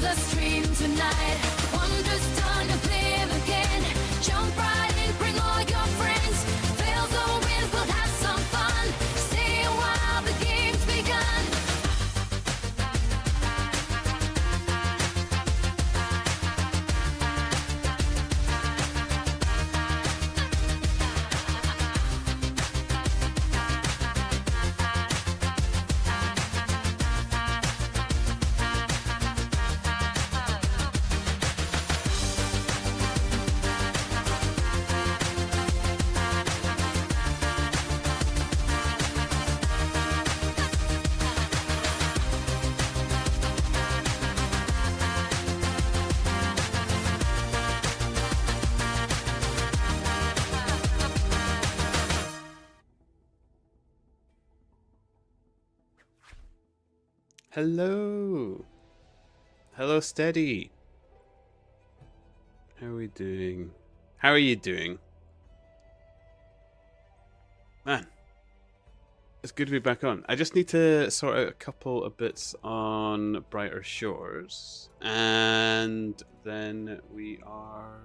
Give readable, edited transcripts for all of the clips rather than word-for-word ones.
the stream tonight. Wonders turn oblivion again. Jump right in, bring all your friends. Fails or wins, we'll have some fun. Stay a while, the game's begun. Hello. Hello, Steady. How are we doing? How are you doing? Man, it's good to be back on. I just need to sort out a couple of bits on Brighter Shores, and then we are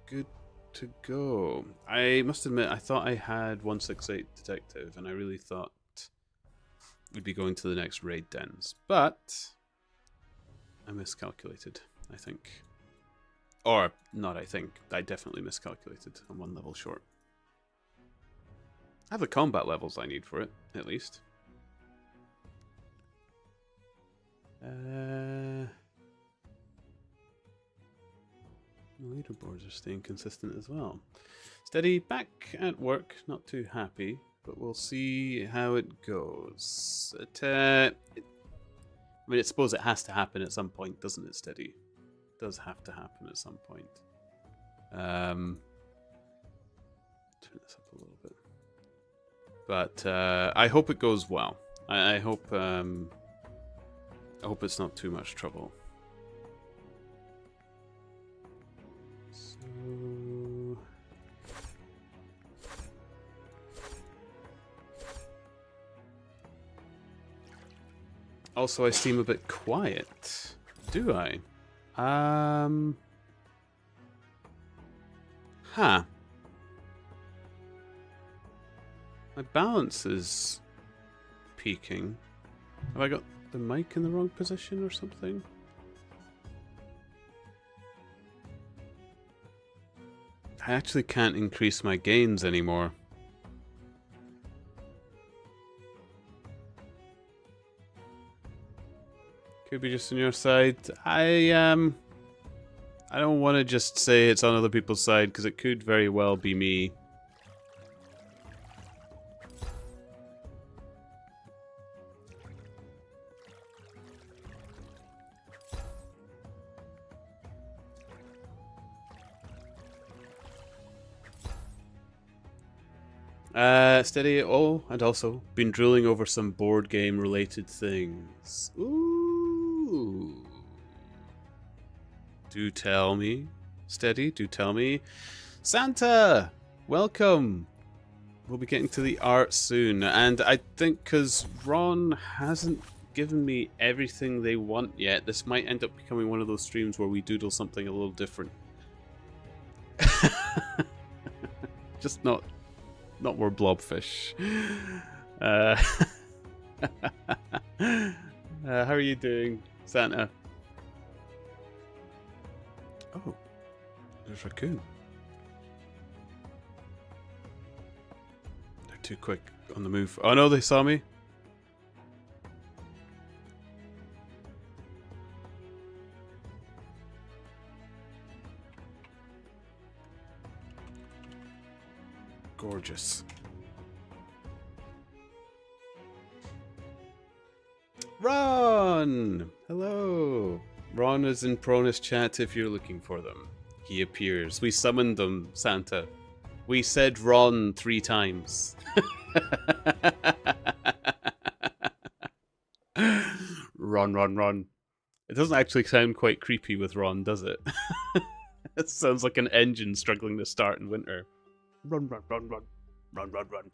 good to go. I must admit, I thought I had 168 Detective, and I really thought we'd be going to the next raid dens, but I miscalculated, I think. Or, not I think, I definitely miscalculated. I'm one level short. I have the combat levels I need for it, at least. Leaderboards are staying consistent as well. Steady, back at work, not too happy. But we'll see how it goes. I mean, I suppose it has to happen at some point, doesn't it, Steady? It does have to happen at some point. Turn this up a little bit. But I hope it goes well. I hope it's not too much trouble. So... Also, I seem a bit quiet. Do I? Huh. My balance is peaking. Have I got the mic in the wrong position or something? I actually can't increase my gains anymore. Could be just on your side. I don't want to just say it's on other people's side because it could very well be me. Steady. Oh, and also been drooling over some board game related things. Ooh. Do tell me. Steady, do tell me. Santa! Welcome! We'll be getting to the art soon. And I think because Ron hasn't given me everything they want yet, this might end up becoming one of those streams where we doodle something a little different. Just not more blobfish. How are you doing, Santa? Oh, there's Raccoon. They're too quick on the move. Oh no, they saw me. Gorgeous. Ron! Hello! Ron is in Pronus chat if you're looking for them. He appears. We summoned them, Santa. We said Ron 3 times. Ron, Ron, Ron. It doesn't actually sound quite creepy with Ron, does it? It sounds like an engine struggling to start in winter. Run, run, run, run. Run, run, run.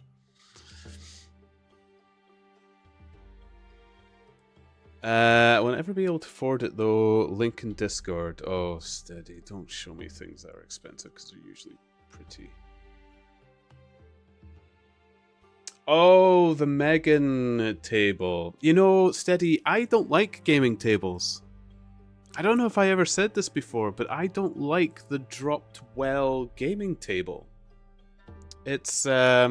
We'll never be able to afford it though. Link in Discord. Oh, steady. Don't show me things that are expensive because they're usually pretty. Oh, the Megan table. You know, steady. I don't like gaming tables. I don't know if I ever said this before, but I don't like the dropped well gaming table. It's yeah.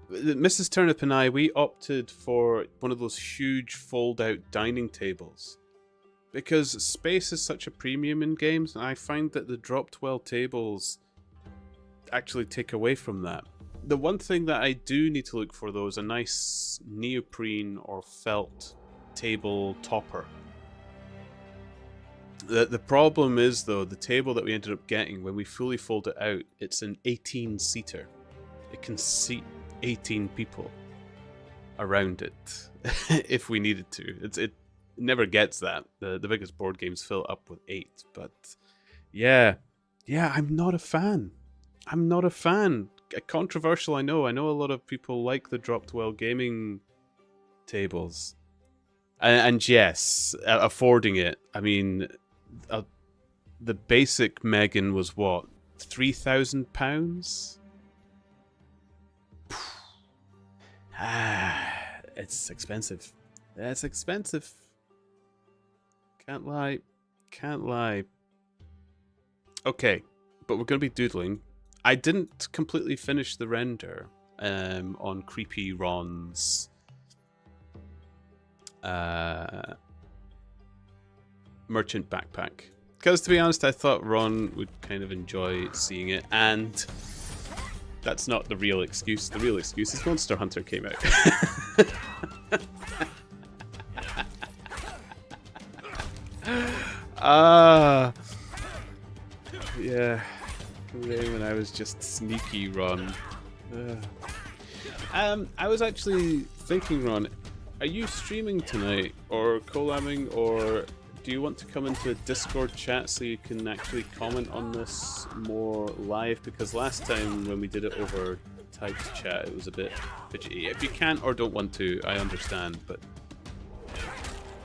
Mrs. Turnip and I, we opted for one of those huge fold-out dining tables because space is such a premium in games, and I find that the dropped well tables actually take away from that. The one thing that I do need to look for, though, is a nice neoprene or felt table topper. The problem is, though, the table that we ended up getting, when we fully fold it out, it's an 18-seater. It can seat 18 people around it if we needed to. It never gets that. The biggest board games fill up with 8, but yeah, I'm not a fan. I'm not a fan. Controversial, I know. I know a lot of people like the dropped well gaming tables, and yes, affording it. I mean, the basic Megan was what, £3,000. It's expensive. It's expensive. Can't lie. Can't lie. Okay, but we're going to be doodling. I didn't completely finish the render on Creepy Ron's merchant backpack. Because to be honest, I thought Ron would kind of enjoy seeing it, and that's not the real excuse. The real excuse is Monster Hunter came out. Yeah. When I was just sneaky, Ron. I was actually thinking, Ron, are you streaming tonight or collabing, or do you want to come into a Discord chat so you can actually comment on this more live? Because last time when we did it over typed chat, it was a bit fidgety. If you can't or don't want to, I understand, but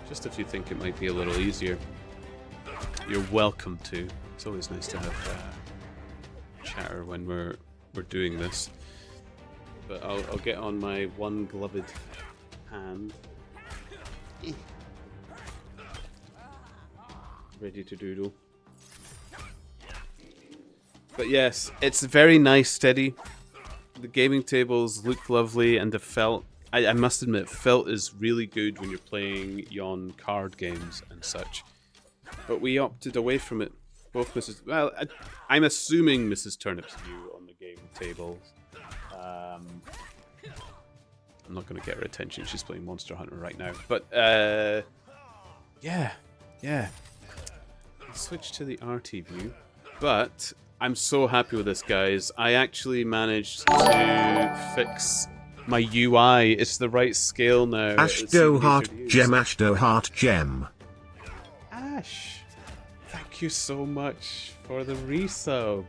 just if you think it might be a little easier, you're welcome to. It's always nice to have chatter when we're doing this. But I'll get on my one gloved hand. Ready to doodle. But yes, it's very nice, steady. The gaming tables look lovely, and the felt, I must admit, felt is really good when you're playing yon card games and such. But we opted away from it. Both Mrs. Well, I'm assuming Mrs. Turnip's view on the game tables. I'm not going to get her attention. She's playing Monster Hunter right now. But yeah. Switch to the RT view. But I'm so happy with this, guys. I actually managed to fix my UI. It's the right scale now. Ashdo heart gem, Ashdo heart gem. Ash, thank you so much for the resub.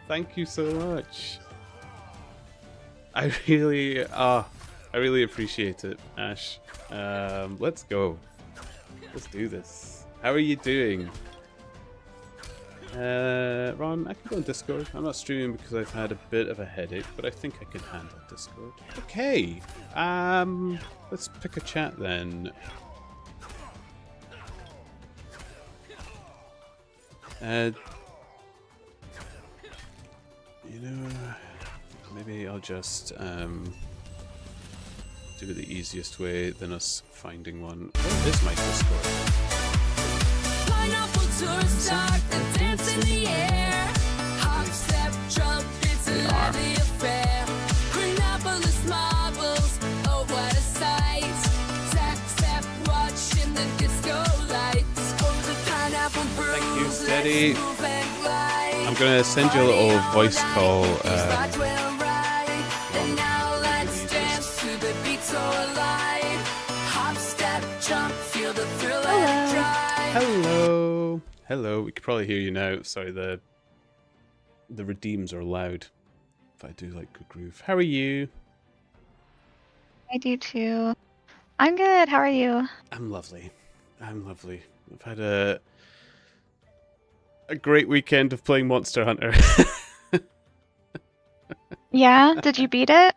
Thank you so much. I really appreciate it, Ash. Let's go. Let's do this. How are you doing? Ron, I can go on Discord. I'm not streaming because I've had a bit of a headache, but I think I can handle Discord. Okay. Let's pick a chat then. You know, maybe I'll just do it the easiest way than us finding one. Where is my Discord? Pineapple tourists start and dance in the air. Hop, step, jump, it's a lively affair. Greenapolis marbles, oh what a sight. Tap, tap, watching the disco lights. Oh, the pineapple brews. Thank you, Steady. I'm gonna send you a little voice call. And now let's dance to the beat so alive. Hop, step, jump, feel the thrill and drive. Hello. Hello. We can probably hear you now. Sorry, the redeems are loud. If I do like good groove. How are you? I do too. I'm good. How are you? I'm lovely. I'm lovely. I've had a great weekend of playing Monster Hunter. Yeah? Did you beat it?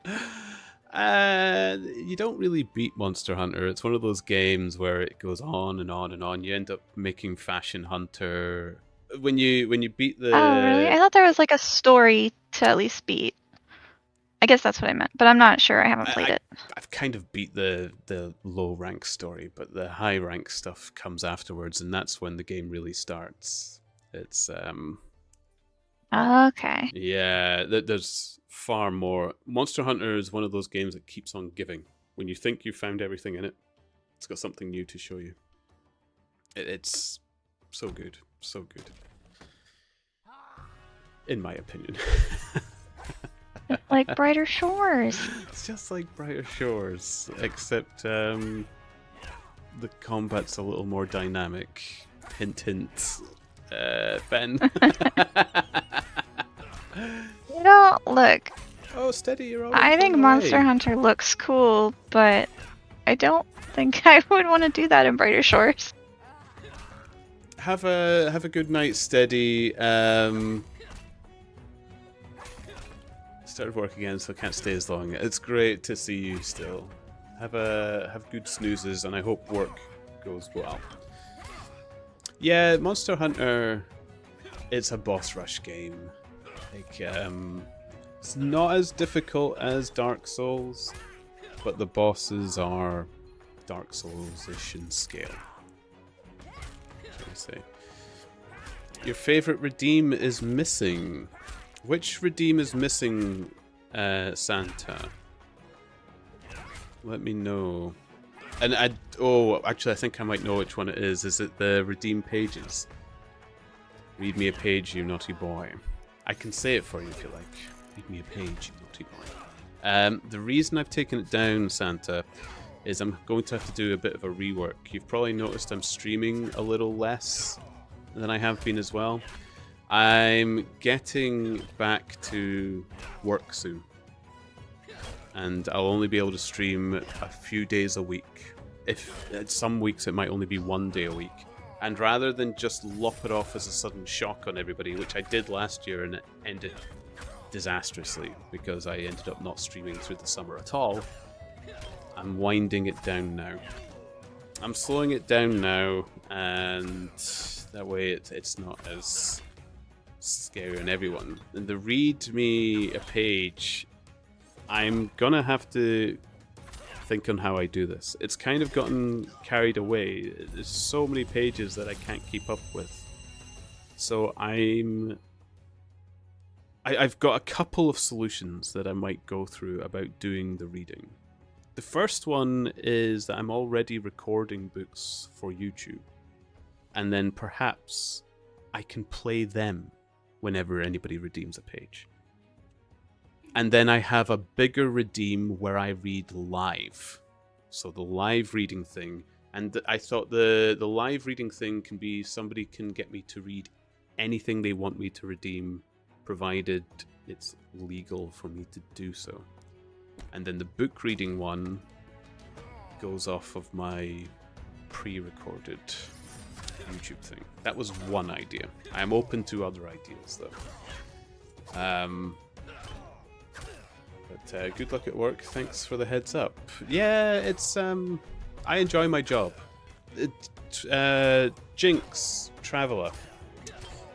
You don't really beat Monster Hunter. It's one of those games where it goes on and on and on. You end up making Fashion Hunter. When you beat the Oh, really? I thought there was like a story to at least beat. I guess that's what I meant, but I'm not sure. I haven't played it. I've kind of beat the low rank story, but the high rank stuff comes afterwards, and that's when the game really starts. It's Okay. yeah, there's far more. Monster Hunter is one of those games that keeps on giving. When you think you've found everything in it, it's got something new to show you. It's so good, so good. In my opinion. Like Brighter Shores. It's just like Brighter Shores, except the combat's a little more dynamic. Hint, hint. Ben. You know, look, Oh, steady, you're all I think Monster Hunter. Hunter looks cool, but I don't think I would want to do that in Brighter Shores. Have a good night, steady. Started work again, so I can't stay as long. It's great to see you still. Have good snoozes, and I hope work goes well. Yeah, Monster Hunter. It's a boss rush game. Like, it's not as difficult as Dark Souls, but the bosses are Dark Souls-ish in scale. Shall we say? Your favorite redeem is missing. Which redeem is missing, Santa? Let me know. And actually, I think I might know which one it is. Is it the redeem pages? Read me a page, you naughty boy. I can say it for you if you like. Read me a page, you naughty boy. The reason I've taken it down, Santa, is I'm going to have to do a bit of a rework. You've probably noticed I'm streaming a little less than I have been as well. I'm getting back to work soon, and I'll only be able to stream a few days a week. If some weeks it might only be 1 day a week. And rather than just lop it off as a sudden shock on everybody, which I did last year and it ended disastrously because I ended up not streaming through the summer at all, I'm winding it down now. I'm slowing it down now, and that way it's not as scary on everyone. And the read me a page, I'm gonna have to think on how I do this. It's kind of gotten carried away. There's so many pages that I can't keep up with. So I've got a couple of solutions that I might go through about doing the reading. The first one is that I'm already recording books for YouTube, and then perhaps I can play them whenever anybody redeems a page. And then I have a bigger redeem where I read live. So the live reading thing. And I thought the live reading thing can be somebody can get me to read anything they want me to redeem, provided it's legal for me to do so. And then the book reading one goes off of my pre-recorded YouTube thing. That was one idea. I am open to other ideas though. But good luck at work. Thanks for the heads up. Yeah, it's I enjoy my job. Jinx Traveler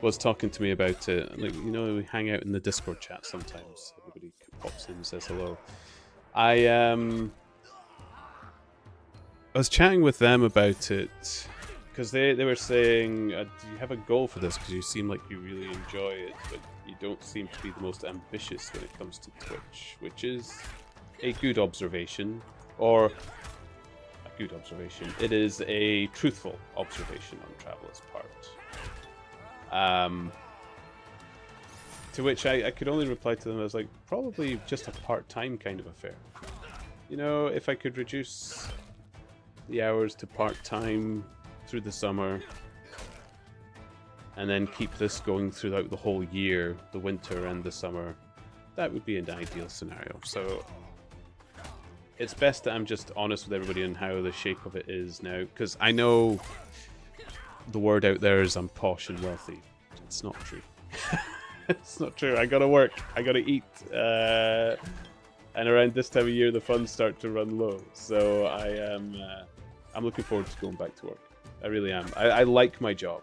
was talking to me about it. Like, you know, we hang out in the Discord chat sometimes. Everybody pops in and says hello. I was chatting with them about it because they were saying, do you have a goal for this? Because you seem like you really enjoy it, but you don't seem to be the most ambitious when it comes to Twitch, which is a good observation, or a good observation. It is a truthful observation on Traveler's part. To which I could only reply to them as like, probably just a part-time kind of affair. You know, if I could reduce the hours to part-time through the summer, and then keep this going throughout the whole year, the winter and the summer, that would be an ideal scenario. So it's best that I'm just honest with everybody on how the shape of it is now, because I know the word out there is I'm posh and wealthy. It's not true. It's not true. I gotta work. I gotta eat. And around this time of year, the funds start to run low. So I'm looking forward to going back to work. I really am. I like my job,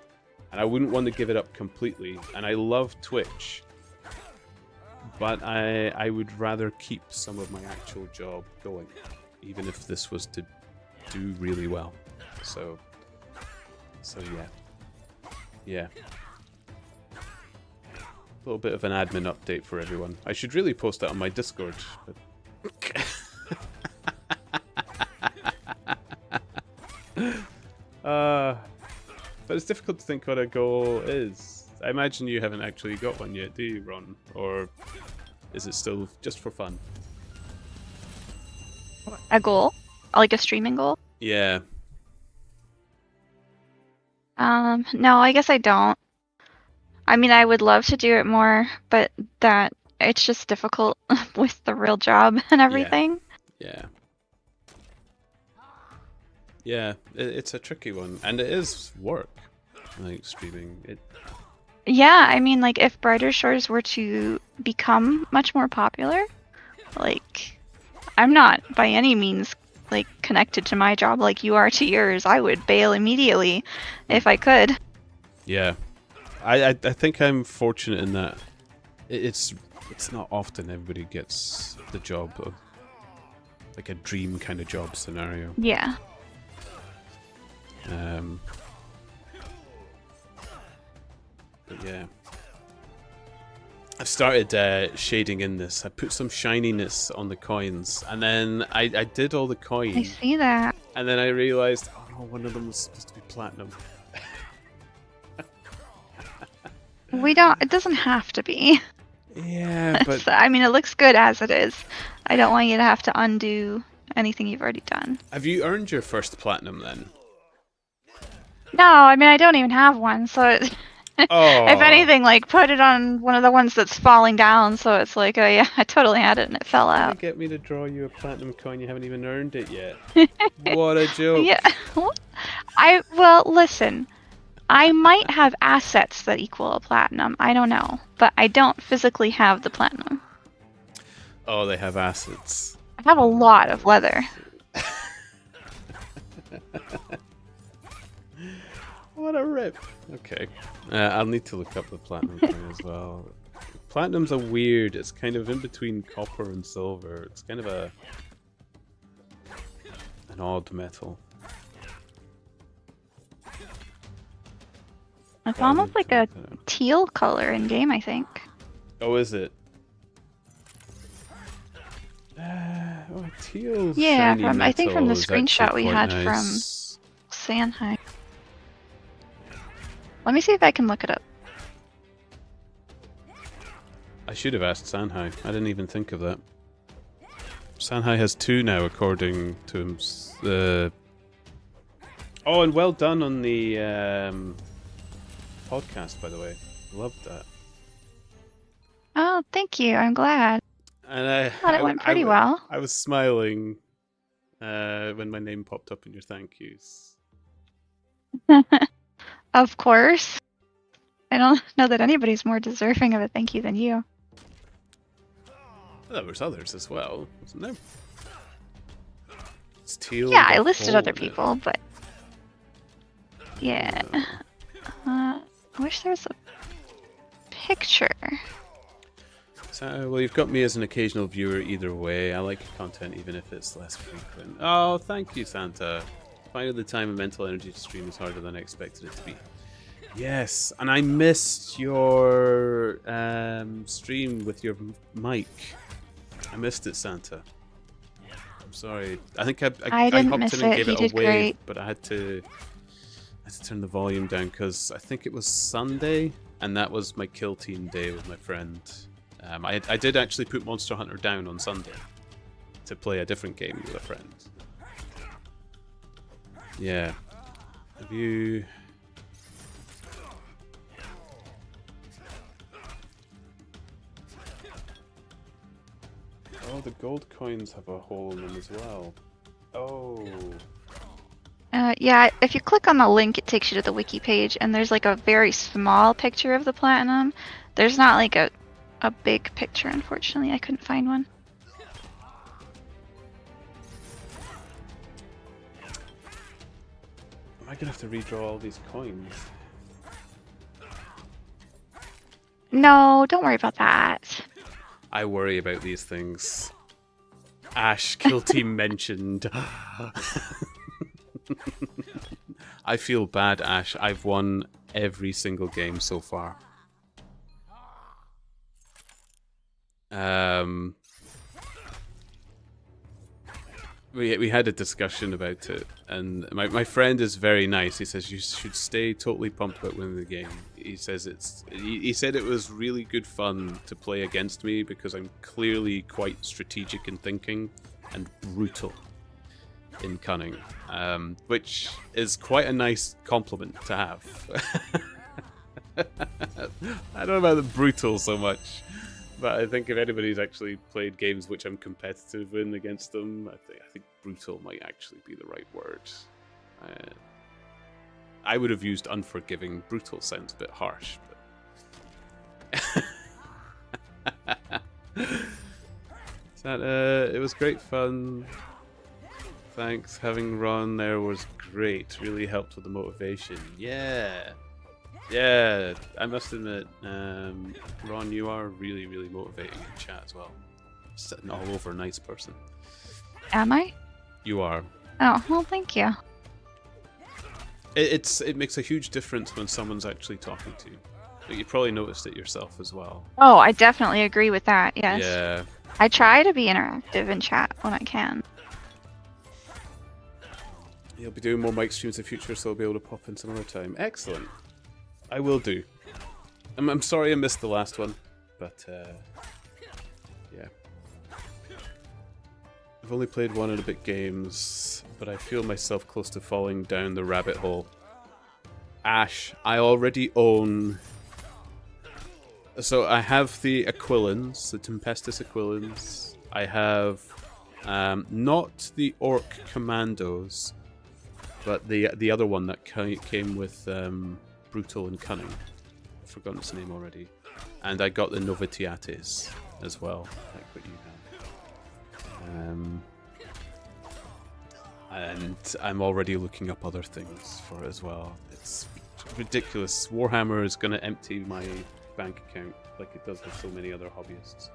and I wouldn't want to give it up completely. And I love Twitch, but I would rather keep some of my actual job going, even if this was to do really well. So yeah. A little bit of an admin update for everyone. I should really post that on my Discord, but but it's difficult to think what a goal is. I imagine you haven't actually got one yet, do you, Ron? Or is it still just for fun? A goal? Like a streaming goal? Yeah. No, I guess I don't. I mean, I would love to do it more, but that it's just difficult with the real job and everything. Yeah. Yeah, it's a tricky one, and it is work. Like streaming it. Yeah, I mean, like if Brighter Shores were to become much more popular, like I'm not by any means like connected to my job like you are to yours. I would bail immediately if I could. Yeah. I think I'm fortunate in that it's not often everybody gets the job of like a dream kind of job scenario. Yeah. But yeah, I've started shading in this. I put some shininess on the coins, and then I did all the coins. I see that. And then I realized, oh no, one of them was supposed to be platinum. It doesn't have to be. Yeah, but So, I mean, it looks good as it is. I don't want you to have to undo anything you've already done. have you earned your first platinum then? No, I mean, I don't even have one, so Oh. if anything, like, put it on one of the ones that's falling down, so it's like, oh yeah, I totally had it and it fell You out. get me to draw you a platinum coin, you haven't even earned it yet. What a joke. Yeah. Well, listen. I might have assets that equal a platinum. I don't know. But I don't physically have the platinum. Oh, they have assets. I have a lot of leather. What a rip. Okay. I'll need to look up the platinum coin as well. Platinum's a weird, it's kind of in between copper and silver. It's kind of an odd metal. It's almost like a teal color in game, I think. Oh, is it? Oh, teal. Yeah, shiny I think from the metal is screenshot actually we quite had nice. from Sanhai. Let me see if I can look it up. I should have asked Sanhai. I didn't even think of that. Sanhai has 2 now, according to him. Oh, and well done on the podcast, by the way. Loved that. Oh, thank you. I'm glad. And I Thought it went pretty well. I was smiling when my name popped up in your thank yous. Of course. I don't know that anybody's more deserving of a thank you than you. There was others as well, wasn't there? It's teal. Yeah, with I a listed hole other in it. people, but yeah. I wish there was a picture. So, well, you've got me as an occasional viewer either way. I like content even if it's less frequent. Oh, thank you, Santa. Finding the time and mental energy to stream is harder than I expected it to be. Yes, and I missed your stream with your mic. I missed it, Santa. I'm sorry. I think I didn't hopped miss in and it. gave You it did away, great. but I had to turn the volume down because I think it was Sunday, and that was my kill team day with my friend. I did actually put Monster Hunter down on Sunday to play a different game with a friend. Yeah. Have you... Oh, the gold coins have a hole in them as well. Oh. Yeah, if you click on the link, it takes you to the wiki page, and there's like a very small picture of the platinum. There's not like a big picture, unfortunately. I couldn't find one. Am I gonna have to redraw all these coins? No, don't worry about that. I worry about these things. Ash, kill team mentioned. I feel bad, Ash. I've won every single game so far. We had a discussion about it, and my friend is very nice. He says you should stay totally pumped about winning the game. He says he said it was really good fun to play against me because I'm clearly quite strategic in thinking and brutal in cunning, which is quite a nice compliment to have. I don't know about the brutal so much, but I think if anybody's actually played games which I'm competitive in against them, I think brutal might actually be the right word. I would have used unforgiving. Brutal sounds a bit harsh, but it was great fun. Thanks. Having Ron there was great. Really helped with the motivation. Yeah. Yeah, I must admit, Ron, you are really, really motivating in chat as well. Sitting all over a nice person. Am I? You are. Oh, well, thank you. It makes a huge difference when someone's actually talking to you. You probably noticed it yourself as well. Oh, I definitely agree with that, yes. Yeah. I try to be interactive in chat when I can. You'll be doing more mic streams in the future, so I'll be able to pop in some other time. Excellent. I will do. I'm sorry I missed the last one, but yeah. I've only played one and a bit games, but I feel myself close to falling down the rabbit hole. Ash, I already own... So I have the Aquilans, the Tempestus Aquilans. I have not the Orc Commandos, but the other one that came with Brutal and Cunning. I've forgotten its name already. And I got the Novitiates as well, like what you have. And I'm already looking up other things for it as well. It's ridiculous. Warhammer is going to empty my bank account like it does with so many other hobbyists.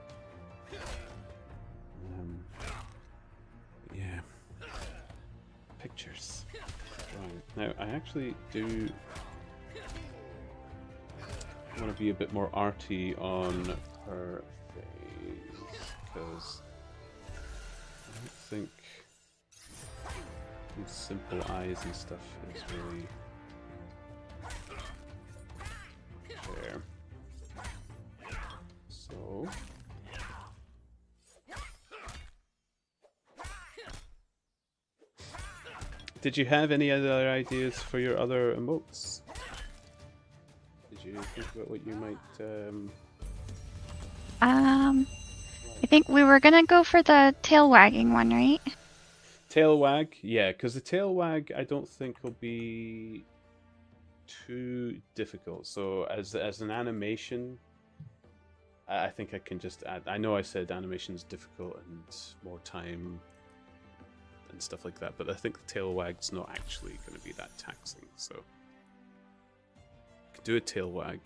Yeah. Pictures. Right. Now, I actually do want to be a bit more arty on her face, because I don't think these simple eyes and stuff is really fair. So did you have any other ideas for your other emotes? Did you think about what you might I think we were gonna go for the tail wagging one, right? Tail wag? Yeah, because the tail wag I don't think will be too difficult. So as an animation, I think I can just add... I know I said animation's difficult and more time and stuff like that, but I think the tail wag's not actually going to be that taxing, so I could do a tail wag.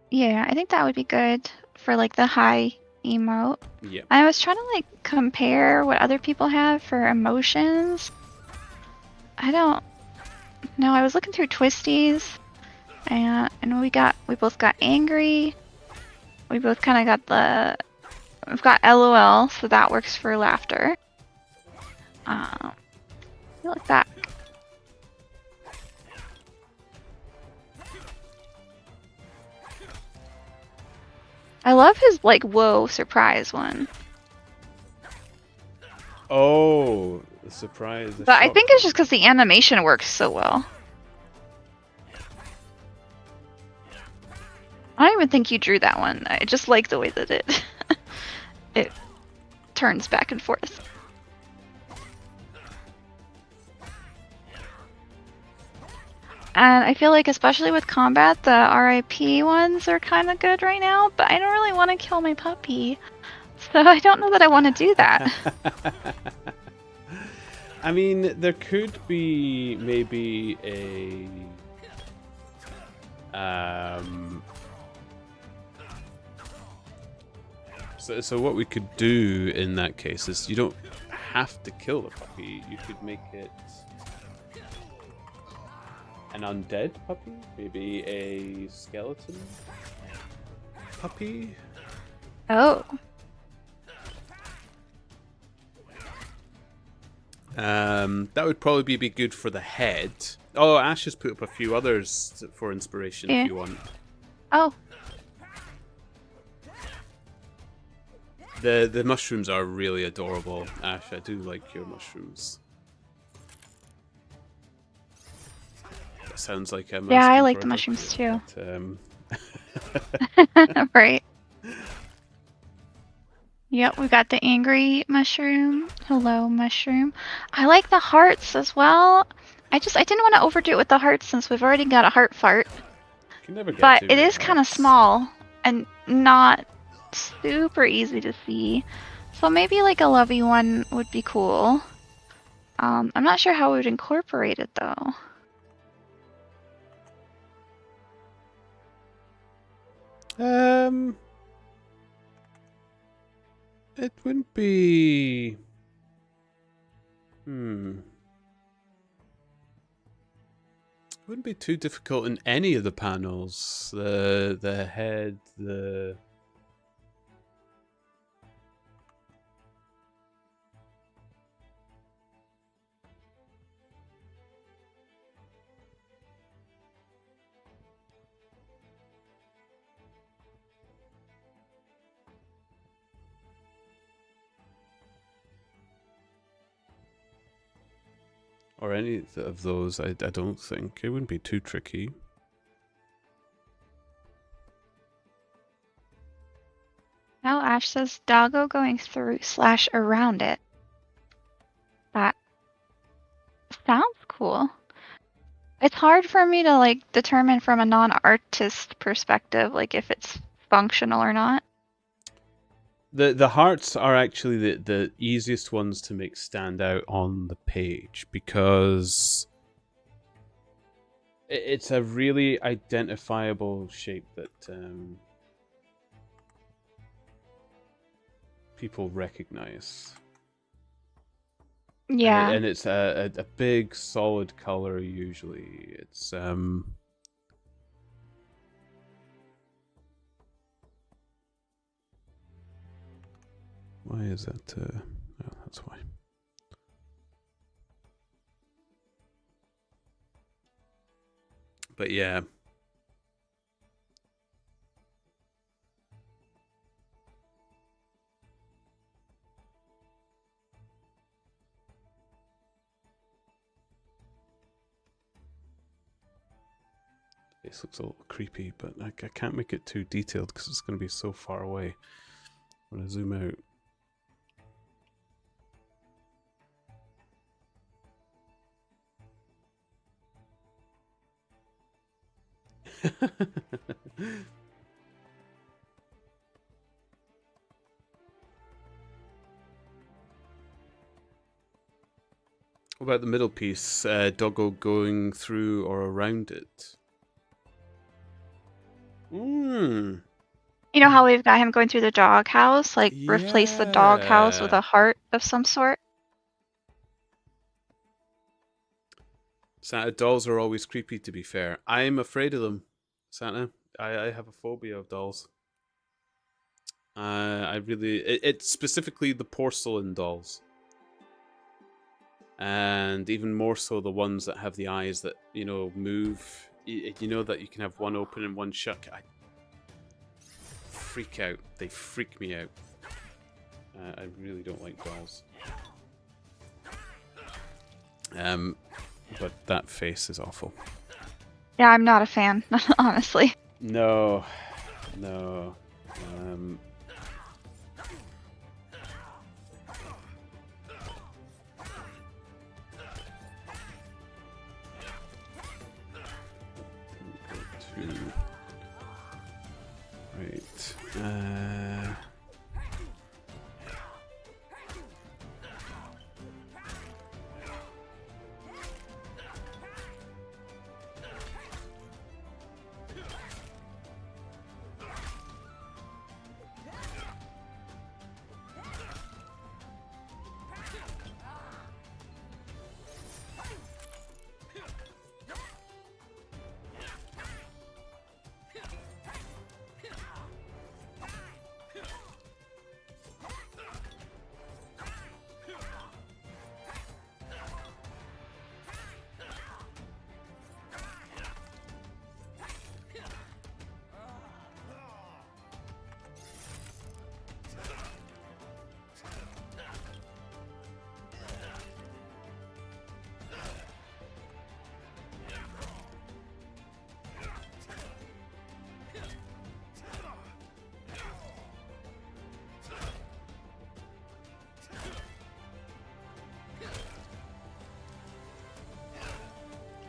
Yeah, I think that would be good for like the high emote. Yeah. I was trying to like compare what other people have for emotions. I don't know. I was looking through Twisties, and we both got angry. We both kind of got we've got LOL, so that works for laughter. Like that. I love his like whoa surprise one. Oh, the surprise. But I think it's just because the animation works so well. I don't even think you drew that one. I just like the way that it it turns back and forth. And I feel like, especially with combat, the RIP ones are kind of good right now, but I don't really want to kill my puppy. So I don't know that I want to do that. I mean, there could be maybe a... So what we could do in that case is you don't have to kill the puppy. You could make it an undead puppy, maybe a skeleton puppy. Oh. That would probably be good for the head. Oh, Ash has put up a few others for inspiration if you want. Oh. The mushrooms are really adorable, Ash. I do like your mushrooms. That sounds like a Yeah, I like the mushrooms too. But, Right. Yep, we got the angry mushroom. Hello, mushroom. I like the hearts as well. I didn't want to overdo it with the hearts since we've already got a heart fart. can never get But too it many is kind of hearts. small and not super easy to see. So maybe like a lovey one would be cool. I'm not sure how we would incorporate it though. It wouldn't be. Wouldn't be too difficult in any of the panels. The head, the. Or any of those, I don't think. It wouldn't be too tricky. Now Ash says doggo going through / around it. That sounds cool. It's hard for me to like determine from a non-artist perspective, like if it's functional or not. The hearts are actually the easiest ones to make stand out on the page because it's a really identifiable shape that people recognize. Yeah. And it's a big solid color usually. It's why is that? Oh, that's why. But yeah. This looks a little creepy, but I can't make it too detailed because it's going to be so far away. When I zoom out. What about the middle piece? Doggo going through or around it? You know how we've got him going through the doghouse? Like, replace the doghouse with Yeah. a heart of some sort? Santa, dolls are always creepy, to be fair. I'm afraid of them, Santa. I have a phobia of dolls. I really... It's specifically the porcelain dolls. And even more so the ones that have the eyes that, you know, move. You know that you can have one open and one shut. I freak out. They freak me out. I really don't like dolls. But that face is awful. Yeah, I'm not a fan, honestly. No.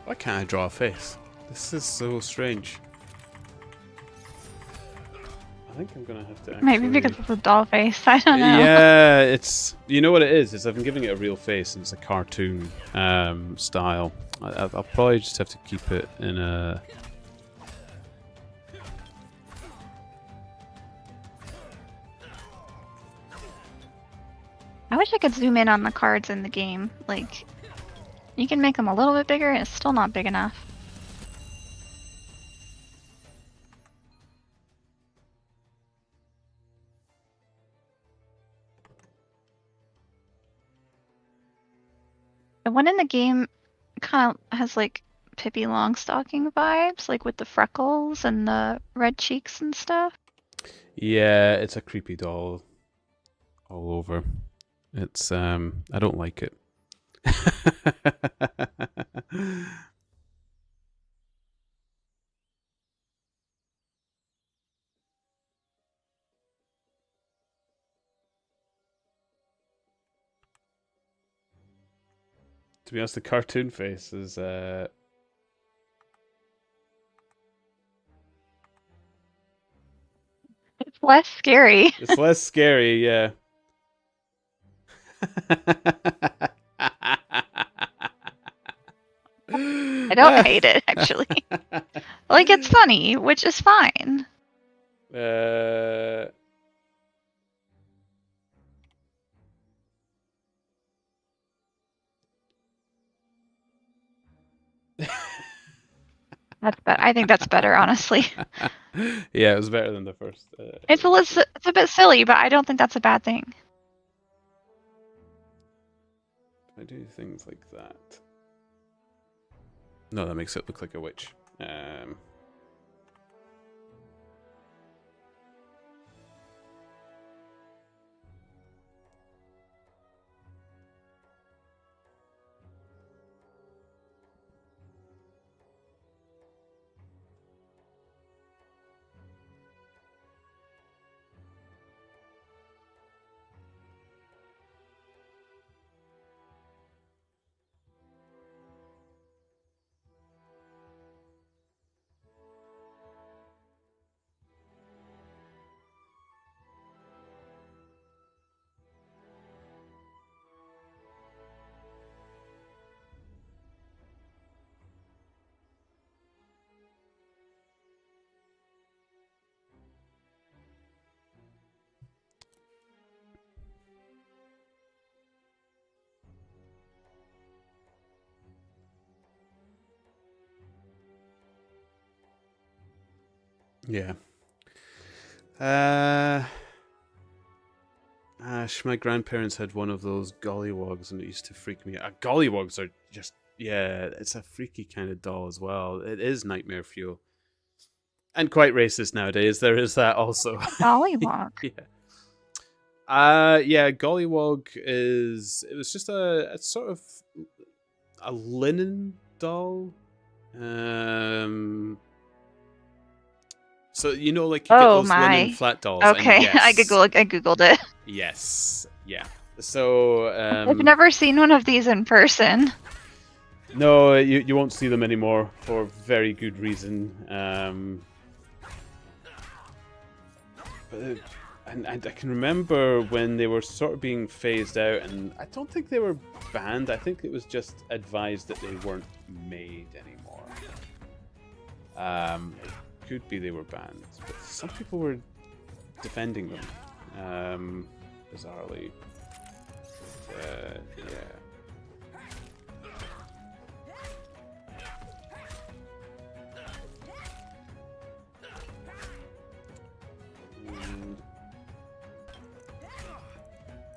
Why can't I draw a face? This is so strange. I think I'm gonna have to actually... Maybe because it's a doll face. I don't know. Yeah, it's... You know what it is? I've been giving it a real face and it's a cartoon style. I'll probably just have to keep it in a... I wish I could zoom in on the cards in the game. Like, you can make them a little bit bigger and it's still not big enough. The one in the game kind of has like Pippi Longstocking vibes, like with the freckles and the red cheeks and stuff. Yeah, it's a creepy doll all over. It's I don't like it. To be honest, the cartoon face is It's less scary. it's less scary, yeah. I don't hate it, actually. Like, it's funny, which is fine. That's better. I think that's better, honestly. Yeah, it was better than the first. It's a bit silly, but I don't think that's a bad thing. I do things like that. No, that makes it look like a witch. Yeah. Ash, my grandparents had one of those gollywogs and it used to freak me out. Gollywogs are just, yeah, it's a freaky kind of doll as well. It is nightmare fuel. And quite racist nowadays, there is that also. Gollywog. Yeah, Gollywog it was just a sort of a linen doll. So you know, like you get those linen flat dolls. Okay, and yes, I googled it. Yes, yeah. So I've never seen one of these in person. No, you won't see them anymore for very good reason. But and I can remember when they were sort of being phased out, and I don't think they were banned. I think it was just advised that they weren't made anymore. It could be they were banned, but some people were defending them, bizarrely. But, yeah.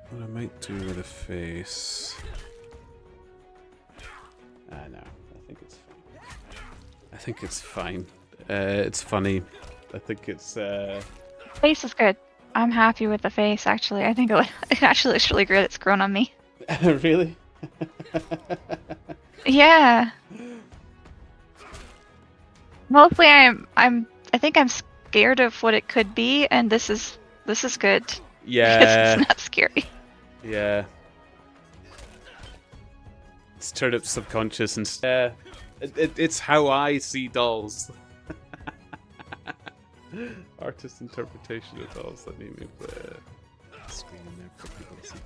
What I might do with a face... no, I think it's fine. I think it's fine. It's funny. I think it's... Face is good. I'm happy with the face, actually. I think it actually looks really good. It's grown on me. Really? Yeah. Mostly I think I'm scared of what it could be, and this is good. Yeah. Because it's not scary. Yeah. It's Turnip's subconscious and It's how I see dolls. Artist interpretation of dolls. Let me move the screen in there for people to see.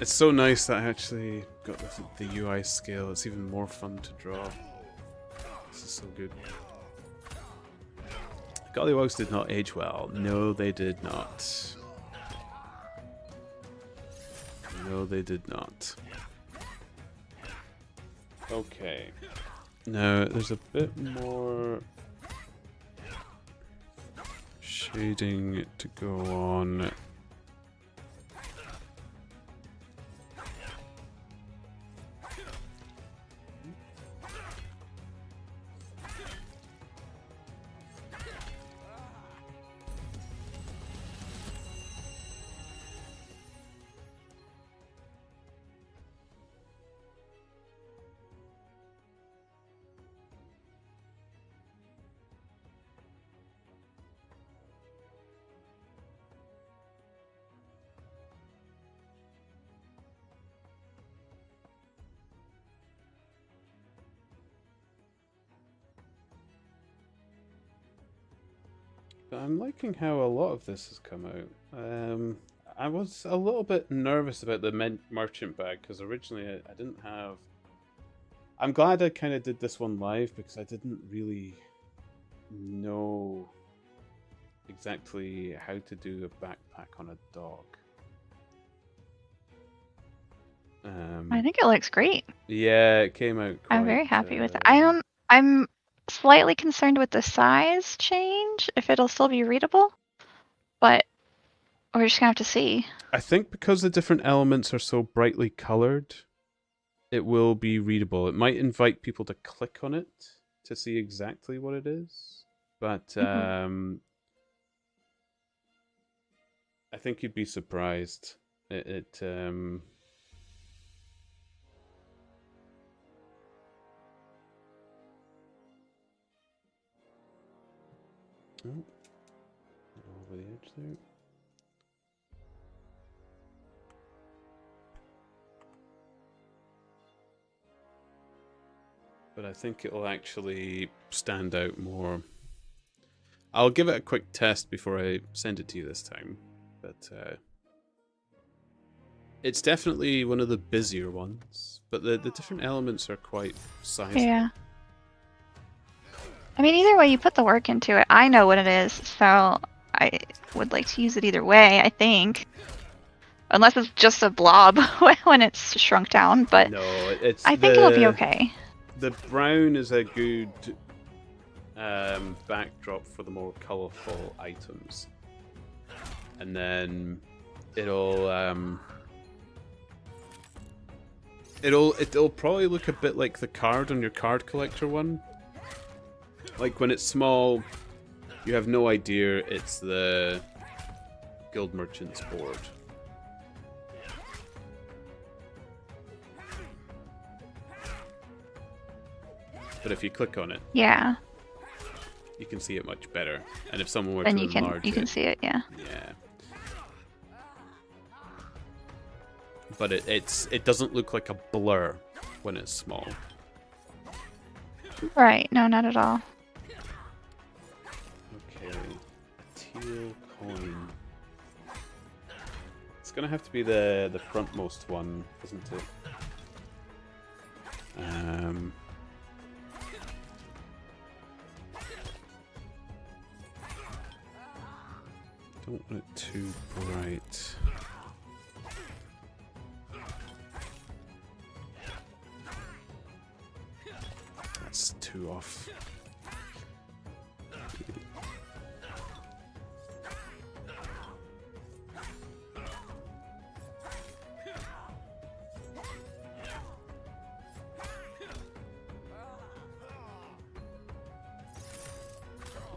It's so nice that I actually got the UI scale. It's even more fun to draw. This is so good. Gollywogs did not age well. No, they did not. No, they did not. Okay. Now, there's a bit more shading to go on. I'm liking how a lot of this has come out. I was a little bit nervous about the merchant bag because originally I didn't have. I'm glad I kind of did this one live because I didn't really know exactly how to do a backpack on a dog. I think it looks great. Yeah, it came out. I'm very happy with it. I'm slightly concerned with the size change, if it'll still be readable, but we're just gonna have to see. I think because the different elements are so brightly colored, it will be readable. It might invite people to click on it to see exactly what it is, but I think you'd be surprised. Oh, over the edge there. But I think it'll actually stand out more. I'll give it a quick test before I send it to you this time. But it's definitely one of the busier ones. But the different elements are quite sizable. Yeah. I mean, either way you put the work into it, I know what it is, so I would like to use it either way, I think. Unless it's just a blob when it's shrunk down, but no, it's I think it'll be okay. The brown is a good backdrop for the more colourful items. And then it'll probably look a bit like the card on your card collector one. Like when it's small, you have no idea it's the Guild Merchant's board. But if you click on it, yeah, you can see it much better. And if someone were then to you enlarge can see it, yeah. Yeah. But it doesn't look like a blur when it's small. Right, no, not at all. Okay, teal coin. It's gonna have to be the frontmost one, isn't it? Don't want it too bright. That's too off.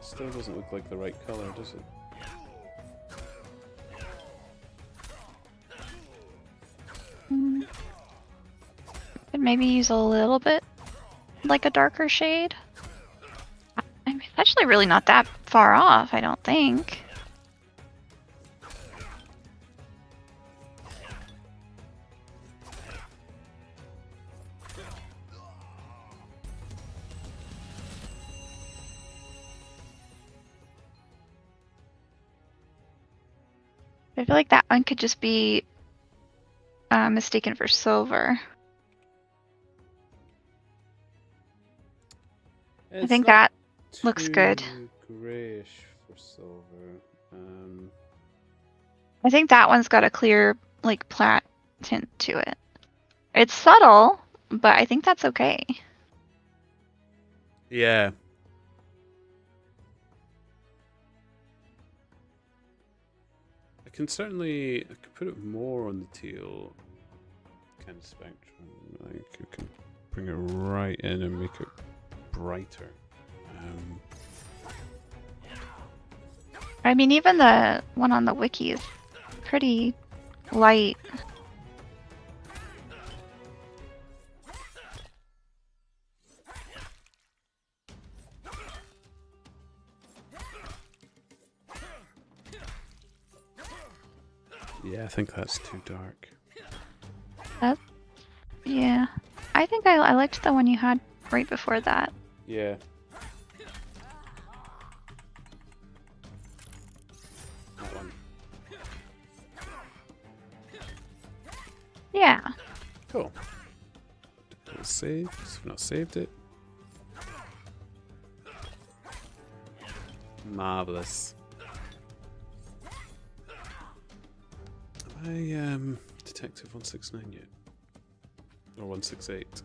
Still doesn't look like the right color, does it? Could maybe use a little bit like a darker shade. I mean, it's actually really not that far off, I don't think. I feel like that one could just be mistaken for silver. I think that looks good. Grayish for silver. I think that one's got a clear, like, plat tint to it. It's subtle, but I think that's okay. Yeah. I could put it more on the teal kind of spectrum. Like you can bring it right in and make it brighter. I mean, even the one on the wiki is pretty light. Yeah, I think that's too dark. Yeah. I think I liked the one you had right before that. Yeah. That one. Yeah. Cool. Let's save. We've not saved it. Marvelous. Have I Detective 169 yet? Or 168?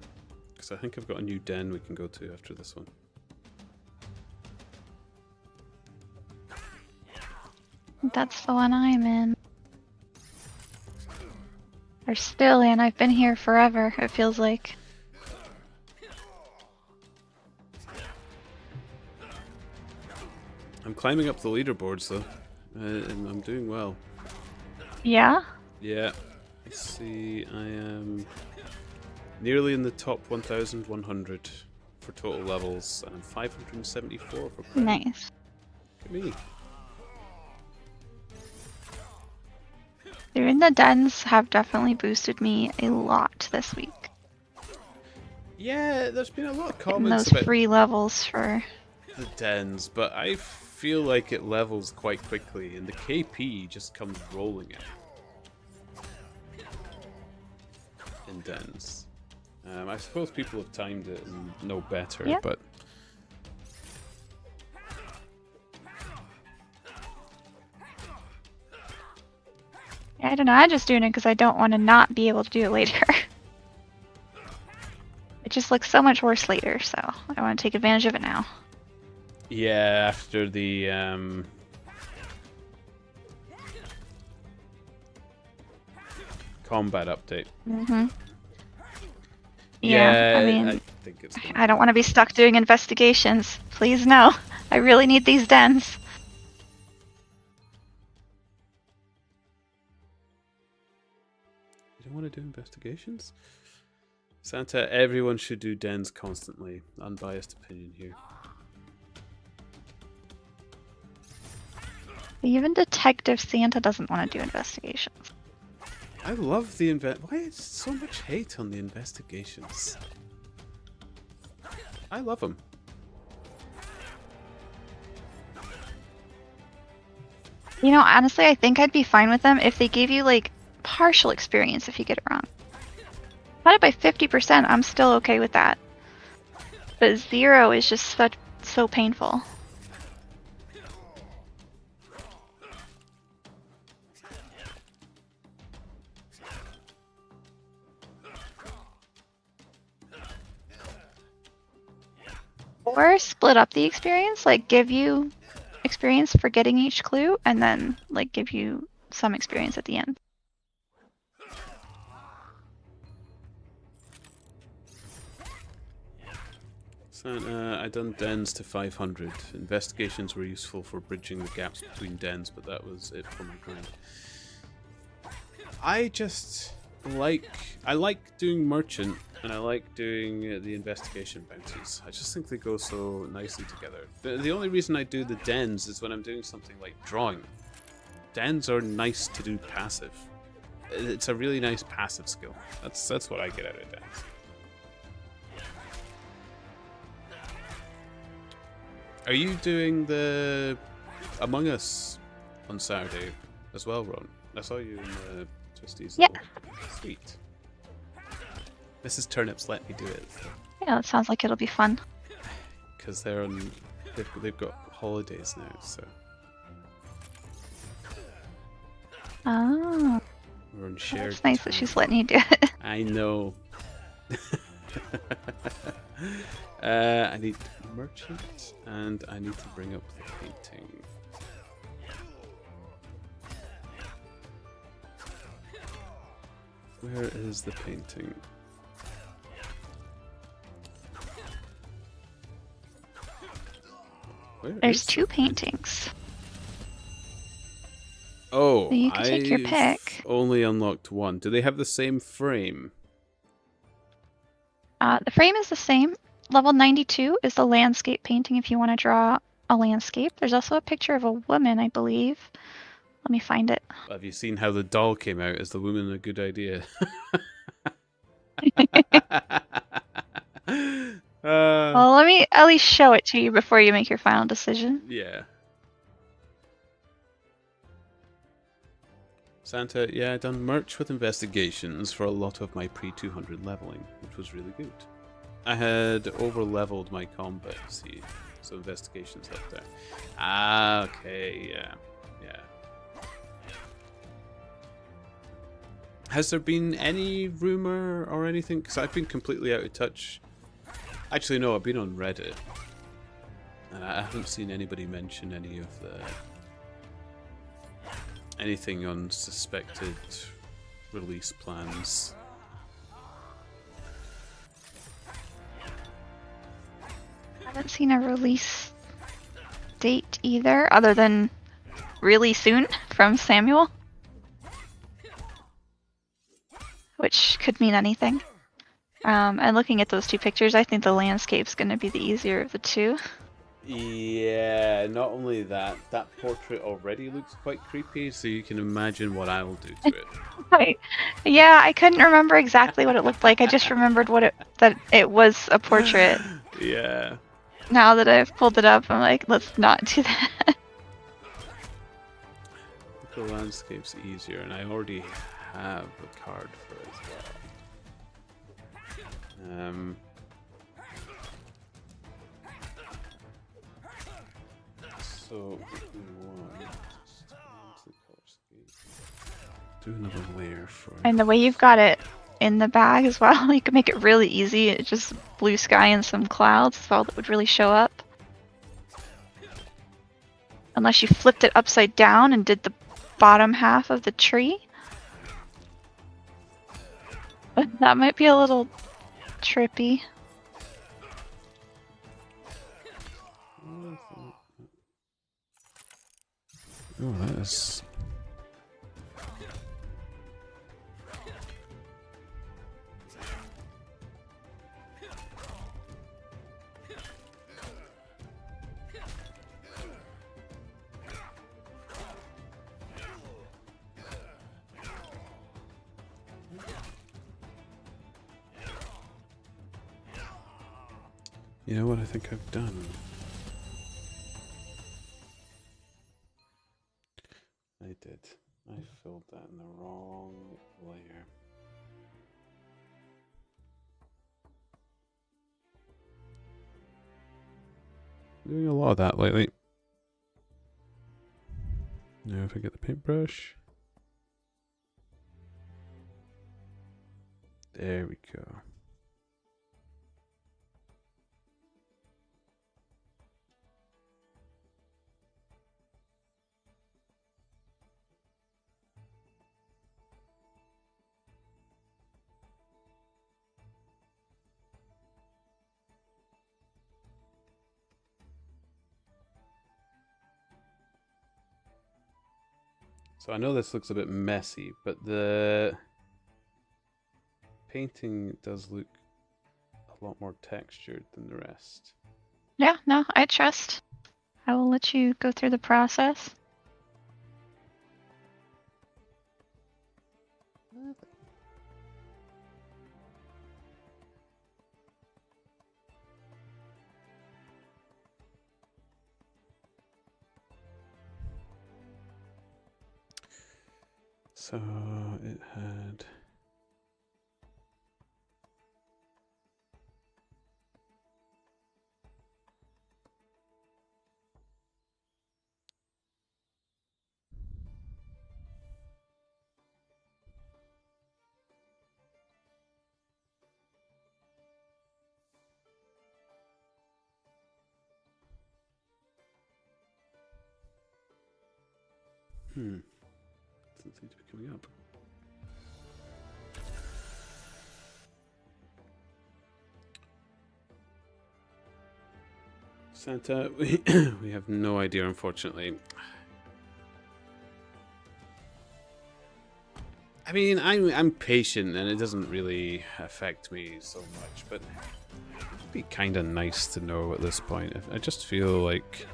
Because I think I've got a new den we can go to after this one. That's the one I'm in. Or still in. I've been here forever, it feels like. I'm climbing up the leaderboards though, and I'm doing well. Yeah? Yeah. Let's see, I am nearly in the top 1,100 for total levels, and I'm 574 for crown. Nice. Look at me. Doing the dens have definitely boosted me a lot this week. Yeah, there's been a lot of And comments those about free levels for... the dens, but I feel like it levels quite quickly, and the KP just comes rolling in dens. I suppose people have timed it and know better, Yeah. but I don't know, I'm just doing it because I don't want to not be able to do it later. It just looks so much worse later, so I want to take advantage of it now. yeah, after the combat update. Mm-hmm. Yeah, I mean, I think it's gonna I don't want to be stuck doing investigations. Please no. I really need these dens. You don't want to do investigations? Santa, everyone should do dens constantly. Unbiased opinion here. Even Detective Santa doesn't want to do investigations. I love the Why is so much hate on the investigations? I love them. You know, honestly, I think I'd be fine with them if they gave you, like, partial experience if you get it wrong. Cut it by 50%, I'm still okay with that. But 0 is just so painful. Or split up the experience, like give you experience for getting each clue, and then like give you some experience at the end. Santa, I done dens to 500. Investigations were useful for bridging the gaps between dens, but that was it for my grind. I like doing merchant, and I like doing the investigation bounties. I just think they go so nicely together. The only reason I do the dens is when I'm doing something like drawing. Dens are nice to do passive. It's a really nice passive skill. That's what I get out of dens. Are you doing the Among Us on Saturday? as well, Ron. I saw you in the Twisties. Yeah. Sweet. Mrs. Turnip's let me do it Yeah, that sounds like it'll be fun. because they're on. They've got holidays now, so Oh, we're on shared. it's nice that time. she's letting you do it. I know. I need merchant, and I need to bring up the painting. Where is the painting? Where There's is two the painting? paintings. Oh, So you can take your pick. Only unlocked one. Do they have the same frame? The frame is the same. Level 92 is the landscape painting if you want to draw a landscape. There's also a picture of a woman, I believe. Let me find it. Have you seen how the doll came out? Is the woman a good idea? Well, let me at least show it to you before you make your final decision. Yeah. Santa, yeah, I done merch with investigations for a lot of my pre-200 leveling, which was really good. I had over-leveled my combat, see, so investigations helped there. Ah, okay, yeah, yeah. Has there been any rumor or anything? Because I've been completely out of touch. Actually, no, I've been on Reddit, and I haven't seen anybody mention any of the... anything on suspected release plans. I haven't seen a release date either, other than really soon from Samuel. Which could mean anything. And looking at those two pictures, I think the landscape's going to be the easier of the two. Yeah, not only that, that portrait already looks quite creepy, so you can imagine what I will do to it. Right. Yeah, I couldn't remember exactly what it looked like. I just remembered that it was a portrait. Yeah. Now that I've pulled it up, I'm like, let's not do that. The landscape's easier, and I already have a card for it as well. So, do another layer for... And the way you've got it in the bag as well, you can make it really easy. It's just blue sky and some clouds. That's all that would really show up. Unless you flipped it upside down and did the bottom half of the tree. But that might be a little trippy. Oh, that is... You know what I think I've done? I did. I filled that in the wrong layer. Doing a lot of that lately. Now if I get the paintbrush. There we go. So I know this looks a bit messy, but the painting does look a lot more textured than the rest. Yeah, no, I trust. I will let you go through the process. So it had. Doesn't seem to be coming up. Santa, we have no idea, unfortunately. I mean, I'm patient, and it doesn't really affect me so much, but it'd be kind of nice to know at this point. I just feel like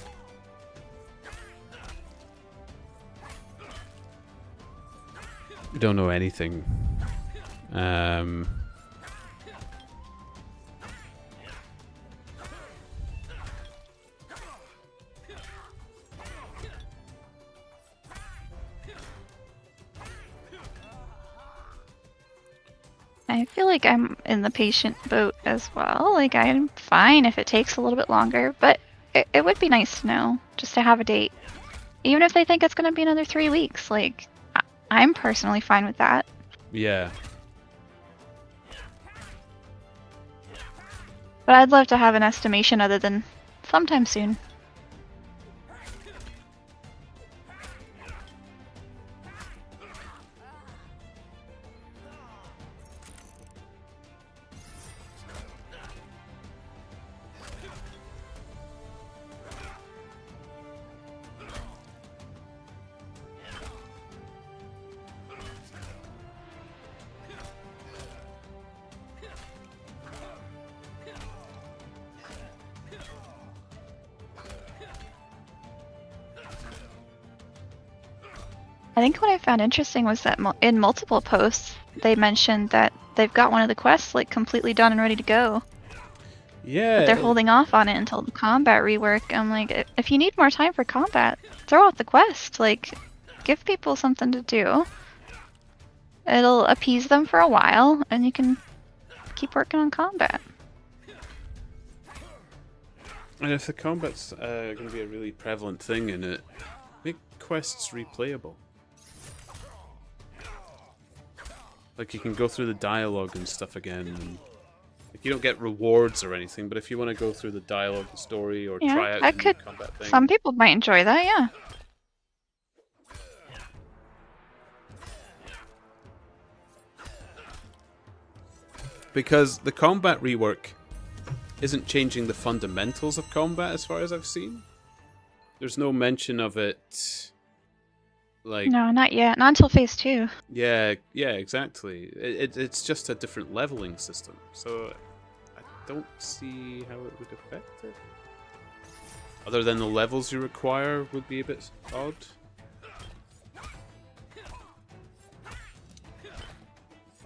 we don't know anything. I feel like I'm in the patient boat as well. Like, I'm fine if it takes a little bit longer, but it would be nice to know, just to have a date. Even if they think it's going to be another 3 weeks. Like, I'm personally fine with that. Yeah. But I'd love to have an estimation other than sometime soon. I think what I found interesting was that in multiple posts, they mentioned that they've got one of the quests like completely done and ready to go. Yeah. But they're holding off on it until the combat rework. I'm like, if you need more time for combat, throw out the quest. Like, give people something to do. It'll appease them for a while, and you can keep working on combat. And if the combat's going to be a really prevalent thing in it, make quests replayable. Like, you can go through the dialogue and stuff again. And, like, you don't get rewards or anything, but if you want to go through the dialogue and story or try out the new combat thing. Some people might enjoy that, yeah. Because the combat rework isn't changing the fundamentals of combat as far as I've seen. There's no mention of it. Like, No, not yet. Not until phase 2. yeah, exactly. It's just a different leveling system, so I don't see how it would affect it. Other than the levels you require would be a bit odd.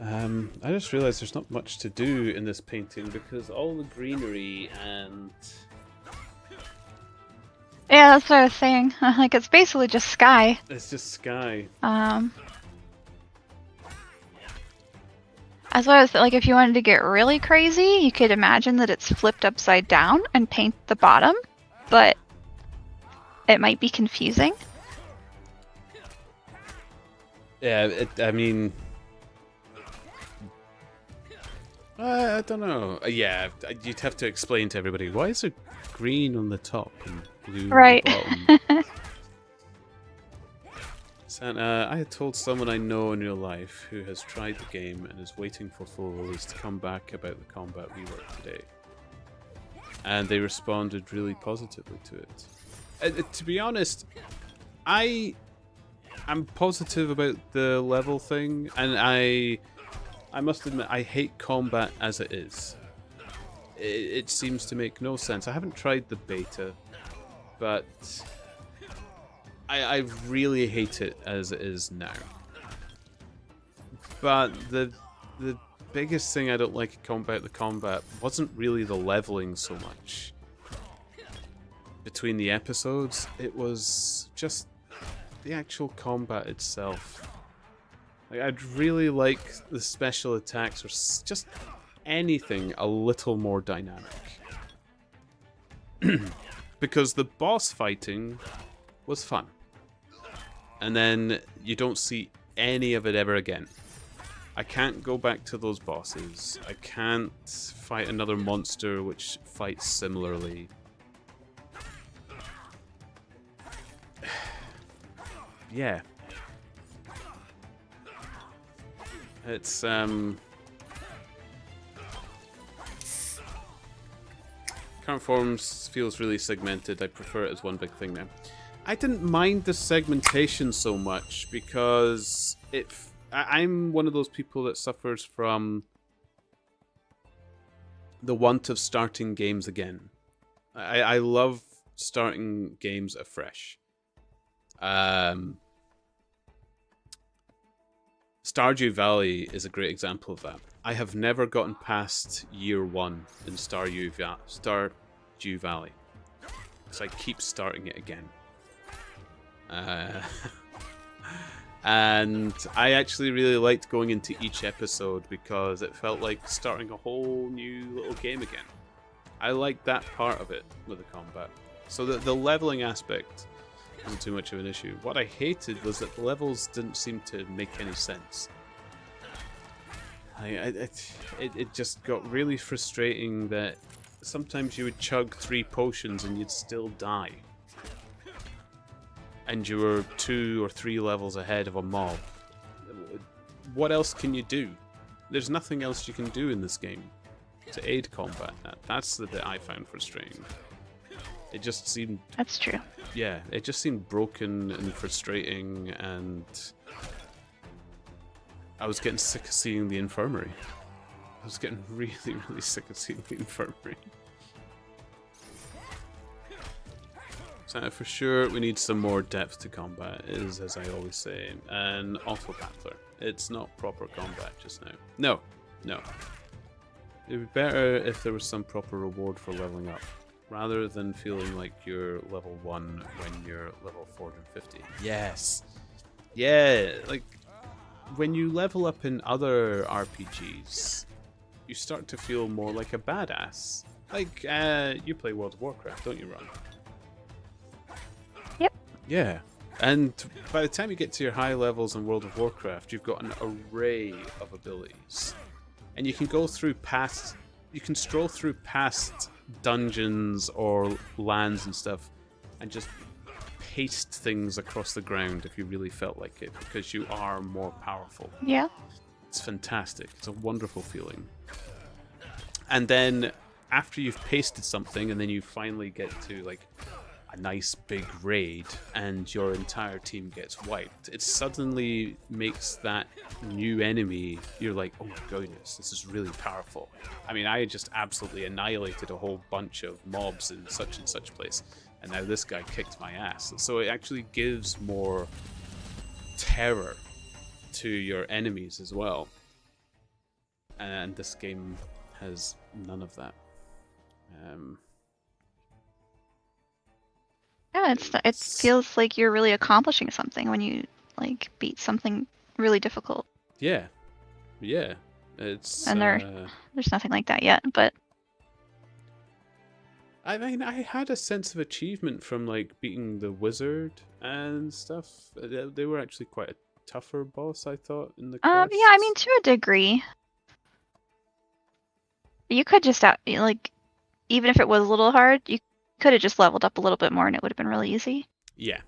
I just realised there's not much to do in this painting because all the greenery and... Yeah, that's what I was saying. Like, it's basically just sky. It's just sky. As well as, like, if you wanted to get really crazy, you could imagine that it's flipped upside down and paint the bottom, but it might be confusing. Yeah, I mean... I don't know. Yeah, you'd have to explain to everybody, why is there green on the top and blue Right. on the bottom? Santa, I had told someone I know in real life who has tried the game and is waiting for full release to come back about the combat rework today. And they responded really positively to it. To be honest, I'm positive about the level thing, and I must admit, I hate combat as it is. It seems to make no sense. I haven't tried the beta, but I really hate it as it is now. But the biggest thing I don't like about the combat wasn't really the leveling so much. Between the episodes, it was just the actual combat itself. Like, I'd really like the special attacks or just anything a little more dynamic. Because the boss fighting was fun. And then you don't see any of it ever again. I can't go back to those bosses. I can't fight another monster which fights similarly. Yeah. It's, Current forms feels really segmented. I prefer it as one big thing now. I didn't mind the segmentation so much because I'm one of those people that suffers from the want of starting games again. I love starting games afresh. Stardew Valley is a great example of that. I have never gotten past year 1 in Stardew Valley. So I keep starting it again. And I actually really liked going into each episode because it felt like starting a whole new little game again. I liked that part of it with the combat. So the leveling aspect wasn't too much of an issue. What I hated was that the levels didn't seem to make any sense. It just got really frustrating that sometimes you would chug 3 potions and you'd still die. And you were 2 or 3 levels ahead of a mob. What else can you do? There's nothing else you can do in this game to aid combat. That's the bit I found frustrating. It just seemed... That's true. Yeah, it just seemed broken and frustrating, and I was getting sick of seeing the infirmary. I was getting really, really sick of seeing the infirmary. So for sure, we need some more depth to combat, as I always say, and auto battler. It's not proper combat just now. No. It would be better if there was some proper reward for leveling up, rather than feeling like you're level 1 when you're level 450. Yes! Yeah, like, when you level up in other RPGs, you start to feel more like a badass. Like, you play World of Warcraft, don't you, Ron? Yep. Yeah. And by the time you get to your high levels in World of Warcraft, you've got an array of abilities. And you can go through past... You can stroll through past dungeons or lands and stuff and just paste things across the ground if you really felt like it, because you are more powerful. Yeah. It's fantastic. It's a wonderful feeling. And then after you've pasted something and then you finally get to like a nice big raid and your entire team gets wiped, it suddenly makes that new enemy, you're like, oh my goodness, this is really powerful. I mean, I just absolutely annihilated a whole bunch of mobs in such and such place, and now this guy kicked my ass. So it actually gives more terror to your enemies as well. And this game has none of that. Yeah, it feels like you're really accomplishing something when you like beat something really difficult. Yeah. It's And there's nothing like that yet, but I mean, I had a sense of achievement from like beating the wizard and stuff. They were actually quite a tougher boss, I thought, in the quests. yeah, I mean, to a degree. You could just like, even if it was a little hard, you could have just leveled up a little bit more and it would have been really easy. Yeah.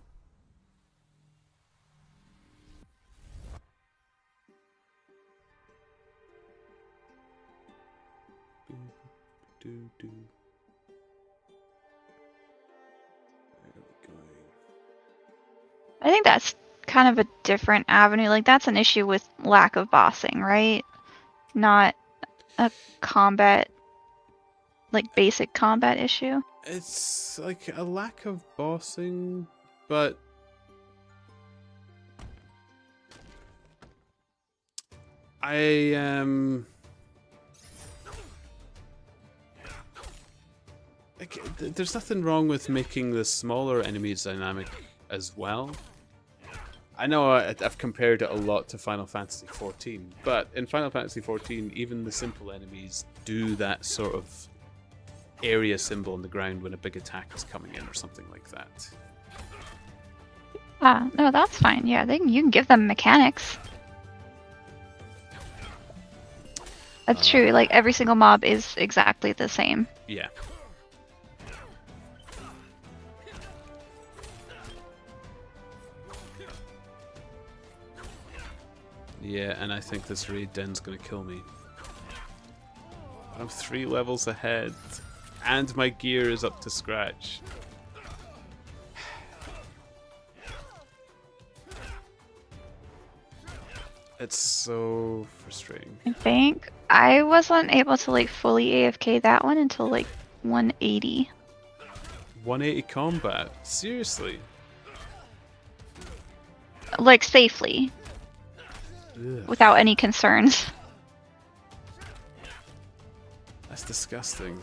I think that's kind of a different avenue. Like, that's an issue with lack of bossing, right? Not a combat, like basic combat issue. It's like a lack of bossing, but there's nothing wrong with making the smaller enemies dynamic as well. I know I've compared it a lot to Final Fantasy XIV, but in Final Fantasy XIV, even the simple enemies do that sort of area symbol on the ground when a big attack is coming in or something like that. Ah, no, that's fine. Yeah, you can give them mechanics. That's true. Like every single mob is exactly the same. Yeah. Yeah, and I think this raid den's gonna kill me. I'm 3 levels ahead, and my gear is up to scratch. It's so frustrating. I think I wasn't able to like fully AFK that one until like 180. 180 combat? Seriously? Like safely, Ugh, without any concerns. that's disgusting.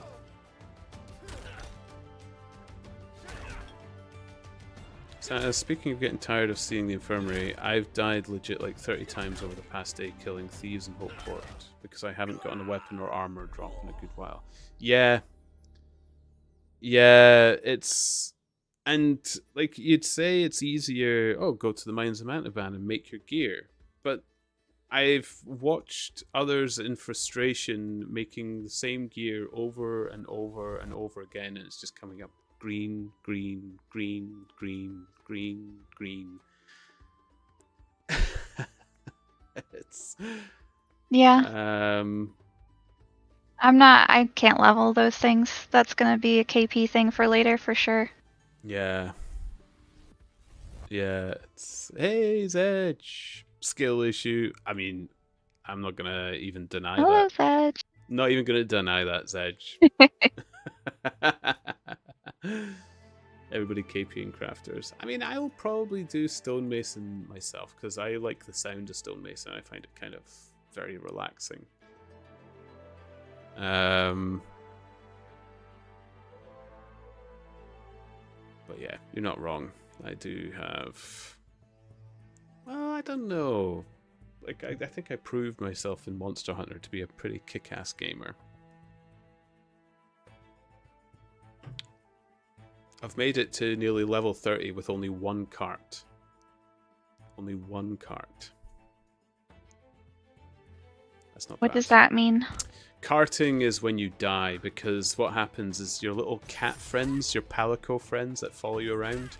So, speaking of getting tired of seeing the infirmary, I've died legit like 30 times over the past day killing thieves in Hopeport because I haven't gotten a weapon or armor drop in a good while. Yeah. Yeah, it's... And, like, you'd say it's easier, oh, go to the Mines of Mantavan and make your gear. But I've watched others in frustration making the same gear over and over and over again, and it's just coming up green, green, green, green, green, green. It's... Yeah. I can't level those things. That's gonna be a KP thing for later for sure. Yeah. Yeah, it's... Hey, Zedge! Skill issue. I mean, I'm not gonna even deny Hello, that. Zedge. Not even gonna deny that, Zedge. Everybody KPing crafters. I mean, I'll probably do stonemason myself because I like the sound of stonemason. I find it kind of very relaxing. But yeah, you're not wrong. I do have... Well, I don't know. Like, I think I proved myself in Monster Hunter to be a pretty kick-ass gamer. I've made it to nearly level 30 with only 1 cart. Only 1 cart. That's not What bad. does that mean? Carting is when you die, because what happens is your little cat friends, your palico friends that follow you around,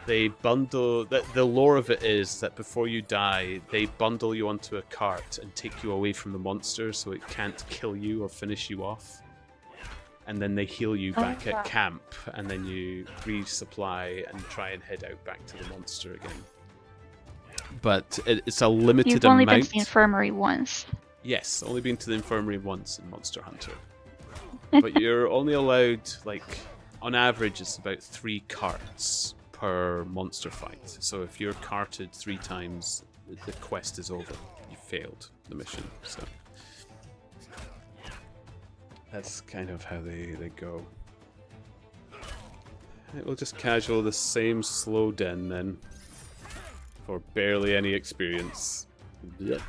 they bundle... The lore of it is that before you die, they bundle you onto a cart and take you away from the monster so it can't kill you or finish you off. And then they heal you back at camp, and then you resupply and try and head out back to the monster again. But it's a limited You've only amount. been to the infirmary once. Yes, only been to the infirmary once in Monster Hunter. But you're only allowed, like, on average, it's about 3 carts per monster fight. So if you're carted 3 times, the quest is over. You failed the mission. So that's kind of how they go. We'll just casual the same slow den then. For barely any experience. Yuck.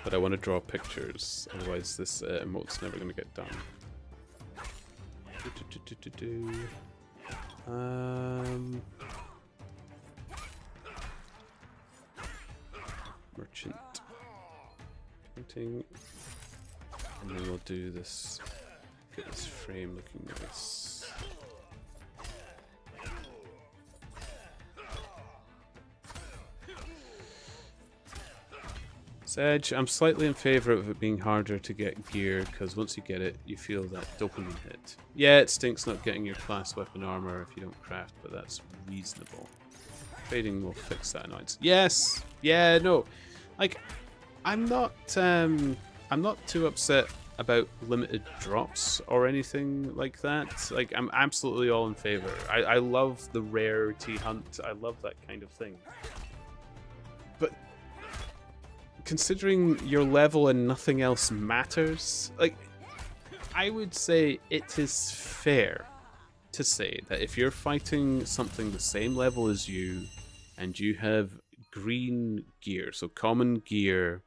But I want to draw pictures, otherwise this emote's never going to get done. Merchant. Painting. And then we'll do this. Get this frame looking nice. Sedge, I'm slightly in favour of it being harder to get gear, because once you get it, you feel that dopamine hit. Yeah, it stinks not getting your class weapon armour if you don't craft, but that's reasonable. Fading will fix that annoyance. Yes! Yeah, no. Like, I'm not too upset about limited drops or anything like that. Like, I'm absolutely all in favour. I love the rarity hunt. I love that kind of thing. But considering your level and nothing else matters, like, I would say it is fair to say that if you're fighting something the same level as you, and you have green gear, so common gear,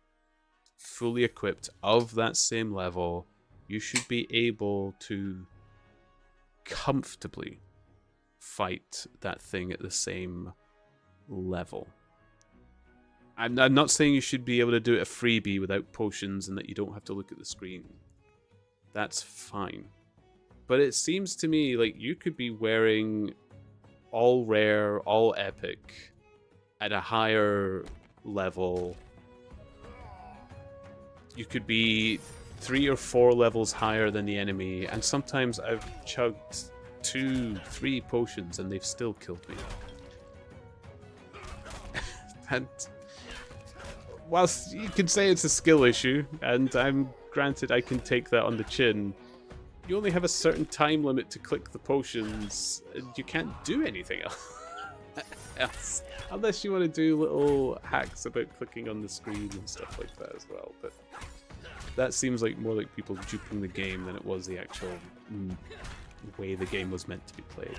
fully equipped of that same level, you should be able to comfortably fight that thing at the same level. I'm not saying you should be able to do it a freebie without potions and that you don't have to look at the screen. That's fine. But it seems to me like you could be wearing all rare, all epic at a higher level. You could be 3 or 4 levels higher than the enemy, and sometimes I've chugged 2, 3 potions and they've still killed me. And whilst you can say it's a skill issue, and I'm granted I can take that on the chin, you only have a certain time limit to click the potions, and you can't do anything else. Unless you want to do little hacks about clicking on the screen and stuff like that as well. But that seems like more like people duping the game than it was the actual way the game was meant to be played.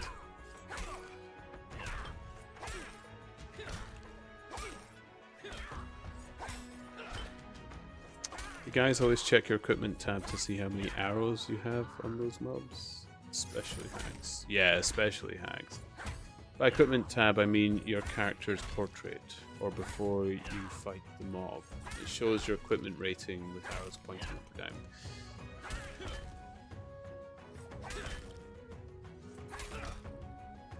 You guys always check your equipment tab to see how many arrows you have on those mobs. Especially hags. Yeah, especially hags. By equipment tab, I mean your character's portrait, or before you fight the mob. It shows your equipment rating with arrows pointing up or down.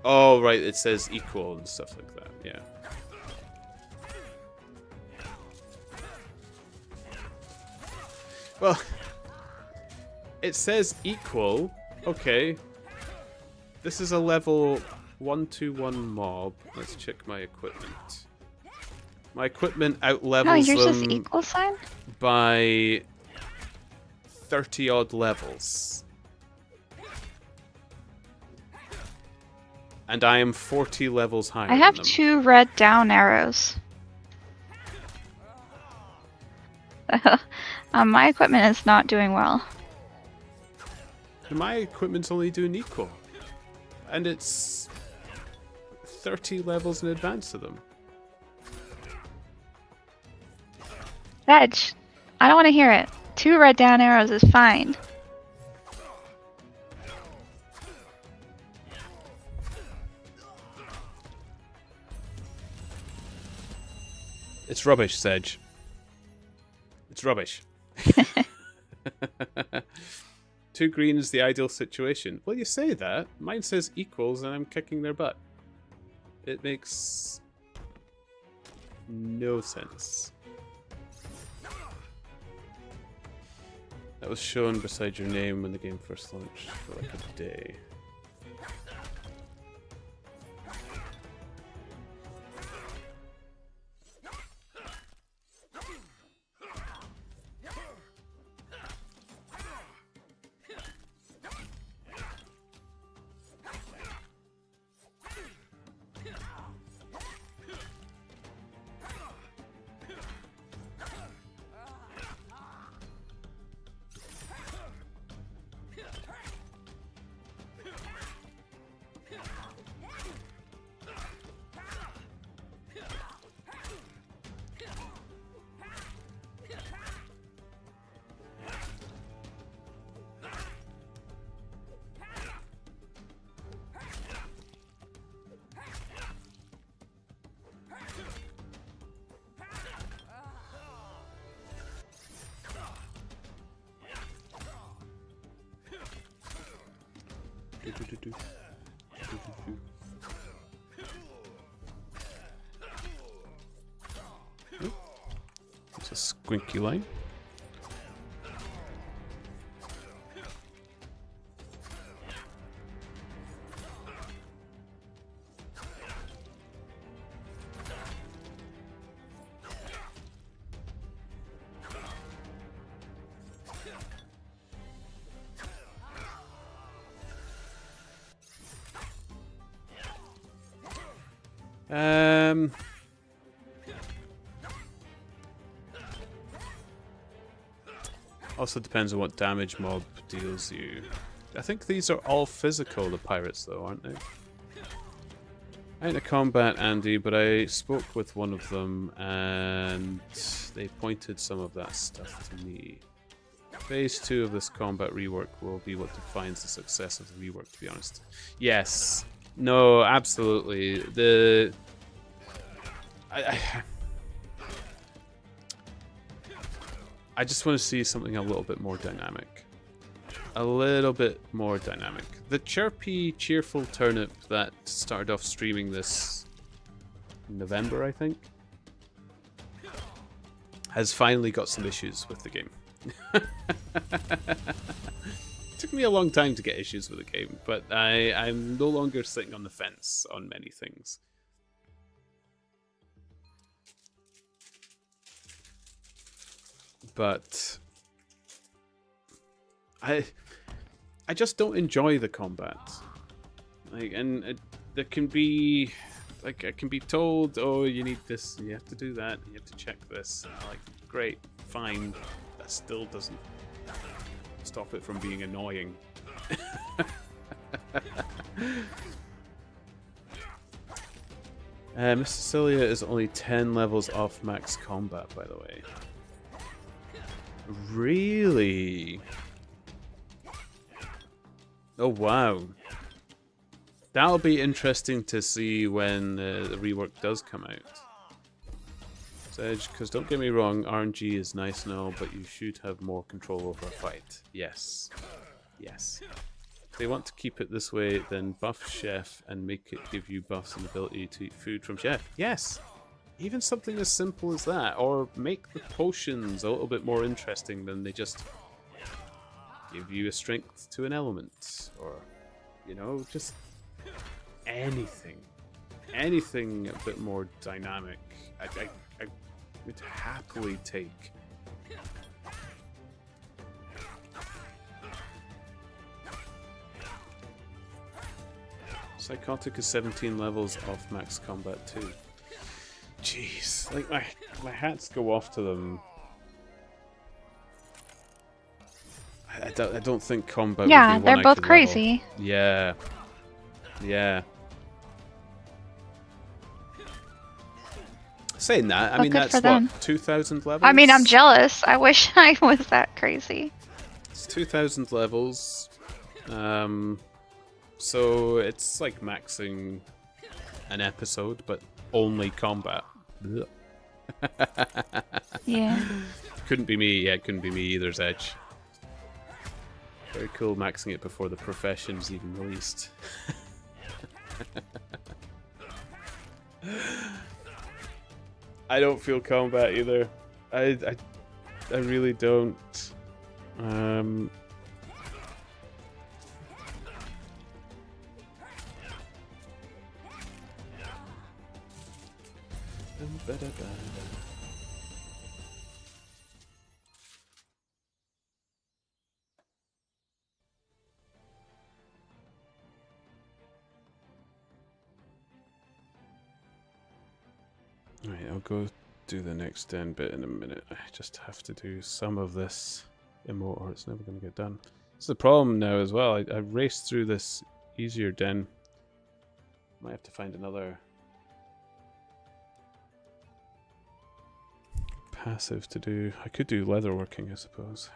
Oh, right, it says equal and stuff like that, yeah. Well, it says equal. Okay. This is a level 121 mob. Let's check my equipment. My equipment outlevels No, yours is them equal sign? by 30 odd levels. And I am 40 levels higher I have than them. 2 red down arrows. My equipment is not doing well. My equipment's only doing equal. And it's 30 levels in advance of them. Veg, I don't want to hear it. 2 red down arrows is fine. It's rubbish, Sedge. It's rubbish. 2 green is the ideal situation. Well, you say that. Mine says equals and I'm kicking their butt. It makes no sense. That was shown beside your name when the game first launched for like a day. It's a squinky line. Also depends on what damage mob deals you. I think these are all physical, the pirates, though, aren't they? I ain't a combat, Andy, but I spoke with one of them, and they pointed some of that stuff to me. Phase 2 of this combat rework will be what defines the success of the rework, to be honest. Yes. No, absolutely. I just want to see something a little bit more dynamic. A little bit more dynamic. The chirpy, cheerful Turnip that started off streaming this in November, I think, has finally got some issues with the game. Took me a long time to get issues with the game, but I'm no longer sitting on the fence on many things. But I just don't enjoy the combat. Like, and there can be, like, I can be told, oh, you need this, you have to do that, you have to check this. And I'm like, great, fine. That still doesn't stop it from being annoying. Miss Cecilia is only 10 levels off max combat, by the way. Really? Oh, wow. That'll be interesting to see when the rework does come out. Sedge, because don't get me wrong, RNG is nice and all, but you should have more control over a fight. Yes. Yes. If they want to keep it this way, then buff Chef and make it give you buffs and ability to eat food from Chef. Yes! Even something as simple as that, or make the potions a little bit more interesting than they just give you a strength to an element, or, you know, just anything. Anything a bit more dynamic. I would happily take. Psychotic is 17 levels off max combat too. Jeez, like my hats go off to them. I don't think combat. Yeah, would be they're one I both could crazy. level. Yeah, yeah. Saying that, I Well, mean good that's for them. what, 2,000 levels. I mean, I'm jealous. I wish I was that crazy. It's 2,000 levels. So it's like maxing an episode, but only combat. Yeah. Couldn't be me. Yeah, it couldn't be me either, Edge. Very cool maxing it before the profession's even released. I don't feel combat either. I really don't. Right, I'll go do the next den bit in a minute. I just have to do some of this emote or it's never going to get done. It's the problem now as well. I raced through this easier den. Might have to find another passive to do. I could do leatherworking, I suppose.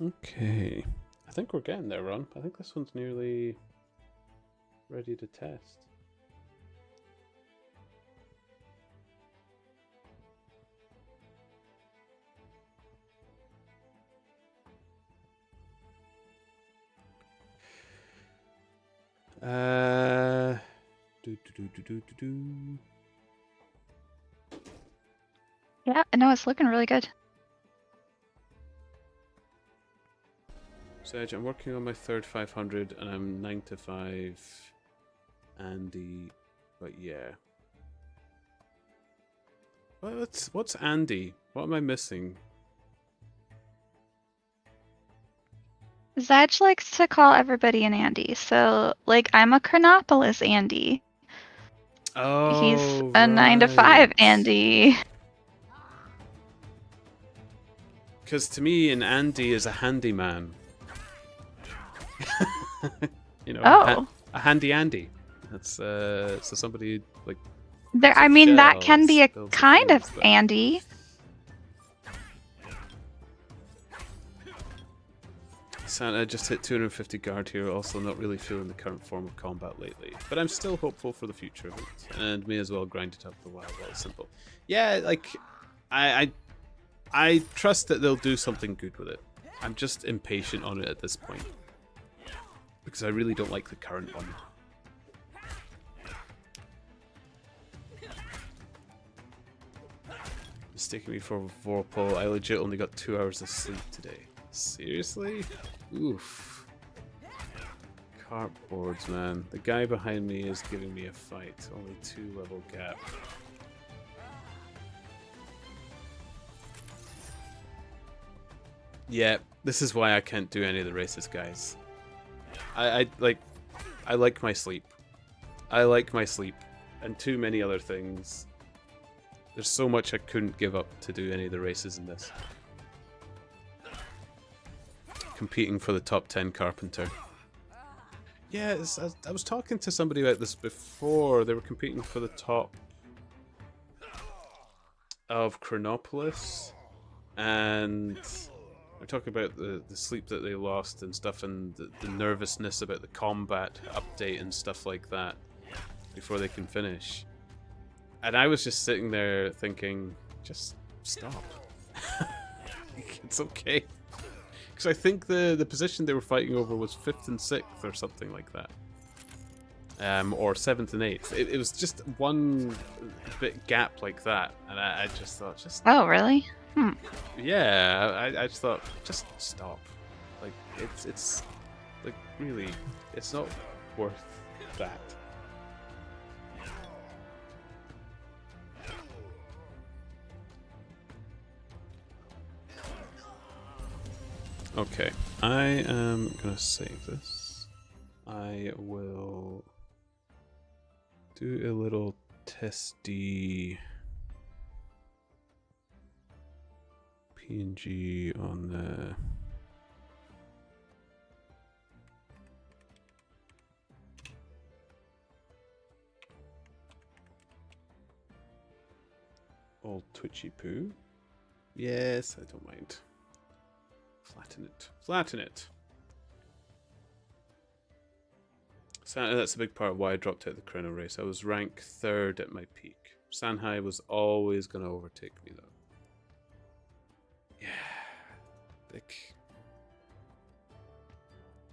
Okay. I think we're getting there, Ron. I think this one's nearly ready to test. Do. Yeah, no, it's looking really good. Sedge, I'm working on my third 500 and I'm 9 to 5 Andy, but yeah. What's Andy? What am I missing? Zedge likes to call everybody an Andy, so like I'm a Chronopolis Andy. He's Oh, a 9 to 5 Andy. Because to me, an Andy is a handyman. You know, Oh. a handy Andy. That's so somebody like. There, builds I up mean, that can shelves, be a builds up kind of things that- Andy. Santa just hit 250 guard here, also not really feeling the current form of combat lately. But I'm still hopeful for the future of it, and may as well grind it up for a while while it's simple. Yeah, like, I trust that they'll do something good with it. I'm just impatient on it at this point. Because I really don't like the current one. Mistaking me for Vorpal, I legit only got 2 hours of sleep today. Seriously? Oof. Cartboards, man. The guy behind me is giving me a fight. Only 2-level gap. Yeah, this is why I can't do any of the races, guys. I like my sleep. I like my sleep. And too many other things. There's so much I couldn't give up to do any of the races in this. Competing for the top 10 carpenter. Yeah, I was talking to somebody about this before. They were competing for the top of Chronopolis. And we're talking about the sleep that they lost and stuff, and the nervousness about the combat update and stuff like that before they can finish. And I was just sitting there thinking, just stop. It's okay. Because I think the position they were fighting over was 5th and 6th or something like that. Or 7th and 8th. It was just one bit gap like that. And I just thought, just... Oh, really? Hmm. Yeah, I just thought, just stop. Like, it's like, really, it's not worth that. Okay, I am gonna save this. I will do a little testy PNG on the old twitchy poo. Yes, I don't mind. Flatten it. Flatten it. So that's a big part of why I dropped out of the chrono race. I was rank 3rd at my peak. Sanhai was always going to overtake me though. Yeah. Like...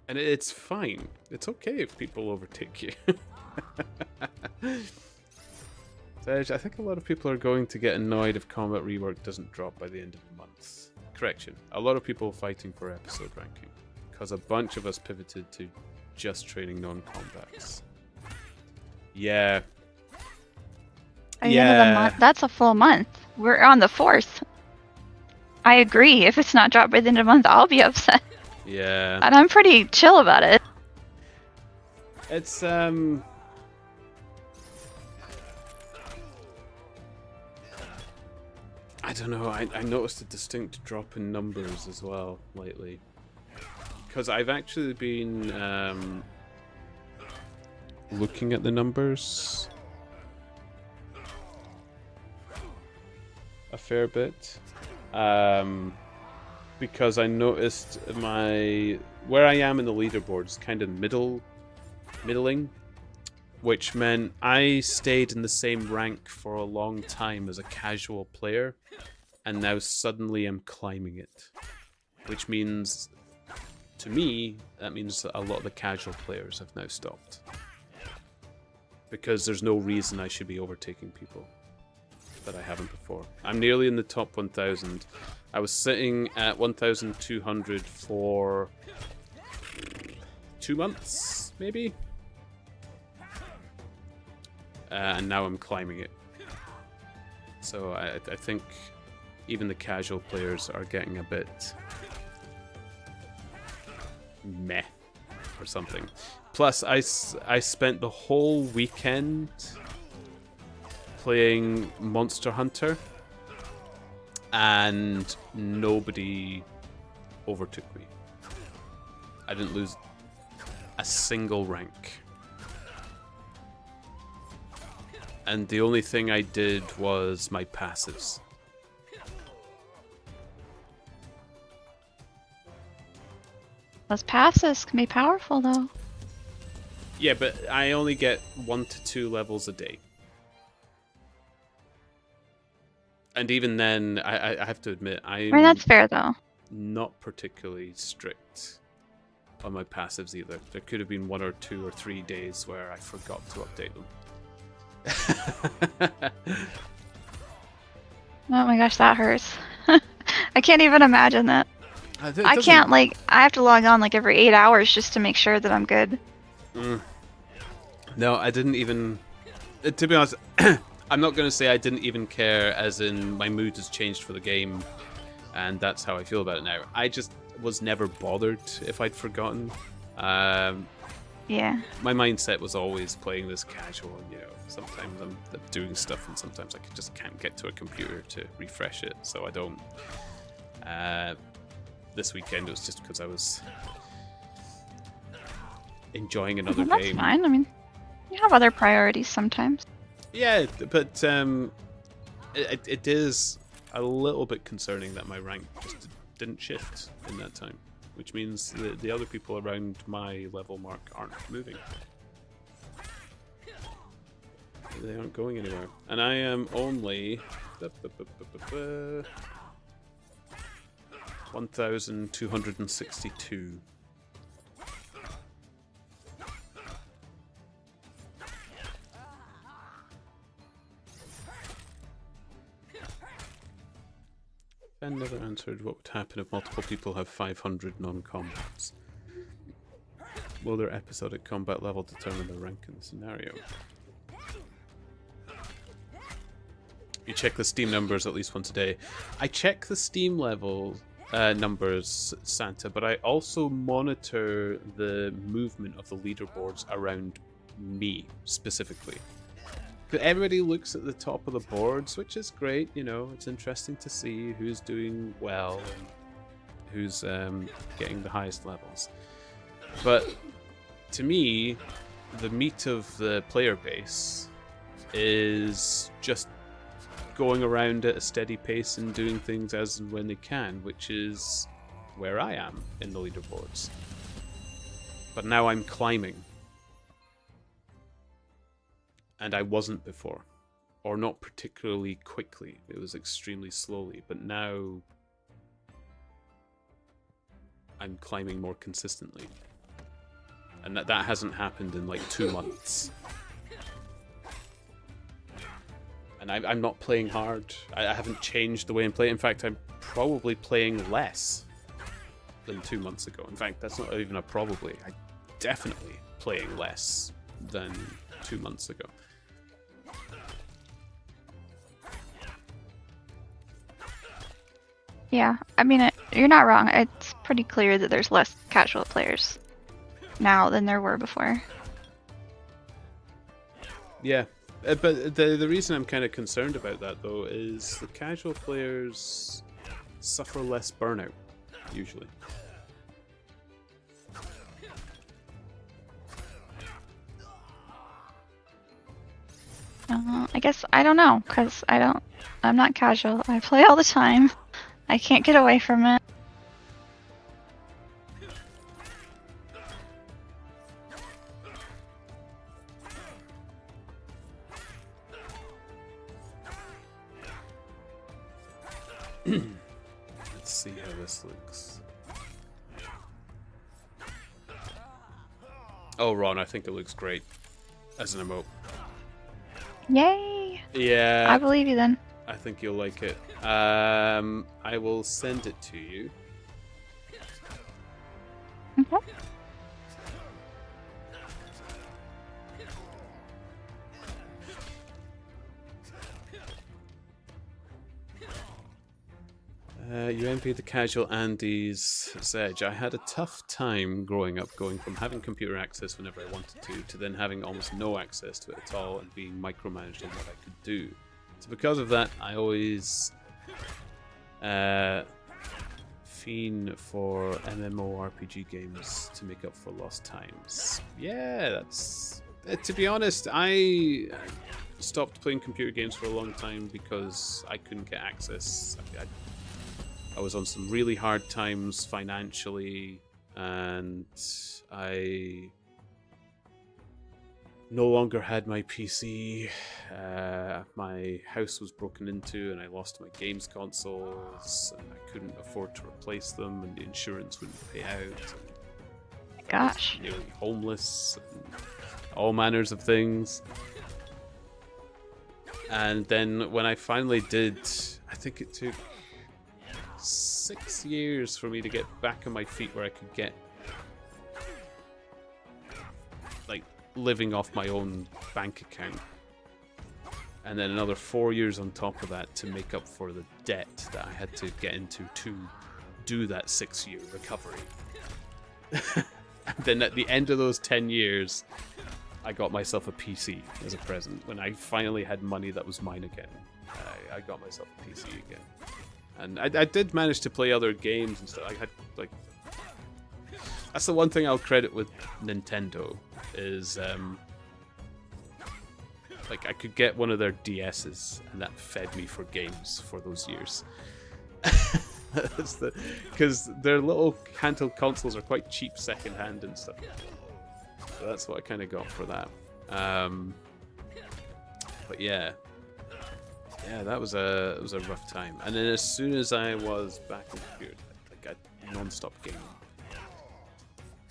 And it's fine. It's okay if people overtake you. Sedge, I think a lot of people are going to get annoyed if combat rework doesn't drop by the end of the month. Correction, a lot of people fighting for episode ranking, because a bunch of us pivoted to just training non-combats. Yeah. At the end of the month, that's a full month. We're on the 4th. I agree. If it's not dropped by the end of the month, I'll be upset. Yeah. And I'm pretty chill about it. It's I don't know, I noticed a distinct drop in numbers as well lately. Because I've actually been looking at the numbers a fair bit. because I noticed where I am in the leaderboard is kind of middling, which meant I stayed in the same rank for a long time as a casual player, and now suddenly I'm climbing it, which means, to me, that means that a lot of the casual players have now stopped. Because there's no reason I should be overtaking people that I haven't before. I'm nearly in the top 1,000. I was sitting at 1,200 for 2 months, maybe? And now I'm climbing it. So I think even the casual players are getting a bit meh or something. Plus, I spent the whole weekend playing Monster Hunter, and nobody overtook me. I didn't lose a single rank. And the only thing I did was my passives. Those passes can be powerful, though. Yeah, but I only get 1 to 2 levels a day. And even then, I have to admit, I mean, that's fair, though. not particularly strict on my passives either. There could have been 1 or 2 or 3 days where I forgot to update them. Oh my gosh, that hurts. I can't even imagine that. It I doesn't- can't, like, I have to log on, like, every 8 hours just to make sure that I'm good. No, I didn't even... To be honest, I'm not going to say I didn't even care, as in my mood has changed for the game, and that's how I feel about it now. I just was never bothered if I'd forgotten. Yeah. My mindset was always playing this casual, you know. Sometimes I'm doing stuff, and sometimes I just can't get to a computer to refresh it, so I don't. This weekend it was just because I was enjoying another Well, that's game. fine. I mean, you have other priorities sometimes. Yeah, but it is a little bit concerning that my rank just didn't shift in that time, which means the other people around my level mark aren't moving. They aren't going anywhere. And I am only 1,262. Ben never answered what would happen if multiple people have 500 non-combats. Will their episodic combat level determine their rank in the scenario? You check the Steam numbers at least once a day. I check the Steam level numbers, Santa, but I also monitor the movement of the leaderboards around me, specifically. Everybody looks at the top of the boards, which is great, you know, it's interesting to see who's doing well and who's getting the highest levels. But to me, the meat of the player base is just going around at a steady pace and doing things as and when they can, which is where I am in the leaderboards. But now I'm climbing. And I wasn't before. Or not particularly quickly. It was extremely slowly. But now I'm climbing more consistently. And that hasn't happened in like 2 months. And I'm not playing hard. I haven't changed the way I'm playing. In fact, I'm probably playing less than 2 months ago. In fact, that's not even a probably. I'm definitely playing less than 2 months ago. Yeah, I mean, you're not wrong. It's pretty clear that there's less casual players now than there were before. Yeah, but the reason I'm kind of concerned about that, though, is the casual players suffer less burnout, usually. I guess I don't know, because I'm not casual. I play all the time. I can't get away from it. Let's see how this looks. Oh, Ron, I think it looks great as an emote. Yay! Yeah, I believe you then. I think you'll like it. I will send it to you. Okay. You envied the casual Andy's Zedge. I had a tough time growing up, going from having computer access whenever I wanted to then having almost no access to it at all and being micromanaged on what I could do. So because of that, I always fiend for MMORPG games to make up for lost times. Yeah, that's... to be honest, I stopped playing computer games for a long time because I couldn't get access. I was on some really hard times financially, and I no longer had my PC. My house was broken into, and I lost my games consoles, and I couldn't afford to replace them, and the insurance wouldn't pay out. Gosh. I was nearly homeless, and all manners of things. And then when I finally did, I think it took 6 years for me to get back on my feet where I could get like living off my own bank account, and then another 4 years on top of that to make up for the debt that I had to get into to do that 6-year recovery. And then at the end of those 10 years I got myself a PC as a present. When I finally had money that was mine again, I got myself a PC again. And I did manage to play other games and stuff. I had, like... That's the one thing I'll credit with Nintendo, is, like, I could get one of their DS's, and that fed me for games for those years. Because their little handheld consoles are quite cheap second-hand and stuff. So that's what I kind of got for that. But yeah. Yeah, that was a rough time. And then as soon as I was back on computer, like I non-stop gaming,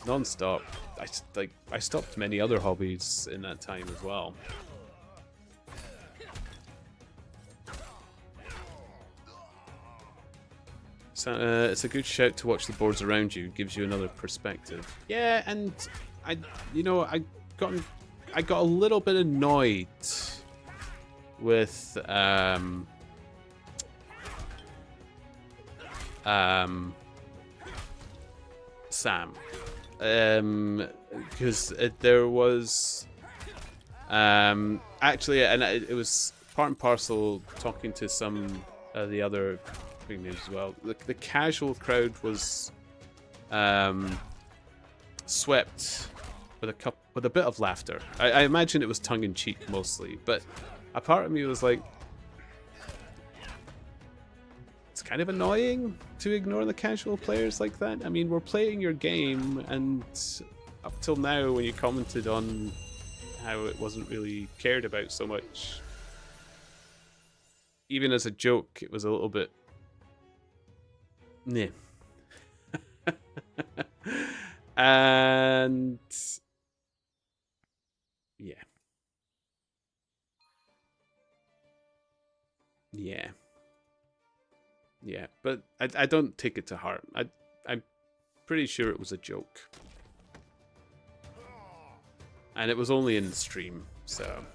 non-stop. I stopped many other hobbies in that time as well. So it's a good shout to watch the boards around you. It gives you another perspective. Yeah, and I got a little bit annoyed with Sam, because there was actually, and it was part and parcel talking to some of the other big names as well. The casual crowd was swept with a bit of laughter. I imagine it was tongue in cheek mostly, but a part of me was like, it's kind of annoying to ignore the casual players like that. I mean, we're playing your game, and up till now, when you commented on how it wasn't really cared about so much, even as a joke, it was a little bit meh. And yeah. Yeah, but I don't take it to heart. I'm pretty sure it was a joke. And it was only in the stream, so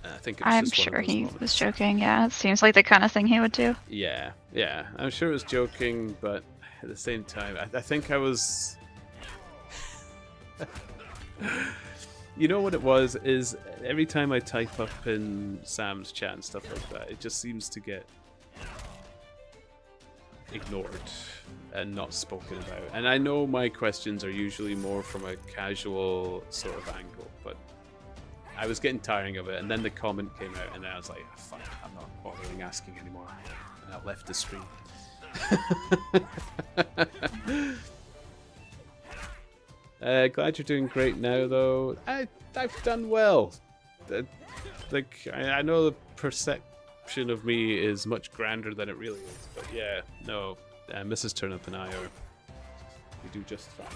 I think it was I'm just one sure of those he moments. was joking, yeah. It seems like the kind of thing he would do. Yeah, I'm sure it was joking, but at the same time, I think I was... You know what it was, is every time I type up in Sam's chat and stuff like that, it just seems to get ignored and not spoken about. And I know my questions are usually more from a casual sort of angle, but I was getting tiring of it, and then the comment came out, and I was like, oh, fuck, I'm not bothering asking anymore. And I left the stream. Glad you're doing great now, though. I've done well. Like I know the perception of me is much grander than it really is. But yeah, no, Mrs. Turnip and I we do just fine.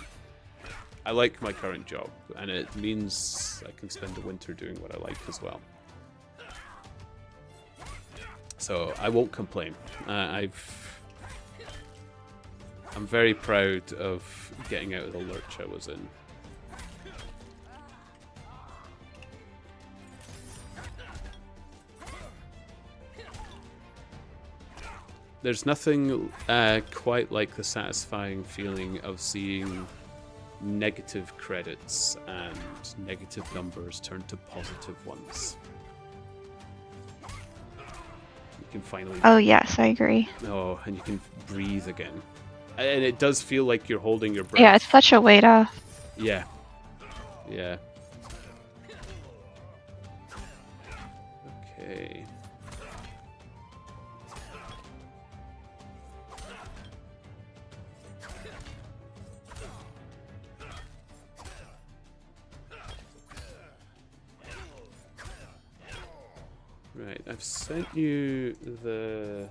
I like my current job, and it means I can spend the winter doing what I like as well. So I won't complain. I'm very proud of getting out of the lurch I was in. There's nothing quite like the satisfying feeling of seeing negative credits and negative numbers turn to positive ones. You can finally... Oh, yes, I agree. Oh, and you can breathe again. And it does feel like you're holding your breath. Yeah, it's such a weight off. Yeah. Yeah. Okay. Right, I've sent you the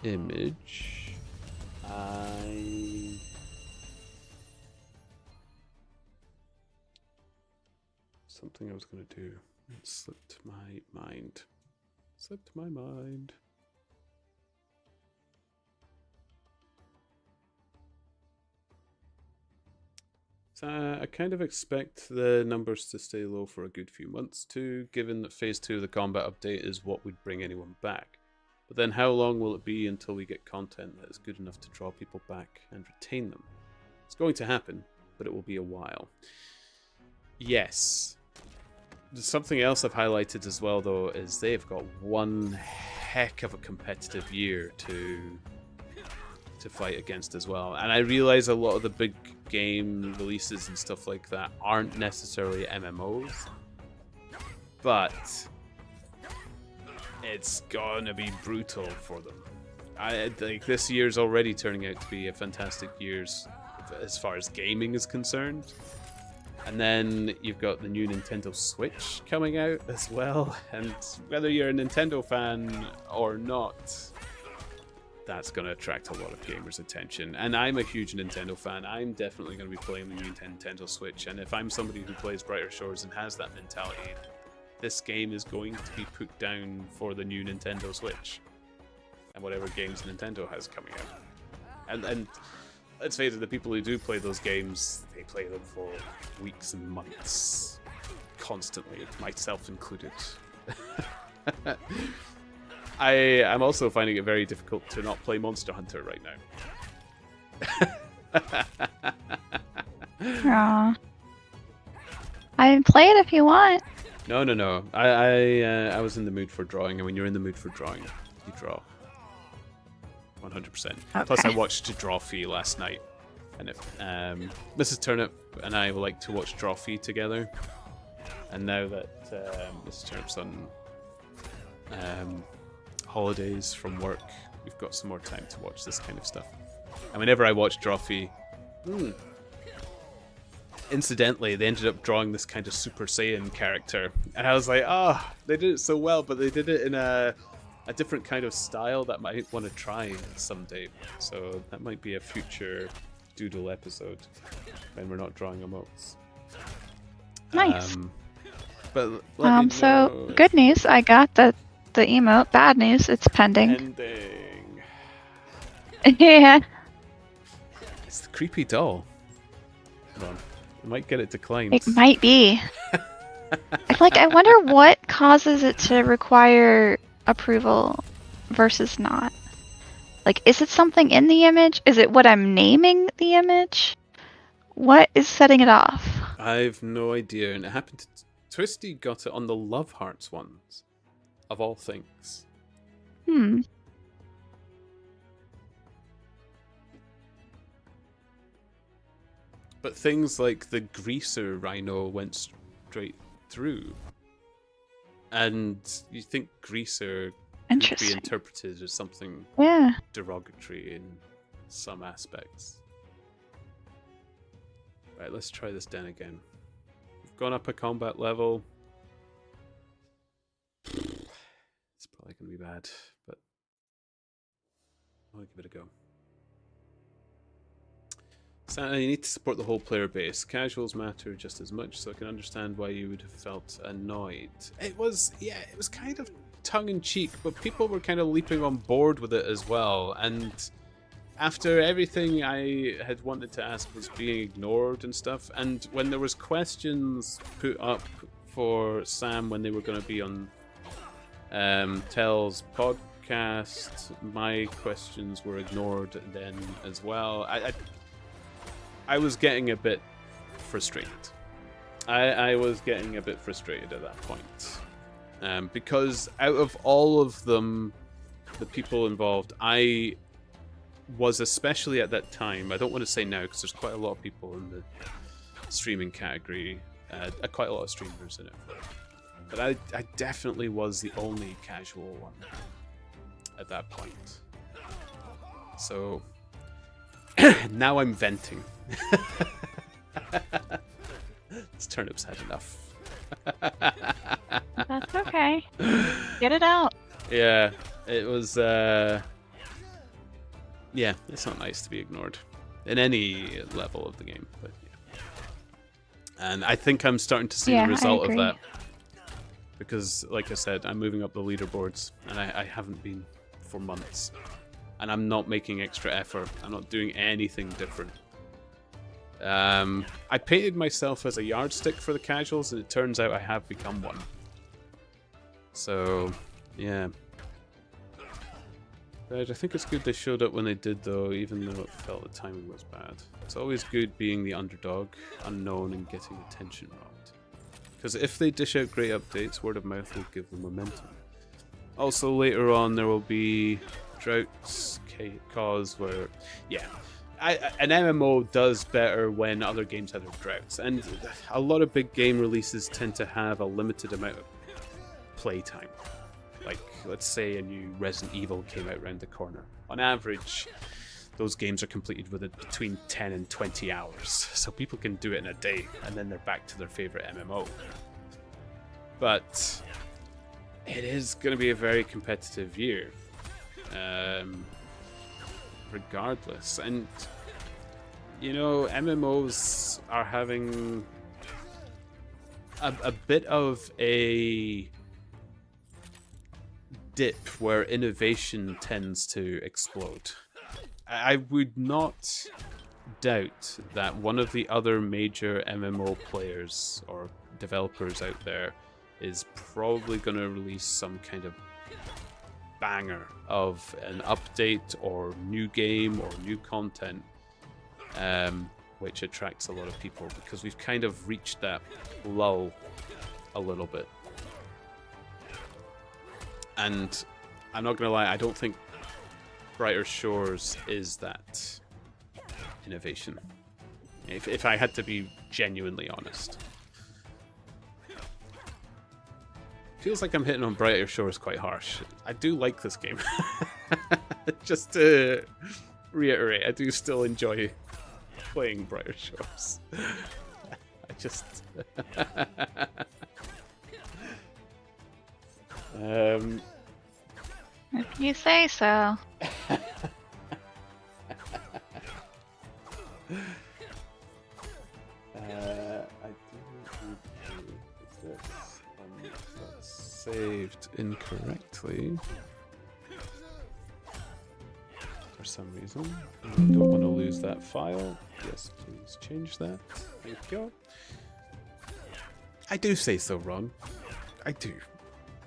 image. Something I was going to do. It slipped my mind. Slipped my mind. So I kind of expect the numbers to stay low for a good few months too, given that Phase 2 of the combat update is what would bring anyone back. But then how long will it be until we get content that is good enough to draw people back and retain them? It's going to happen, but it will be a while. Yes. Something else I've highlighted as well, though, is they've got one heck of a competitive year to fight against as well. And I realize a lot of the big game releases and stuff like that aren't necessarily MMOs, but it's gonna be brutal for them. Like, this year's already turning out to be a fantastic year as far as gaming is concerned. And then you've got the new Nintendo Switch coming out as well, and whether you're a Nintendo fan or not, that's going to attract a lot of gamers' attention. And I'm a huge Nintendo fan. I'm definitely going to be playing the new Nintendo Switch, and if I'm somebody who plays Brighter Shores and has that mentality, this game is going to be put down for the new Nintendo Switch and whatever games Nintendo has coming out. And let's face it, the people who do play those games, they play them for weeks and months, constantly, myself included. I'm also finding it very difficult to not play Monster Hunter right now. Aw. I play it if you want. No. I was in the mood for drawing, and when you're in the mood for drawing, you draw. 100%. Okay. Plus, I watched Drawfee last night, and Mrs. Turnip and I like to watch Drawfee together. And now that Mrs. Turnip's on holidays from work, we've got some more time to watch this kind of stuff. And whenever I watch Drawfee, incidentally, they ended up drawing this kind of Super Saiyan character, and I was like, they did it so well, but they did it in a different kind of style that I might want to try someday. So that might be a future Doodle episode when we're not drawing emotes. Nice. But let me So know good news, I got the emote. Bad news, it's pending. ending. Yeah. It's the creepy doll. Hold on. I might get it declined. It might be. I wonder what causes it to require approval versus not. Like, is it something in the image? Is it what I'm naming the image? What is setting it off? I've no idea, and it happened to Twisty got it on the Love Hearts ones, of all things. But things like the greaser rhino went straight through. And you think greaser could be Interesting. interpreted as something Yeah. derogatory in some aspects. Right, let's try this den again. We've gone up a combat level. It's probably probably going to be bad, but I'll give it a go. Santa, you need to support the whole player base. Casuals matter just as much, so I can understand why you would have felt annoyed. It was kind of tongue-in-cheek, but people were kind of leaping on board with it as well, and after everything I had wanted to ask was being ignored and stuff, and when there was questions put up for Sam when they were going to be on Tell's podcast, my questions were ignored then as well. I was getting a bit frustrated. I was getting a bit frustrated at that point. Because out of all of them, the people involved, I was especially at that time, I don't want to say now because there's quite a lot of people in the streaming category, quite a lot of streamers in it, but I definitely was the only casual one at that point. So now I'm venting. This Turnip's had enough. That's okay. Get it out. Yeah, it was yeah, it's not nice to be ignored in any level of the game, but yeah. And I think I'm starting to see the result of that, because like I said, I'm moving up the leaderboards and I haven't been for months, and I'm not making extra effort. I'm not doing anything different. I painted myself as a yardstick for the casuals, and it turns out I have become one. So yeah, I think it's good they showed up when they did, though, even though it felt the timing was bad. It's always good being the underdog, unknown, and getting attention robbed. Because if they dish out great updates, word of mouth will give them momentum. Also, later on, there will be droughts cause where, yeah, an MMO does better when other games have their droughts. And a lot of big game releases tend to have a limited amount of playtime. Like, let's say a new Resident Evil came out around the corner. On average, those games are completed within between 10 and 20 hours. So people can do it in a day, and then they're back to their favorite MMO. But it is going to be a very competitive year. Regardless. And, you know, MMOs are having a bit of a dip where innovation tends to explode. I would not doubt that one of the other major MMO players or developers out there is probably going to release some kind of banger of an update or new game or new content, which attracts a lot of people, because we've kind of reached that lull a little bit. And I'm not gonna lie, I don't think Brighter Shores is that innovation, if I had to be genuinely honest. Feels like I'm hitting on Brighter Shores quite harsh. I do like this game. Just to reiterate, I do still enjoy playing Brighter Shores. I just... If you say so. I do need this. That's saved incorrectly for some reason. I don't want to lose that file. Yes, please change that. Thank you. I do say so wrong. I do.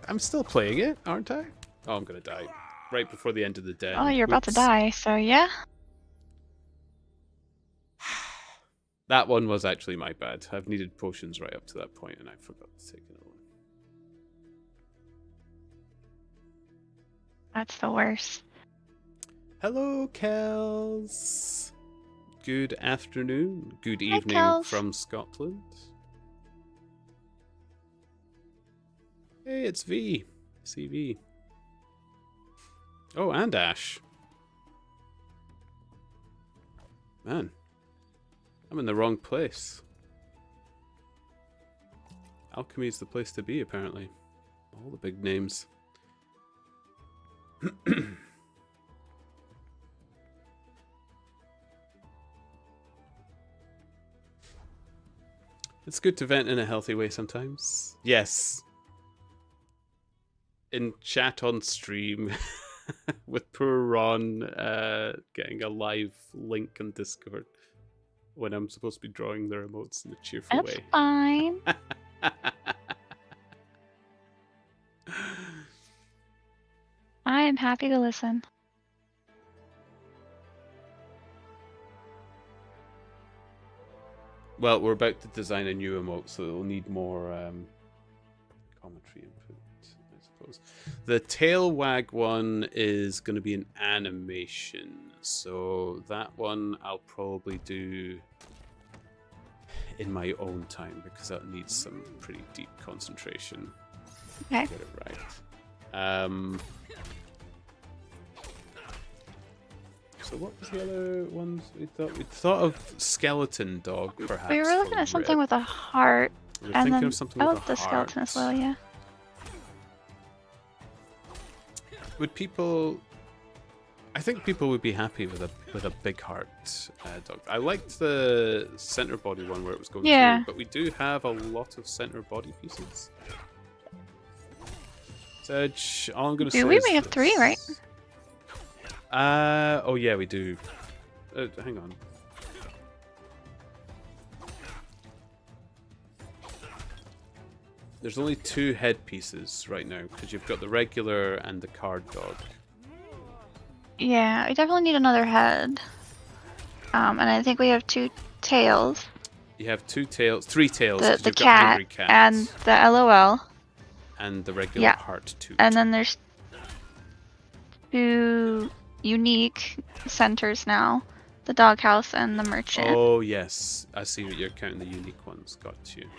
I'm still playing it, aren't I? Oh, I'm gonna die right before the end of the day. Oh, you're about to die, so yeah. That one was actually my bad. I've needed potions right up to that point, and I forgot to take another one. That's the worst. Hello, Kels. Good afternoon. Good evening Kels. from Scotland. Hey, it's V. CV. Oh, and Ash. Man. I'm in the wrong place. Alchemy's the place to be, apparently. All the big names. It's good to vent in a healthy way sometimes. Yes. In chat on stream with poor Ron getting a live link on Discord when I'm supposed to be drawing the remotes in a cheerful That's way. fine. I am happy to listen. Well, we're about to design a new emote, so it'll need more commentary input, I suppose. The tail wag one is going to be an animation, so that one I'll probably do in my own time because that needs some pretty deep concentration. Okay. To get it right. So what was the other ones we thought? We thought of skeleton dog, perhaps. We were looking for at something Rip. with a heart, We were and thinking then of something I with like a the skeleton as well. heart. Yeah. Would people? I think people would be happy with a big heart dog. I liked the center body one where it was going Yeah. through, but we do have a lot of center body pieces. Sedge, all I'm going to say Do we? is We have 3, right? Oh yeah, we do. Hang on. There's only 2 head pieces right now because you've got the regular and the card dog. Yeah, we definitely need another head. And I think we have 2 tails. You have 2 tails, 3 tails. The 'Cause you've got cat Angry Cat and the LOL. and the regular Yeah. heart too. And then there's 2 unique centers now. The doghouse and the merchant. Oh yes, I see that you're counting the unique ones. Got you.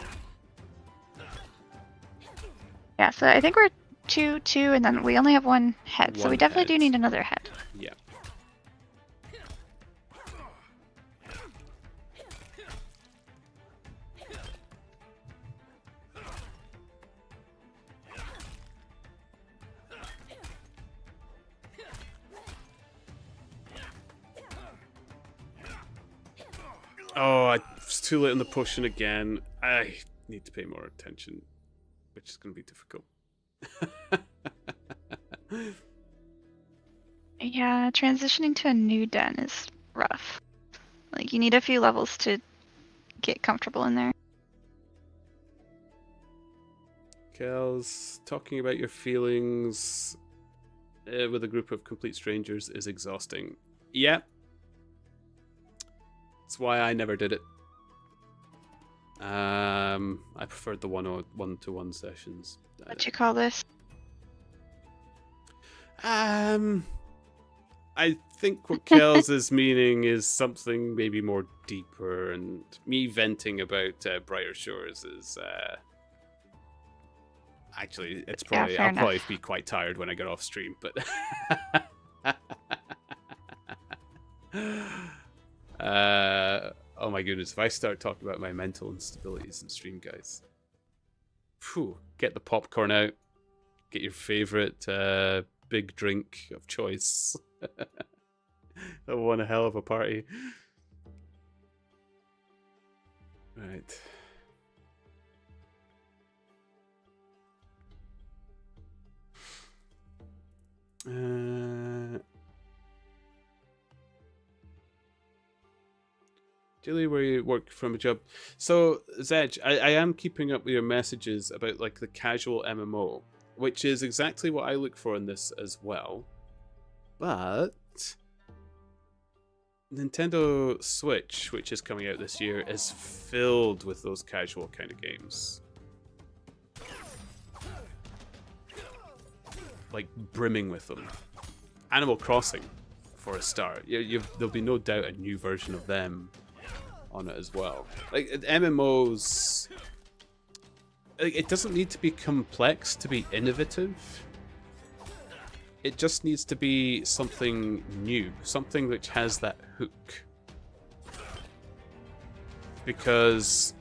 Yeah, so I think we're 2, 2, and then we only have 1 head. So we One definitely do head. need another head. Yeah. Oh, it's too late on the potion again. I need to pay more attention, which is going to be difficult. Yeah, transitioning to a new den is rough. Like, you need a few levels to get comfortable in there. Kels, talking about your feelings with a group of complete strangers is exhausting. Yeah. That's why I never did it. I preferred the one-to-one sessions. What you call this? I think what Kels is meaning is something maybe more deeper, and me venting about Brighter Shores is actually it's probably fair I'll probably enough. be quite tired when I get off stream, but oh my goodness, if I start talking about my mental instabilities in stream, guys, phew, get the popcorn out, get your favorite big drink of choice. That won a hell of a party. Right. Julie, where you work from a job. So, Zedge, I am keeping up with your messages about like the casual MMO, which is exactly what I look for in this as well. But Nintendo Switch, which is coming out this year, is filled with those casual kind of games. Like brimming with them. Animal Crossing, for a start. There'll be no doubt a new version of them on it as well. Like MMOs, it doesn't need to be complex to be innovative. It just needs to be something new, something which has that hook. Because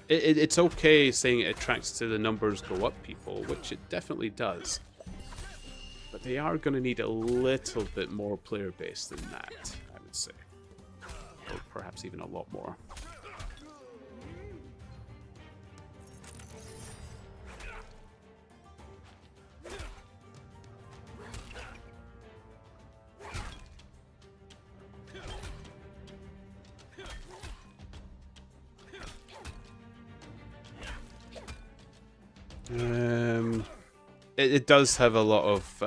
it's okay saying it attracts to the numbers go up people, which it definitely does. But but they are going to need a little bit more player base than that, I would say. Or perhaps even a lot more. It does have a lot of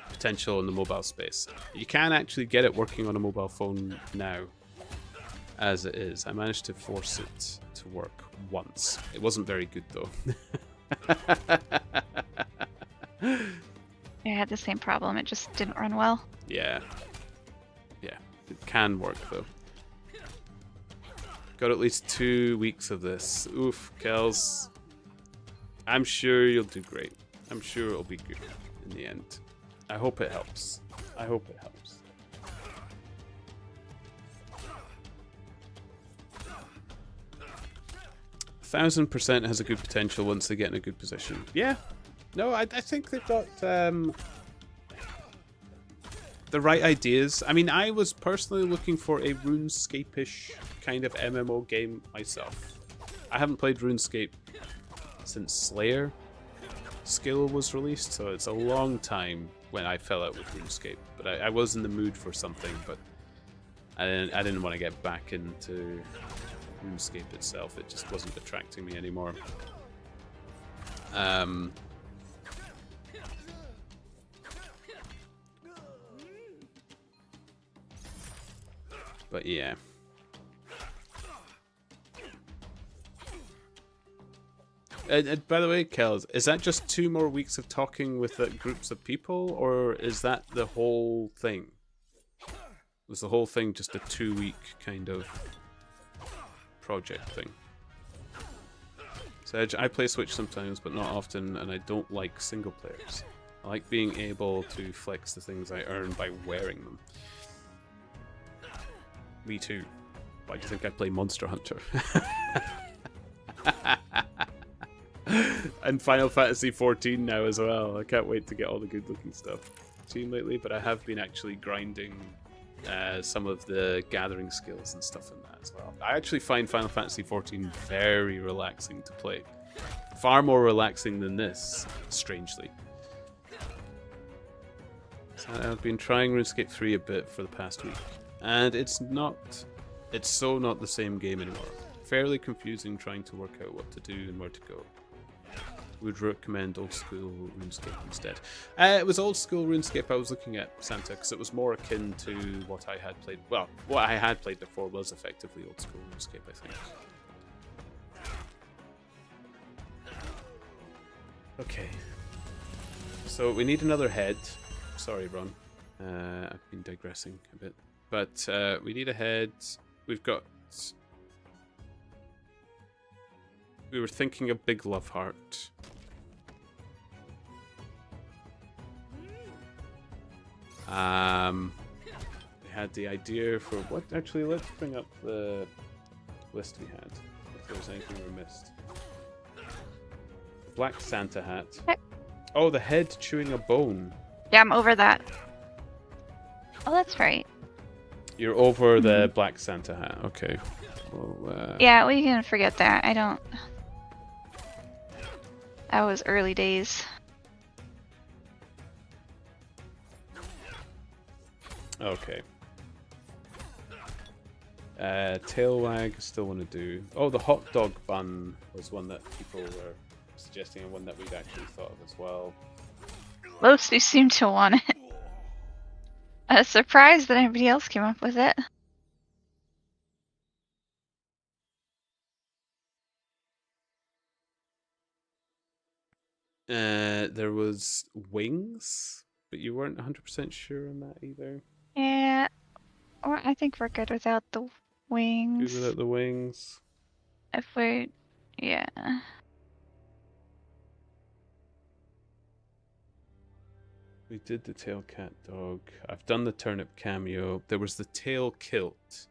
potential in the mobile space. You can actually get it working on a mobile phone now, as it is. I managed to force it to work once. It wasn't very good though. I had the same problem. It just didn't run well. Yeah. Yeah. It can work though. Got at least 2 weeks of this. Oof, Kels. I'm sure you'll do great. I'm sure it'll be good in the end. I hope it helps. I hope it helps. %1,000% has a good potential once they get in a good position. Yeah. No, I think they've got the right ideas. I mean, I was personally looking for a RuneScape-ish kind of MMO game myself. I haven't played RuneScape since Slayer skill was released, so it's a long time when I fell out with RuneScape. But I was in the mood for something, but I didn't want to get back into RuneScape itself. It just wasn't attracting me anymore. But yeah. And by the way, Kels, is that just 2 more weeks of talking with groups of people, or is that the whole thing? Was the whole thing just a 2-week kind of project thing? So I play Switch sometimes, but not often, and I don't like single players. I like being able to flex the things I earn by wearing them. Me too. Why do you think I play Monster Hunter? And Final Fantasy 14 now as well. I can't wait to get all the good looking stuff seen lately, but I have been actually grinding some of the gathering skills and stuff in that as well. I actually find Final Fantasy 14 very relaxing to play. Far more relaxing than this, strangely. So I've been trying RuneScape 3 a bit for the past week, and it's so not the same game anymore. Fairly confusing trying to work out what to do and where to go. Would recommend old school RuneScape instead. It was old school RuneScape I was looking at, Santa, because it was more akin to what I had played. Well, what I had played before was effectively old school RuneScape, I think. Okay. So we need another head. Sorry, Ron. I've been digressing a bit. But we need a head. We've got... We were thinking a big love heart. We had the idea for what? Actually, let's bring up the list we had. If there was anything we missed. Black Santa hat. Okay. Oh, the head chewing a bone. Yeah, I'm over that. Oh, that's right. You're over the Black Santa hat. Okay. Well, Yeah, we can forget that. I don't... That was early days. Okay. Tail wag, still want to do. Oh, the hot dog bun was one that people were suggesting, and one that we'd actually thought of as well. Most who seem to want it. I'm surprised that anybody else came up with it. There was wings, but you weren't 100% sure on that either. Yeah, or I think we're good without the wings. Good without the wings. If we, yeah. We did the tail cat dog. I've done the turnip cameo. There was the tail kilt.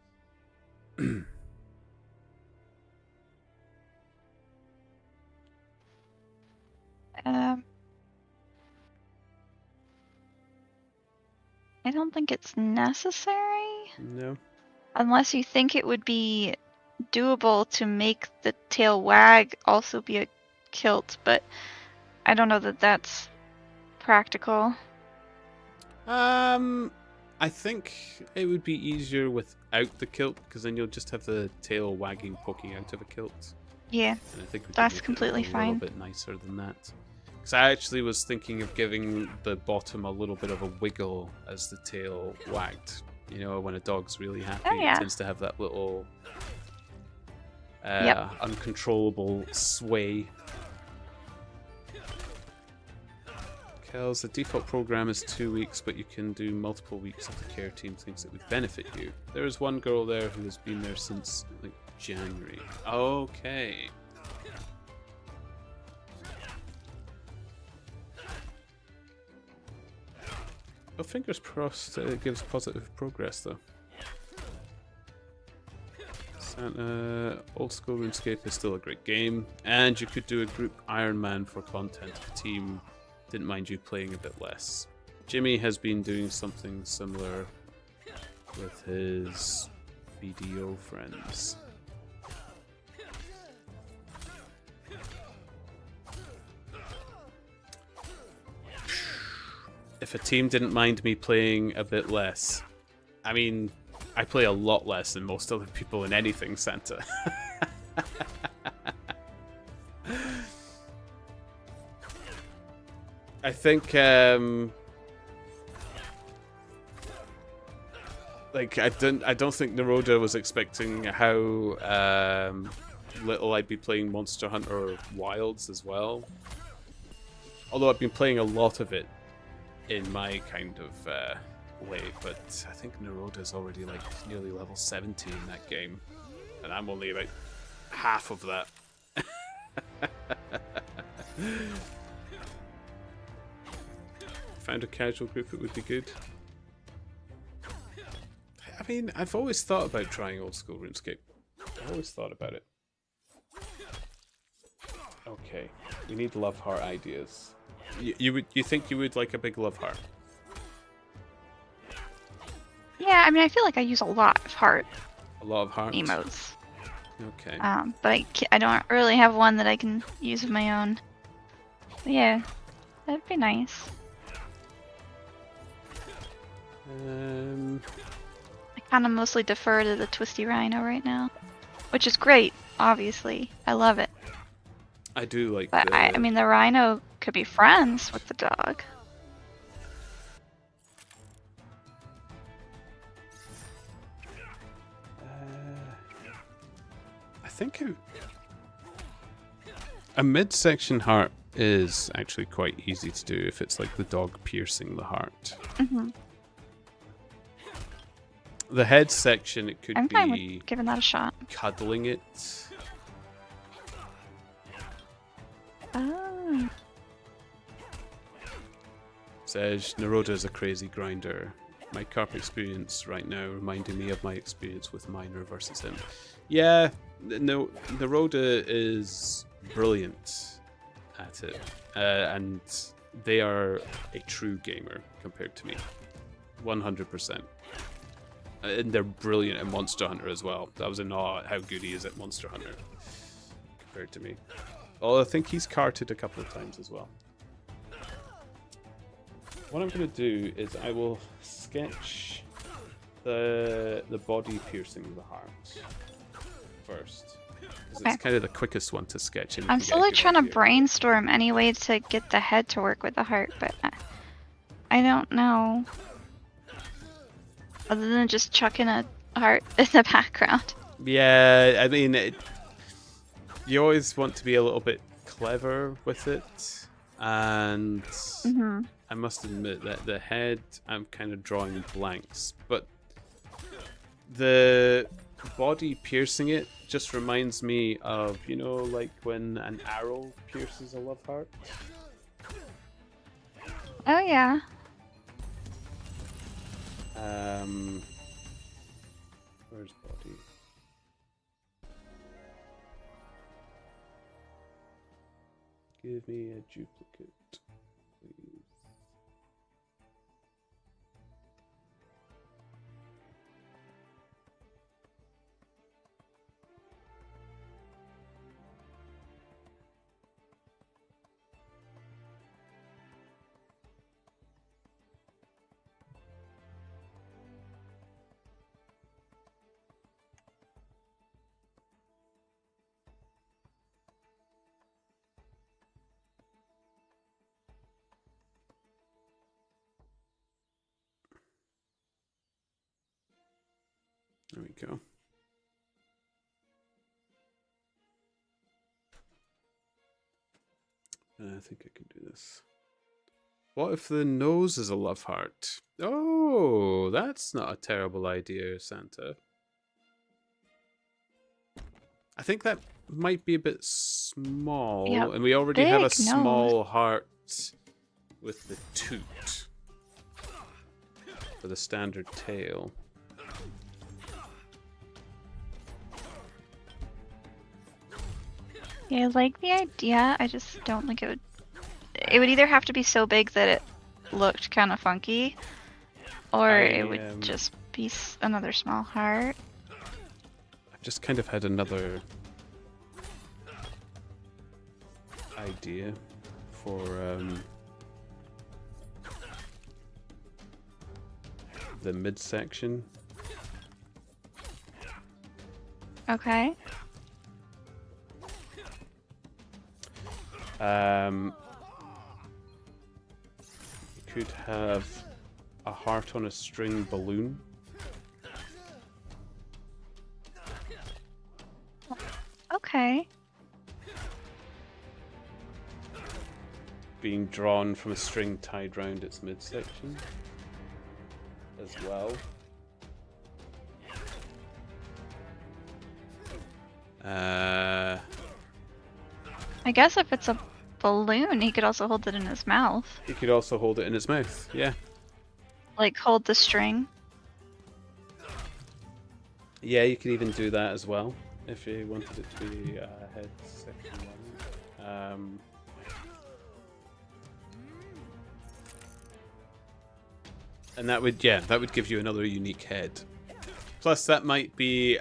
I don't think it's necessary. No. Unless you think it would be doable to make the tail wag also be a kilt, but I don't know that that's practical. I think it would be easier without the kilt, because then you'll just have the tail wagging poking out of a kilt. Yeah, And I think we that's could make completely it a fine. little bit nicer than that. Because I actually was thinking of giving the bottom a little bit of a wiggle as the tail wagged. You know, when a dog's really happy, Oh, yeah. it tends to have that little Yep. uncontrollable sway. Kells, the default program is 2 weeks, but you can do multiple weeks if the care team thinks it would benefit you. There is one girl there who has been there since like January. Okay. Well, fingers crossed it gives positive progress though. Santa, old school RuneScape is still a great game, and you could do a group Iron Man for content if the team didn't mind you playing a bit less. Jimmy has been doing something similar with his BDO friends. If a team didn't mind me playing a bit less, I mean, I play a lot less than most other people in anything, Santa. I think, like, I don't think Naroda was expecting how little I'd be playing Monster Hunter Wilds as well. Although I've been playing a lot of it in my kind of way, but I think Naroda's already like nearly level 70 in that game, and I'm only about half of that. Found a casual group, it would be good. I mean, I've always thought about trying old school RuneScape. I've always thought about it. Okay, we need love heart ideas. You think you would like a big love heart? Yeah, I mean, I feel like I use a lot of heart A lot of hearts? emotes. Okay. But I don't really have one that I can use of my own. But yeah, that'd be nice. I kind of mostly defer to the Twisty Rhino right now, which is great, obviously. I love it. I do like But the... I mean, the Rhino could be friends with the dog. I think a midsection heart is actually quite easy to do if it's like the dog piercing the heart. Mm-hmm. The head section, it could I'm fine be with giving that a shot. cuddling it. Oh. Says Naroda is a crazy grinder. My carp experience right now reminding me of my experience with Miner versus him. Yeah, no, Naroda is brilliant at it, and they are a true gamer compared to me, 100%. And they're brilliant at Monster Hunter as well. I was in awe at how good he is at Monster Hunter compared to me. Although I think he's carted a couple of times as well. What I'm going to do is I will sketch the body piercing the heart first. Because Okay. it's kind of the quickest one to sketch. And you I'm can get a slowly good trying to idea. brainstorm any way to get the head to work with the heart, but I don't know. Other than just chucking a heart in the background. Yeah, I mean, you always want to be a little bit clever with it. And Mm-hmm. I must admit that the head, I'm kind of drawing blanks. But the body piercing it just reminds me of, you know, like when an arrow pierces a love heart. Oh yeah. Where's body? Give me a duplicate, please. There we go. I think I can do this. What if the nose is a love heart? Oh, that's not a terrible idea, Santa. I think that might be a bit small, Yeah, and we already have a big small heart with the toot for the standard tail. Yeah, I like the idea. I just don't think it would. It would either have to be so big that it looked kind of funky, or it would just be another small heart. I've just kind of had another idea for the midsection. Okay. You could have a heart on a string balloon. Okay. Being drawn from a string tied round its midsection as well. I guess if it's a balloon, he could also hold it in his mouth. He could also hold it in his mouth, yeah. Like hold the string. Yeah, you could even do that as well if you wanted it to be head section one. And that would, yeah, that would give you another unique head. Plus, that might be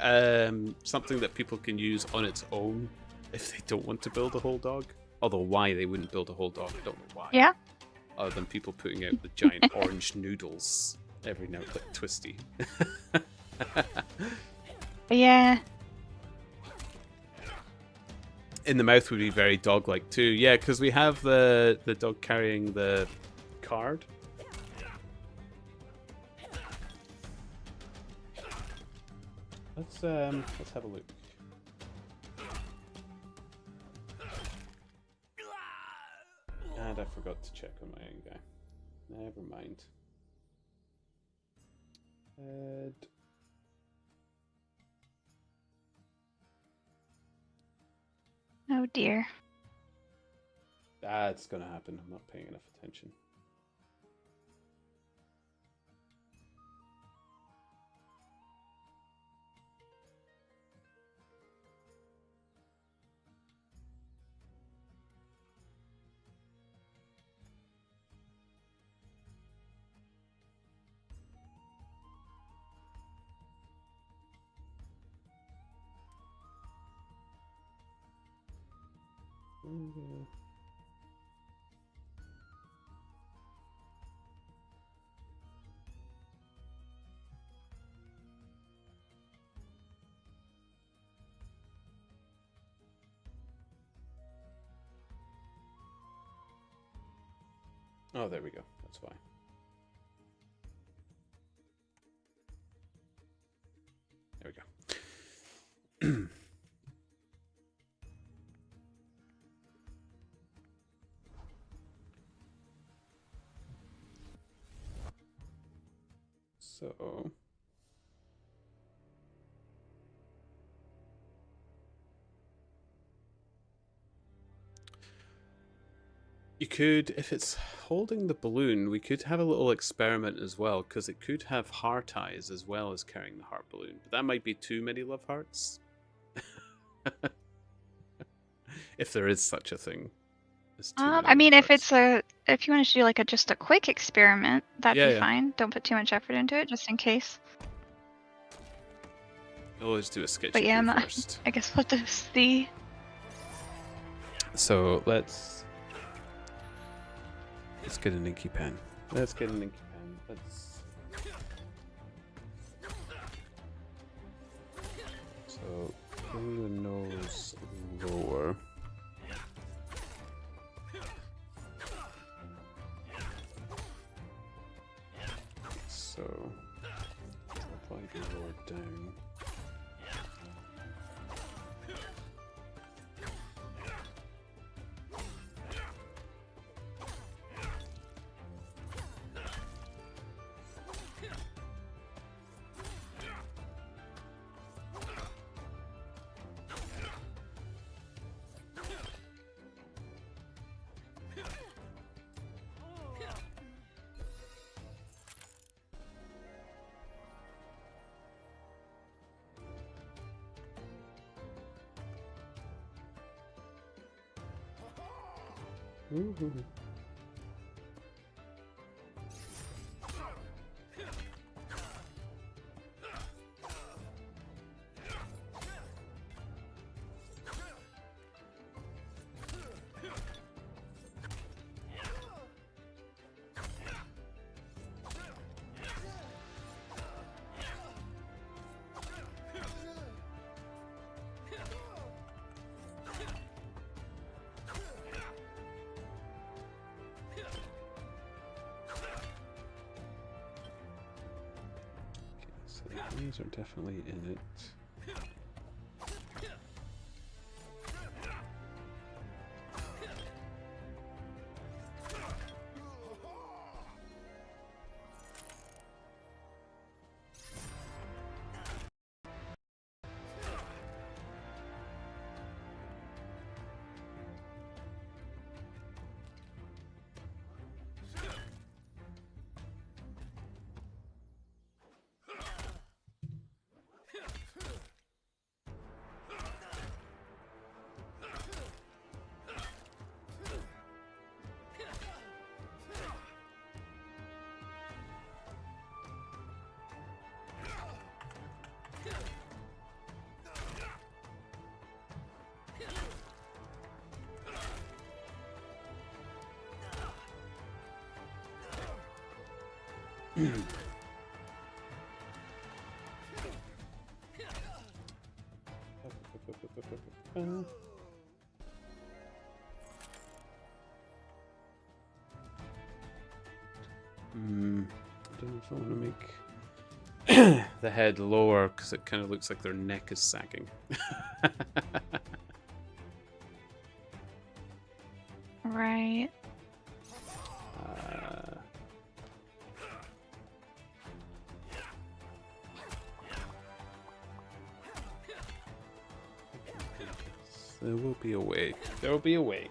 something that people can use on its own if they don't want to build a whole dog. Although, why they wouldn't build a whole dog, I don't know why. Yeah. Other than people putting out the giant orange noodles every now and then, twisty. Yeah. In the mouth would be very dog-like too. Yeah, because we have the dog carrying the card. Let's have a look. And I forgot to check on my own guy. Never mind. Head. Oh dear. That's gonna happen. I'm not paying enough attention. Oh, there we go. That's why. There we go. So you could, if it's holding the balloon, we could have a little experiment as well, because it could have heart eyes as well as carrying the heart balloon. But that might be too many love hearts. If there is such a thing. I mean, if it's if you wanted to do like just a quick experiment, that'd be fine. Don't put too much effort into it, just in case. Always do a sketch. But yeah, first. I guess we'll just see. So let's get an inky pen. Let's get an inky pen. Let's. So bring the nose lower. So probably be lower down. Ooh. These are definitely in it. I don't know if I want to make the head lower because it kind of looks like their neck is sagging. Right. There will be a way. There will be a way.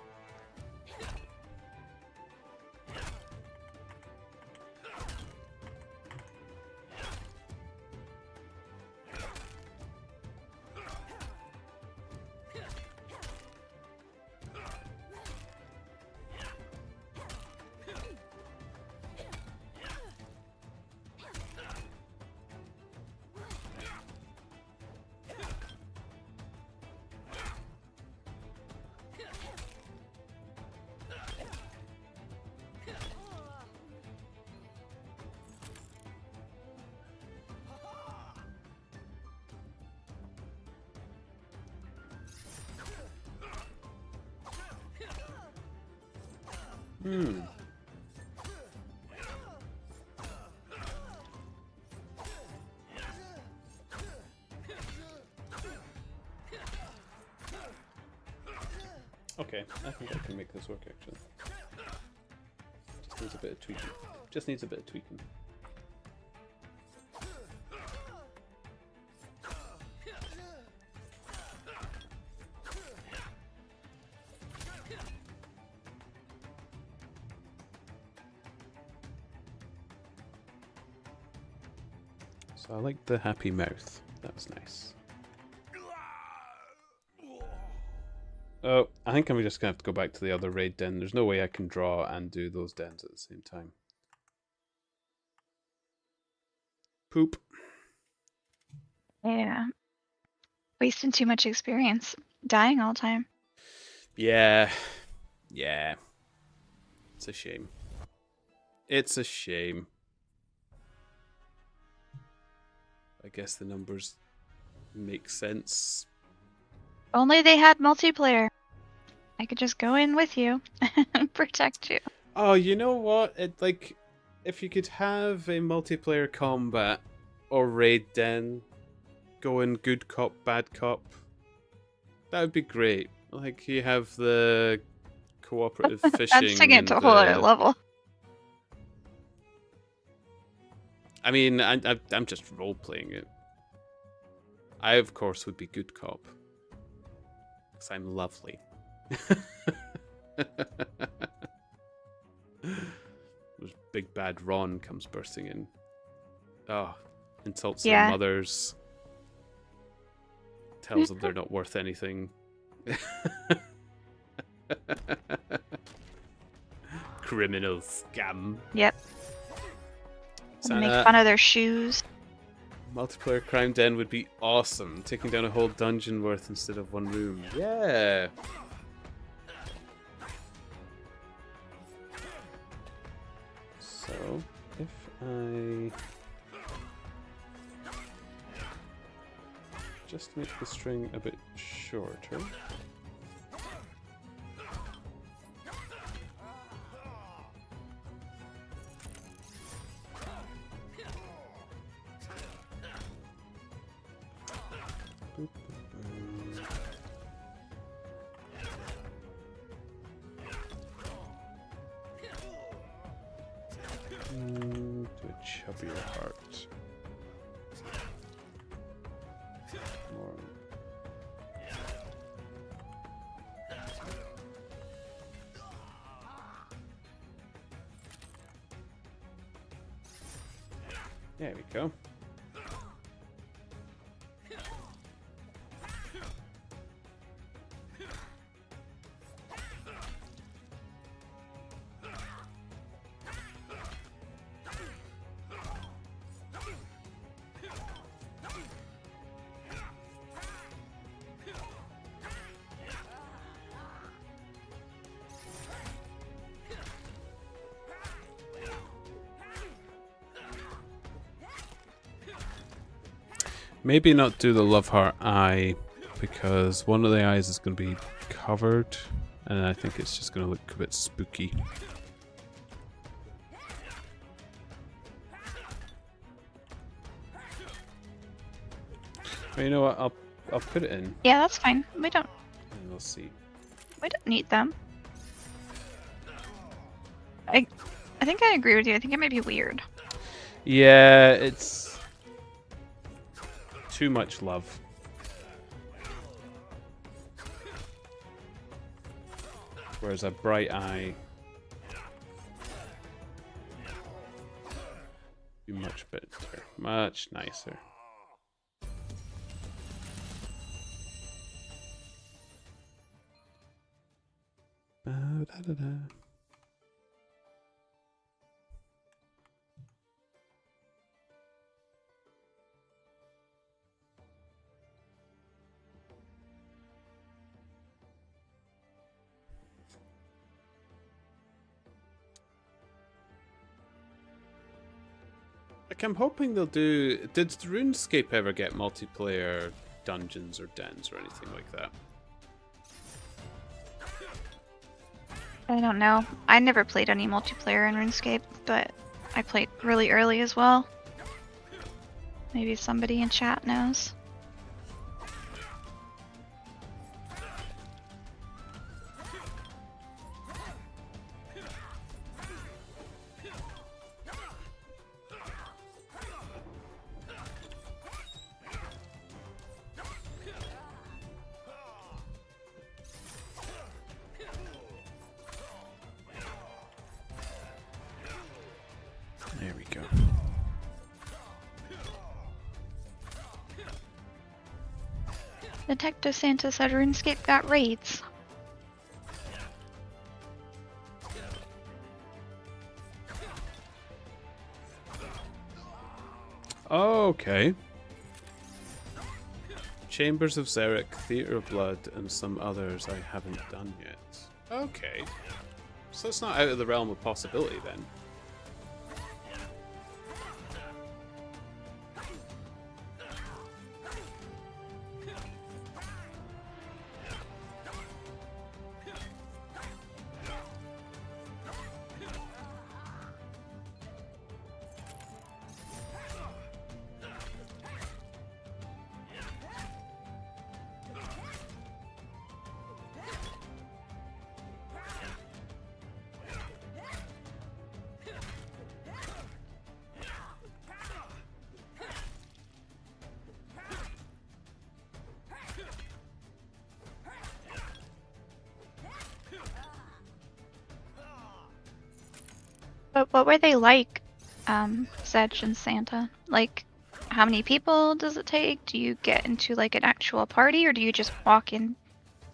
Okay, I think I can make this work actually. Just needs a bit of tweaking. Just needs a bit of tweaking. So I like the happy mouth. That was nice. Oh, I think I'm just going to have to go back to the other raid den. There's no way I can draw and do those dens at the same time. Poop. Yeah. Wasting too much experience. Dying all the time. Yeah. Yeah. It's a shame. It's a shame. I guess the numbers make sense. Only they had multiplayer. I could just go in with you and protect you. Oh, you know what? It like if you could have a multiplayer combat or raid den, going good cop, bad cop. That would be great. Like you have the cooperative fishing. That's taking it and to a whole other level. I mean, I'm just role playing it. I of course would be good cop, because I'm lovely. There's big bad Ron comes bursting in. Oh, insults their mothers. Tells them they're not worth anything. Criminal scam. Yep. Santa, make fun of their shoes. Multiplayer crime den would be awesome. Taking down a whole dungeon worth instead of one room. Yeah. So, if I just make the string a bit shorter. To a chubbier heart. More. There we go. Maybe not do the love heart eye, because one of the eyes is going to be covered, and I think it's just going to look a bit spooky. But you know what? I'll put it in. Yeah, that's fine. We don't And we'll see. need them. I think I agree with you. I think it might be weird. Yeah, it's too much love. Whereas a bright eye be much better, much nicer. Da-da-da. Like, I'm hoping they'll do... Did RuneScape ever get multiplayer dungeons or dens or anything like that? I don't know. I never played any multiplayer in RuneScape, but I played really early as well. Maybe somebody in chat knows. There we go. Detective Santa said RuneScape got raids. Okay. Chambers of Xeric, Theatre of Blood, and some others I haven't done yet. Okay. So it's not out of the realm of possibility then. But what were they like, Sedge and Santa? Like, how many people does it take? Do you get into like an actual party, or do you just walk in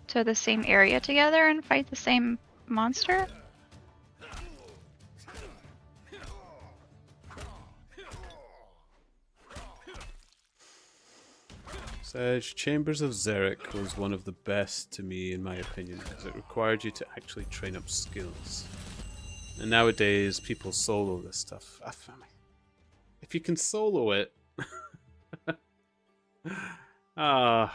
to the same area together and fight the same monster? Sedge, Chambers of Xeric was one of the best to me, in my opinion, because it required you to actually train up skills. And nowadays, people solo this stuff. If you can solo it... I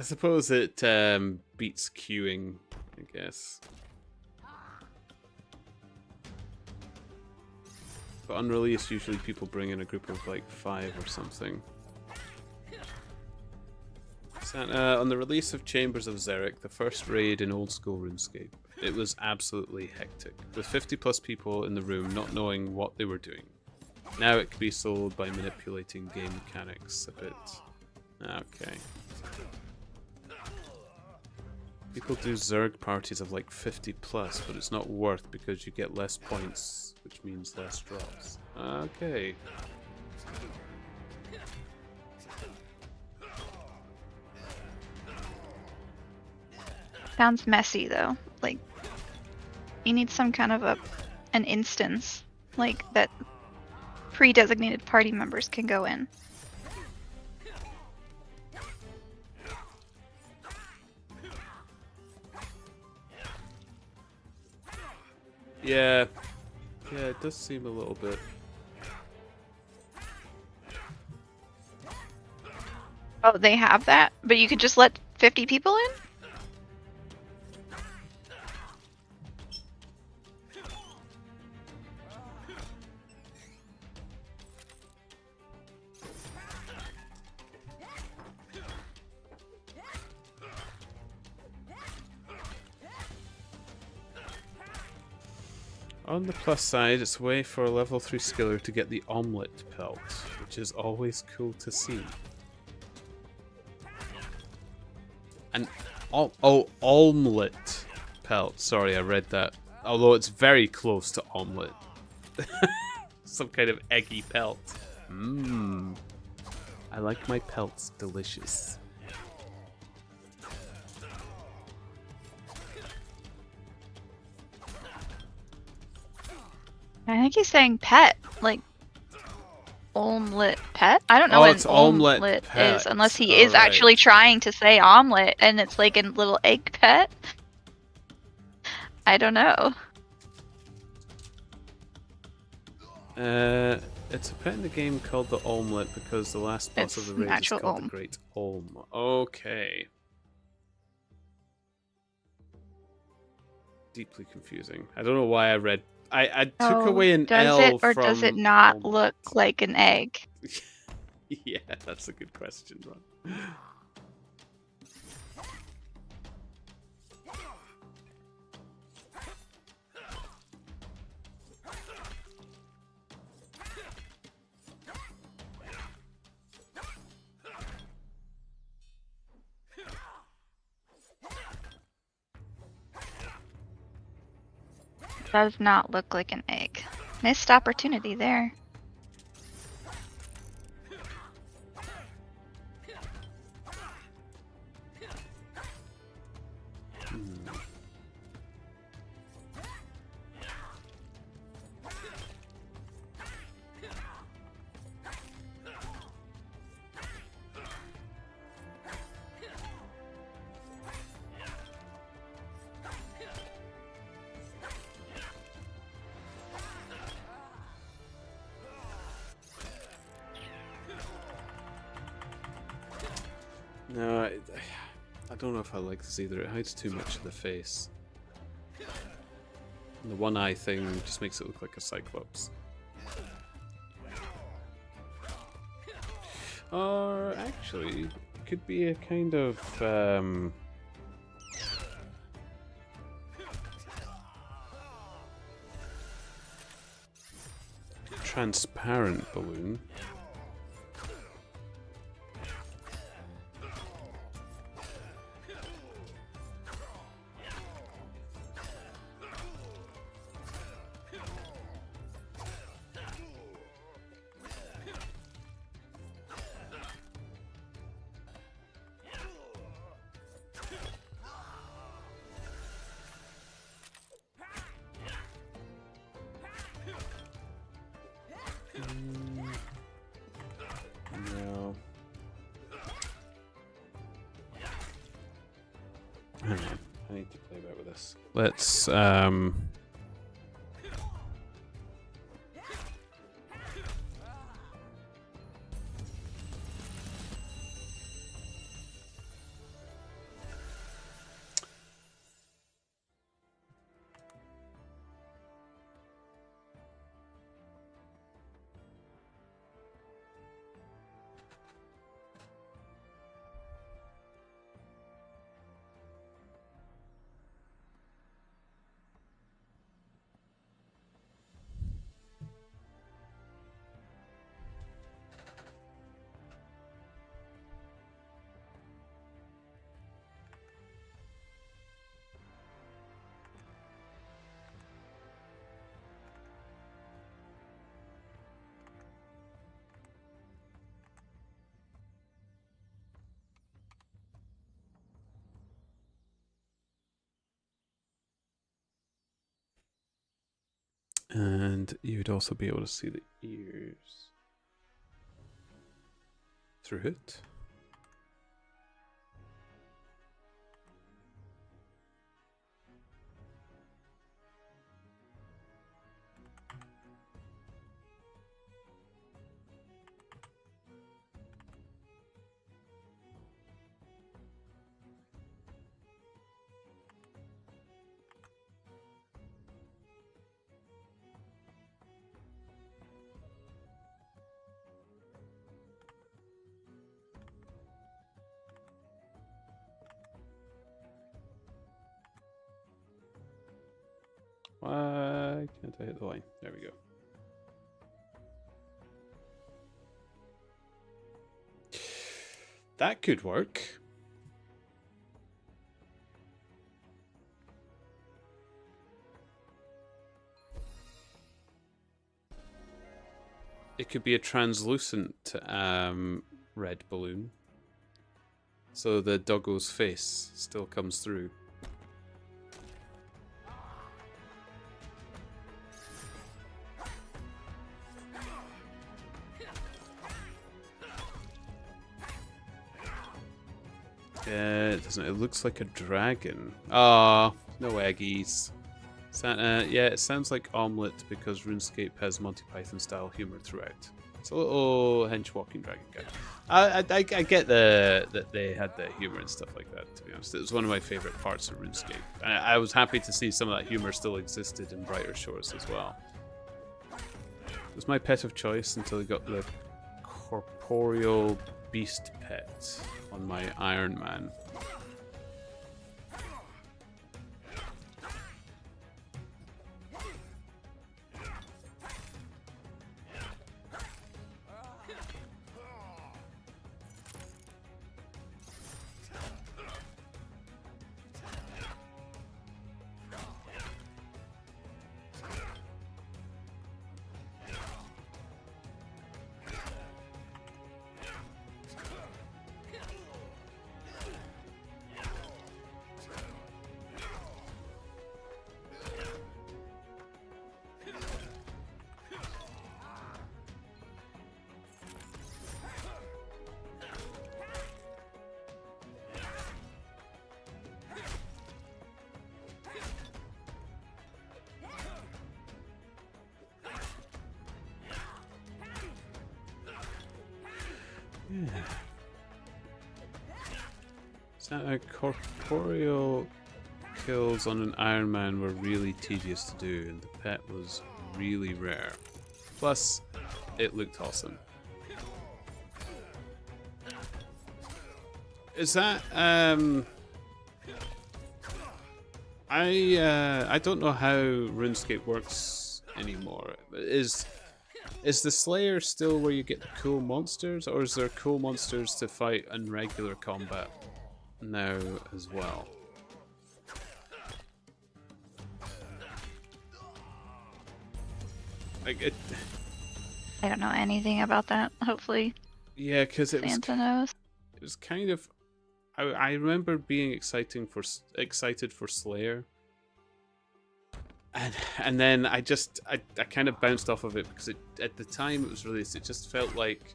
suppose it beats queuing, I guess. But unreleased, usually people bring in a group of like 5 or something. On the release of Chambers of Xeric, the first raid in old school RuneScape, it was absolutely hectic, with 50 plus people in the room not knowing what they were doing. Now it can be solved by manipulating game mechanics a bit. Okay. People do Zerg parties of like 50 plus, but it's not worth because you get less points, which means less drops. Okay. Sounds messy though. Like, you need some kind of an instance, like, that pre-designated party members can go in. Yeah, it does seem a little bit. Oh, they have that? But you could just let 50 people in? On the plus side, it's a way for a level 3 skiller to get the omelette pelt, which is always cool to see. An omelette pelt. Sorry, I read that. Although it's very close to omelette. Some kind of eggy pelt. Mmm. I like my pelts delicious. I think he's saying pet, like omelet pet. I don't know Oh, what it's an omelet omelet pet. is, unless he is Alright. actually trying to say omelet and it's like a little egg pet. I don't know. It's a pet in the game called the omelette because the last boss of It's the raid is natural called the Olm. Great Olm. Okay. Deeply confusing. I don't know why I read. I took Oh, away an does L it or from does it not omelette. look like an egg? Yeah, that's a good question, Ron. Does not look like an egg. Missed opportunity there. No, I don't know if I like this either. It hides too much of the face. And the one eye thing just makes it look like a cyclops. Or actually, it could be a kind of transparent balloon. Hang on, I need to play about with this. Let's and you'd also be able to see the ears through it. Why can't I hit the line? There we go. That could work. It could be a translucent red balloon. So the doggo's face still comes through. It doesn't. It looks like a dragon. Ah, no eggies. Santa. Yeah, it sounds like omelette because RuneScape has Monty Python style humor throughout. It's a little hench walking dragon guy. I get that they had the humor and stuff like that. To be honest, it was one of my favorite parts of RuneScape. I was happy to see some of that humor still existed in Brighter Shores as well. It was my pet of choice until I got the corporeal beast pet on my Iron Man. Corporeal kills on an Iron Man were really tedious to do, and the pet was really rare. Plus, it looked awesome. Is that I don't know how RuneScape works anymore. Is the Slayer still where you get the cool monsters, or is there cool monsters to fight in regular combat now as well? Like it. I don't know anything about that. Hopefully, Yeah, because Santa knows. it was kind of. I remember being excited for Slayer, and then I kind of bounced off of it because at the time it was released, it just felt like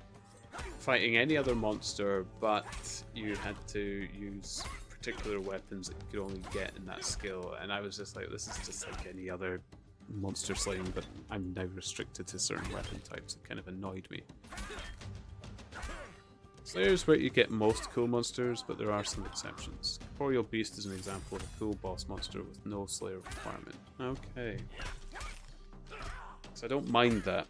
fighting any other monster, but you had to use particular weapons that you could only get in that skill, and I was just like, this is just like any other monster slaying, but I'm now restricted to certain weapon types. It kind of annoyed me. Slayer's where you get most cool monsters, but there are some exceptions. Corporeal Beast is an example of a cool boss monster with no Slayer requirement. Okay. So I don't mind that.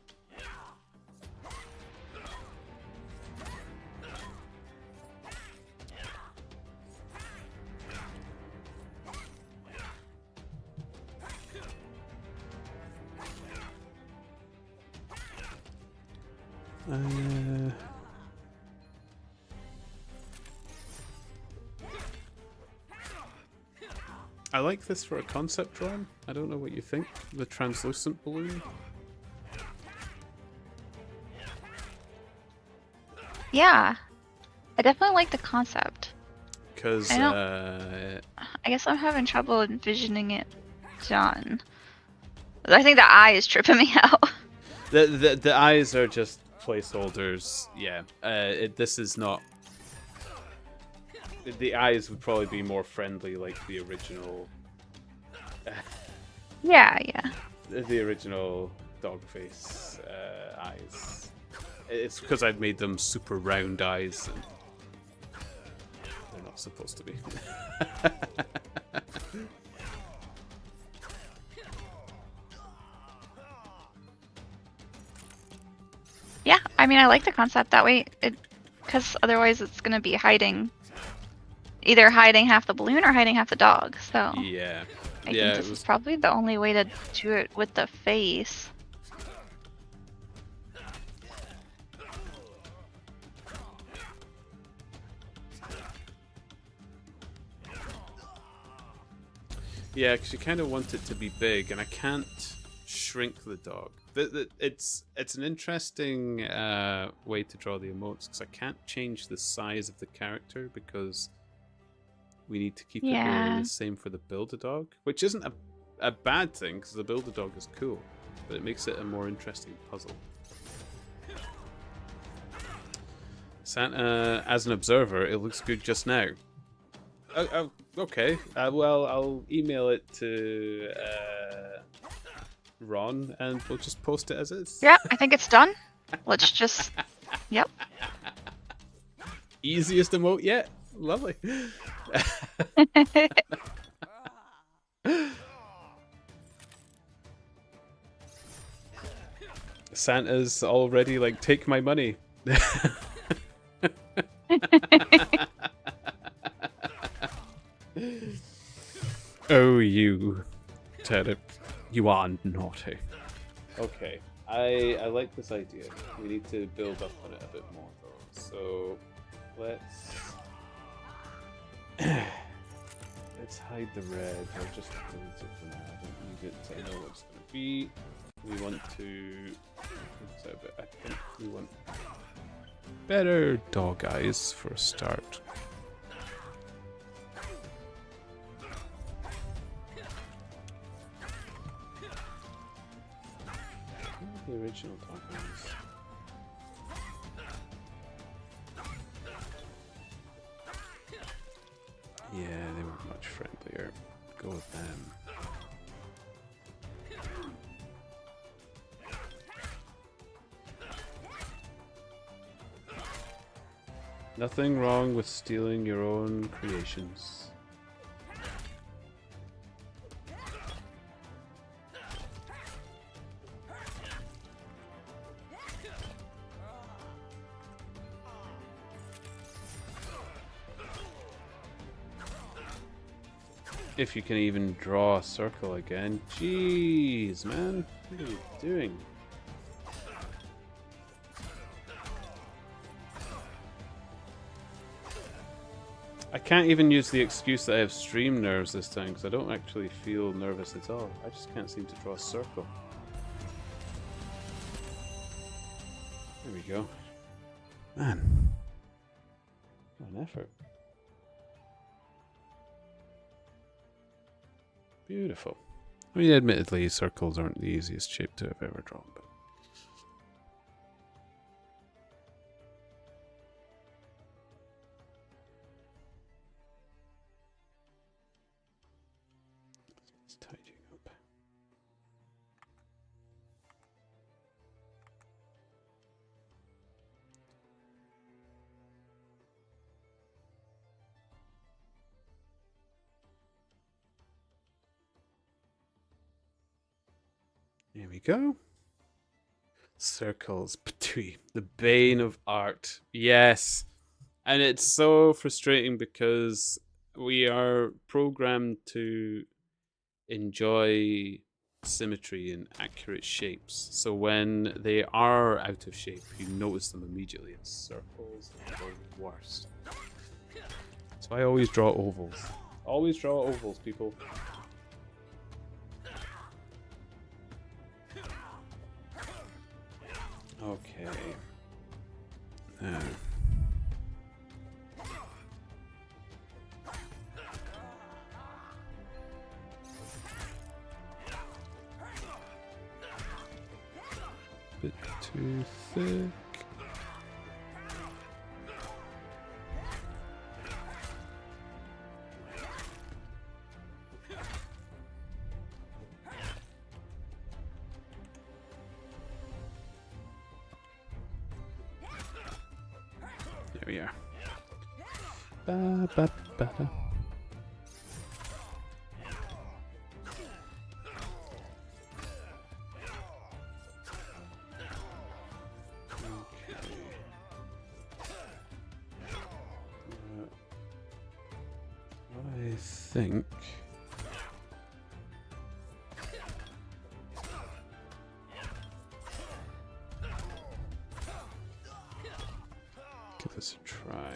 I like this for a concept drawing. I don't know what you think. The translucent balloon. Yeah, I definitely like the concept. Because I guess I'm having trouble envisioning it done. I think the eye is tripping me out. the eyes are just placeholders. Yeah, this is not. The eyes would probably be more friendly, like the original. Yeah. The original dog face eyes. It's because I've made them super round eyes, and they're not supposed to be. Yeah, I mean, I like the concept that way, because otherwise it's gonna be either hiding half the balloon or hiding half the dog. So Yeah, I think this is probably the only way to do it with the face. Yeah, because you kind of want it to be big, and I can't shrink the dog. It's an interesting way to draw the emotes, because I can't change the size of the character because we need to keep it really the same for the Build-A-Dog, which isn't a bad thing, because the Build-A-Dog is cool, but it makes it a more interesting puzzle. Santa, as an observer, it looks good just now. Okay. Well, I'll email it to Ron, and we'll just post it as is. Yeah, I think it's done. Let's just... Yep. Easiest emote yet. Lovely. Santa's already like, take my money. Oh, you, Turnip, you are naughty. Okay, I like this idea. We need to build up on it a bit more, though. So let's hide the red. I'll just delete it for now. I don't need it. I know what it's going to be. We want to. I think we want better dog eyes for a start. The original dog eyes. Yeah, they were much friendlier. Go with them. Nothing wrong with stealing your own creations. If you can even draw a circle again. Jeez, man. What are you doing? I can't even use the excuse that I have stream nerves this time, because I don't actually feel nervous at all. I just can't seem to draw a circle. There we go. Man. What an effort. Beautiful. I mean, admittedly, circles aren't the easiest shape to have ever drawn, but... Here we go. Circles. Ptui. The bane of art. Yes. And it's so frustrating because we are programmed to enjoy symmetry and accurate shapes. So when they are out of shape, you notice them immediately. And circles are the worst. So I always draw ovals. Always draw ovals, people. Okay. Now. Bit too thick. There we are. Ba, ba, ba, da. I think give this a try.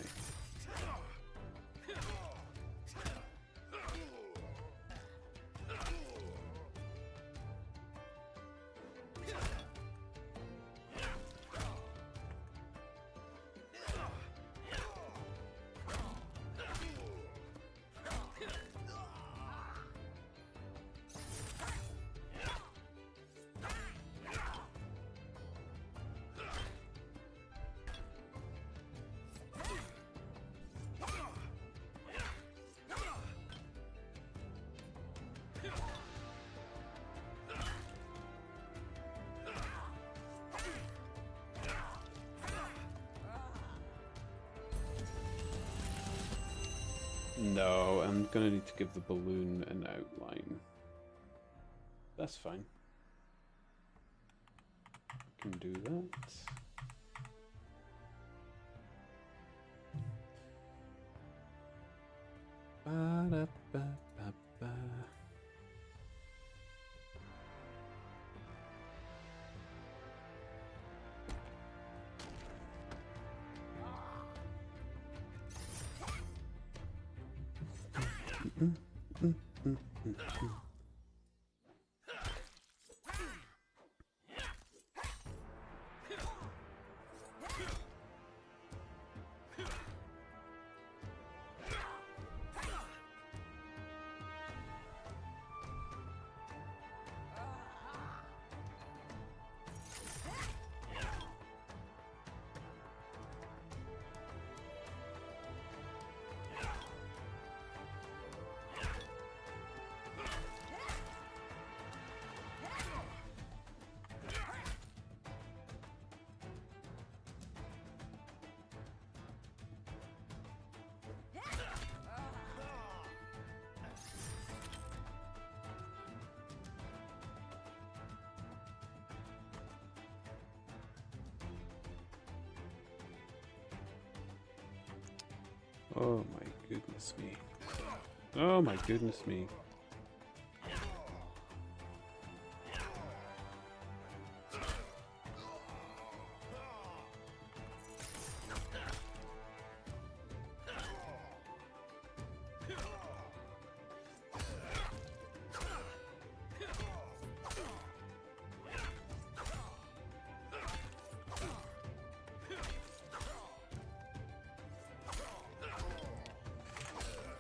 No, I'm gonna need to give the balloon an outline. That's fine. I can do that. Ba-da-ba-ba-ba. Oh my goodness me. Oh my goodness me.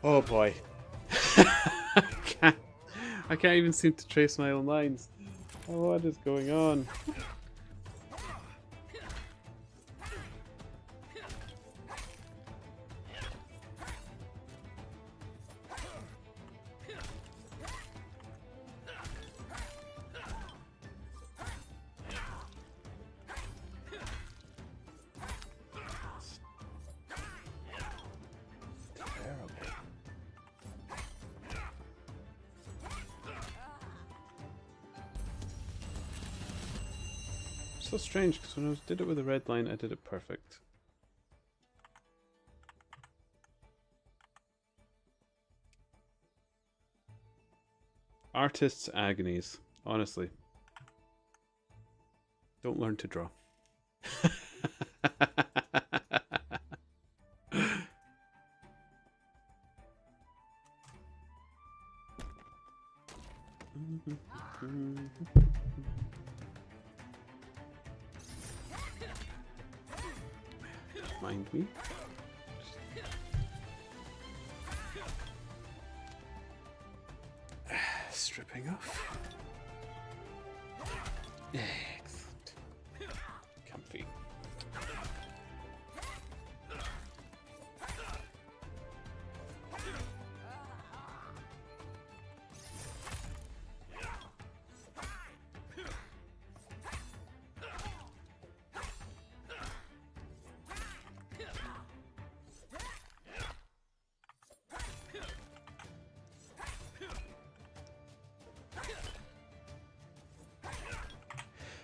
Oh boy. I can't even seem to trace my own lines. Oh, what is going on? So strange, because when I did it with a red line, I did it perfect. Artist's agonies, honestly. Don't learn to draw. Mind me. Stripping off. Excellent. Comfy.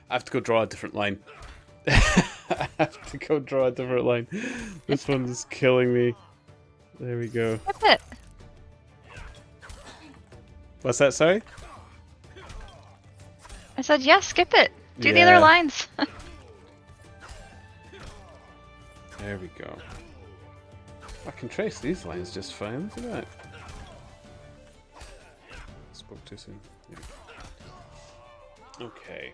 I have to go draw a different line. I have to go draw a different line. This one's killing me. There we go. Skip it. What's that, sorry? I said, yeah, skip it. Do the Yeah. other lines. There we go. I can trace these lines just fine. Look at that. Spoke too soon. Yeah. Okay.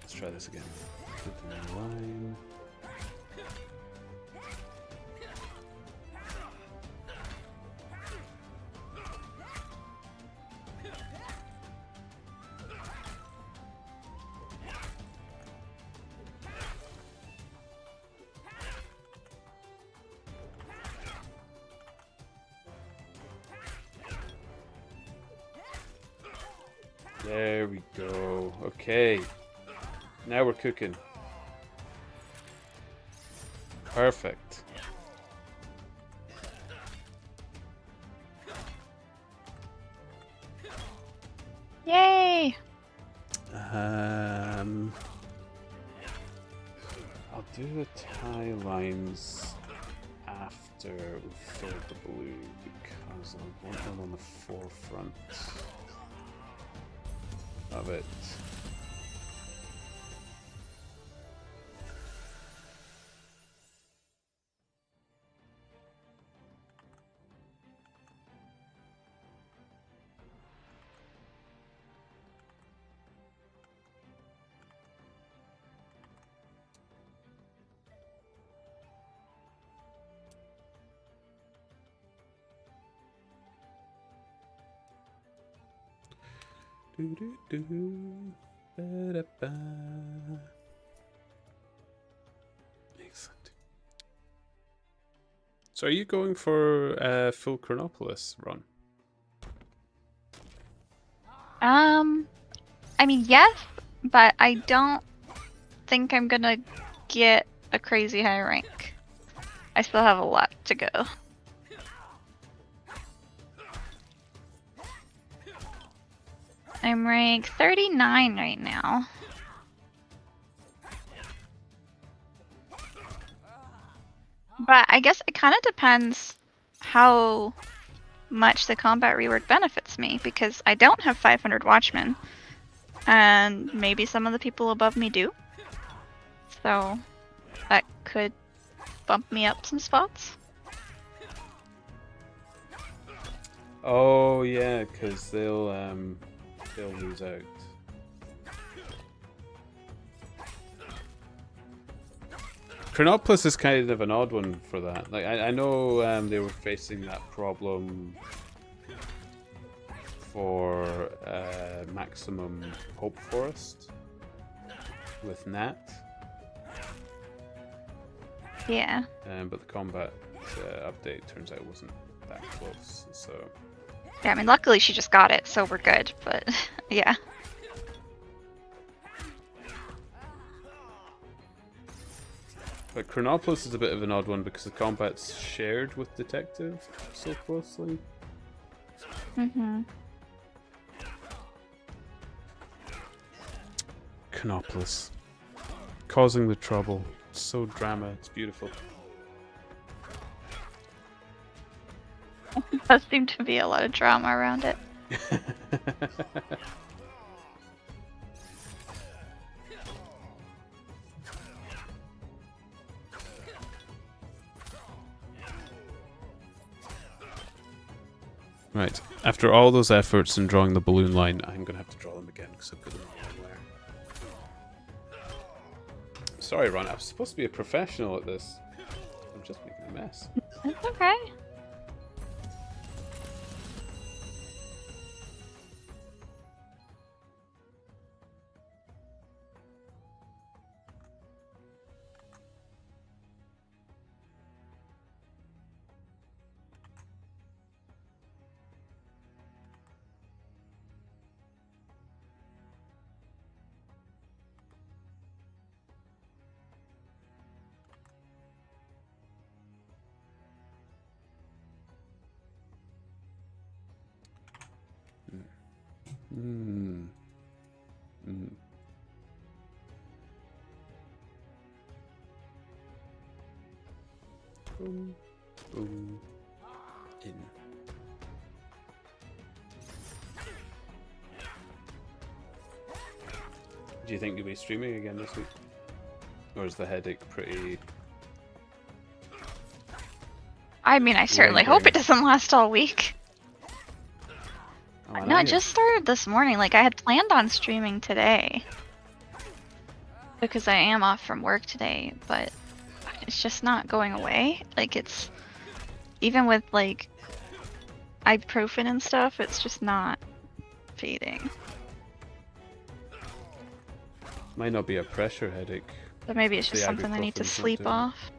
Let's try this again. Put the new line. There we go. Okay. Now we're cooking. Perfect. Yay! I'll do the tie lines after we fill the blue because I want them on the forefront of it. Do, do, do. Ba-da-ba. Excellent. So are you going for a full Chronopolis run? I mean, yes, but I don't think I'm gonna get a crazy high rank. I still have a lot to go. I'm rank 39 right now. But I guess it kind of depends how much the combat rework benefits me, because I don't have 500 watchmen, and maybe some of the people above me do. So that could bump me up some spots. Oh yeah, because they'll lose out. Chronopolis is kind of an odd one for that. Like I know they were facing that problem for Maximum Hope Forest with Nat. Yeah. But the combat update turns out wasn't that close. So Yeah, I mean, luckily she just got it, so we're good, but yeah. but Chronopolis is a bit of an odd one because the combat's shared with Detective so closely. Mm-hmm. Chronopolis. causing the trouble. It's so drama. It's beautiful. Does seem to be a lot of drama around it. Right. After all those efforts in drawing the balloon line, I'm going to have to draw them again because I put them everywhere. Sorry, Ron. I was supposed to be a professional at this. I'm just making a mess. It's okay. Hmm. Hmm. Boom. Boom. In. Do you think you'll be streaming again this week? Or is the headache pretty... I mean, I certainly hope it doesn't last all week. Oh, No, I just started this morning. Like, I had planned on streaming today. Because I am off from work today, but it's just not going away. Like, it's... Even with, like, ibuprofen and stuff, it's just not fading. Might not be a pressure headache. But maybe it's The just something I need to ibuprofen's not sleep doing it. off.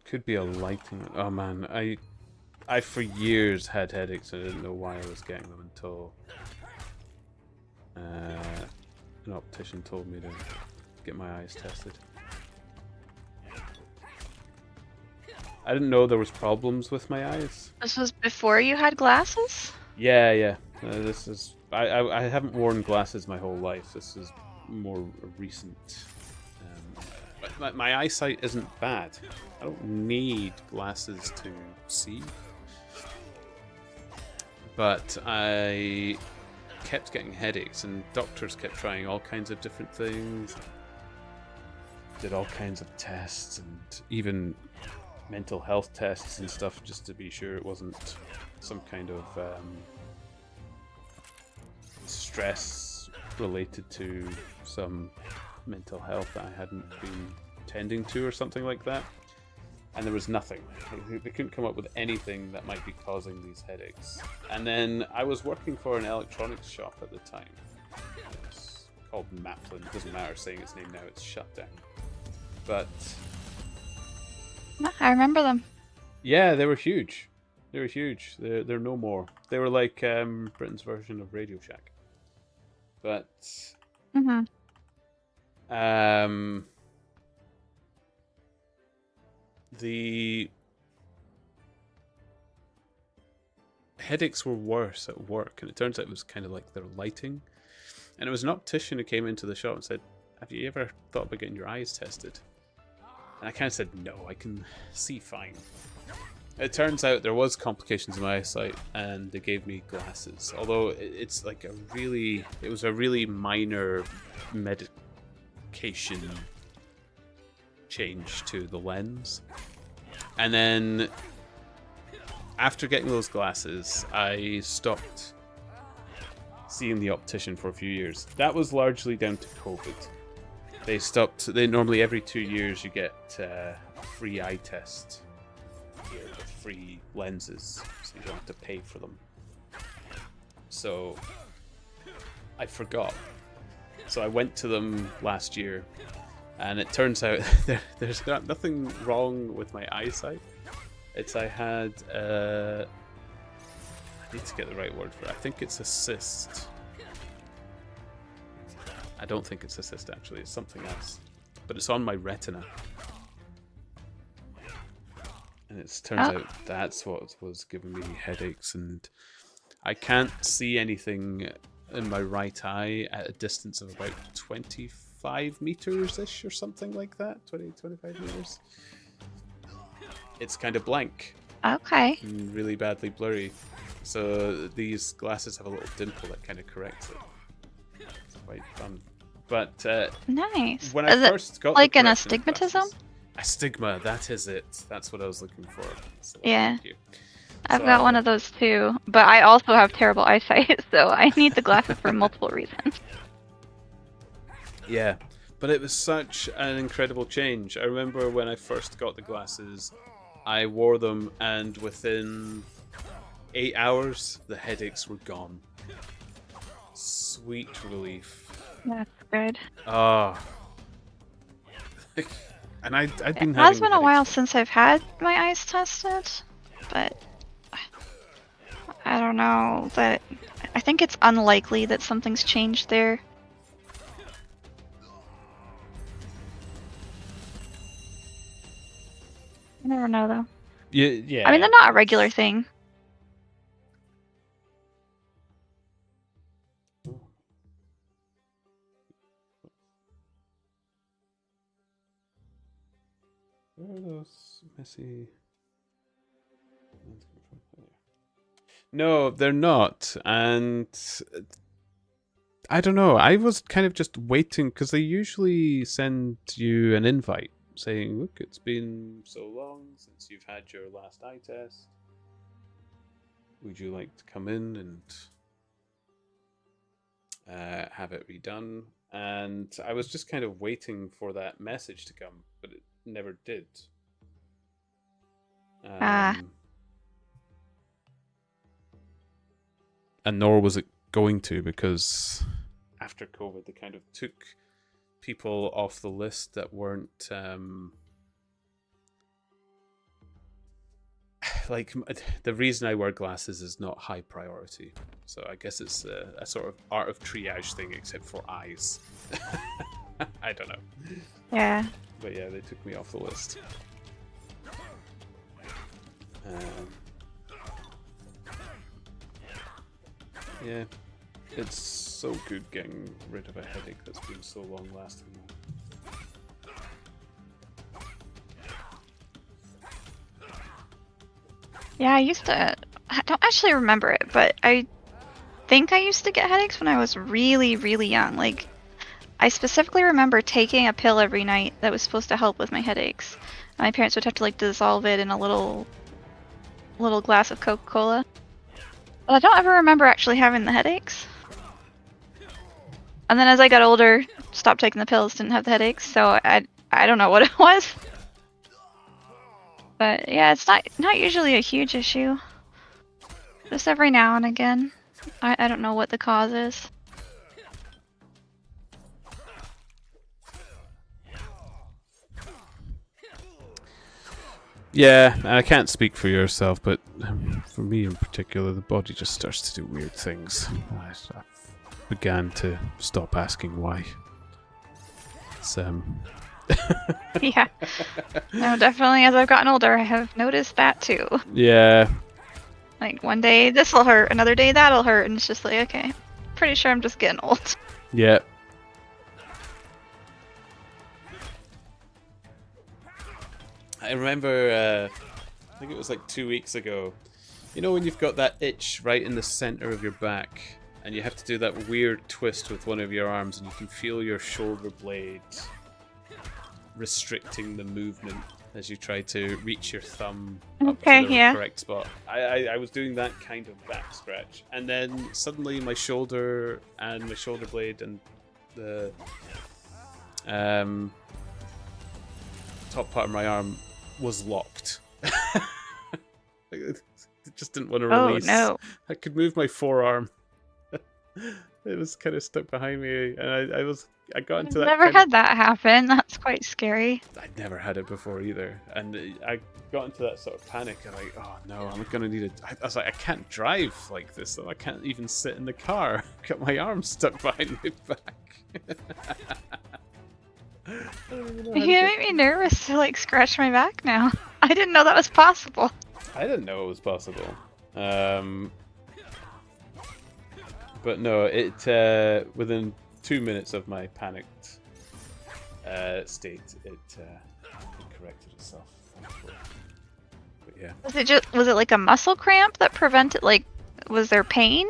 Could be a lighting. Oh man, I for years had headaches and I didn't know why I was getting them until an optician told me to get my eyes tested. I didn't know there was problems with my eyes. This was before you had glasses? Yeah, yeah. This is I haven't worn glasses my whole life. This is more recent. But my eyesight isn't bad. I don't need glasses to see. But I kept getting headaches, and doctors kept trying all kinds of different things. Did all kinds of tests, and even mental health tests and stuff, just to be sure it wasn't some kind of stress related to some mental health that I hadn't been tending to or something like that. And there was nothing. They couldn't come up with anything that might be causing these headaches. And then I was working for an electronics shop at the time. It's called Maplin. It doesn't matter saying its name now, it's shut down. But I remember them. yeah, they were huge. They were huge. They're no more. They were like Britain's version of Radio Shack. But the headaches were worse at work, and it turns out it was kind of like their lighting. And it was an optician who came into the shop and said, "Have you ever thought about getting your eyes tested?" And I kind of said, "No, I can see fine." It turns out there was complications in my eyesight, and they gave me glasses. Although it's like it was a really minor medication change to the lens. And then after getting those glasses, I stopped seeing the optician for a few years. That was largely down to COVID. They normally every 2 years you get a free eye test here with free lenses, so you don't have to pay for them. So I forgot. So I went to them last year, and it turns out there's nothing wrong with my eyesight. I had I need to get the right word for it. I think it's a cyst. I don't think it's a cyst, actually. It's something else. But it's on my retina. And it turns out that's what was giving me headaches. And I can't see anything in my right eye at a distance of about 25 meters-ish or something like that. 25 meters. It's kind of blank. Okay. And really badly blurry. So these glasses have a little dimple that kind of corrects it. It's quite fun. But Nice. when Is I it first got like the an correcting astigmatism? glasses- Astigma, that is it. That's what I was looking for. So, Yeah. thank you. I've got one of those too, but I also have terrible eyesight, so I need the glasses for multiple reasons. Yeah, but it was such an incredible change. I remember when I first got the glasses, I wore them, and within 8 hours, the headaches were gone. Sweet relief. That's good. Oh. And I've been It having has been a while headaches. since I've had my eyes tested, but I don't know that. I think it's unlikely that something's changed there. You never know, though. Yeah. I mean, they're not a regular thing. Where are those messy? No, they're not. And I don't know. I was kind of just waiting because they usually send you an invite saying, look, it's been so long since you've had your last eye test. Would you like to come in and have it redone? And I was just kind of waiting for that message to come, but it never did. And nor was it going to, because after COVID, they kind of took people off the list that weren't like, the reason I wear glasses is not high priority. So I guess it's a sort of art of triage thing, except for eyes. I don't know. Yeah. But yeah, they took me off the list. Yeah, it's so good getting rid of a headache that's been so long lasting. Yeah, I don't actually remember it, but I think I used to get headaches when I was really, really young. Like, I specifically remember taking a pill every night that was supposed to help with my headaches. My parents would have to like dissolve it in a little glass of Coca-Cola. But I don't ever remember actually having the headaches. And then as I got older, stopped taking the pills, didn't have the headaches, so I don't know what it was. But yeah, it's not usually a huge issue. Just every now and again. I don't know what the cause is. Yeah, and I can't speak for yourself, but for me in particular, the body just starts to do weird things. I began to stop asking why. It's Yeah. No, definitely as I've gotten older, I have noticed that too. Yeah. Like one day this will hurt, another day that'll hurt, and it's just like, okay, pretty sure I'm just getting old. Yeah. I remember, I think it was like 2 weeks ago. You know when you've got that itch right in the center of your back, and you have to do that weird twist with one of your arms, and you can feel your shoulder blade restricting the movement as you try to reach your thumb up to the correct spot. I was doing that kind of back scratch, and then suddenly my shoulder and my shoulder blade and the top part of my arm was locked. It just didn't want to release. Oh no. I could move my forearm. It was kind of stuck behind me, and I got into that. I've never had that happen. That's quite scary. I'd never had it before either, and I got into that sort of panic. I'm like, oh no, I'm gonna need I was like, I can't drive like this. So I can't even sit in the car. I've got my arm stuck behind my back. You make me nervous to like scratch my back now. I didn't know that was possible. I didn't know it was possible. But no, it within 2 minutes of my panicked state, it corrected itself. Thankfully. But yeah. Was it like a muscle cramp that prevented, like, was there pain?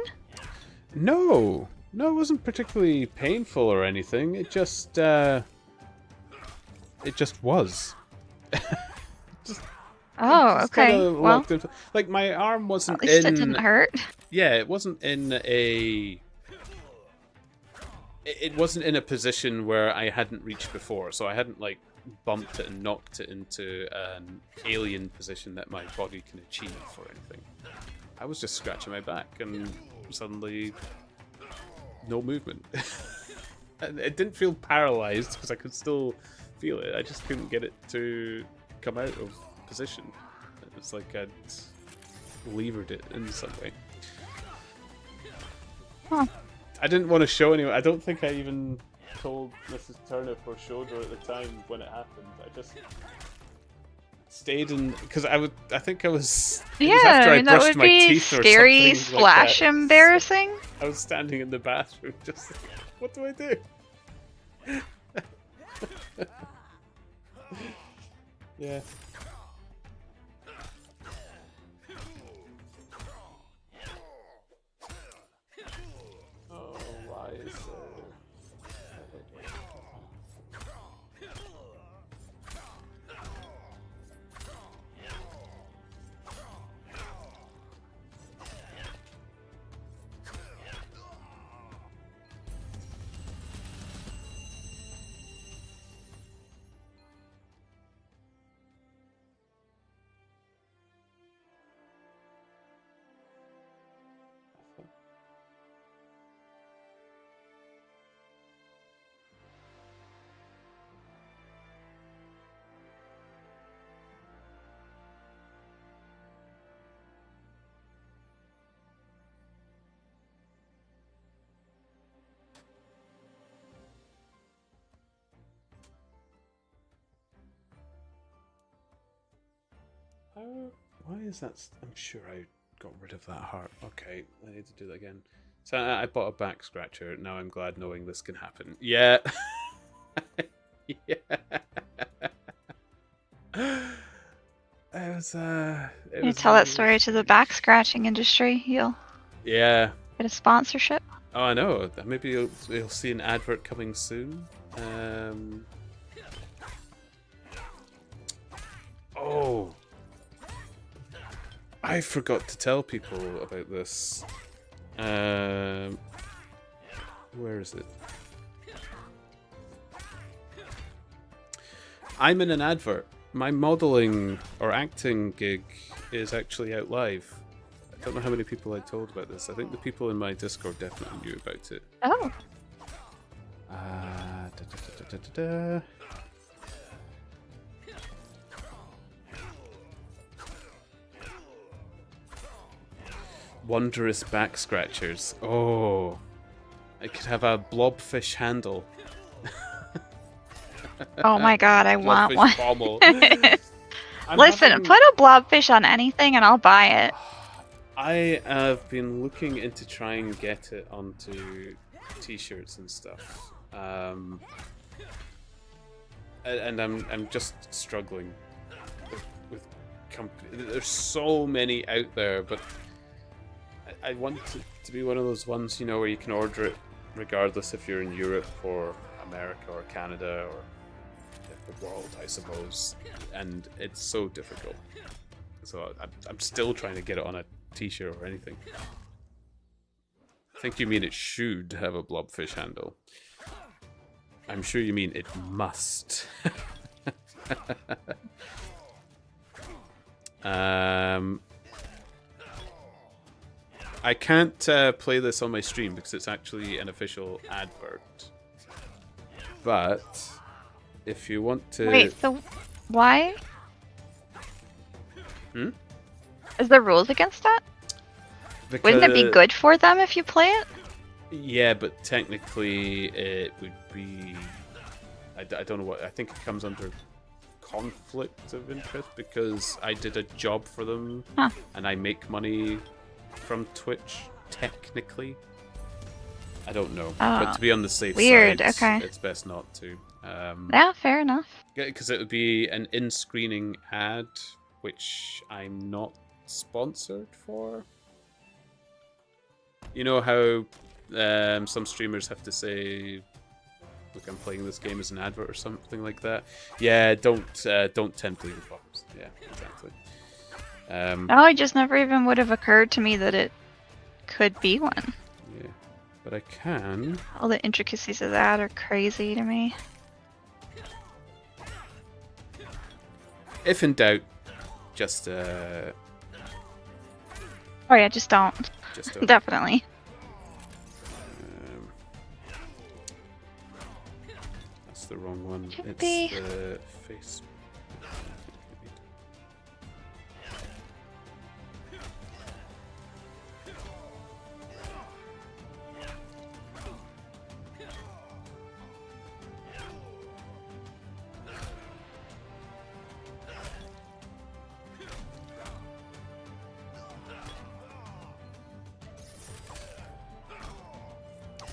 No, it wasn't particularly painful or anything. It just was. Oh, Just okay. kinda Well, locked into- like my arm wasn't at least in. it didn't hurt. Yeah, it wasn't in a. It wasn't in a position where I hadn't reached before, so I hadn't like bumped it and knocked it into an alien position that my body can achieve or anything. I was just scratching my back and suddenly no movement. And it didn't feel paralyzed because I could still feel it. I just couldn't get it to come out of position. It's like I'd levered it in some way. Huh. I didn't want to show anyone. I don't think I even told Mrs. Turnip or showed her at the time when it happened. I just stayed in because I think I was. It was Yeah, after I mean, I that brushed would my be teeth or scary something like slash that. embarrassing. I was standing in the bathroom, just like, what do I do? Yeah. Oh, why is there? Why is that? I'm sure I got rid of that heart. Okay, I need to do that again. So I bought a back scratcher. Now I'm glad knowing this can happen. Yeah. Yeah. It was. You tell that story to the back scratching industry, you'll Yeah. get a sponsorship. Oh, I know. Maybe you'll see an advert coming soon. Oh. I forgot to tell people about this. Where is it? I'm in an advert. My modeling or acting gig is actually out live. I don't know how many people I told about this. I think the people in my Discord definitely knew about it. Oh. Da, da, da, da, da, da. Wondrous back scratchers. Oh, I could have a blobfish handle. Oh my god, I want Blobfish one. pommel. I'm Listen, having- put a blobfish on anything and I'll buy it. I have been looking into trying to get it onto t-shirts and stuff, and I'm just struggling with there's so many out there, but I want it to be one of those ones, you know, where you can order it regardless if you're in Europe or America or Canada or the world, I suppose, and it's so difficult. So I'm still trying to get it on a t-shirt or anything. I think you mean it should have a blobfish handle. I'm sure you mean it must. I can't play this on my stream because it's actually an official advert. But if you want to... Wait, so why? Hmm? Is there rules against that? Because... Wouldn't it be good for them if you play it? Yeah, but technically it would be... I don't know what... I think it comes under conflict of interest because I did a job for them Huh. and I make money from Twitch, technically. I don't know. Oh, But to be on the safe weird, side, okay. it's best not to. Yeah, fair enough. Because it would be an in-screening ad, which I'm not sponsored for. You know how some streamers have to say, "Look, I'm playing this game as an advert" or something like that. Yeah, don't tempt legal problems. Yeah, exactly. Oh, it just never even would have occurred to me that it could be one. Yeah, but I can. All the intricacies of that are crazy to me. If in doubt, just Oh yeah, just don't. don't. Definitely. That's the wrong one. Should It's be. the face.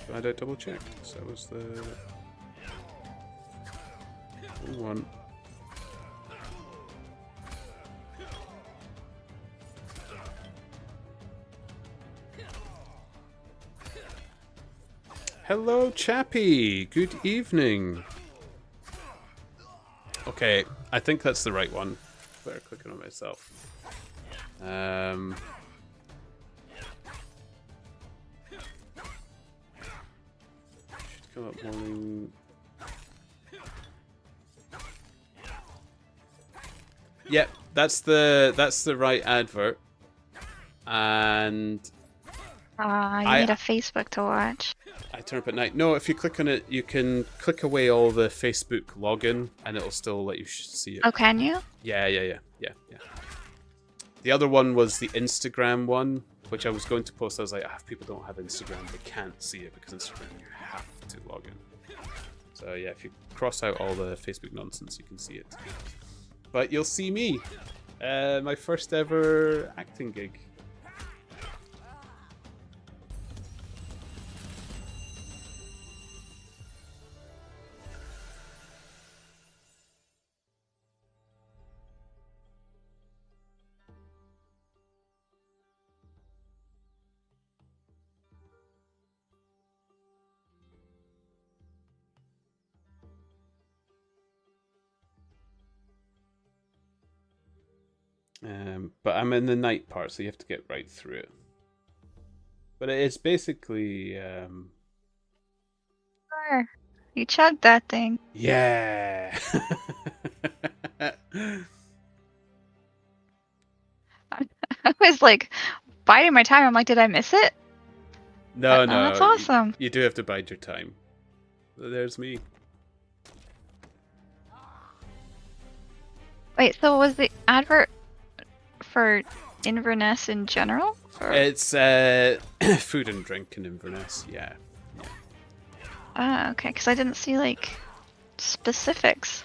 Glad I double checked. So that was the one. Hello, Chappie. Good evening. Okay, I think that's the right one. Better clicking on myself. Should come up morning. Yep, that's the right advert. And You I- need a Facebook to watch. I turn up at night. No, if you click on it, you can click away all the Facebook login, and it'll still let you see it. Oh, can you? Yeah. The other one was the Instagram one, which I was going to post. I was like, if people don't have Instagram, they can't see it because Instagram, you have to log in. So yeah, if you cross out all the Facebook nonsense, you can see it. But you'll see me, my first ever acting gig. But I'm in the night part, so you have to get right through it. But it's basically, Sure. You chugged that thing. yeah. I was like biding my time. I'm like, did I miss it? No, Oh, no. that's awesome. You do have to bide your time. So there's me. Wait, so was the advert for Inverness in general? Or... It's food and drink in Inverness, yeah. okay, because I didn't see like specifics.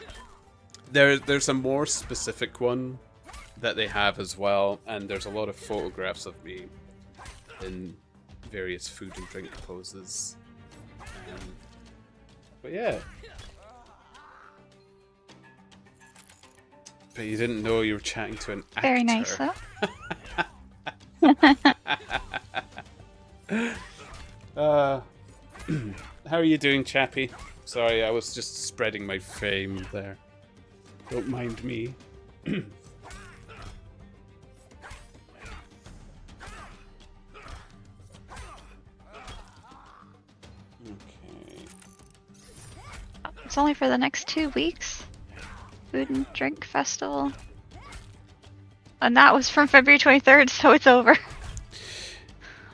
There's a more specific one that they have as well, and there's a lot of photographs of me in various food and drink poses. But yeah. But you didn't know you were chatting to an actor. Very nice, though. How are you doing, Chappie? Sorry, I was just spreading my fame there. Don't mind me. Okay. It's only for the next 2 weeks. Food and Drink Festival. And that was from February 23rd, so it's over.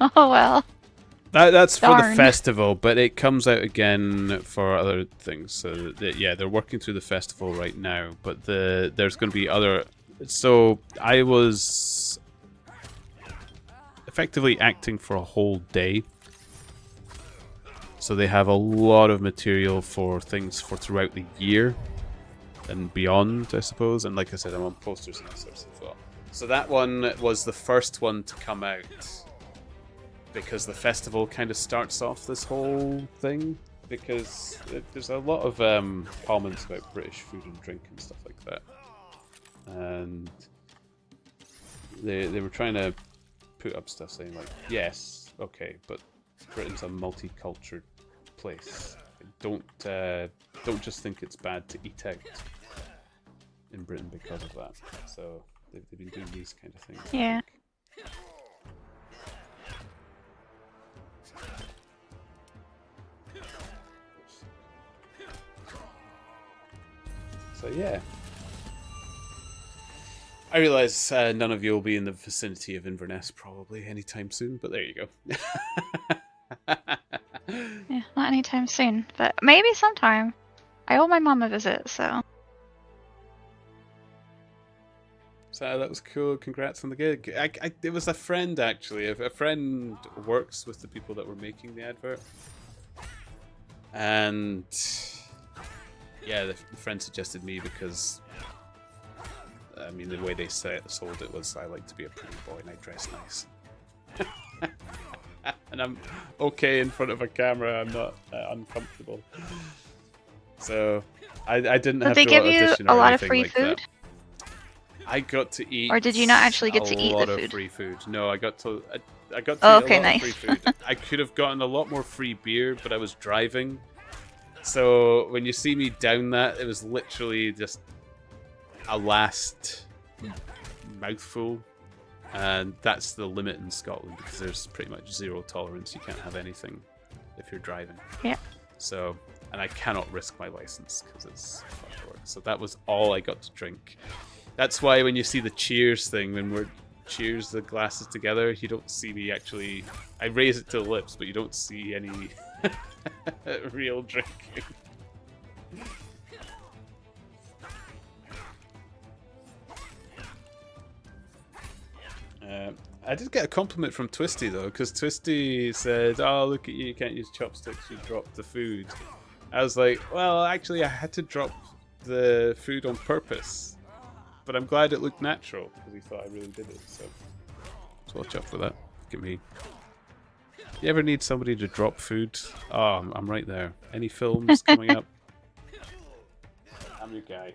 Oh well. That's for the Darn. festival, but it comes out again for other things. So yeah, they're working through the festival right now, but there's going to be other. So I was effectively acting for a whole day. So they have a lot of material for things for throughout the year and beyond, I suppose. And like I said, I'm on posters and stuff as well. So that one was the first one to come out. because the festival kind of starts off this whole thing. Because there's a lot of comments about British food and drink and stuff like that, and they were trying to put up stuff saying like, yes, okay, but Britain's a multicultural place. Don't just think it's bad to eat out in Britain because of that. So they've been doing these kind of things. Yeah. So yeah. I realise none of you will be in the vicinity of Inverness probably anytime soon, but there you go. Yeah, not anytime soon, but maybe sometime. I owe my mom a visit, so. So that was cool. Congrats on the gig. It was a friend actually. A friend works with the people that were making the advert, and yeah, the friend suggested me because I mean the way they sold it was I like to be a pretty boy and I dress nice. And I'm okay in front of a camera. I'm not uncomfortable. So I didn't have Did they to give you audition a or lot of anything free like food? that. I got to eat. Or did you not actually get to eat the A lot of food? free food. No, I got to. I got Oh, to eat okay, a lot nice. of free food. I could have gotten a lot more free beer, but I was driving. So when you see me down that, it was literally just a last mouthful, and that's the limit in Scotland because there's pretty much zero tolerance. You can't have anything if you're driving. Yeah. So, and I cannot risk my license because it's fucked work. So that was all I got to drink. That's why when you see the cheers thing, when we're cheers the glasses together, you don't see me actually. I raise it to the lips, but you don't see any real drinking. I did get a compliment from Twisty though, because Twisty said, "Oh, look at you! You can't use chopsticks. You dropped the food." I was like, "Well, actually, I had to drop the food on purpose, but I'm glad it looked natural because he thought I really did it." So watch out for that. Look at me. You ever need somebody to drop food? Oh, I'm right there. Any films coming up? I'm your guy.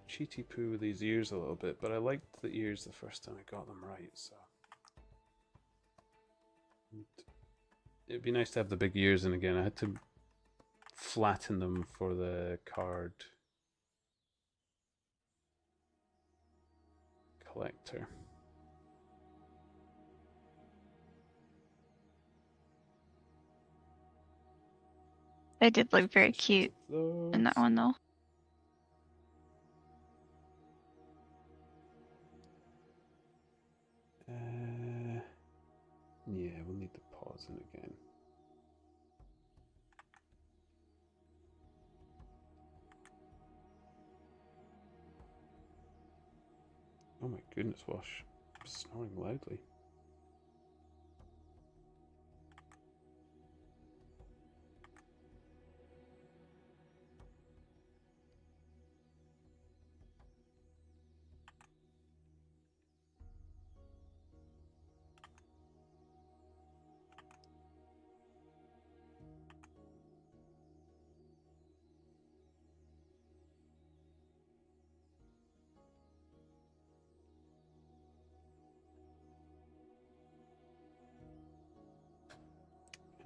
Cheaty poo with these ears a little bit, but I liked the ears the first time I got them right, so it'd be nice to have the big ears in again. I had to flatten them for the card collector. They did look very cute in that one, though. Yeah, we'll need to pause it again. Oh my goodness, Wash. I'm snoring loudly.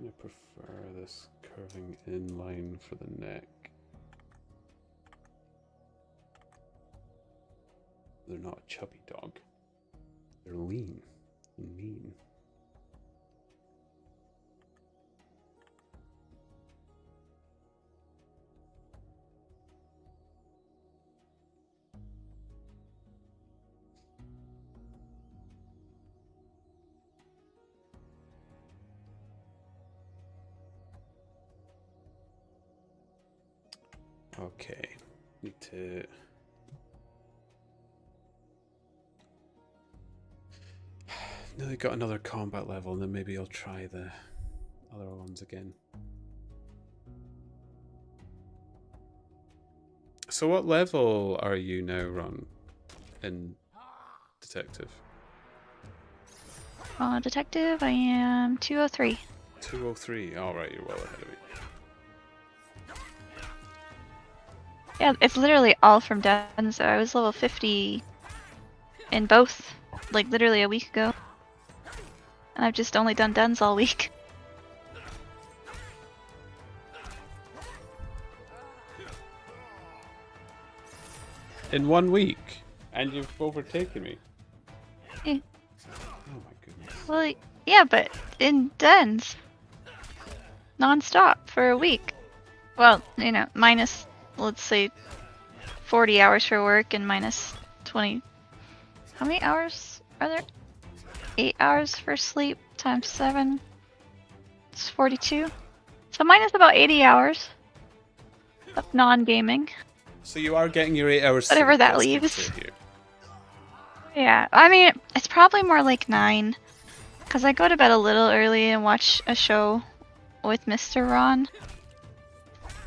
I prefer this curving in line for the neck. They're not a chubby dog. They're lean and mean. Okay. Need to... Nearly got another combat level, and then maybe I'll try the other ones again. So what level are you now, Ron, in Detective? Detective, I am 203. 203. Alright, you're well ahead of me. Yeah, it's literally all from Denzo. I was level 50 in both, like literally a week ago. And I've just only done Dens all week. In 1 week? And you've overtaken me? Yeah. Oh my goodness. Well, yeah, but in Dens. Non-stop for a week. Well, you know, minus, let's say, 40 hours for work and minus 20... How many hours are there? 8 hours for sleep times 7. It's 42. So minus about 80 hours of non-gaming. So you are getting your 8 hours Whatever sleep, that that's good leaves. to hear. Yeah, I mean, it's probably more like 9. Because I go to bed a little early and watch a show with Mr. Ron.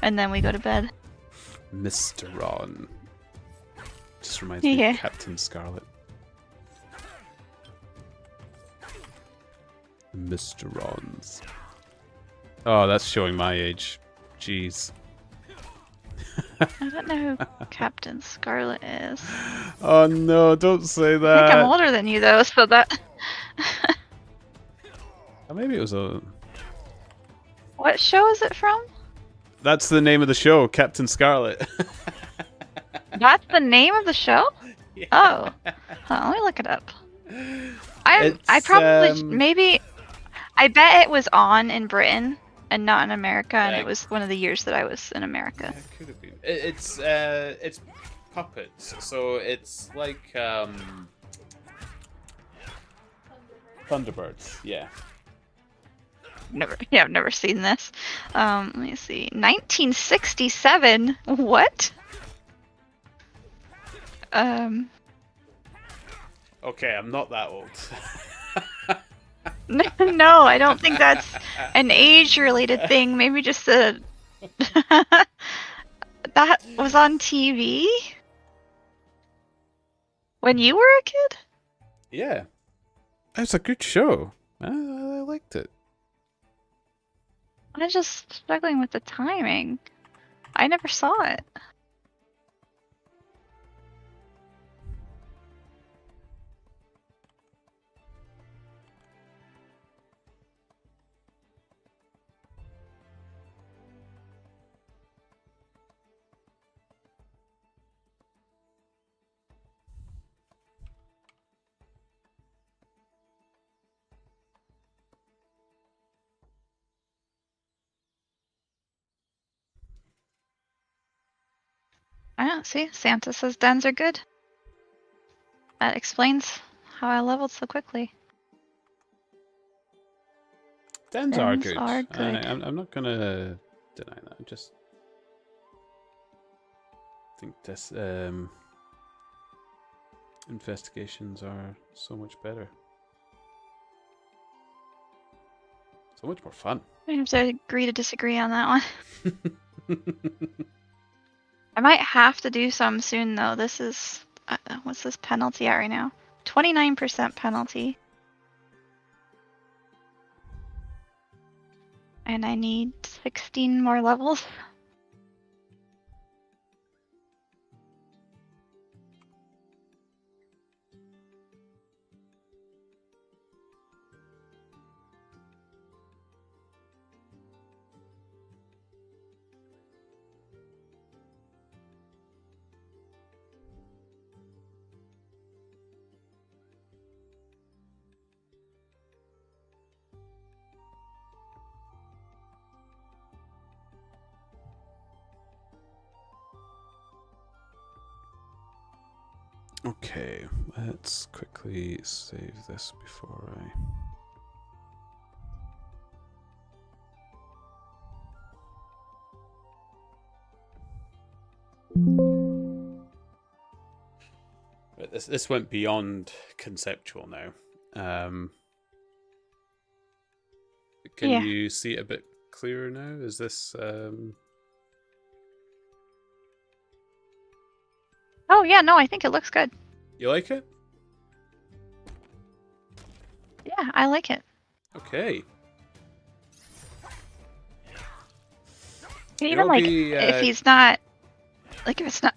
And then we go to bed. Mr. Ron. Just reminds me Yeah. of Captain Scarlet. Mr. Rons. Oh, that's showing my age. Jeez. I don't know who Captain Scarlet is. Oh no, don't say I that. think I'm older than you though, so that... Oh, maybe it was a... What show is it from? That's the name of the show, Captain Scarlet. That's the name of the show? Yeah. Oh. Huh, let me look it up. I probably... Maybe... I bet it was on in Britain and not in America, and it was one of the years that I was in America. Yeah, it could have been. It's puppets, so it's like Thunderbirds. Yeah. I've never seen this. Let me see. 1967? What? Okay, I'm not that old. No, I don't think that's an age-related thing. Maybe just a... That was on TV? When you were a kid? Yeah. It's a good show. I liked it. I'm just struggling with the timing. I never saw it. I don't see. Santa says Dens are good. That explains how I leveled so quickly. Dens are Dens good. are good. I'm not gonna deny that. I just think this investigations are so much better. So much more fun. We have to agree to disagree on that one. I might have to do some soon though. This is what's this penalty at right now? 29% penalty. And I need 16 more levels. Okay, let's quickly save this before I... this went beyond conceptual now. Can Yeah. you see it a bit clearer now? Is this Oh yeah, no, I think it looks good. you like it? Yeah, I like it. Okay. And It'll even like be, if he's not, like if it's not,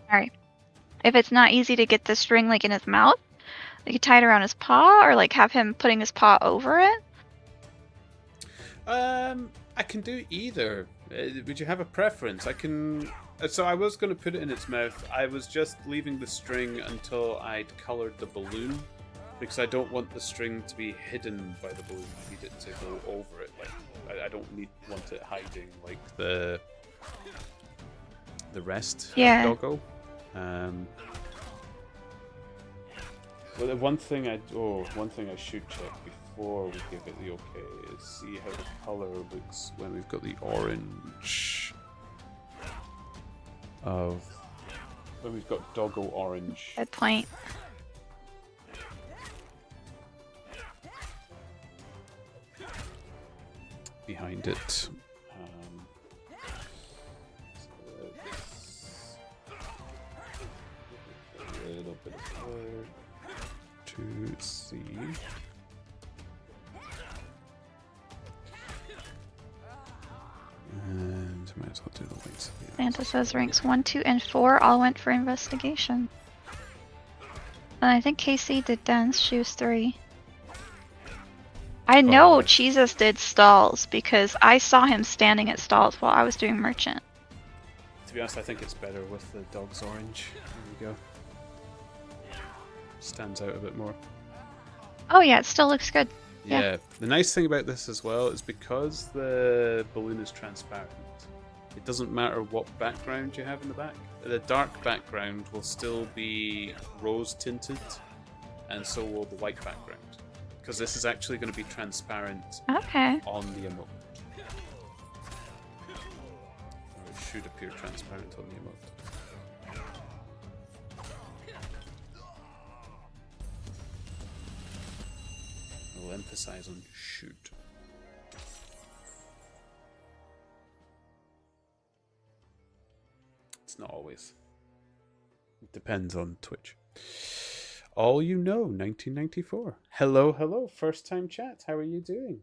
sorry, if it's not easy to get the string like in his mouth, you could tie it around his paw, or like have him putting his paw over it. I can do either. Would you have a preference? I can. So I was going to put it in its mouth. I was just leaving the string until I'd colored the balloon, because I don't want the string to be hidden by the balloon. I need it to go over it. Like I don't want it hiding like the rest Yeah. of Doggo. Well, one thing I should check before we give it the okay is see how the color looks when we've got the orange when we've got Doggo orange. Good point. Behind it. So a little bit of color to see. And might as well do the wings. Santa says ranks 1, 2, and 4 all went for investigation. And I think Casey did dance. She was 3. I know Jesus did stalls because I saw him standing at stalls while I was doing merchant. To be honest, I think it's better with the dog's orange. There we go. Stands out a bit more. Oh yeah, it still looks good. Yeah. The nice thing about this as well is because the balloon is transparent, it doesn't matter what background you have in the back. The dark background will still be rose tinted, and so will the white background. Because this is actually going to be transparent Okay. on the emote. Or it should appear transparent on the emote. I'll emphasize on should. It's not always. It depends on Twitch. All you know, 1994. Hello, hello, first time chat. How are you doing?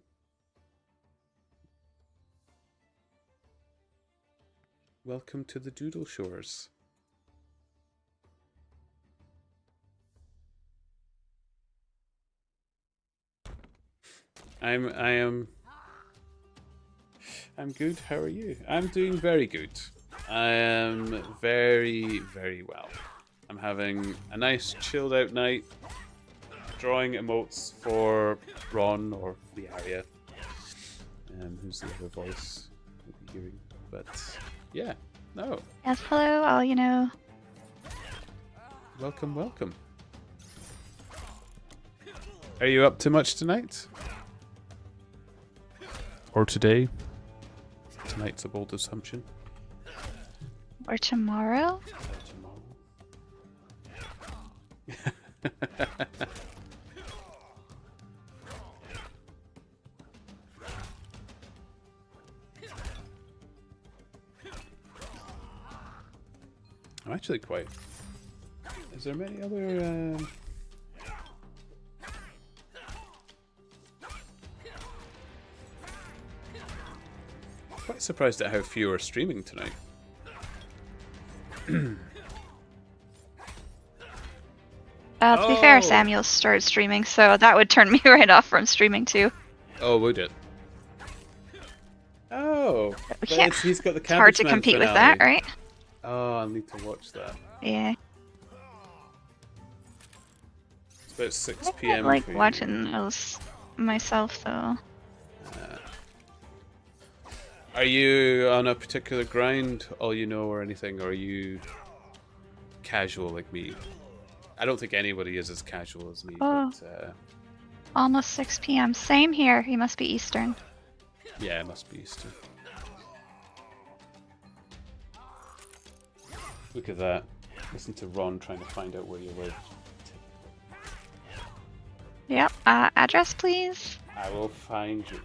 Welcome to the Doodle Shores. I'm good. How are you? I'm doing very good. I am very, very well. I'm having a nice chilled out night, drawing emotes for Ron or the Arya, who's the other voice you'll be hearing. But yeah, no. Yes, hello, all you know. Welcome, welcome. Are you up to much tonight? Or today? Tonight's a bold assumption. Or tomorrow? I'm actually quite. Is there many other? Quite surprised at how few are streaming tonight. To be fair, Samuel started streaming, so that would turn me right off from streaming too. Oh, would it? Oh, Yeah. he's got the It's hard to Cabbage Man compete with finale. that, right? Oh, I'll need to watch that. Yeah. It's about 6 I p.m. like for you. watching those myself, though. Are you on a particular grind, all you know, or anything, or are you casual like me? I don't think anybody is as casual as me, Oh. but Almost 6 p.m. Same here. He must be Eastern. yeah, it must be Easter. Look at that. Listen to Ron trying to find out where you live. Yep. Address, please. I will find you.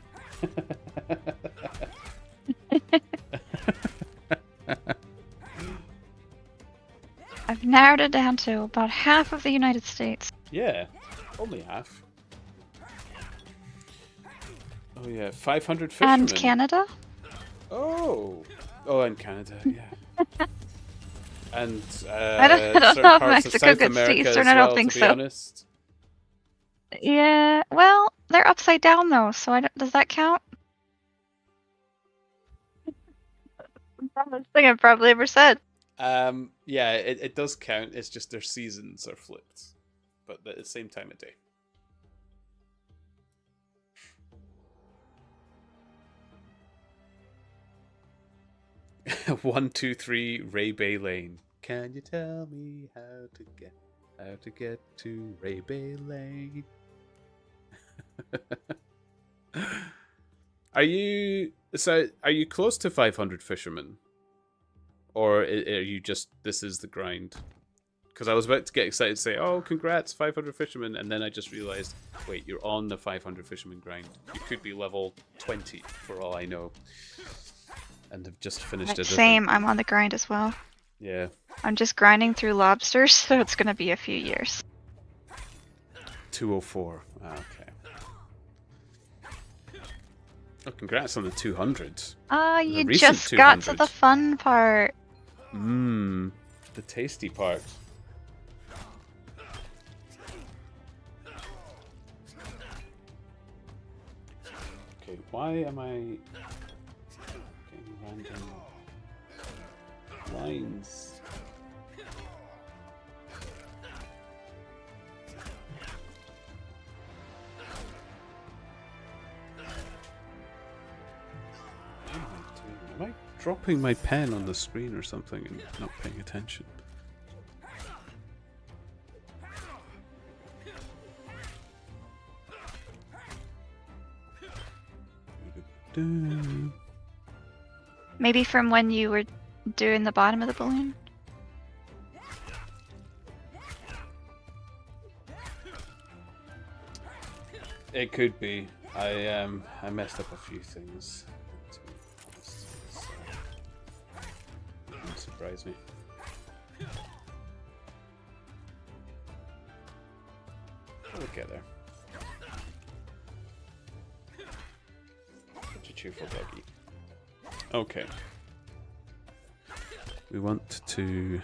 I've narrowed it down to about half of the United States. Yeah, only half. Oh yeah, 500 fishermen. And Canada? Oh, and Canada, yeah. And I don't certain know if parts of Mexico South gets America to as Eastern, I don't well, think to be so. honest. Yeah, well, they're upside down though, so I don't, does that count? Dumbest thing I've probably ever said. Yeah, it does count. It's just their seasons are flipped, but at the same time of day. One, two, three, Ray Bay Lane. Can you tell me how to get to Ray Bay Lane? Are you close to 500 fishermen, or are you just this is the grind? Because I was about to get excited to say, "Oh, congrats, 500 fishermen," and then I just realized, wait, you're on the 500 fisherman grind. You could be level 20 for all I know, and have just finished a different... Same, I'm on the grind as well. Yeah. I'm just grinding through lobsters, so it's gonna be a few years. 204. Okay. Oh, congrats on the 200. You just got to the fun part. Mmm, the tasty part. Okay, why am I getting random lines? Am I dropping my pen on the screen or something and not paying attention? Maybe from when you were doing the bottom of the balloon? It could be. I messed up a few things. Wouldn't surprise me. We'll get there. Such a cheerful doggy. Okay. We want to...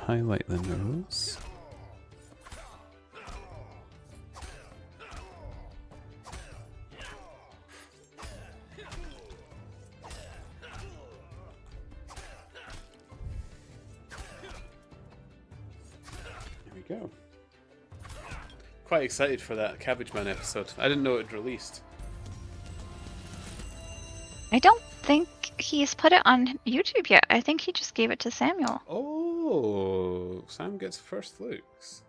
highlight the nose. There we go. Quite excited for that Cabbage Man episode. I didn't know it had released. I don't think he's put it on YouTube yet. I think he just gave it to Samuel. Oh, Sam gets first looks.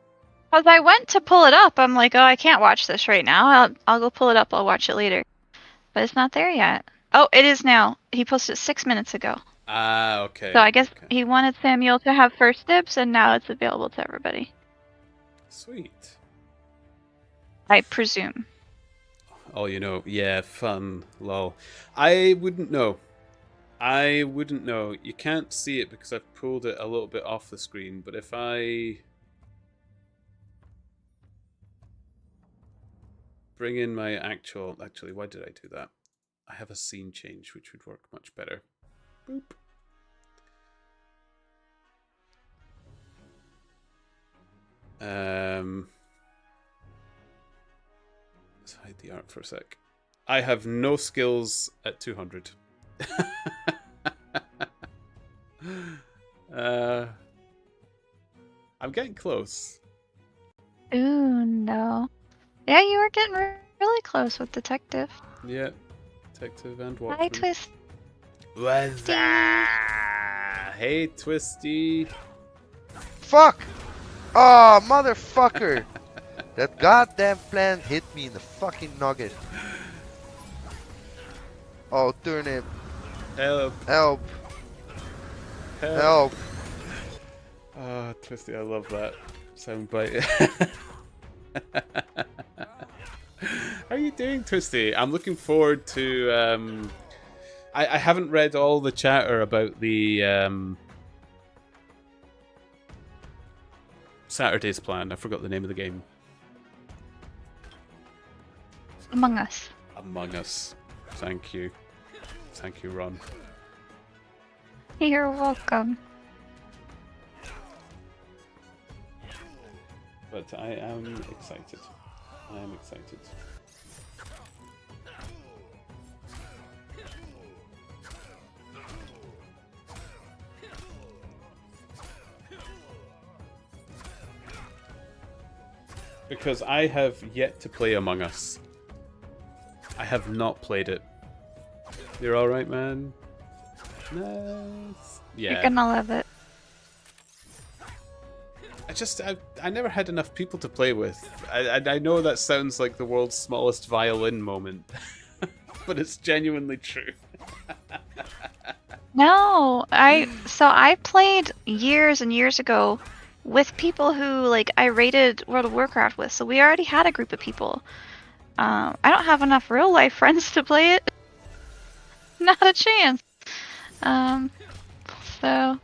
Because I went to pull it up. I'm like, oh, I can't watch this right now. I'll go pull it up. I'll watch it later. But it's not there yet. Oh, it is now. He posted it 6 minutes ago. Ah, okay. So I guess okay. he wanted Samuel to have first dibs, and now it's available to everybody. Sweet. I presume. Oh, you know, yeah, fun, lol. I wouldn't know. I wouldn't know. You can't see it because I've pulled it a little bit off the screen, but if I bring in my actual... Actually, why did I do that? I have a scene change, which would work much better. Boop. Let's hide the art for a sec. I have no skills at 200. I'm getting close. Ooh, no. Yeah, you were getting really close with Detective. Yeah, Detective and Watchman. Hi, Twist. What's that? Hey, Twisty. Fuck! Oh, motherfucker! That goddamn plant hit me in the fucking nugget. Oh, Turnip. Help. Help. Help. Help. Ah, Twisty, I love that soundbite. How are you doing, Twisty? I'm looking forward to. I haven't read all the chatter about the Saturday's plan. I forgot the name of the game. Among Us. Among Us. Thank you. Thank you, Ron. You're welcome. But I am excited. I am excited. Because I have yet to play Among Us. I have not played it. You're alright, man? Nice. Yeah. You're gonna love it. I never had enough people to play with. I know that sounds like the world's smallest violin moment, but it's genuinely true. No, I played years and years ago with people who like I rated World of Warcraft with, so we already had a group of people. I don't have enough real life friends to play it. Not a chance. So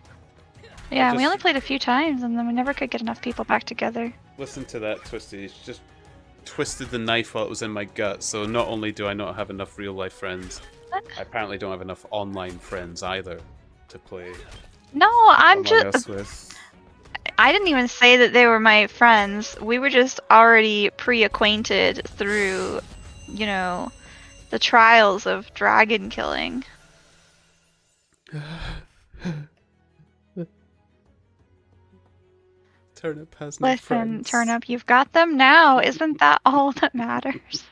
yeah, we only played a few times, and then we never could get enough people back together. Listen to that, Twisty. It's just twisted the knife while it was in my gut. So not only do I not have enough real life friends, I apparently don't have enough online friends either to play. No, I'm Among Us just. with. I didn't even say that they were my friends. We were just already pre-acquainted through, you know, the trials of dragon killing. Turnip has no Listen, friends. Turnip, you've got them now. Isn't that all that matters?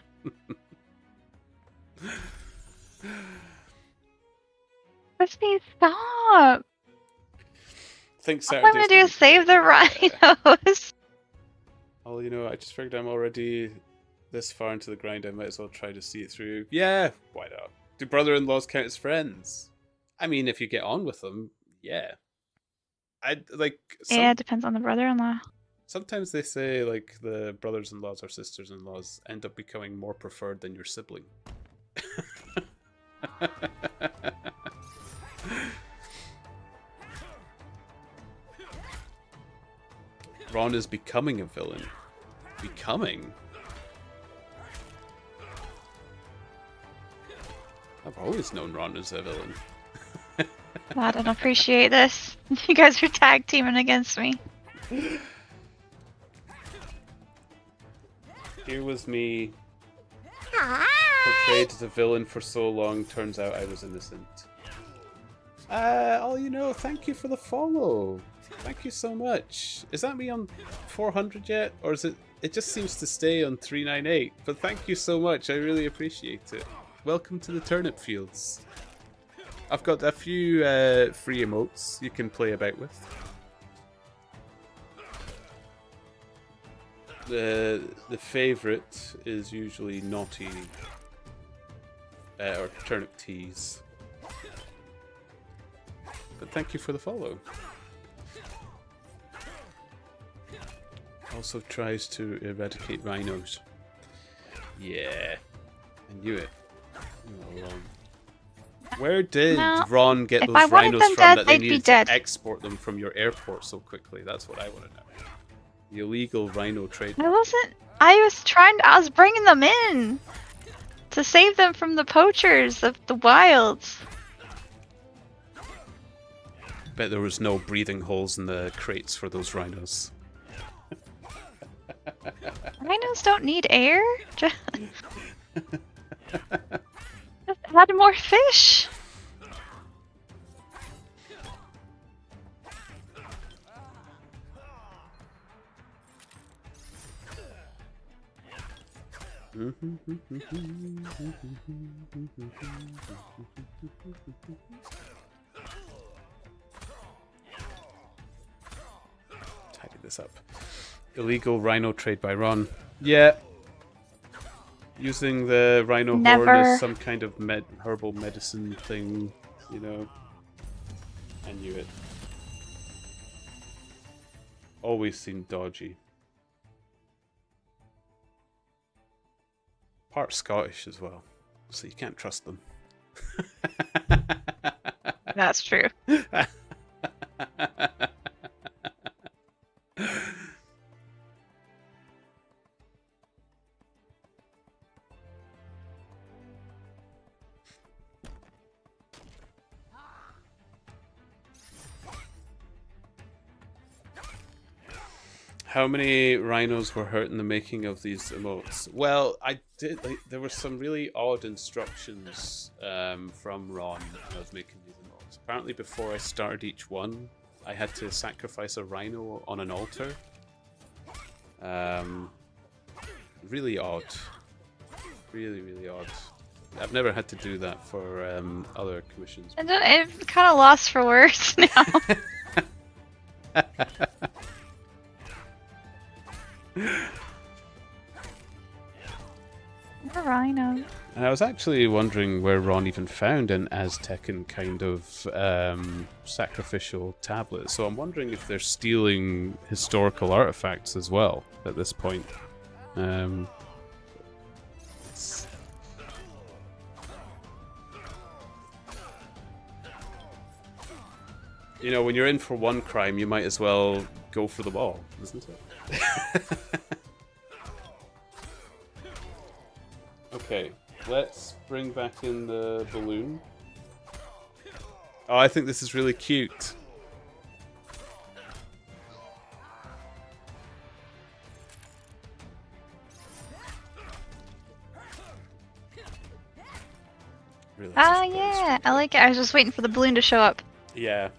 Crispy, stop! Think All I'm gonna do is save the rhinos. Oh, you know, I just figured I'm already this far into the grind. I might as well try to see it through. Yeah, why not? Do brother-in-laws count as friends? I mean, if you get on with them, yeah. I like. Yeah, it depends on the brother-in-law. Sometimes they say like the brothers-in-laws or sisters-in-laws end up becoming more preferred than your sibling. Ron is becoming a villain. Becoming? I've always known Ron as a villain. I don't appreciate this. You guys are tag teaming against me. Here was me, portrayed as a villain for so long, turns out I was innocent. Oh, you know, thank you for the follow. Thank you so much. Is that me on 400 yet? Or is it... It just seems to stay on 398. But thank you so much. I really appreciate it. Welcome to the Turnip Fields. I've got a few free emotes you can play about with. The favourite is usually Naughty or Turnip Tease. But thank you for the follow. Also tries to eradicate rhinos. Yeah, I knew it. All along. Where did No, Ron get if those I wanted rhinos them from dead, that they they'd be needed dead. to export them from your airport so quickly? That's what I want to know. The illegal rhino trade. I was bringing them in to save them from the poachers of the wilds. Bet there was no breathing holes in the crates for those rhinos. Rhinos don't need air. Just add more fish. Tidy this up. Illegal rhino trade by Ron. Yeah. Using the rhino horn Never. as some kind of herbal medicine thing, you know. I knew it. Always seemed dodgy. Part Scottish as well, so you can't trust them. That's true. How many rhinos were hurt in the making of these emotes? Well, I did. There were some really odd instructions from Ron when I was making these emotes. Apparently, before I started each one, I had to sacrifice a rhino on an altar. Really odd. Really, really odd. I've never had to do that for other commissions. I'm kind of lost for words now. More rhinos. And I was actually wondering where Ron even found an Aztecan kind of sacrificial tablet. So I'm wondering if they're stealing historical artifacts as well at this point. You know, when you're in for one crime, you might as well go for them all, isn't it? Okay, let's bring back in the balloon. Oh, I think this is really cute. Ah, yeah, I like it. I was just waiting for the balloon to show up. Yeah.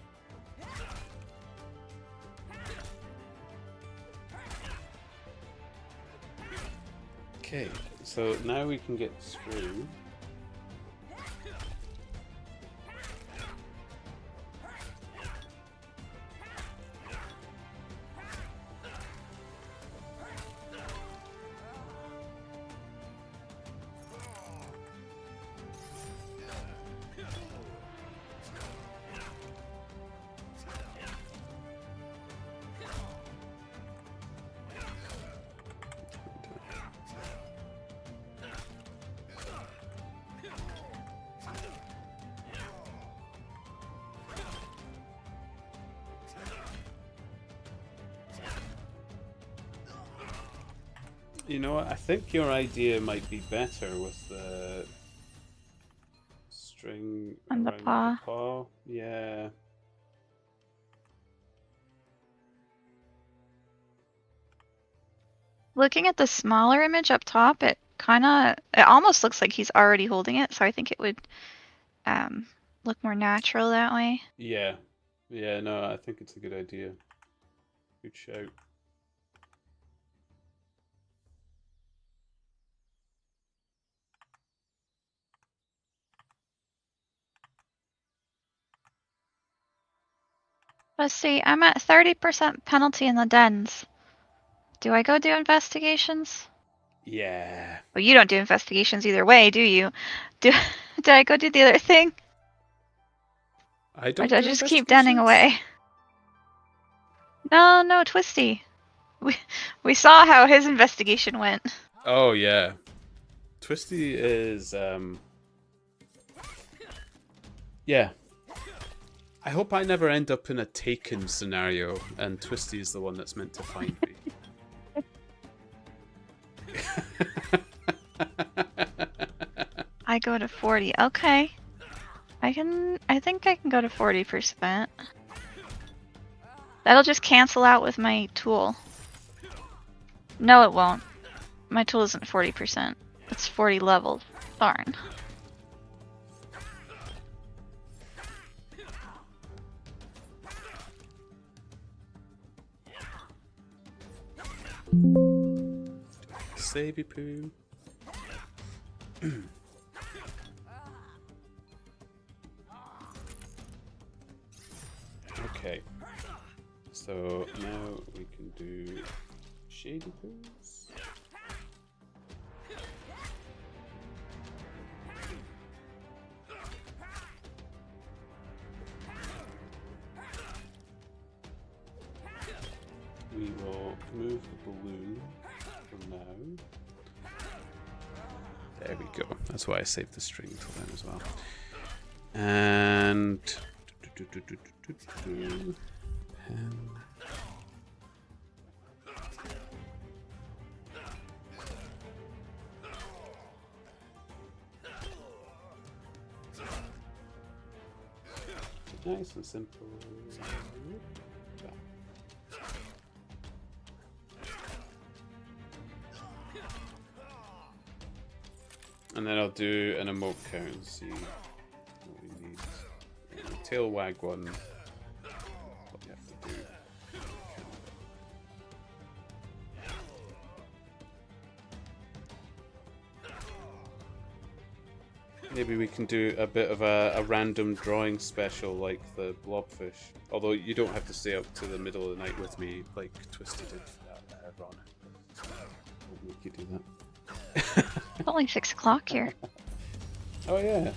Okay, so now we can get through. You know what? I think your idea might be better with the string And the around paw. the paw. Yeah. Looking at the smaller image up top, it almost looks like he's already holding it, so I think it would look more natural that way. Yeah. Yeah, no, I think it's a good idea. Good shout. Let's see, I'm at 30% penalty in the dens. Do I go do investigations? Yeah. Well, you don't do investigations either way, do you? Did I go do the other thing? I Or don't did I do just keep denning away? No, Twisty. We saw how his investigation went. Oh, yeah. Twisty is, yeah. I hope I never end up in a Taken scenario, and Twisty is the one that's meant to find me. I go to 40. Okay. I think I can go to 40%. That'll just cancel out with my tool. No, it won't. My tool isn't 40%. It's 40 levels. Darn. Save you, poo. Okay. So now we can do shady poos. we will move the balloon for now. There we go. That's why I saved the string for them as well. And pen. Nice and simple. And then I'll do an emote count and see what we need. Tail wag one. What we have to do. Maybe we can do a bit of a random drawing special like the blobfish. Although you don't have to stay up to the middle of the night with me like Twisty did for that, Ron. Won't make you do that. It's only 6 o'clock here. Oh yeah.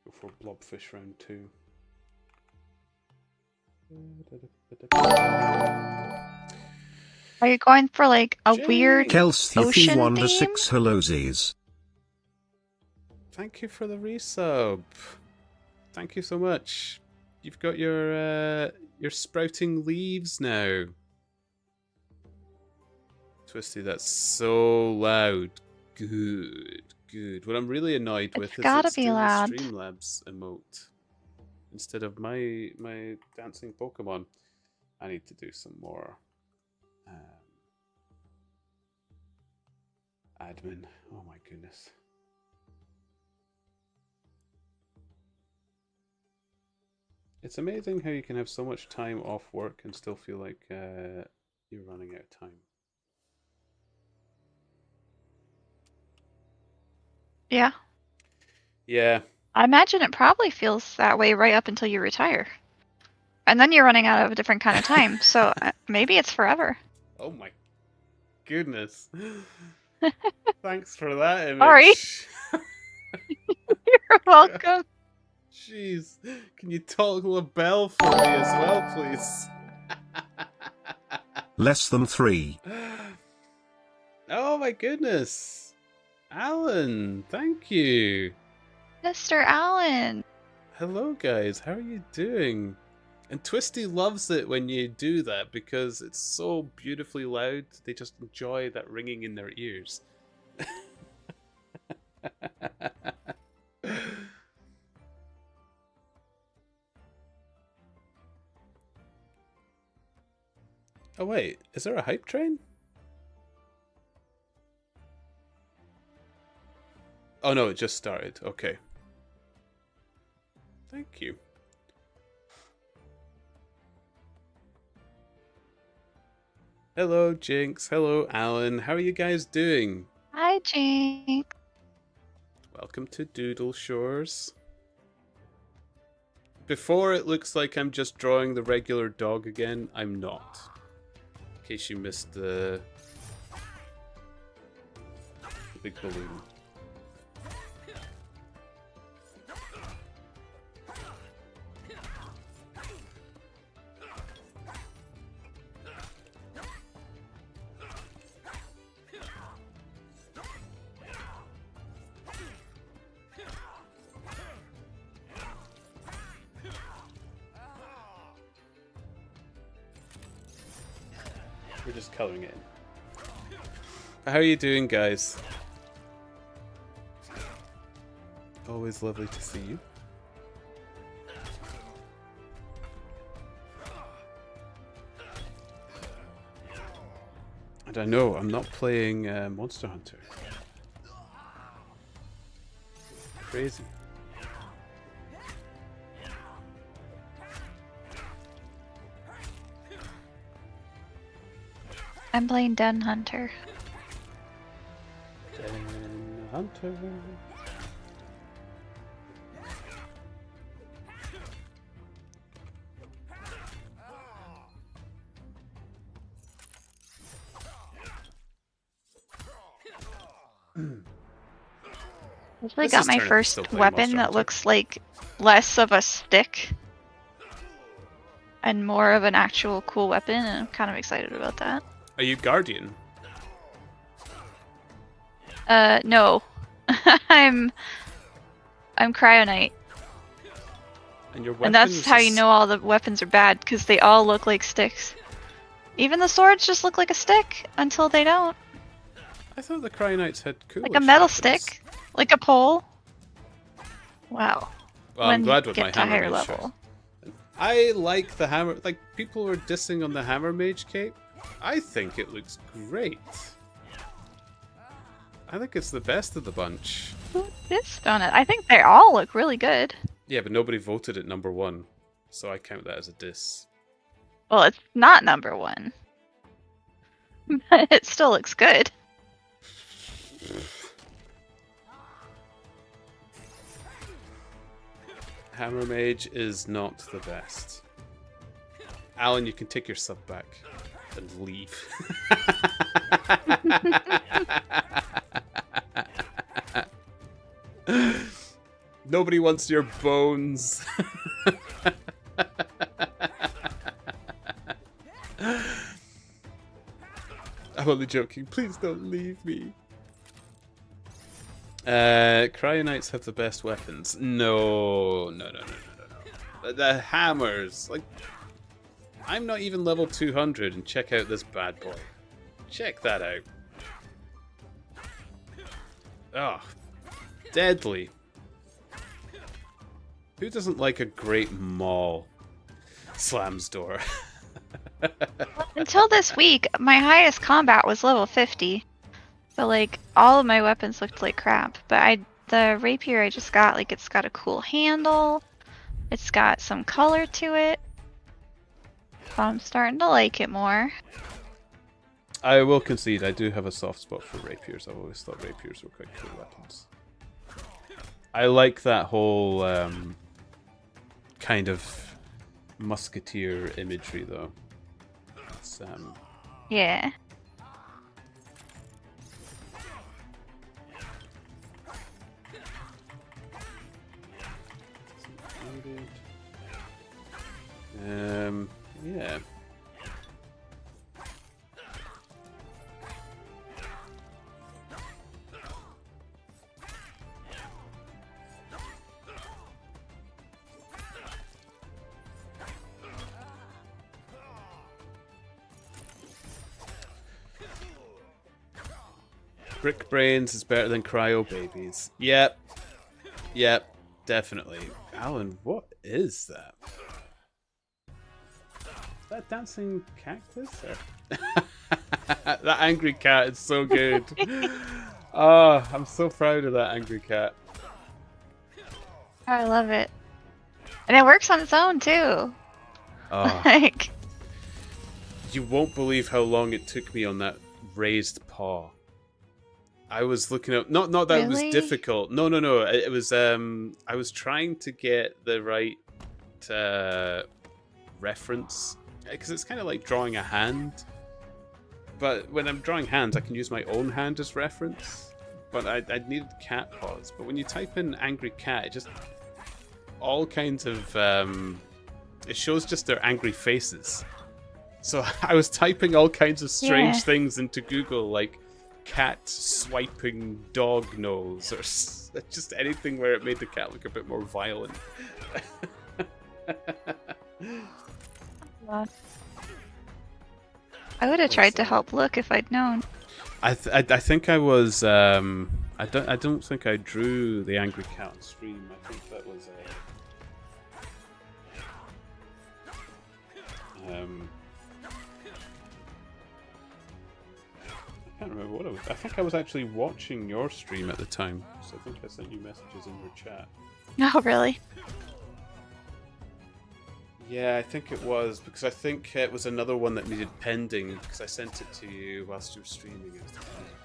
Go for blobfish round 2. Are you going for like a weird Kelsey ocean 1 to theme? 6 hellosies. Thank you for the resub. Thank you so much. You've got your sprouting leaves now. Twisty, that's so loud. Good, good. What I'm really annoyed with is Gotta it's be doing loud. the Streamlabs emote instead of my dancing Pokemon. I need to do some more admin. Oh my goodness. It's amazing how you can have so much time off work and still feel like you're running out of time. Yeah. Yeah. I imagine it probably feels that way right up until you retire. And then you're running out of a different kind of time. So maybe it's forever. Oh my goodness. Thanks for that image. Sorry. You're welcome. Jeez. Can you toggle a bell for me as well, please? Less than 3. Oh my goodness. Alan, thank you. Mr. Allen. Hello guys, how are you doing? And Twisty loves it when you do that because it's so beautifully loud. They just enjoy that ringing in their ears. Oh wait, is there a hype train? Oh no, it just started. Okay. Thank you. Hello, Jinx. Hello, Alan. How are you guys doing? Hi, Jake. Welcome to Doodle Shores. Before it looks like I'm just drawing the regular dog again, I'm not. In case you missed the big balloon. We're just coloring it in. How are you doing, guys? Always lovely to see you. And I know I'm not playing Monster Hunter. Crazy. I'm playing Den Hunter. Den Hunter. Actually This got is my Turnip, first still playing weapon Monster that Hunter. looks like less of a stick and more of an actual cool weapon, and I'm kind of excited about that. Are you Guardian? No. I'm Cryonite. And your And weapon that's how you know all the weapons are bad, because they all look like sticks. Even the swords just look like a stick until they don't. I thought the Cryonites had cool. Like a metal stick. Like a pole. Wow. Well, when I'm glad you with get my to hammer higher mage level. shirt. I like the hammer. Like, people were dissing on the hammer mage cape. I think it looks great. I think it's the best of the bunch. Who dissed on it? I think they all look really good. Yeah, but nobody voted it number one, so I count that as a diss. Well, it's not number one. But it still looks good. Hammer mage is not the best. Alan, you can take your sub back and leave. Nobody wants your bones. I'm only joking. Please don't leave me. Cryonites have the best weapons. No. The hammers. Like, I'm not even level 200, and check out this bad boy. Check that out. Oh, deadly. Who doesn't like a great maul? Slams door. Until this week, my highest combat was level 50. But like all of my weapons looked like crap. But the rapier I just got, like it's got a cool handle. It's got some color to it. So I'm starting to like it more. I will concede, I do have a soft spot for rapiers. I've always thought rapiers were quite cool weapons. I like that whole kind of musketeer imagery, though. It's, Yeah. Yeah. Brick Brains is better than Cryo Babies. Yep, definitely. Alan, what is that? Is that dancing cactus? Or... that angry cat is so good. Oh, I'm so proud of that angry cat. I love it. And it works on its own too. Oh, Like, you won't believe how long it took me on that raised paw. I was looking up. Not that it was Really? difficult. No. It was. I was trying to get the right reference, because it's kind of like drawing a hand. But when I'm drawing hands, I can use my own hand as reference. But I needed cat paws. But when you type in angry cat, it just all kinds of it shows just their angry faces. So I was typing all kinds of strange Yeah. things into Google, like cat swiping dog nose, or just anything where it made the cat look a bit more violent. I would have tried to help look if I'd known. I think I was I don't think I drew the angry cat on stream. I think that was I can't remember what I was. I think I was actually watching your stream at the time, so I think I sent you messages in your chat. Oh, really? Yeah, I think it was, because I think it was another one that needed pending, because I sent it to you whilst you were streaming. It was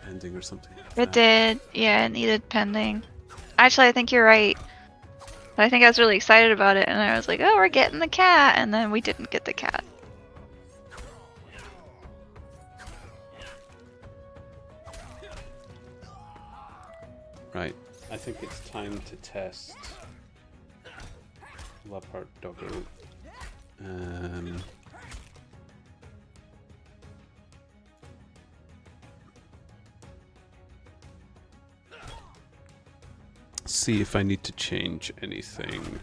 pending or something like It that. did. Yeah, it needed pending. Actually, I think you're right. I think I was really excited about it, and I was like, oh, we're getting the cat, and then we didn't get the cat. Right, I think it's time to test Leopard Doggo. See if I need to change anything.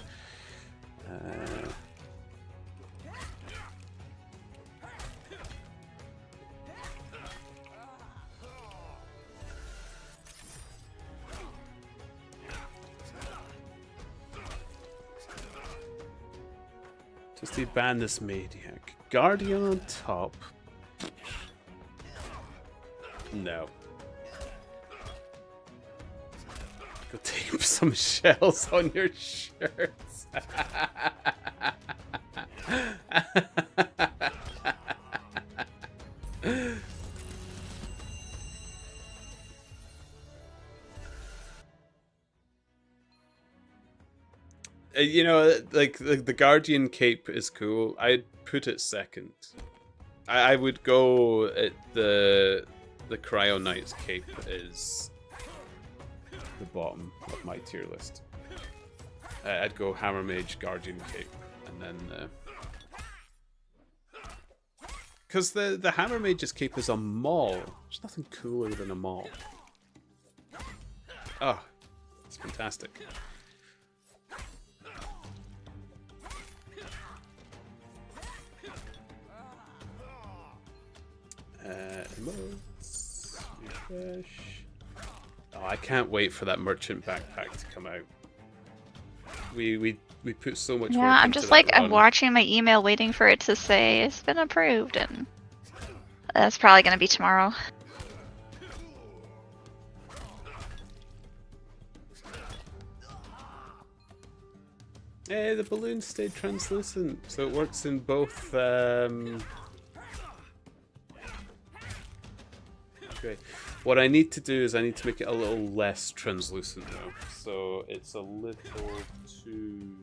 Just to ban this maniac. Guardian on top. No. Go tape some shells on your shirts. You know, like the Guardian cape is cool. I'd put it second. I would go at the Cryo Knight's cape is the bottom of my tier list. I'd go Hammer Mage, Guardian cape, and then because the Hammer Mage's cape is a maul. There's nothing cooler than a maul. Oh, it's fantastic. Emotes, refresh. Oh, I can't wait for that merchant backpack to come out. We put so much work Yeah, I'm into just that like, I'm run. watching my email waiting for it to say it's been approved, and that's probably gonna be tomorrow. Hey, the balloon stayed translucent, so it works in both. Great. What I need to do is I need to make it a little less translucent though, so it's a little too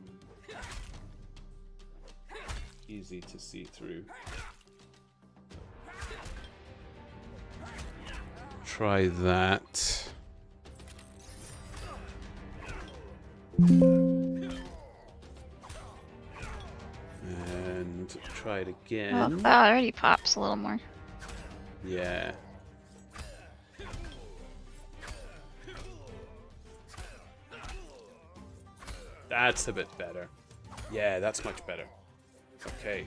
easy to see through. Try that. And try it Oh, again. that already pops a little more. Yeah. That's a bit better. Yeah, that's much better. Okay.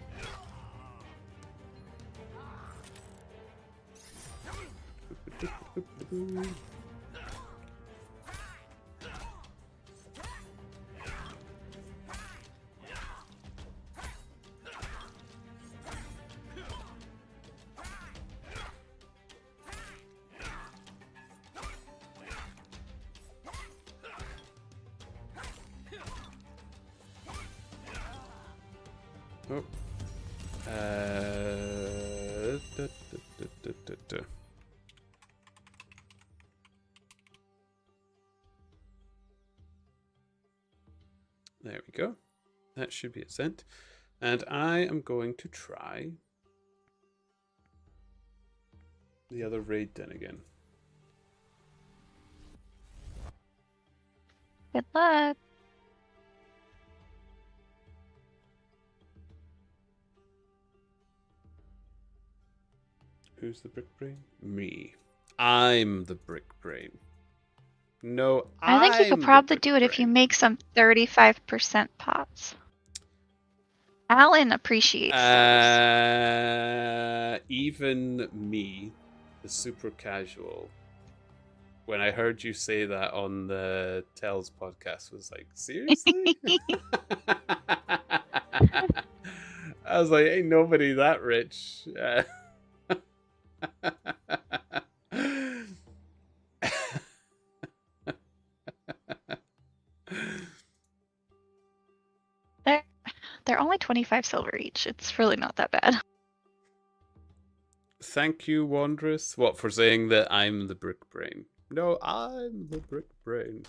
Oh. Da. There we go. That should be it sent. And I am going to try the other raid den again. Good luck. Who's the brick brain? Me. I'm the brick brain. No, I think you I'm could the probably brick do it if you brain. make some 35% pots. Alan appreciates those. Even me, the super casual, when I heard you say that on the Tells podcast, was like, seriously? I was like, ain't nobody that rich. They're only 25 silver each. It's really not that bad. Thank you, Wondrous. What, for saying that I'm the brick brain? No, I'm the brick brain.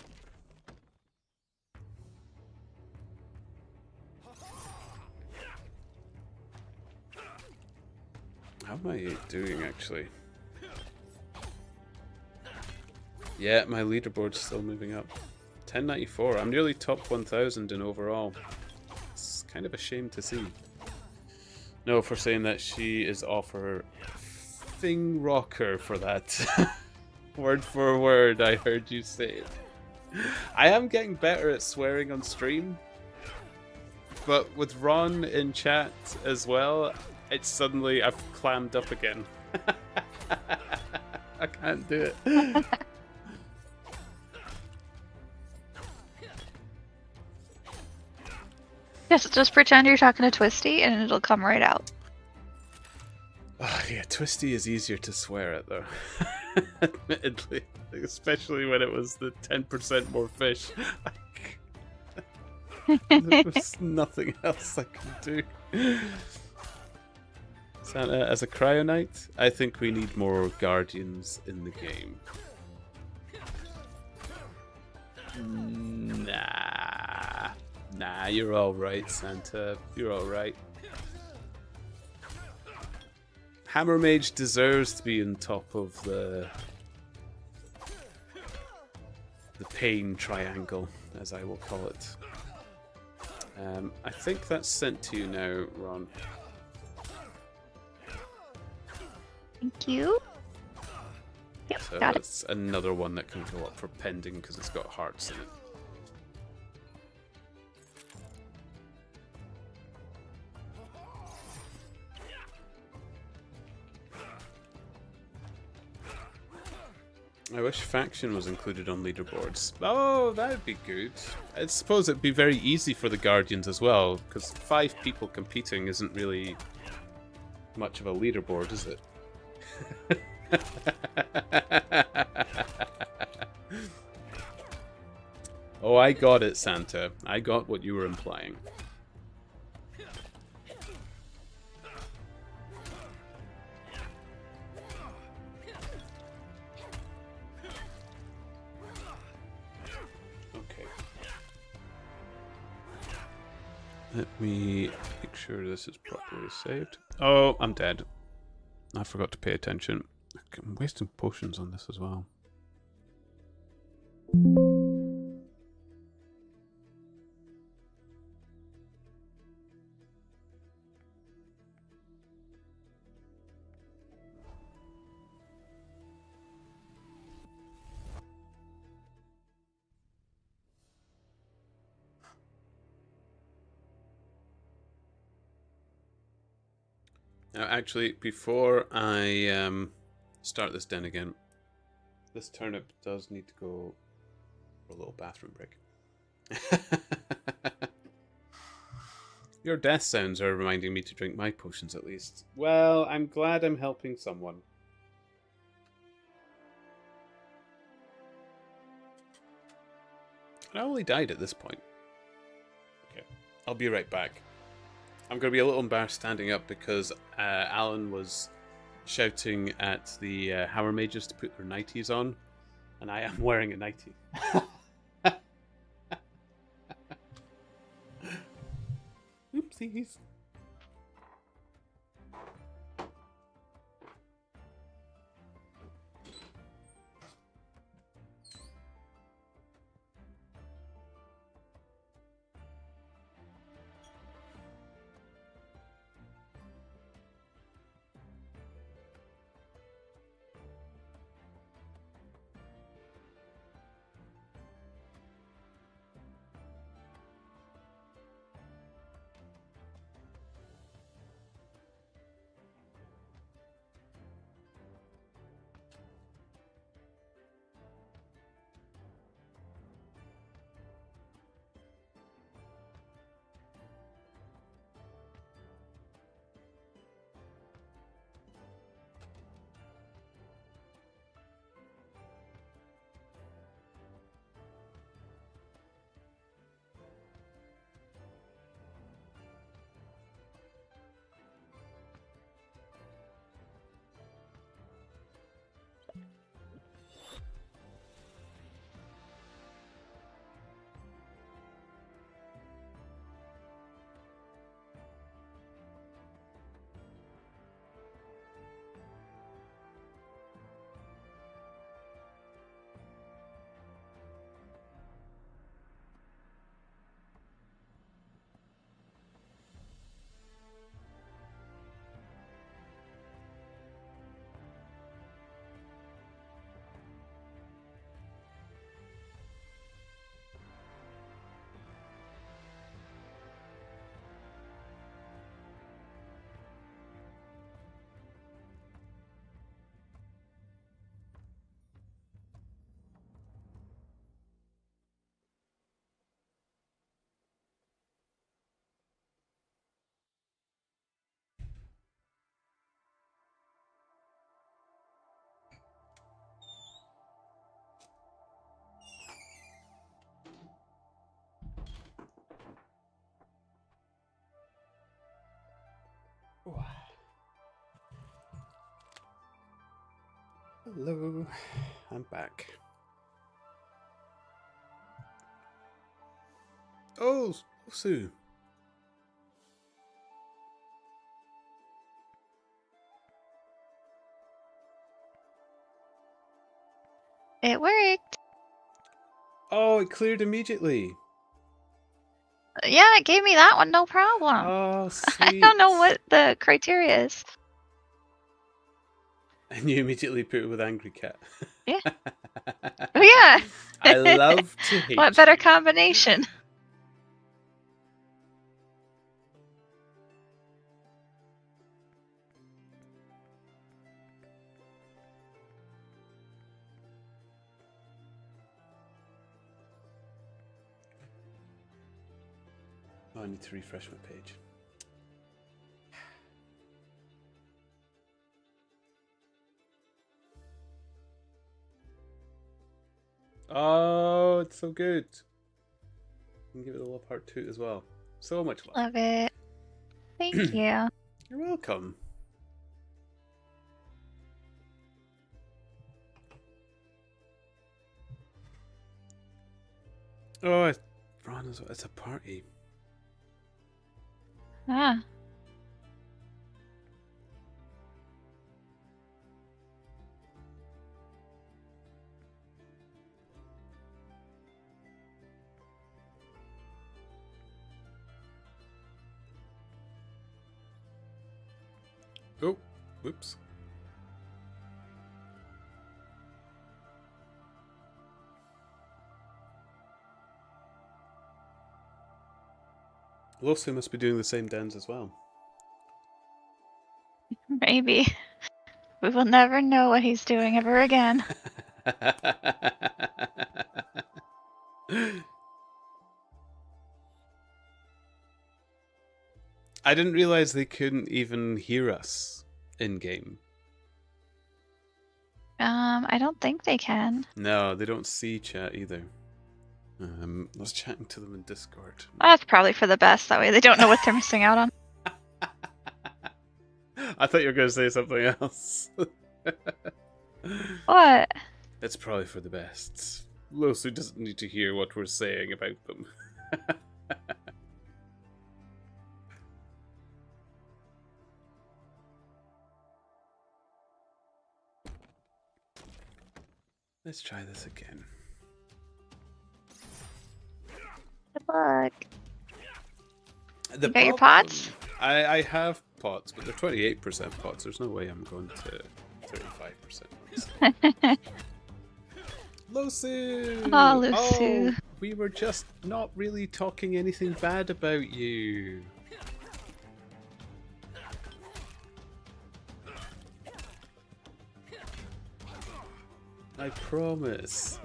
How am I doing, actually? Yeah, my leaderboard's still moving up. 1094. I'm nearly top 1000 in overall. It's kind of a shame to see. No, for saying that she is off her thing rocker for that. Word for word, I heard you say it. I am getting better at swearing on stream, but with Ron in chat as well, it's suddenly I've clammed up again. I can't do it. Just pretend you're talking to Twisty and it'll come right out. Oh, yeah, Twisty is easier to swear at though. Admittedly. Especially when it was the 10% more fish. There was nothing else I could do. Santa, as a Cryo Knight, I think we need more Guardians in the game. Nah, you're alright, Santa. You're alright. Hammer Mage deserves to be on top of the pain triangle, as I will call it. I think that's sent to you now, Ron. Thank you. Yep, So got it. it's another one that can go up for pending because it's got hearts in it. I wish faction was included on leaderboards. Oh, that would be good. I suppose it'd be very easy for the Guardians as well, because 5 people competing isn't really much of a leaderboard, is it? Oh, I got it, Santa. I got what you were implying. Okay. Let me make sure this is properly saved. Oh, I'm dead. I forgot to pay attention. I'm wasting potions on this as well. Now, actually, before I start this den again, this turnip does need to go for a little bathroom break. Your death sounds are reminding me to drink my potions at least. Well, I'm glad I'm helping someone. I only died at this point. Okay, I'll be right back. I'm going to be a little embarrassed standing up because Alan was shouting at the Hammer Mages to put their nighties on, and I am wearing a nightie. Oopsies. Hello, I'm back. Oh, Sue. It worked. Oh, it cleared immediately. Yeah, it gave me that one, no problem. Oh, sweet. I don't know what the criteria is. And you immediately put it with Angry Cat. Yeah. Oh, yeah. I love to hate What better you. combination? Oh, I need to refresh my page. Oh, it's so good. You can give it a love heart too as well. So much love. Love it. Thank you. You're welcome. Oh, Ron, it's a party. Ah. Oh, whoops. Losu must be doing the same dens as well. Maybe. We will never know what he's doing ever again. I didn't realize they couldn't even hear us in game. I don't think they can. No, they don't see chat either. I was chatting to them in Discord. That's probably for the best. That way they don't know what they're missing out on. I thought you were going to say something else. What? It's probably for the best. Losu doesn't need to hear what we're saying about them. Let's try this again. Good luck. The You got your problem- pots? I have pots, but they're 28% pots. There's no way I'm going to 35% ones. Losu! Oh, Losu. Oh, we were just not really talking anything bad about you. I promise.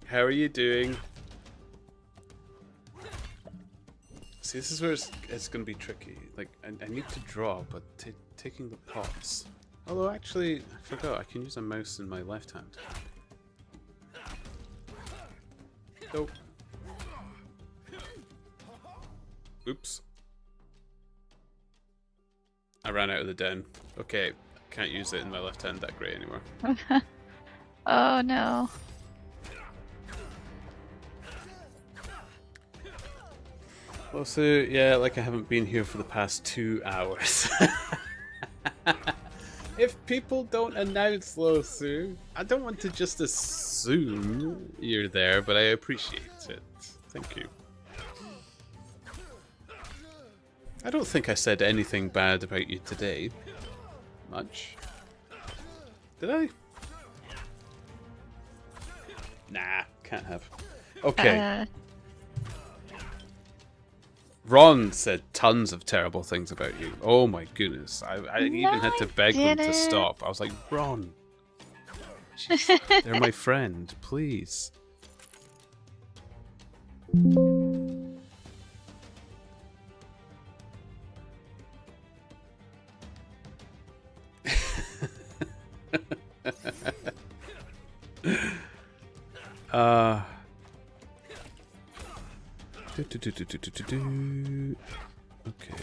How are you doing? See, this is where it's going to be tricky. Like, I need to draw, but taking the pots. Although, actually, I forgot, I can use a mouse in my left hand. Nope. Oops. I ran out of the den. Okay, can't use it in my left hand that great anymore. Oh no. Also, yeah, like I haven't been here for the past 2 hours. If people don't announce Losu, I don't want to just assume you're there, but I appreciate it. Thank you. I don't think I said anything bad about you today. Much. Did I? Nah, can't have. Okay. Ron said tons of terrible things about you. Oh my goodness. I even had to beg them to stop. I was like, Ron. Jeez, they're my friend. Please. Okay.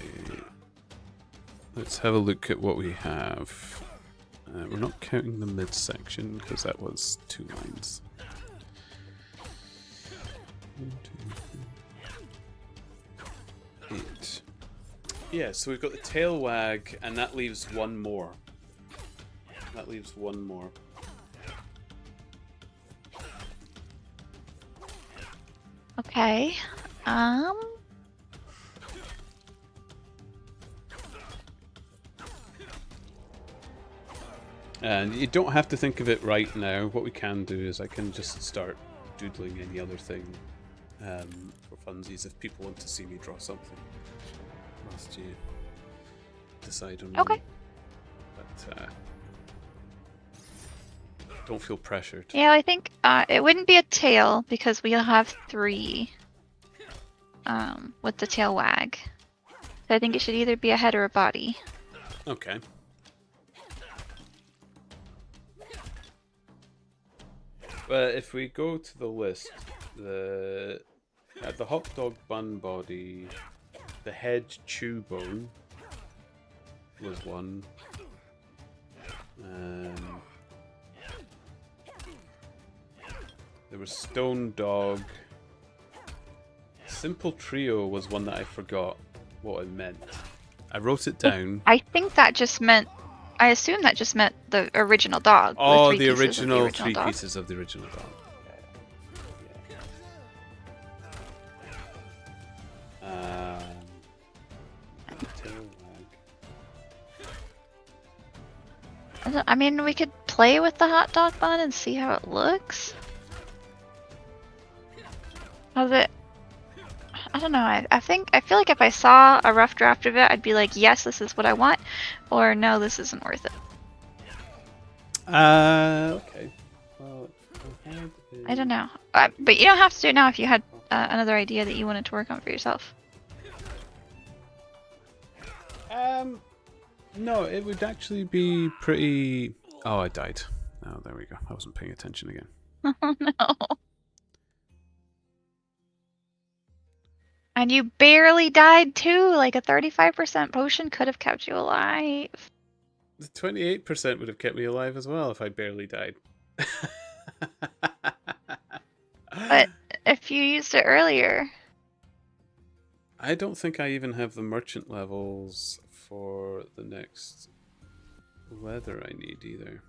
Let's have a look at what we have. We're not counting the midsection because that was 2 lines. 1, 2, 3, 8. Yeah, so we've got the tail wag, and that leaves one more. That leaves one more. Okay. And you don't have to think of it right now. What we can do is I can just start doodling any other thing for funsies if people want to see me draw something. Whilst you decide on Okay. one. But don't feel pressured. Yeah, I think it wouldn't be a tail because we'll have 3 with the tail wag. So I think it should either be a head or a body. Okay. But if we go to the list, the hot dog bun body, the head chew bone was one. There was stone dog. Simple trio was one that I forgot what it meant. I wrote it down. I think that just meant. I assume that just meant the original dog. Oh, the the 3 pieces of original 3 dog. pieces of the original dog. Tail wag. I mean, we could play with the hot dog bun and see how it looks. How's it? I don't know. I feel like if I saw a rough draft of it, I'd be like, yes, this is what I want, or no, this isn't worth it. Okay. Well, I don't know. But you don't have to do it now if you had another idea that you wanted to work on for yourself. No, it would actually be pretty. Oh, I died. Oh, there we go. I wasn't paying attention again. Oh no. And you barely died too. Like a 35% potion could have kept you alive. The 28% would have kept me alive as well if I barely died. But if you used it earlier. I don't think I even have the merchant levels for the next leather I need either.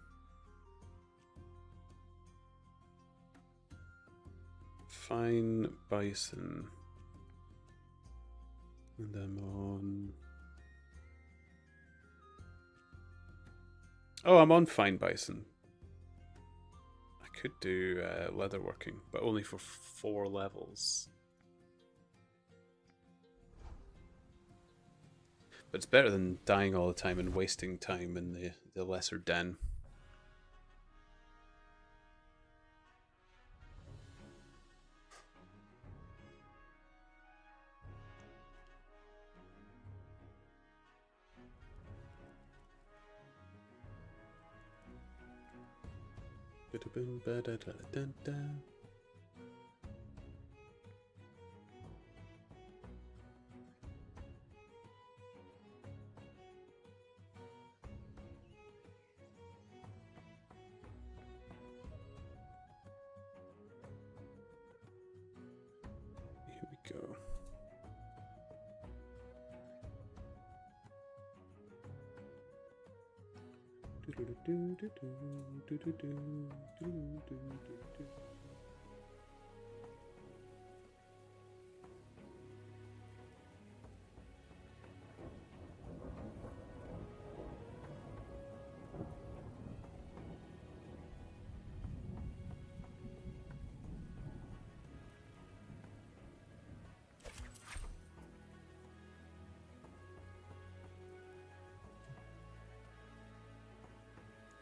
Fine bison. And I'm on... Oh, I'm on fine bison. I could do leather working, but only for 4 levels. But it's better than dying all the time and wasting time in the lesser den. Here we go.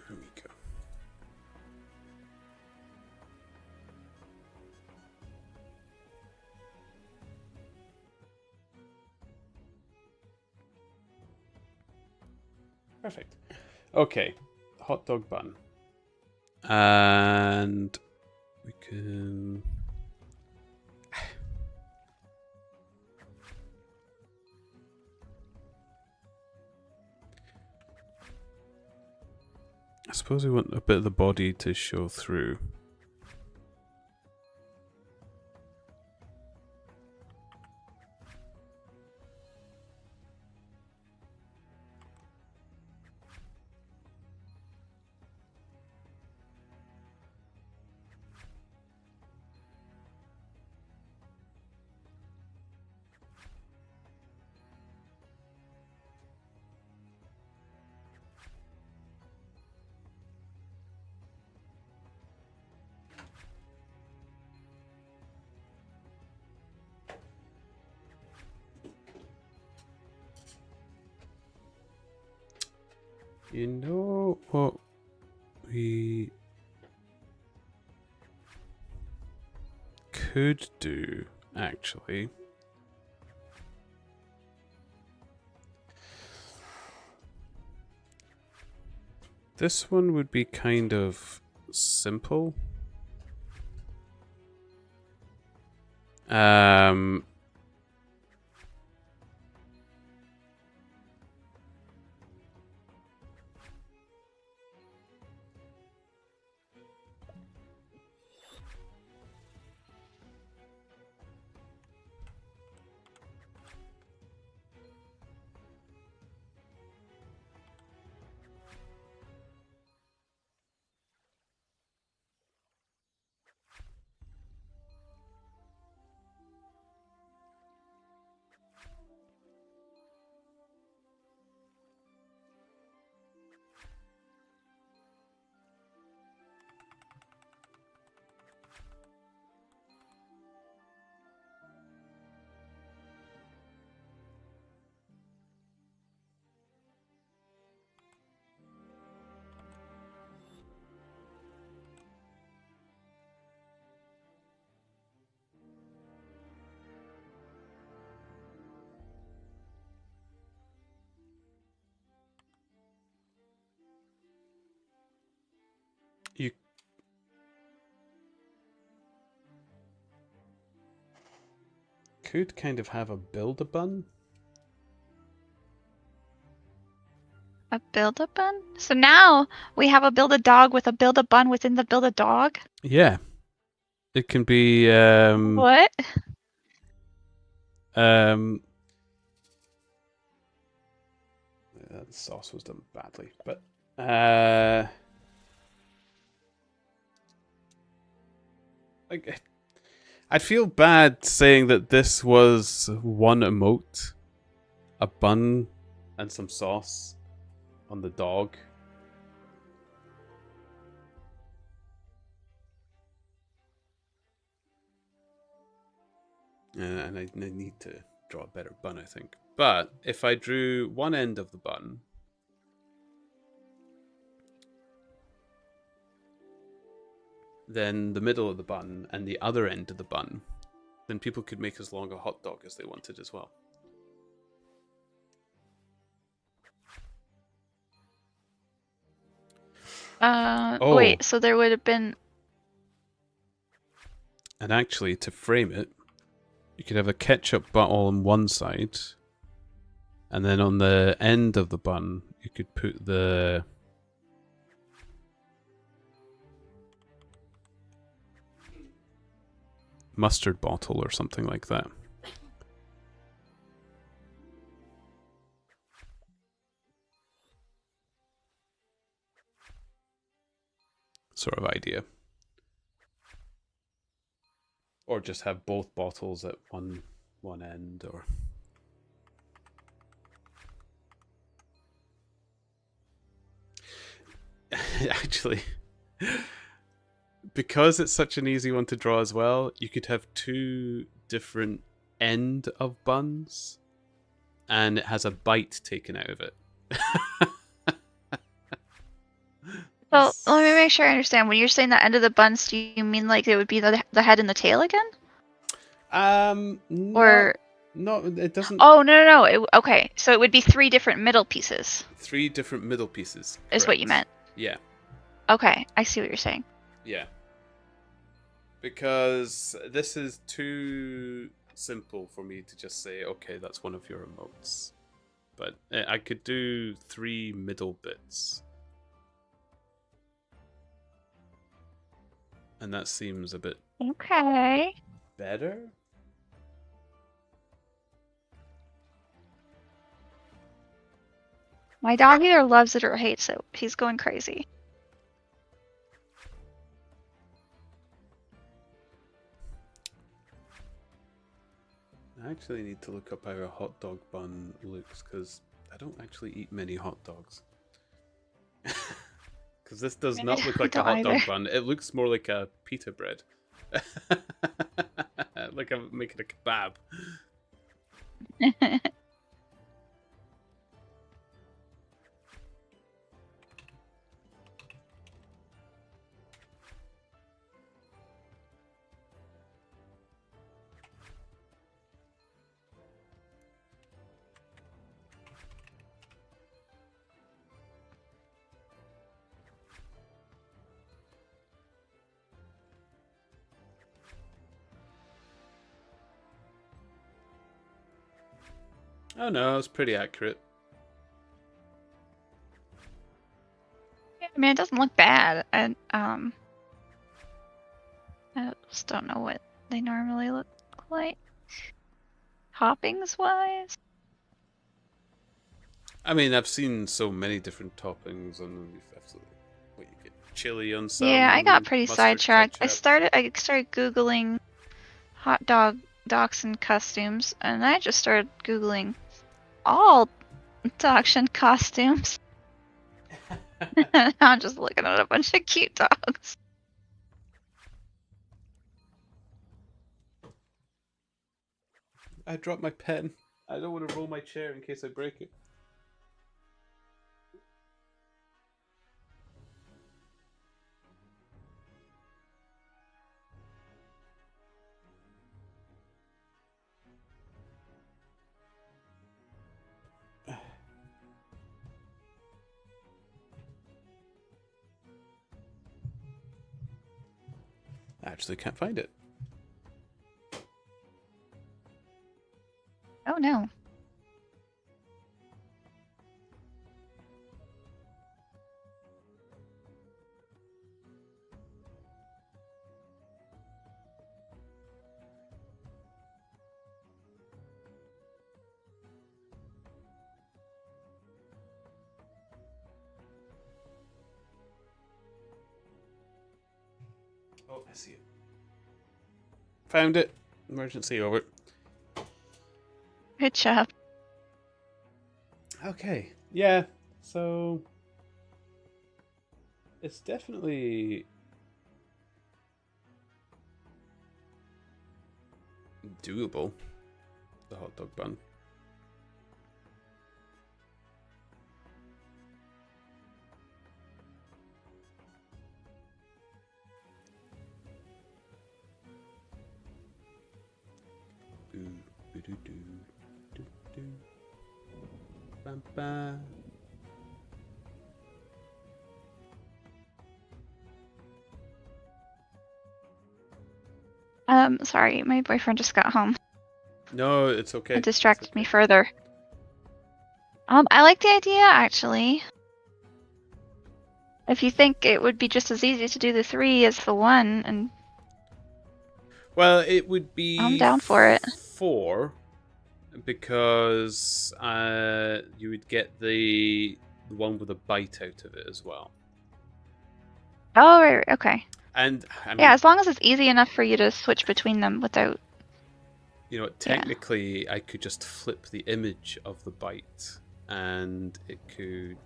Here we go. Perfect. Okay, hot dog bun. And we can... I suppose we want a bit of the body to show through. You know what we could do, actually? This one would be kind of simple. You could kind of have a build-a-bun. A build-a-bun? So now we have a build-a-dog with a build-a-bun within the build-a-dog? Yeah. It can be, What? the sauce was done badly, but, like, I'd feel bad saying that this was one emote, a bun, and some sauce on the dog. And I need to draw a better bun, I think. But if I drew one end of the bun, then the middle of the bun, and the other end of the bun, then people could make as long a hot dog as they wanted as well. Oh. Wait, so there would have been... And actually, to frame it, you could have a ketchup bottle on one side, and then on the end of the bun, you could put the mustard bottle or something like that. Sort of idea. Or just have both bottles at one end, or... Actually, because it's such an easy one to draw as well, you could have two different end of buns, and it has a bite taken out of it. So let me make sure I understand. When you're saying the end of the buns, do you mean like it would be the head and the tail again? No, Or... no, it doesn't. Oh, no. Okay, so it would be 3 different middle pieces. 3 different middle pieces. Is what you meant. Yeah. Okay, I see what you're saying. Yeah. Because this is too simple for me to just say, okay, that's one of your emotes. But I could do 3 middle bits. And that seems a bit Okay. better. My dog either loves it or hates it. He's going crazy. I actually need to look up how a hot dog bun looks because I don't actually eat many hot dogs. Because this does not look like a hot dog bun. It looks more like a pita bread. Like I'm making a kebab. Oh no, it's pretty accurate. I mean, it doesn't look bad. And I just don't know what they normally look like. Toppings wise. I mean, I've seen so many different toppings, and you've absolutely what you get chili on some. Yeah, I got pretty mustard, sidetracked. I ketchup. started googling hot dog dachshund costumes, and I just started googling all dachshund costumes. I'm just looking at a bunch of cute dogs. I dropped my pen. I don't want to roll my chair in case I break it. I actually can't find it. Oh no. Oh, I see it. Found it. Emergency over. Good job. Okay. Yeah. So it's definitely doable. The hot dog bun. Bam, bam. Sorry, my boyfriend just got home. No, it's okay. It distracted me further. I like the idea actually. If you think it would be just as easy to do the 3 as the 1, and Well, it would be. I'm down for it. 4, because you would get the one with a bite out of it as well. Oh, right, okay. And I mean, Yeah, as long as it's easy enough for you to switch between them without. you know, technically, I could just flip the image of the bite, and it could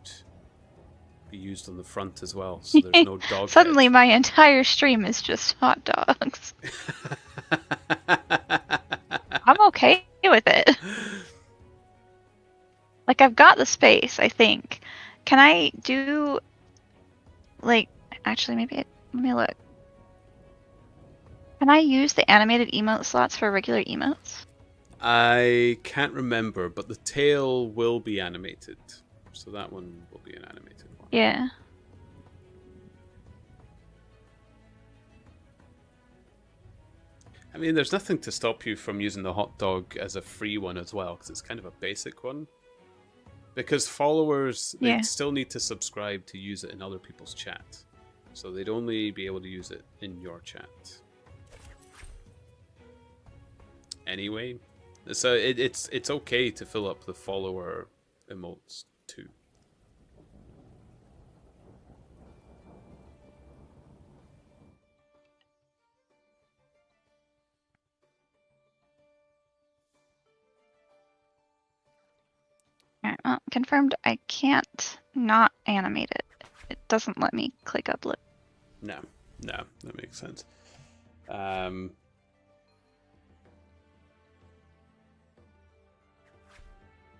be used on the front as well. So there's no dog. Suddenly, my entire stream is just hot dogs. I'm okay with it. Like, I've got the space, I think. Can I do, like, actually, maybe, let me look. Can I use the animated emote slots for regular emotes? I can't remember, but the tail will be animated. So that one will be an animated one. Yeah. I mean, there's nothing to stop you from using the hot dog as a free one as well, because it's kind of a basic one. Because followers, they still need to subscribe to use it in other people's chat. So they'd only be able to use it in your chat. Anyway, so it's okay to fill up the follower emotes too. Alright, well, confirmed I can't not animate it. It doesn't let me click upload. No, that makes sense. But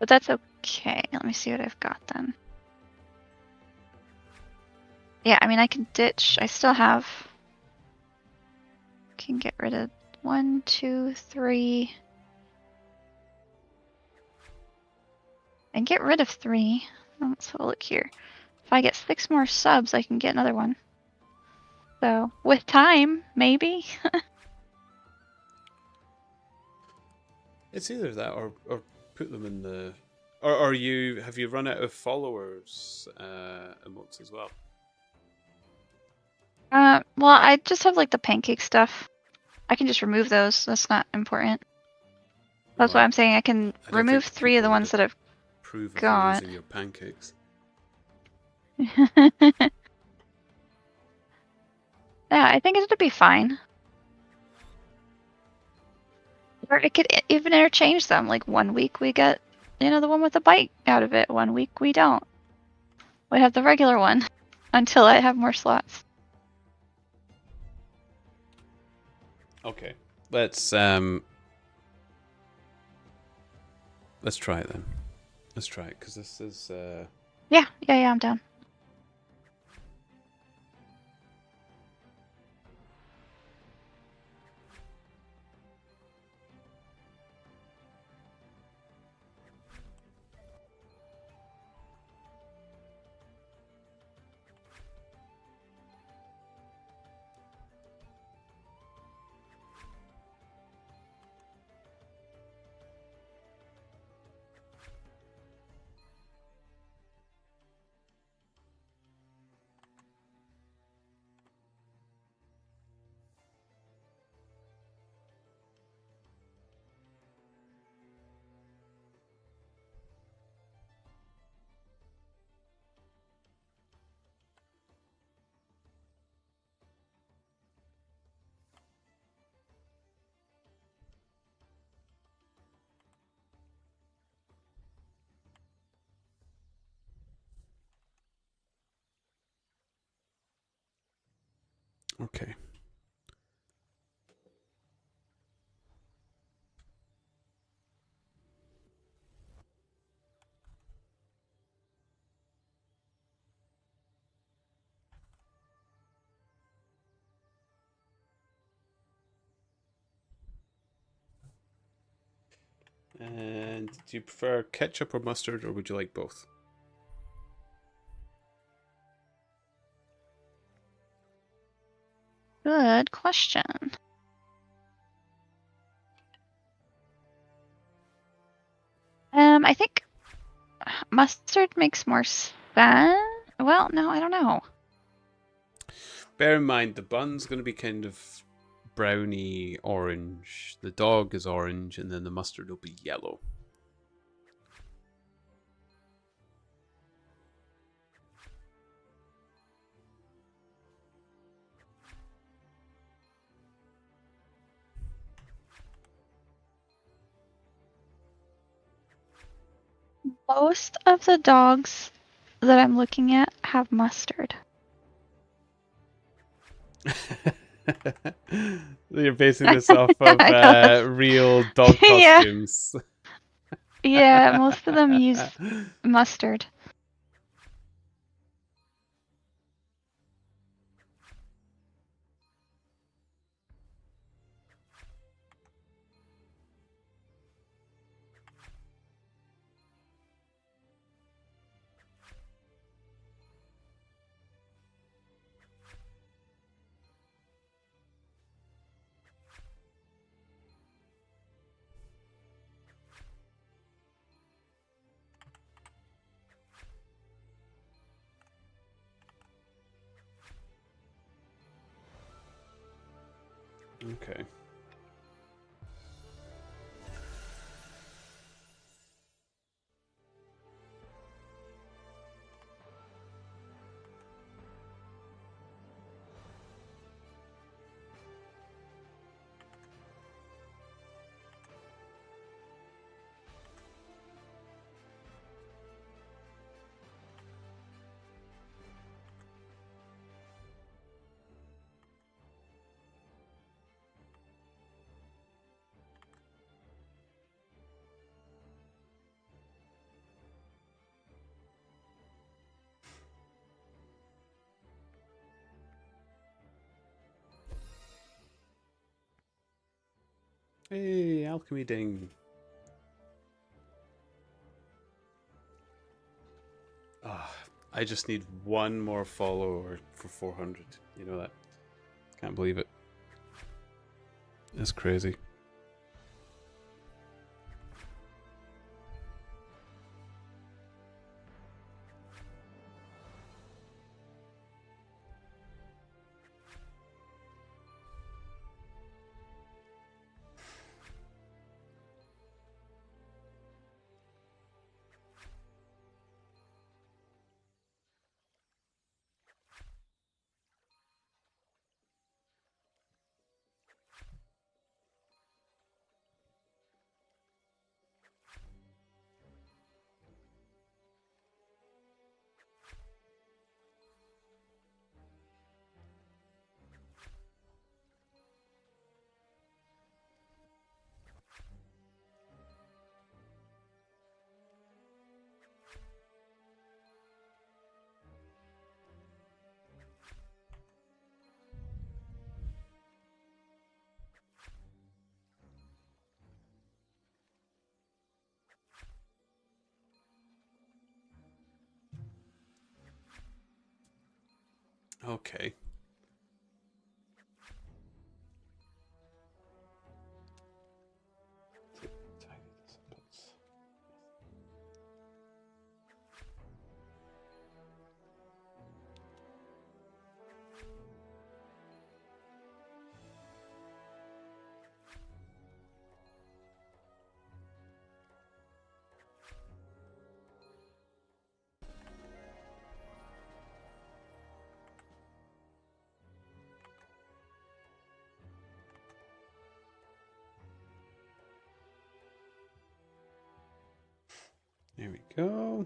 that's okay. Let me see what I've got then. Yeah, I mean, I can ditch. I still have. Can get rid of 1, 2, 3. And get rid of 3. Let's have a look here. If I get 6 more subs, I can get another one. So, with time, maybe. It's either that or put them in the. Or have you run out of followers emotes as well? Well, I just have like the pancake stuff. I can just remove those. That's not important. That's why I'm saying I can I don't remove think 3 of the people ones that I've approve of you got. losing your pancakes. Yeah, I think it'd be fine. Or it could even interchange them. Like 1 week we get, the one with a bite out of it. 1 week we don't. We have the regular one until I have more slots. Okay, let's try it then. Let's try it because this is. Yeah, I'm down. Okay. And do you prefer ketchup or mustard, or would you like both? Good question. I think mustard makes more sense. Well, no, I don't know. Bear in mind, the bun's going to be kind of browny orange. The dog is orange, and then the mustard will be yellow. Most of the dogs that I'm looking at have mustard. You're basing this off of I know that's- real dog Yeah. costumes. Yeah, most of them use mustard. Okay. Hey, alchemy ding. Ah, I just need one more follower for 400. You know that? Can't believe it. It's crazy. Okay. There we go.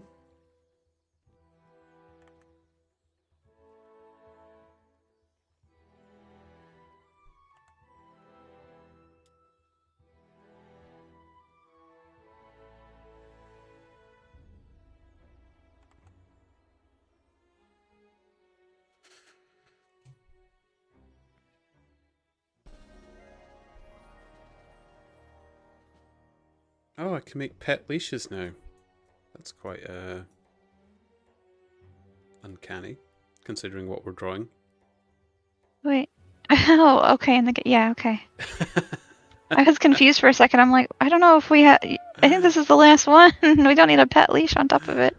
Oh, I can make pet leashes now. That's quite uncanny, considering what we're drawing. Wait. Oh, okay. Yeah, okay. I was confused for a second. I'm like, I don't know if we have. I think this is the last one. We don't need a pet leash on top of it.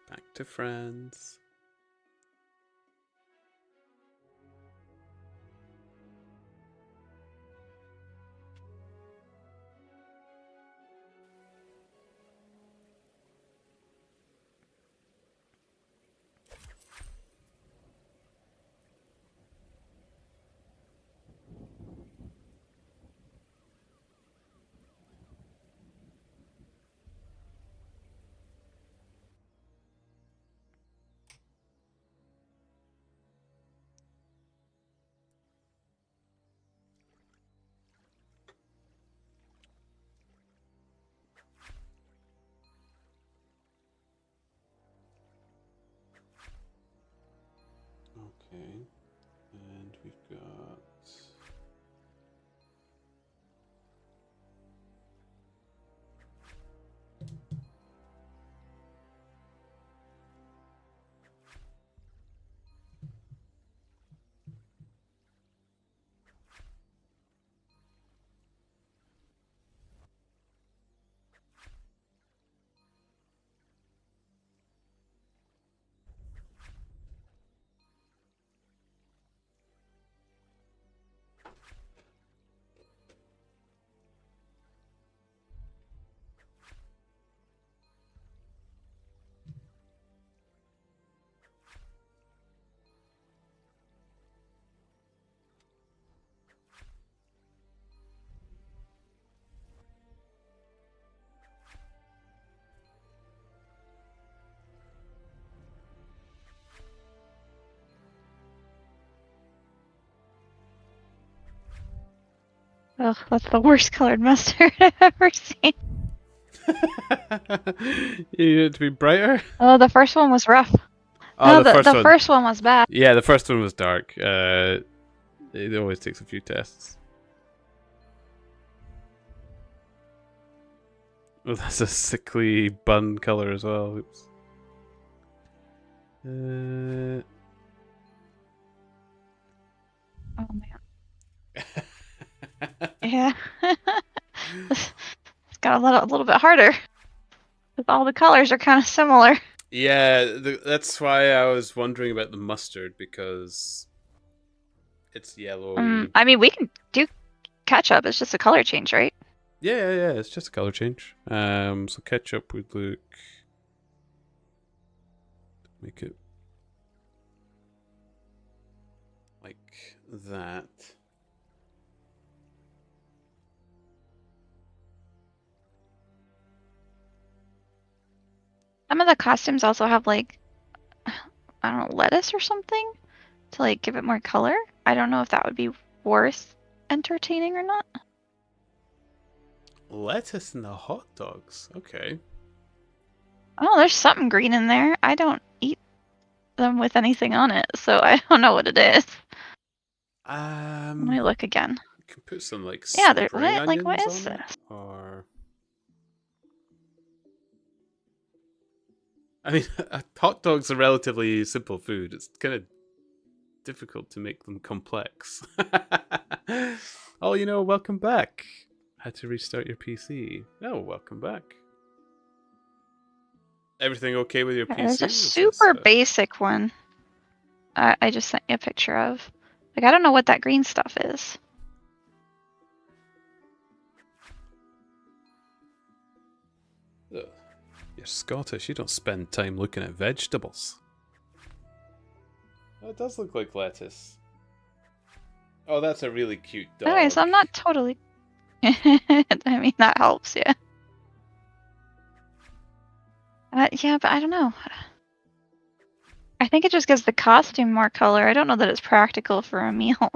Back to friends. Ugh, that's the worst colored mustard I've ever seen. You need it to be brighter? Oh, the first one was rough. Oh, No, the first the one. first one was bad. Yeah, the first one was dark. It always takes a few tests. Oh, that's a sickly bun color as well. Oops. Oh man. Yeah. It's got a little bit harder. Because all the colors are kind of similar. Yeah, that's why I was wondering about the mustard, because it's yellowy. I mean, we can do ketchup. It's just a color change, right? Yeah, it's just a color change. So ketchup would look, make it like that. Some of the costumes also have like, I don't know, lettuce or something to like give it more color. I don't know if that would be worth entertaining or not. Lettuce in the hot dogs. Okay. Oh, there's something green in there. I don't eat them with anything on it, so I don't know what it is. Let me look again. You can put some like Yeah, spring like what onions is on it, this? or I mean, hot dogs are relatively simple food. It's kind of difficult to make them complex. Oh, welcome back. Had to restart your PC. Oh, welcome back. Everything okay with your PC? There's a Is super this, basic one. I just sent you a picture of. Like, I don't know what that green stuff is. Ugh. You're Scottish. You don't spend time looking at vegetables. Oh, it does look like lettuce. Oh, that's a really cute dog. Okay, so I'm not totally. I mean, that helps, yeah. Yeah, but I don't know. I think it just gives the costume more color. I don't know that it's practical for a meal.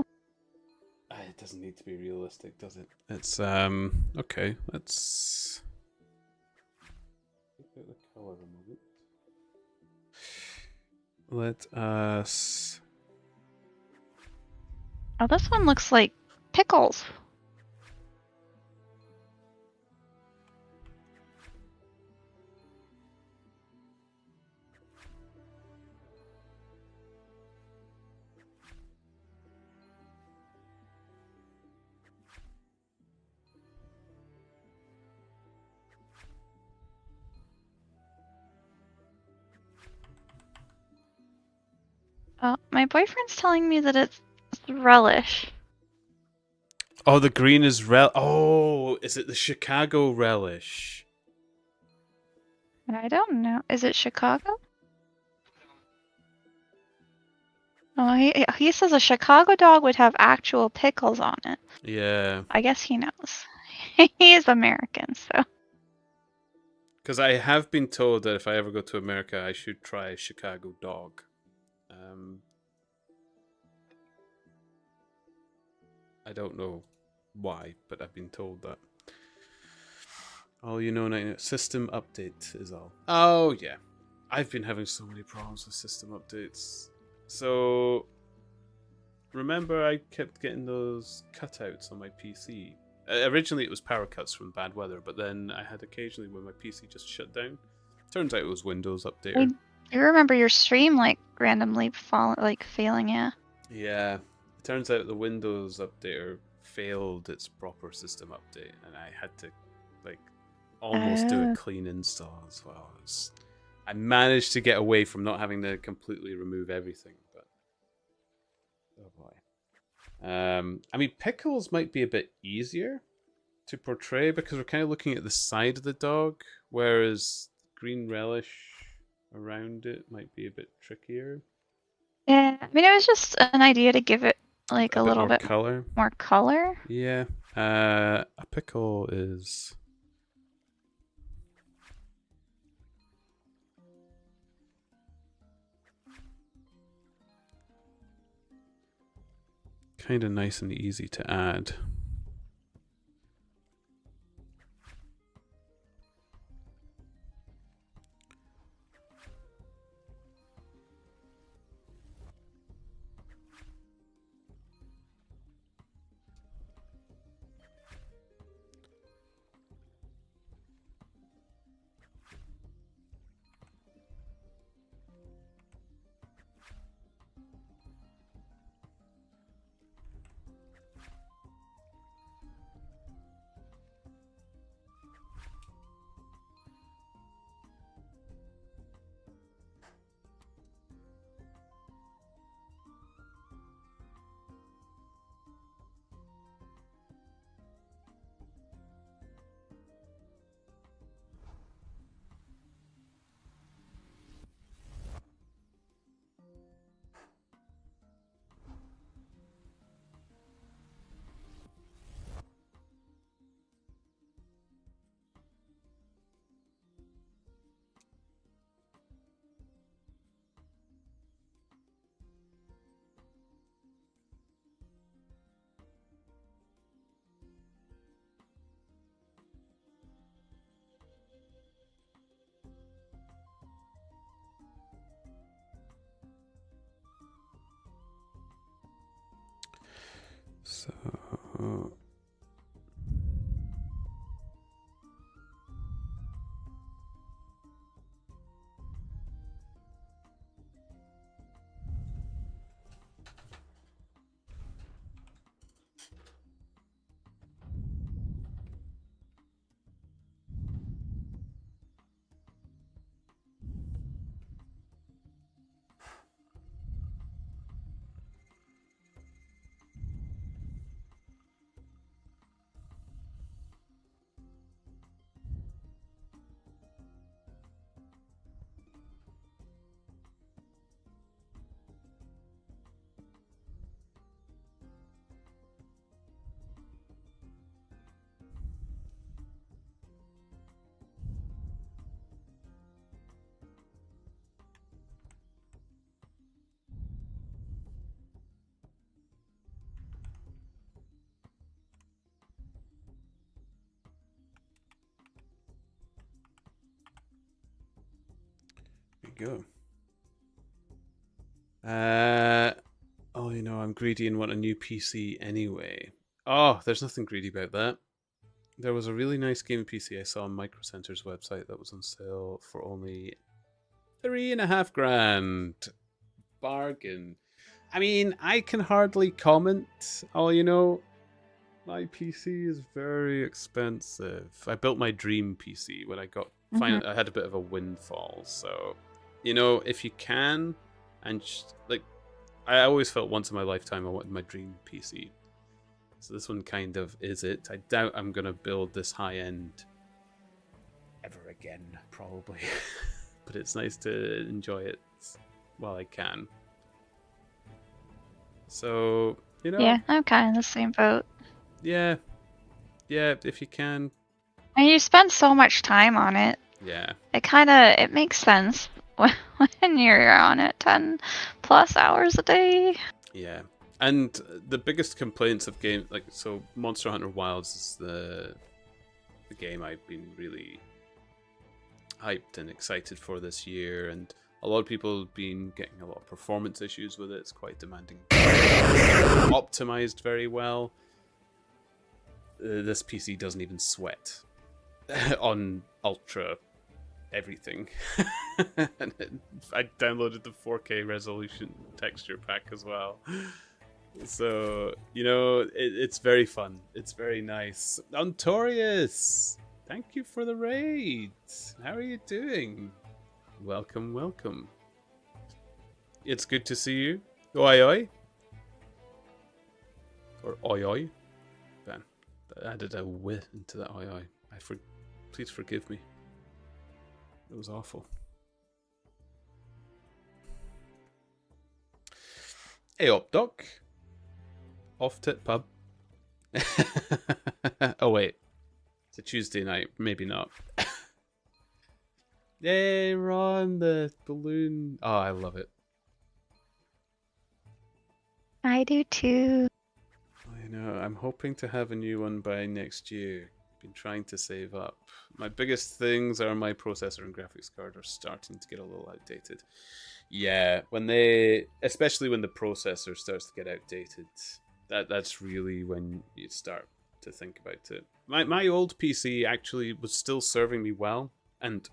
It doesn't need to be realistic, does it? It's okay. Let's look at the color a moment. Let us. Oh, this one looks like pickles. Oh, my boyfriend's telling me that it's relish. Oh, the green is Oh, is it the Chicago relish? I don't know. Is it Chicago? Oh, he says a Chicago dog would have actual pickles on it. Yeah. I guess he knows. He is American, so. Because I have been told that if I ever go to America, I should try a Chicago dog. I don't know why, but I've been told that. All you know now, system update is all. Oh, yeah. I've been having so many problems with system updates. So, remember I kept getting those cutouts on my PC. Originally it was power cuts from bad weather, but then I had occasionally when my PC just shut down. Turns out it was Windows Updater. I remember your stream like randomly failing, yeah. Yeah. It turns out the Windows Updater failed its proper system update, and I had to almost do a clean install as well. I managed to get away from not having to completely remove everything, but oh boy. I mean, pickles might be a bit easier to portray because we're kind of looking at the side of the dog, whereas green relish around it might be a bit trickier. Yeah, I mean, it was just an idea to give it like a little bit color. more color. Yeah. A pickle is kind of nice and easy to add. go. Oh, you know, I'm greedy and want a new PC anyway. Oh, there's nothing greedy about that. There was a really nice gaming PC I saw on Micro Center's website that was on sale for only $3,500. Bargain. I mean, I can hardly comment. Oh, you know, my PC is very expensive. I built my dream PC when I got I had a bit of a windfall. So, you know, if you can, and like, I always felt once in my lifetime I wanted my dream PC. So this one kind of is it. I doubt I'm gonna build this high end ever again, probably. But it's nice to enjoy it while I can. So, you know. Yeah, I'm kind of the same boat. Yeah. Yeah, if you can. And you spend so much time on it. Yeah. It makes sense when you're on it 10 plus hours a day. Yeah. And the biggest complaints of games, like, so Monster Hunter Wilds is the game I've been really hyped and excited for this year, and a lot of people have been getting a lot of performance issues with it. It's quite demanding. Optimized very well. This PC doesn't even sweat on ultra everything. And I downloaded the 4K resolution texture pack as well. So, you know, it's very fun. It's very nice. Ontorius, thank you for the raid. How are you doing? Welcome, welcome. It's good to see you. Oi, oi. Or oi, oi. Ben, I added a wi into that oi, oi. Please forgive me. It was awful. Hey up, Doc. Off tit pub. Oh wait, it's a Tuesday night. Maybe not. Yay, Ron, the balloon. Oh, I love it. I do too. I know. I'm hoping to have a new one by next year. Been trying to save up. My biggest things are my processor and graphics card are starting to get a little outdated. Yeah, especially when the processor starts to get outdated, that's really when you start to think about it. My old PC actually was still serving me well, and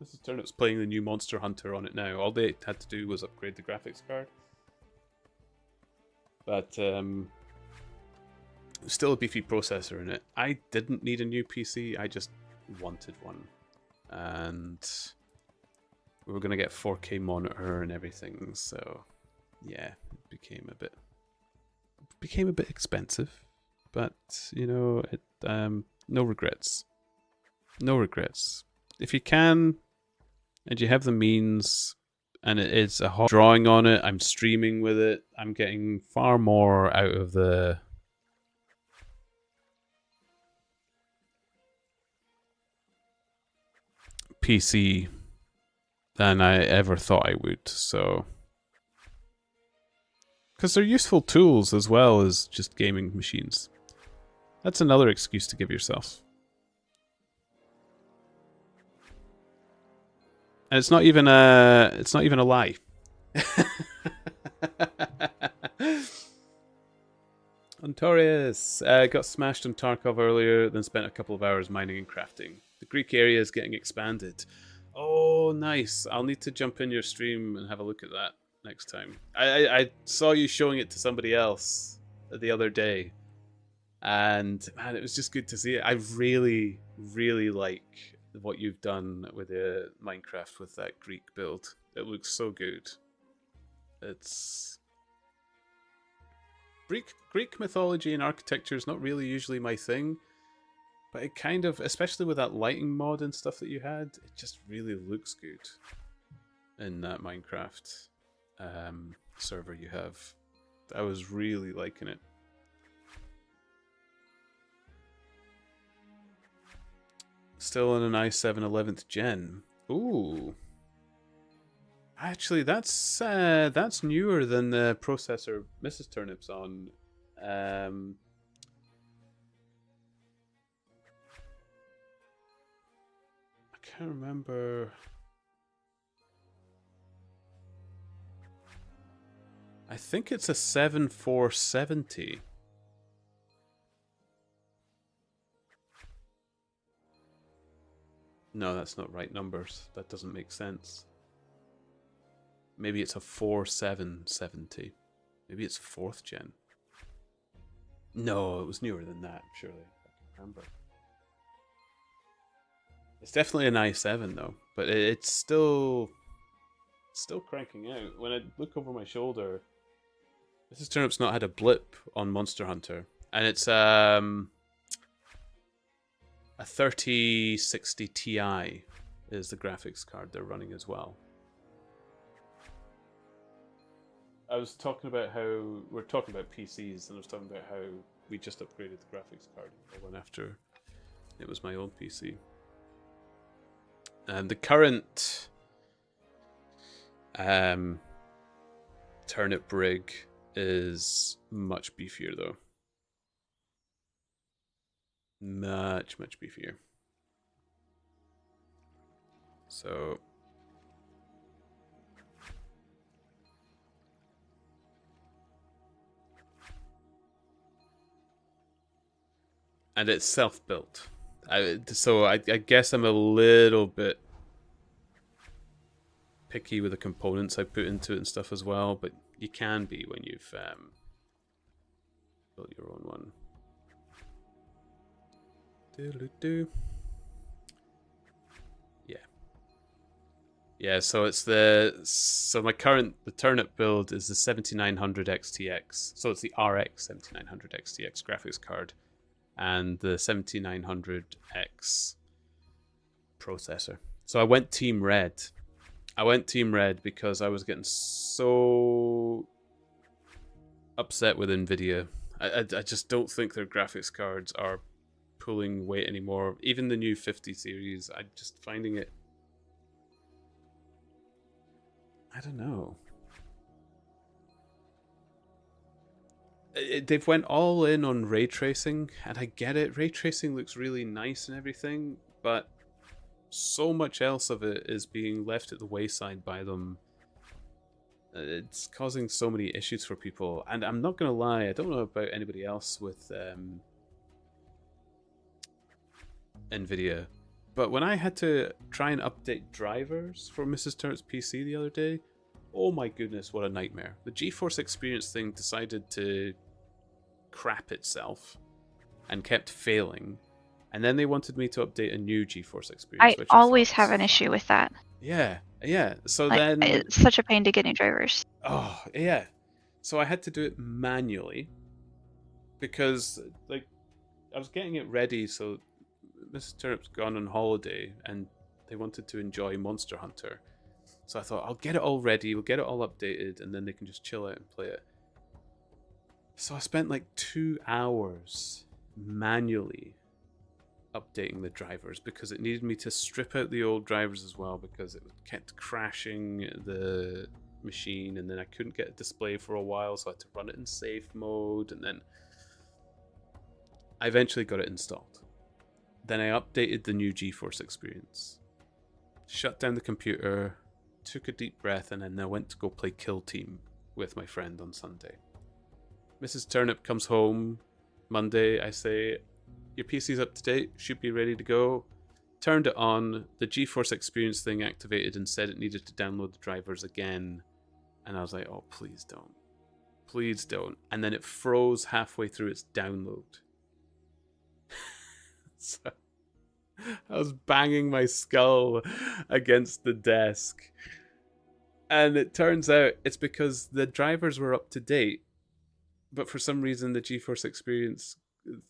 this is Turnip's playing the new Monster Hunter on it now. All they had to do was upgrade the graphics card. But still a beefy processor in it. I didn't need a new PC, I just wanted one. And we were going to get 4K monitor and everything, so yeah, it became a bit expensive. But, you know, no regrets. No regrets. If you can, and you have the means, and it is a hot drawing on it, I'm streaming with it, I'm getting far more out of the PC than I ever thought I would, so... Because they're useful tools as well as just gaming machines. That's another excuse to give yourself. And it's not even a lie. Ontorius got smashed on Tarkov earlier, then spent a couple of hours mining and crafting. The Greek area is getting expanded. Oh, nice. I'll need to jump in your stream and have a look at that next time. I saw you showing it to somebody else the other day. And, man, it was just good to see it. I really, really like what you've done with Minecraft with that Greek build. It looks so good. It's... Greek mythology and architecture is not really usually my thing, but it kind of, especially with that lighting mod and stuff that you had, it just really looks good in that Minecraft server you have. I was really liking it. Still on an i7 11th gen. Ooh. Actually, that's newer than the processor Mrs. Turnip's on. I can't remember. I think it's a 7470. No, that's not right numbers. That doesn't make sense. Maybe it's a 4770. Maybe it's 4th gen. No, it was newer than that, surely. I can remember. It's definitely an i7 though, but it's still cranking out. When I look over my shoulder, Mrs. Turnip's not had a blip on Monster Hunter, and it's a 3060 Ti is the graphics card they're running as well. I was talking about how we're talking about PCs, and I was talking about how we just upgraded the graphics card one after it was my old PC. And the current Turnip rig is much beefier though. Much beefier. So and it's self-built. So I guess I'm a little bit picky with the components I put into it and stuff as well, but you can be when you've built your own one. Yeah, so it's the Turnip build is the 7900 XTX. So it's the RX 7900 XTX graphics card and the 7900X processor. So I went Team Red. Because I was getting so upset with Nvidia. I just don't think their graphics cards are pulling weight anymore. Even the new 50 series, I'm just finding it, I don't know. They've went all in on ray tracing, and I get it. Ray tracing looks really nice and everything, but so much else of it is being left at the wayside by them. It's causing so many issues for people, and I'm not gonna lie, I don't know about anybody else with Nvidia, but when I had to try and update drivers for Mrs. Turnip's PC the other day, oh my goodness, what a nightmare. The GeForce Experience thing decided to crap itself and kept failing. And then they wanted me to update a new GeForce Experience. I which always thought have was an issue with that. Yeah. So Like, then... it's such a pain to get new drivers. Oh, yeah. So I had to do it manually because, like, I was getting it ready so Mrs. Turnip's gone on holiday and they wanted to enjoy Monster Hunter. So I thought, I'll get it all ready, we'll get it all updated, and then they can just chill out and play it. So I spent like 2 hours manually updating the drivers because it needed me to strip out the old drivers as well because it kept crashing the machine, and then I couldn't get a display for a while, so I had to run it in safe mode, and then I eventually got it installed. Then I updated the new GeForce Experience, shut down the computer, took a deep breath, and then I went to go play Kill Team with my friend on Sunday. Mrs. Turnip comes home Monday. I say, your PC's up to date, should be ready to go. Turned it on, the GeForce Experience thing activated and said it needed to download the drivers again. And I was like, oh, please don't. Please don't. And then it froze halfway through its download. So I was banging my skull against the desk. And it turns out it's because the drivers were up to date, but for some reason the GeForce Experience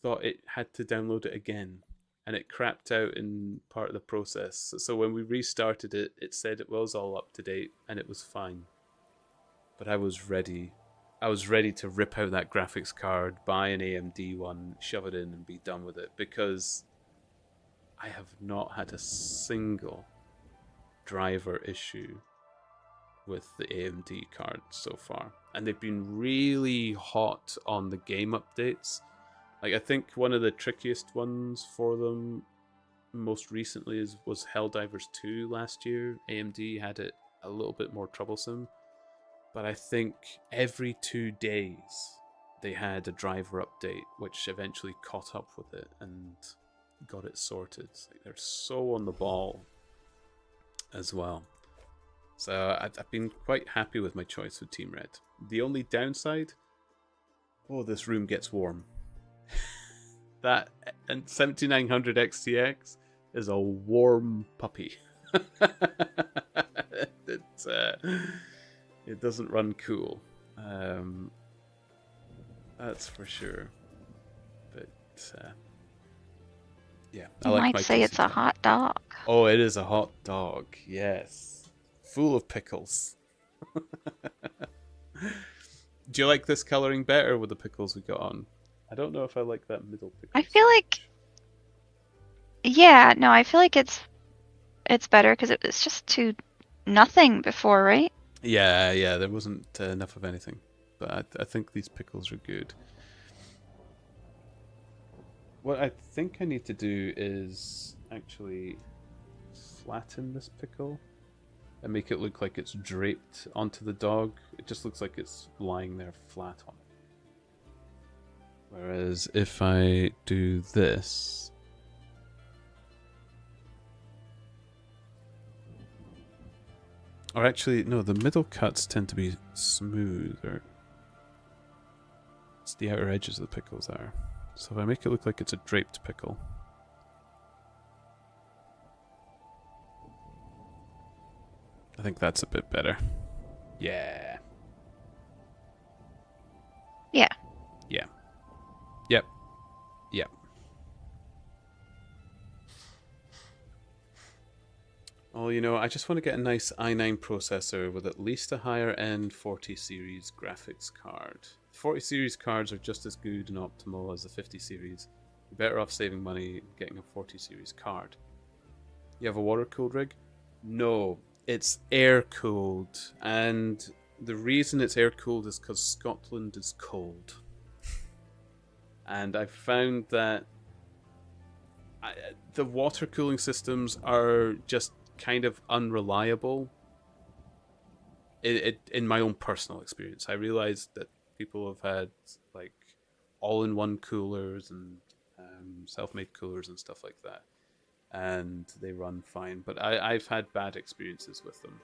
thought it had to download it again, and it crapped out in part of the process. So when we restarted it, it said it was all up to date and it was fine. But I was ready. I was ready to rip out that graphics card, buy an AMD one, shove it in and be done with it, because I have not had a single driver issue with the AMD card so far. And they've been really hot on the game updates. Like, I think one of the trickiest ones for them most recently was Helldivers 2 last year. AMD had it a little bit more troublesome. but I think every 2 days they had a driver update, which eventually caught up with it and got it sorted. Like, they're so on the ball as well. So I've been quite happy with my choice with Team Red. The only downside, this room gets warm. That and 7900 XTX is a warm puppy. It doesn't run cool. That's for sure. But yeah, I You like might my say it's a TC10. hot dog. Oh, it is a hot dog. Yes, full of pickles. Do you like this coloring better with the pickles we got on? I don't know if I like that middle pickle. I feel like, yeah, no, I feel like it's better because it was just too nothing before, right? Yeah, there wasn't enough of anything. But I think these pickles are good. What I think I need to do is actually flatten this pickle and make it look like it's draped onto the dog. It just looks like it's lying there flat on it. Whereas if I do this... Or actually, no, the middle cuts tend to be smoother. It's the outer edges of the pickles that are. So if I make it look like it's a draped pickle. I think that's a bit better. Yeah. Yeah. Yeah. Yep. Yep. Well, I just want to get a nice i9 processor with at least a higher end 40 series graphics card. 40 series cards are just as good and optimal as the 50 series. You're better off saving money getting a 40 series card. You have a water cooled rig? No, it's air cooled. And the reason it's air cooled is because Scotland is cold. And I found that the water cooling systems are just kind of unreliable. In my own personal experience, I realized that people have had like all-in-one coolers and self-made coolers and stuff like that, and they run fine. But I've had bad experiences with them,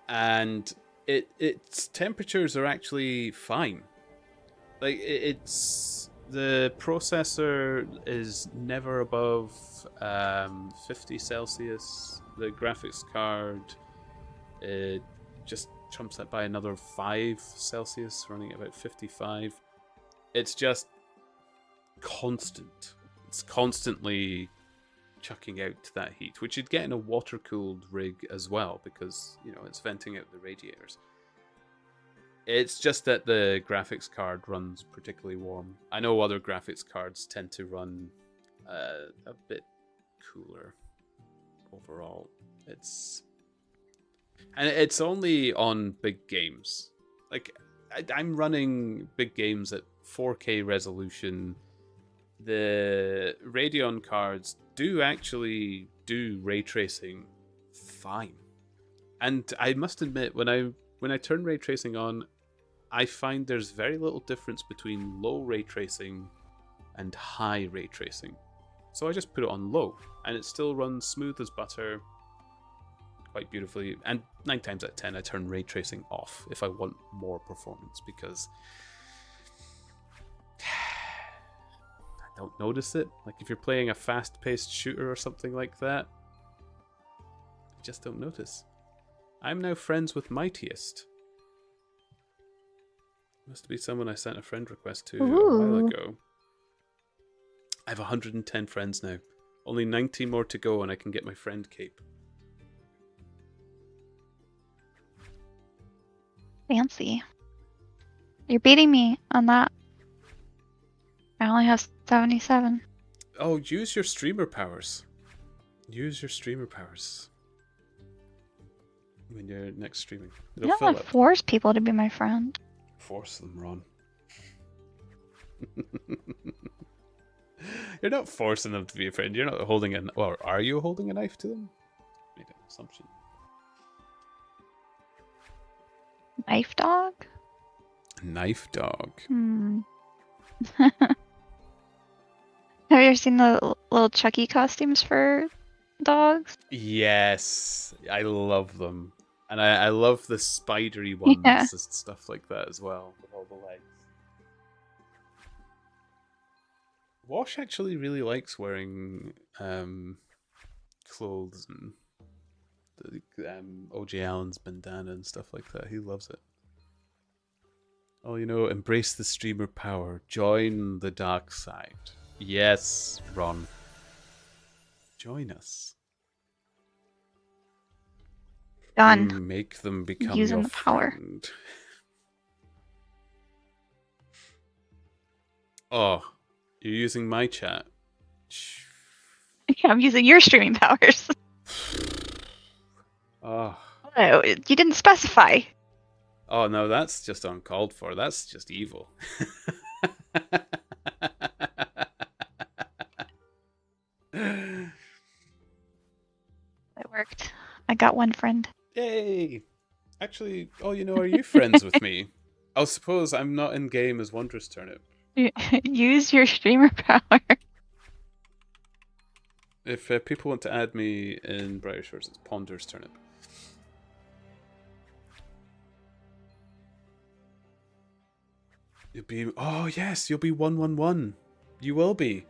and its temperatures are actually fine. Like it's the processor is never above 50 Celsius. The graphics card just trumps that by another 5 Celsius, running at about 55. It's just constant. It's constantly chucking out that heat, which you'd get in a water-cooled rig as well, because it's venting out the radiators. It's just that the graphics card runs particularly warm. I know other graphics cards tend to run a bit cooler overall. It's only on big games. Like I'm running big games at 4K resolution. The Radeon cards do actually do ray tracing fine, and I must admit when I turn ray tracing on, I find there's very little difference between low ray tracing and high ray tracing. So I just put it on low, and it still runs smooth as butter, quite beautifully. And 9 times out of 10, I turn ray tracing off if I want more performance, because I don't notice it. Like if you're playing a fast-paced shooter or something like that, I just don't notice. I'm now friends with Mightiest. Must be someone I sent a friend request to a while ago. I have 110 friends now. Only 90 more to go and I can get my friend cape. Fancy. You're beating me on that. I only have 77. Oh, use your streamer powers. Use your streamer powers. When you're next streaming. You It'll don't fill want to up. force people to be my friend. Force them, Ron. You're not forcing them to be a friend. You're not holding an... Or are you holding a knife to them? Made an assumption. Knife dog? Knife dog. Hmm. Have you ever seen the little Chucky costumes for dogs? Yes, I love them. And I love the spidery ones Yeah. and stuff like that as well, with all the legs. Wash actually really likes wearing clothes and O.J. Allen's bandana and stuff like that. He loves it. Oh, embrace the streamer power. Join the dark side. Yes, Ron. Join us. Done. Make them become Using your the power. friend. Oh, you're using my chat. Yeah, I'm using your streaming powers. Oh. Oh, you didn't specify. Oh no, that's just uncalled for. That's just evil. It worked. I got one friend. Yay! Actually, are you friends with me? I suppose I'm not in game as Wondrous Turnip. Use your streamer power. If people want to add me in Brighter Shores, it's Ponder's Turnip. You'll be... Oh, yes, you'll be 111. You will be.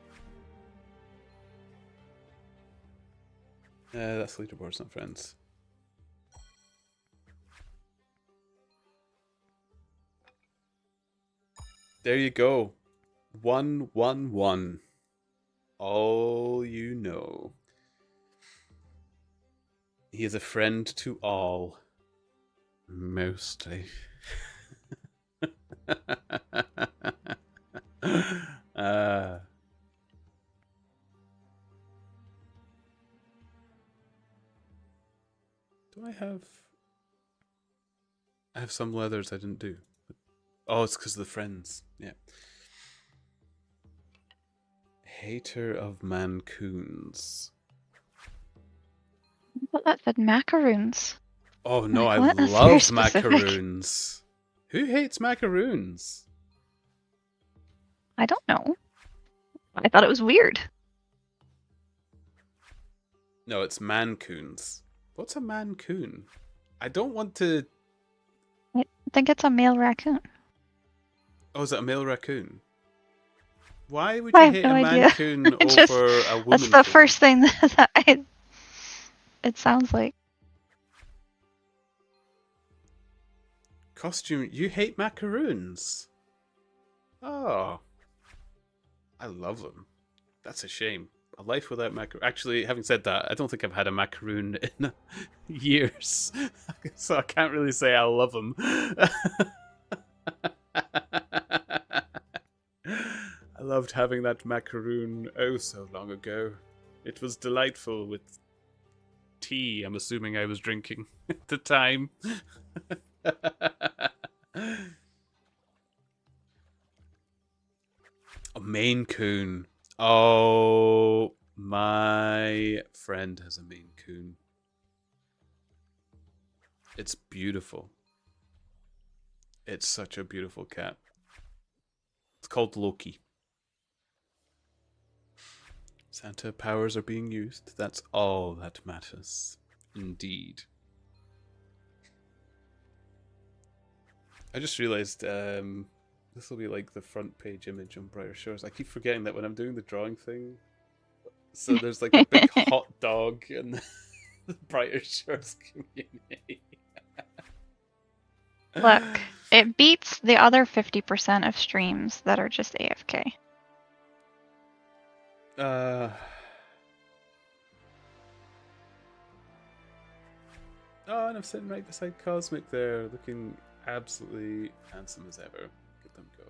That's leaderboards, not friends. There you go. 111. All you know. He is a friend to all. Mostly. Do I have... I have some leathers I didn't do. Oh, it's because of the friends. Yeah. Hater of Mancoons. But that said macaroons. Oh no, I What? That's very love specific. macaroons. Who hates macaroons? I don't know. I thought it was weird. No, it's mancoons. What's a mancoon? I don't want to... I think it's a male raccoon. Oh, is it a male raccoon? Why would I you have hate no a idea. mancoon over Just- a woman? That's the first thing that it sounds like. Costume. You hate macaroons? Oh. I love them. That's a shame. A life without macaroon. Actually, having said that, I don't think I've had a macaroon in years. So I can't really say I love them. I loved having that macaroon oh so long ago. It was delightful with tea, I'm assuming I was drinking at the time. A Maine Coon. Oh, my friend has a Maine Coon. It's beautiful. It's such a beautiful cat. It's called Loki. Santa powers are being used. That's all that matters. Indeed. I just realized this will be like the front page image on Brighter Shores. I keep forgetting that when I'm doing the drawing thing. So there's like a big hot dog in the Brighter Shores community. Look, it beats the other 50% of streams that are just AFK. Oh, and I'm sitting right beside Cosmic there, looking absolutely handsome as ever. Look at them go.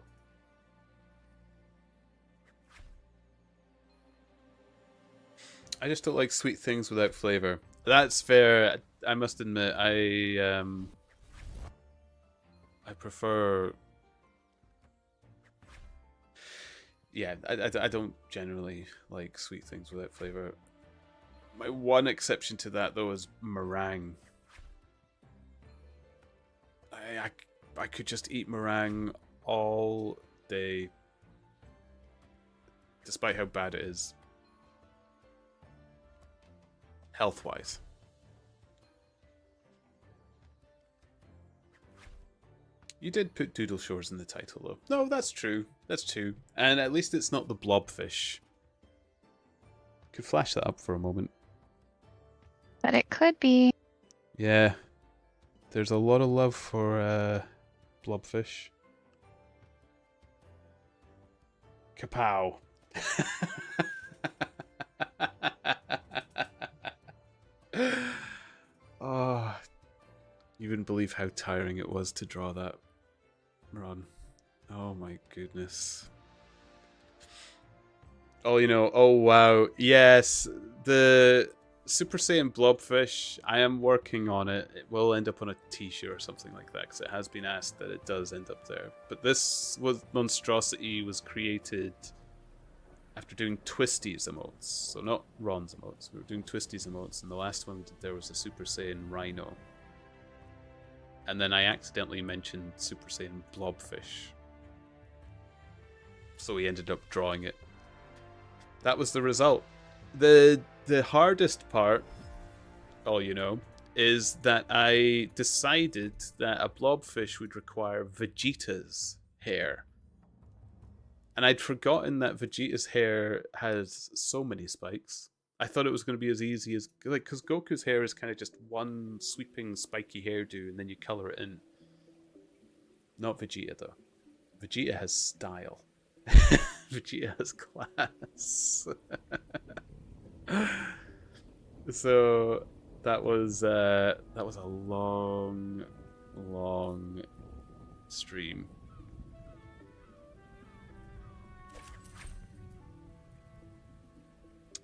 I just don't like sweet things without flavor. That's fair. I must admit, I prefer. Yeah, I don't generally like sweet things without flavor. My one exception to that, though, is meringue. I could just eat meringue all day, despite how bad it is, health-wise. You did put Doodle Shores in the title, though. No, that's true. That's true. And at least it's not the blobfish. Could flash that up for a moment. But it could be. Yeah. There's a lot of love for blobfish. Kapow. Oh, you wouldn't believe how tiring it was to draw that run. Oh my goodness. Oh, you know, oh wow. Yes, the Super Saiyan Blobfish, I am working on it. It will end up on a t-shirt or something like that, because it has been asked that it does end up there. But this monstrosity was created after doing Twisties emotes. So not Ron's emotes, we were doing Twisties emotes, and the last one we did there was a Super Saiyan Rhino. And then I accidentally mentioned Super Saiyan Blobfish. So we ended up drawing it. That was the result. The hardest part, you know, is that I decided that a blobfish would require Vegeta's hair. And I'd forgotten that Vegeta's hair has so many spikes. I thought it was going to be as easy as, like, because Goku's hair is kind of just one sweeping spiky hairdo and then you color it in. Not Vegeta, though. Vegeta has style. Vegeta has class. So that was a long stream.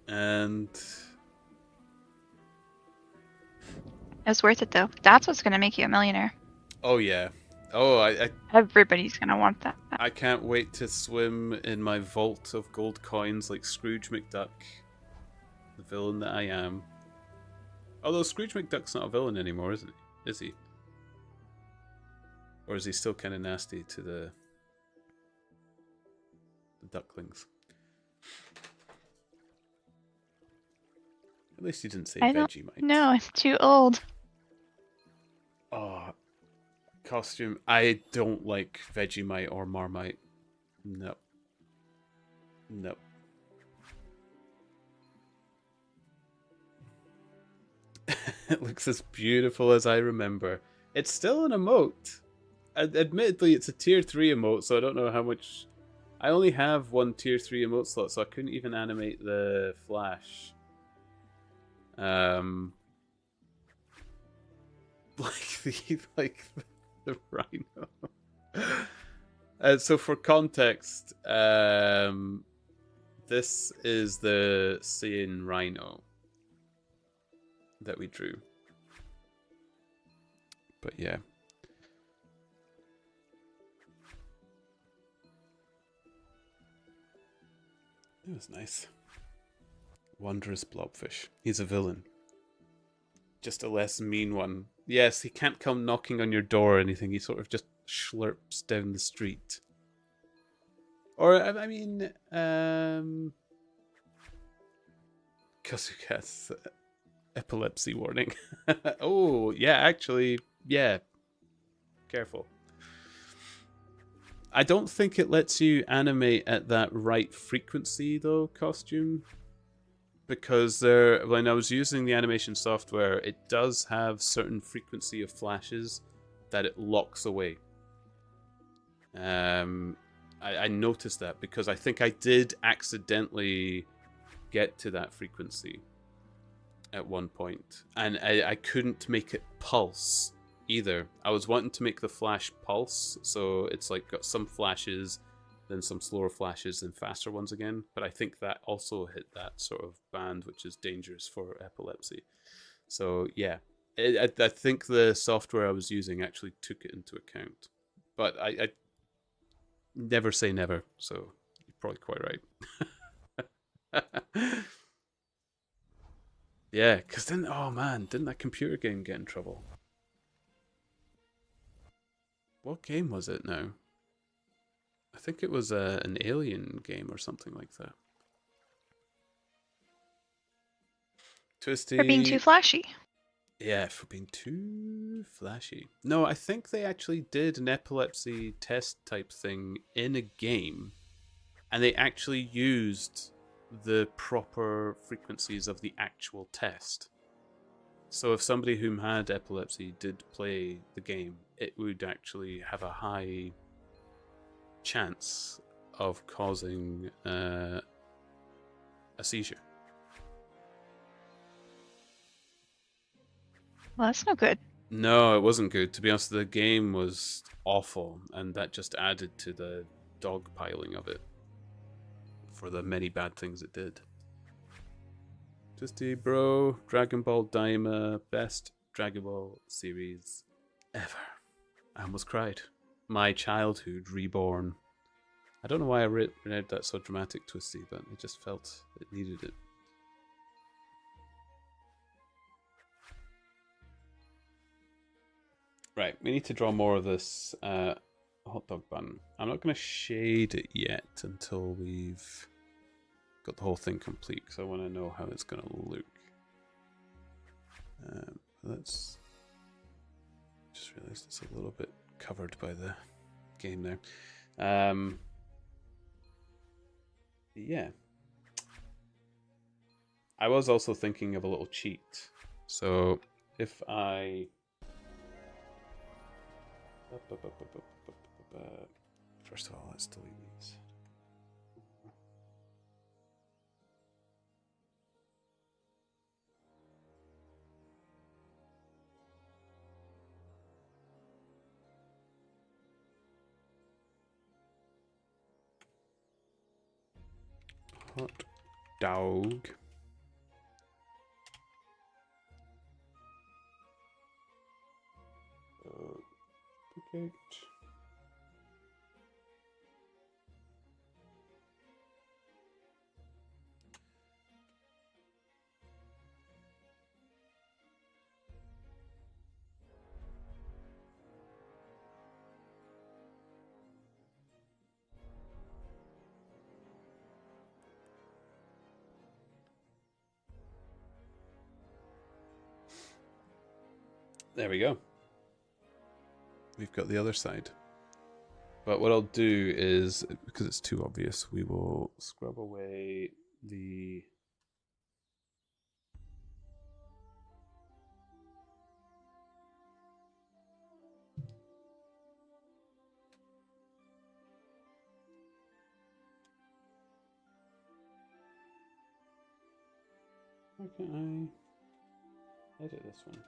And It's worth it though. That's what's gonna make you a millionaire. oh yeah. Oh, Everybody's gonna want that. I can't wait to swim in my vault of gold coins like Scrooge McDuck, the villain that I am. Although Scrooge McDuck's not a villain anymore, isn't he? Is he? Or is he still kind of nasty to the ducklings? At least he didn't say Vegemite. No, it's too old. Oh, costume. I don't like Vegemite or Marmite. No. No. It looks as beautiful as I remember. It's still an emote. Admittedly, it's a tier 3 emote, so I don't know how much... I only have one tier 3 emote slot, so I couldn't even animate the flash. Like the rhino. So for context, this is the Saiyan Rhino that we drew. But yeah. It was nice. Wondrous blobfish. He's a villain. Just a less mean one. Yes, he can't come knocking on your door or anything. He sort of just slurps down the street. Or, I mean, Kazukat's epilepsy warning. Oh, yeah, actually, yeah. Careful. I don't think it lets you animate at that right frequency, though, costume. Because when I was using the animation software, it does have certain frequency of flashes that it locks away. I noticed that because I think I did accidentally get to that frequency at one point. And I couldn't make it pulse either. I was wanting to make the flash pulse, so it's like got some flashes, then some slower flashes, and faster ones again. But I think that also hit that sort of band, which is dangerous for epilepsy. So yeah, I think the software I was using actually took it into account. But I never say never, so you're probably quite right. Yeah, because then, oh man, didn't that computer game get in trouble? What game was it now? I think it was an Alien game or something like that. Twisty. For being too flashy. Yeah, for being too flashy. No, I think they actually did an epilepsy test type thing in a game, and they actually used the proper frequencies of the actual test. So if somebody whom had epilepsy did play the game, it would actually have a high chance of causing a seizure. Well, that's no good. No, it wasn't good. To be honest, the game was awful, and that just added to the dogpiling of it for the many bad things it did. Twisty bro, Dragon Ball Daima, best Dragon Ball series ever. I almost cried. My childhood reborn. I don't know why I read that so dramatic, Twisty, but I just felt it needed it. Right, we need to draw more of this hot dog bun. I'm not going to shade it yet until we've got the whole thing complete, because I want to know how it's going to look. Let's just realize it's a little bit covered by the game there. Yeah. I was also thinking of a little cheat. So if I... First of all, let's delete these. Hot dog. Duplicate. There we go. We've got the other side. But what I'll do is, because it's too obvious, we will scrub away the... Why can't I edit this one?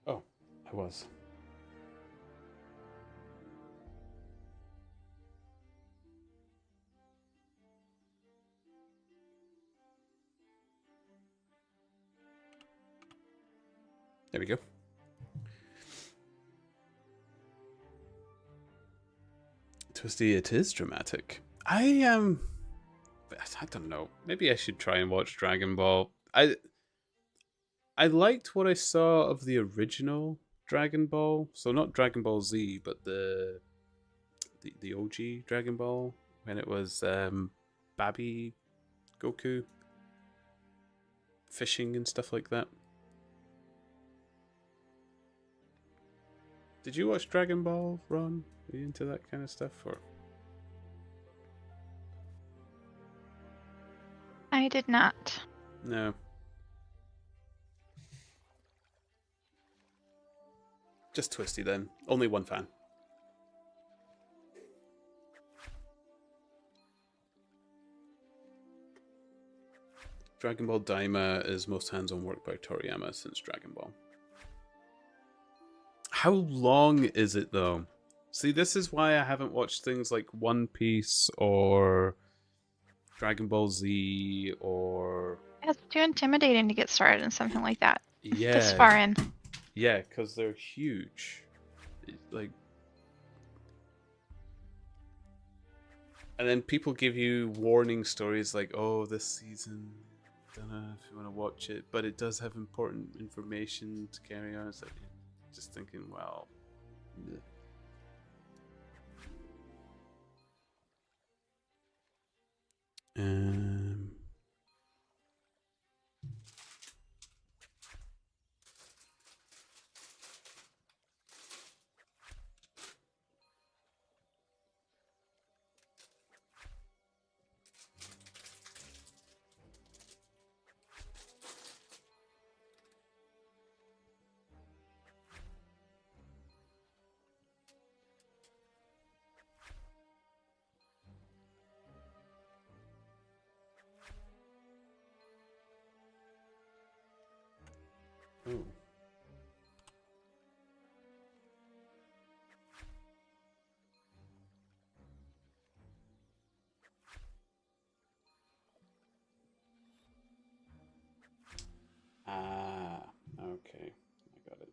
Oh, I was. There we go. Twisty, it is dramatic. I don't know. Maybe I should try and watch Dragon Ball. I liked what I saw of the original Dragon Ball. So not Dragon Ball Z, but the OG Dragon Ball, when it was Baby Goku fishing and stuff like that. Did you watch Dragon Ball, Ron? Are you into that kind of stuff, or? I did not. No. Just Twisty then. Only one fan. Dragon Ball Daima is most hands-on work by Toriyama since Dragon Ball. How long is it though? See, this is why I haven't watched things like One Piece or Dragon Ball Z or... Yeah, it's too intimidating to get started in something like that. Yeah. This far in. Yeah, because they're huge. Like... And then people give you warning stories like, "Oh, this season, don't know if you want to watch it, but it does have important information to carry on." It's like, just thinking, well, bleh. Um. Oh. Ah, okay. I got it.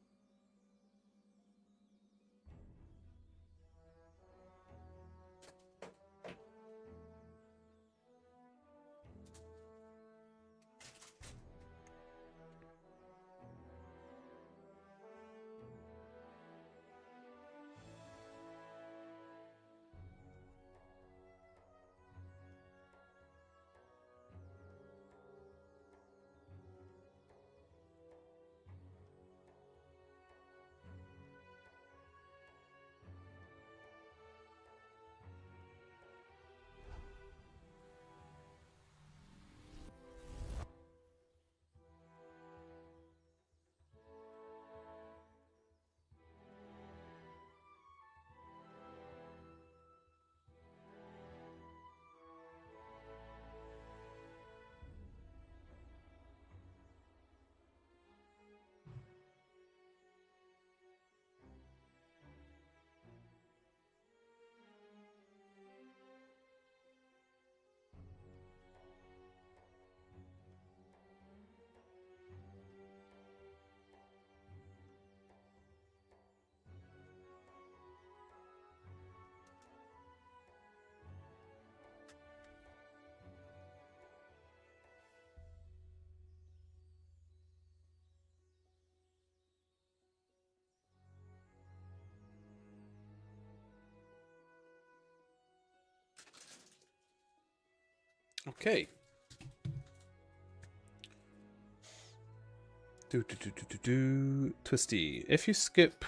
Okay. Twisty. If you skip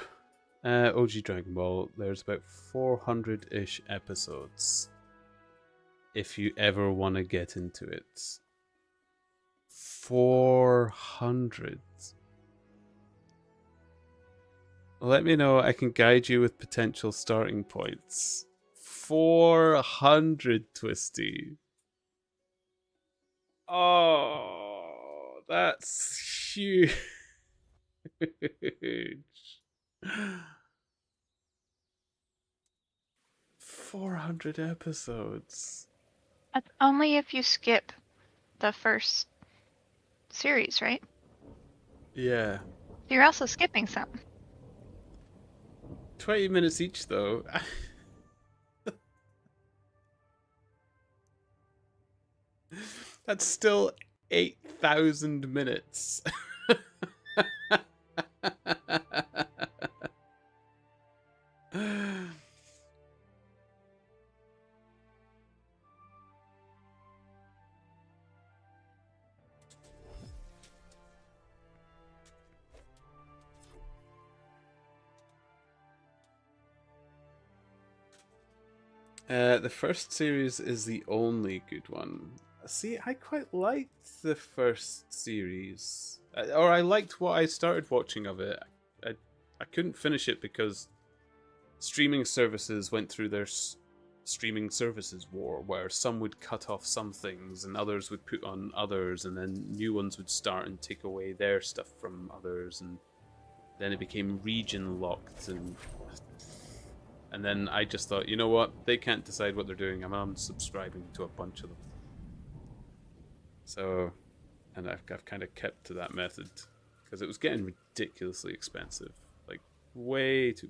OG Dragon Ball, there's about 400-ish episodes. If you ever want to get into it. 400. Let me know. I can guide you with potential starting points. 400, Twisty. Oh, that's huge. 400 episodes. That's only if you skip the first series, right? Yeah. You're also skipping some. 20 minutes each, though. That's still 8,000 minutes. The first series is the only good one. See, I quite liked the first series, or I liked what I started watching of it. I couldn't finish it because streaming services went through their streaming services war, where some would cut off some things and others would put on others, and then new ones would start and take away their stuff from others, and then it became region locked, and then I just thought, you know what, they can't decide what they're doing. I'm unsubscribing to a bunch of them. So, and I've kind of kept to that method because it was getting ridiculously expensive, like way too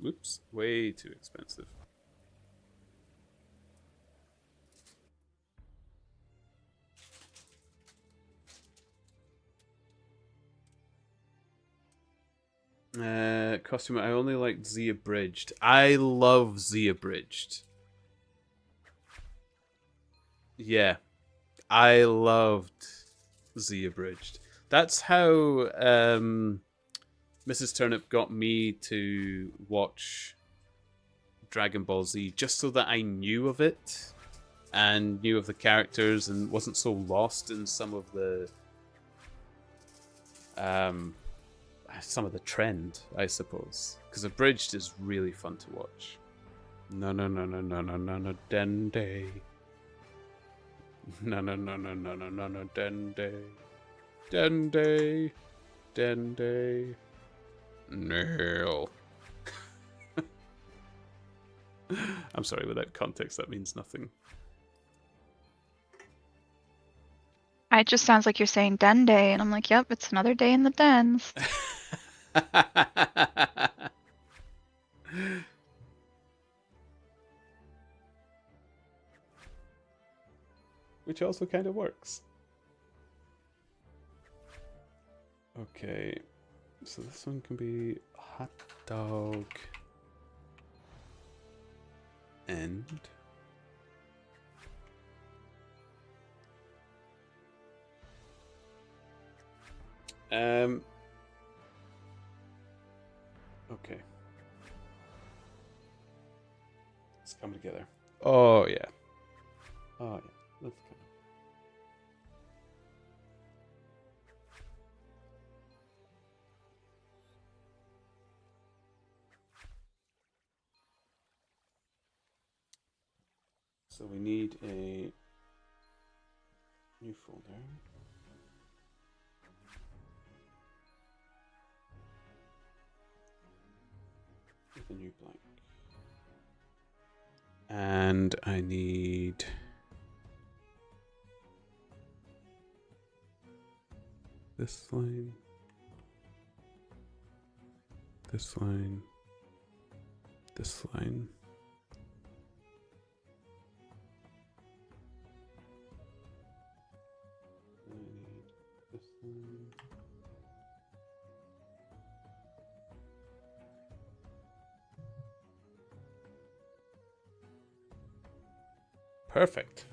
expensive. Costume, I only liked Z Abridged. I love Z Abridged. Yeah, I loved Z Abridged. That's how Mrs. Turnip got me to watch Dragon Ball Z, just so that I knew of it and knew of the characters and wasn't so lost in some of the trend, I suppose. Because Abridged is really fun to watch. No, Dende. No, Dende. Dende. No. I'm sorry, without context, that means nothing. It just sounds like you're saying den day, and I'm like, yep, it's another day in the dens. Which also kind of works. Okay, so this one can be hot dog and okay. Let's come together. Oh yeah. Oh yeah. Let's go. So we need a new folder. With a new blank. And I need this line, this line, this line. I need this line. Perfect.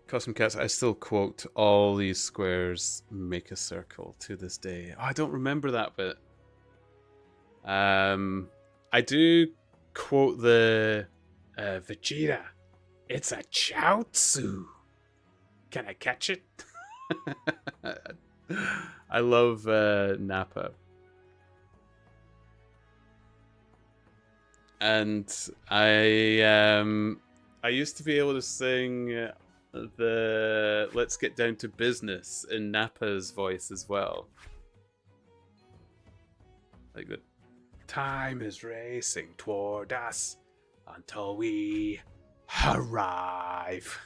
Custom Cats, I still quote all these squares make a circle to this day. Oh, I don't remember that bit. I do quote the Vegeta. It's a Chaozu. Can I catch it? I love Nappa. And I used to be able to sing the "Let's Get Down to Business" in Nappa's voice as well. Like the time is racing toward us until we arrive.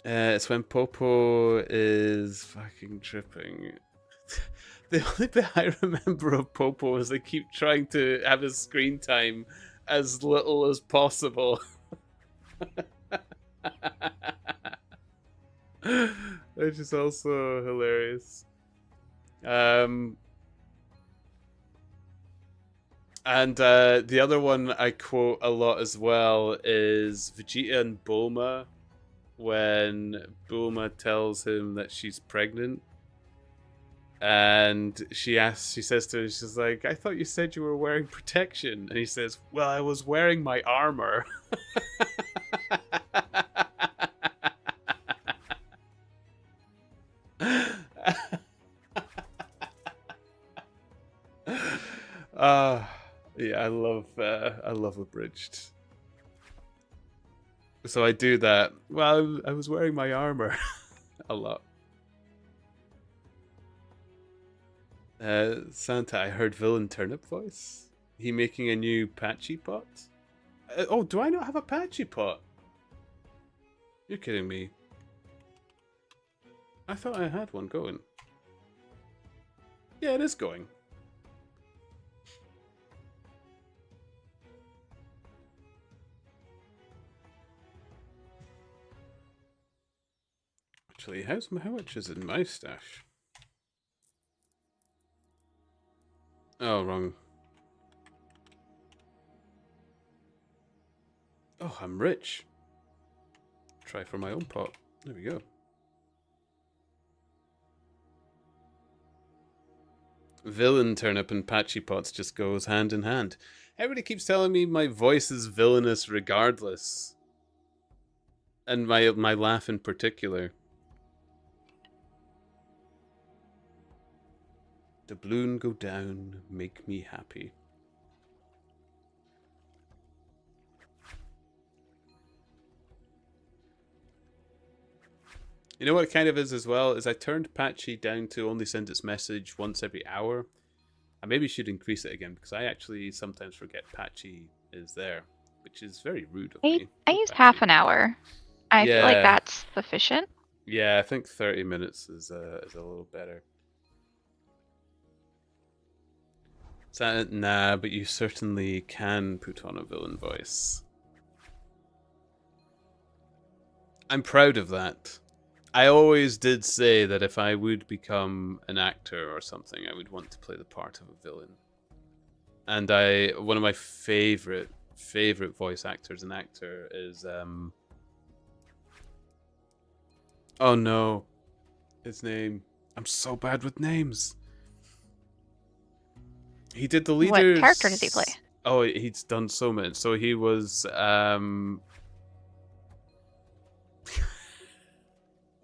It's when Popo is fucking tripping. The only bit I remember of Popo is they keep trying to have his screen time as little as possible. Which is also hilarious. And the other one I quote a lot as well is Vegeta and Bulma, when Bulma tells him that she's pregnant. And she says to him, she's like, I thought you said you were wearing protection. And he says, well, I was wearing my armor. Yeah, I love Abridged. So I do that. Well, I was wearing my armor a lot. Santa, I heard Villain Turnip voice. He making a new Patchy Pot? Oh, do I not have a Patchy Pot? You're kidding me. I thought I had one going. Yeah, it is going. Actually, how much is in my stash? Oh, wrong. Oh, I'm rich. Try for my own pot. There we go. Villain Turnip and patchy pots just goes hand in hand. Everybody keeps telling me my voice is villainous regardless. And my laugh in particular. Doubloon go down, make me happy. You know what it kind of is as well? Is I turned Patchy down to only send its message once every hour. I maybe should increase it again because I actually sometimes forget Patchy is there, which is very rude of me. I use half an hour. I feel like Yeah. that's sufficient. Yeah, I think 30 minutes is a little better. So, nah, but you certainly can put on a villain voice. I'm proud of that. I always did say that if I would become an actor or something, I would want to play the part of a villain. And one of my favorite voice actors and actor is oh no, his name. I'm so bad with names. He did the leaders. What character does he play? Oh, he's done so much. So he was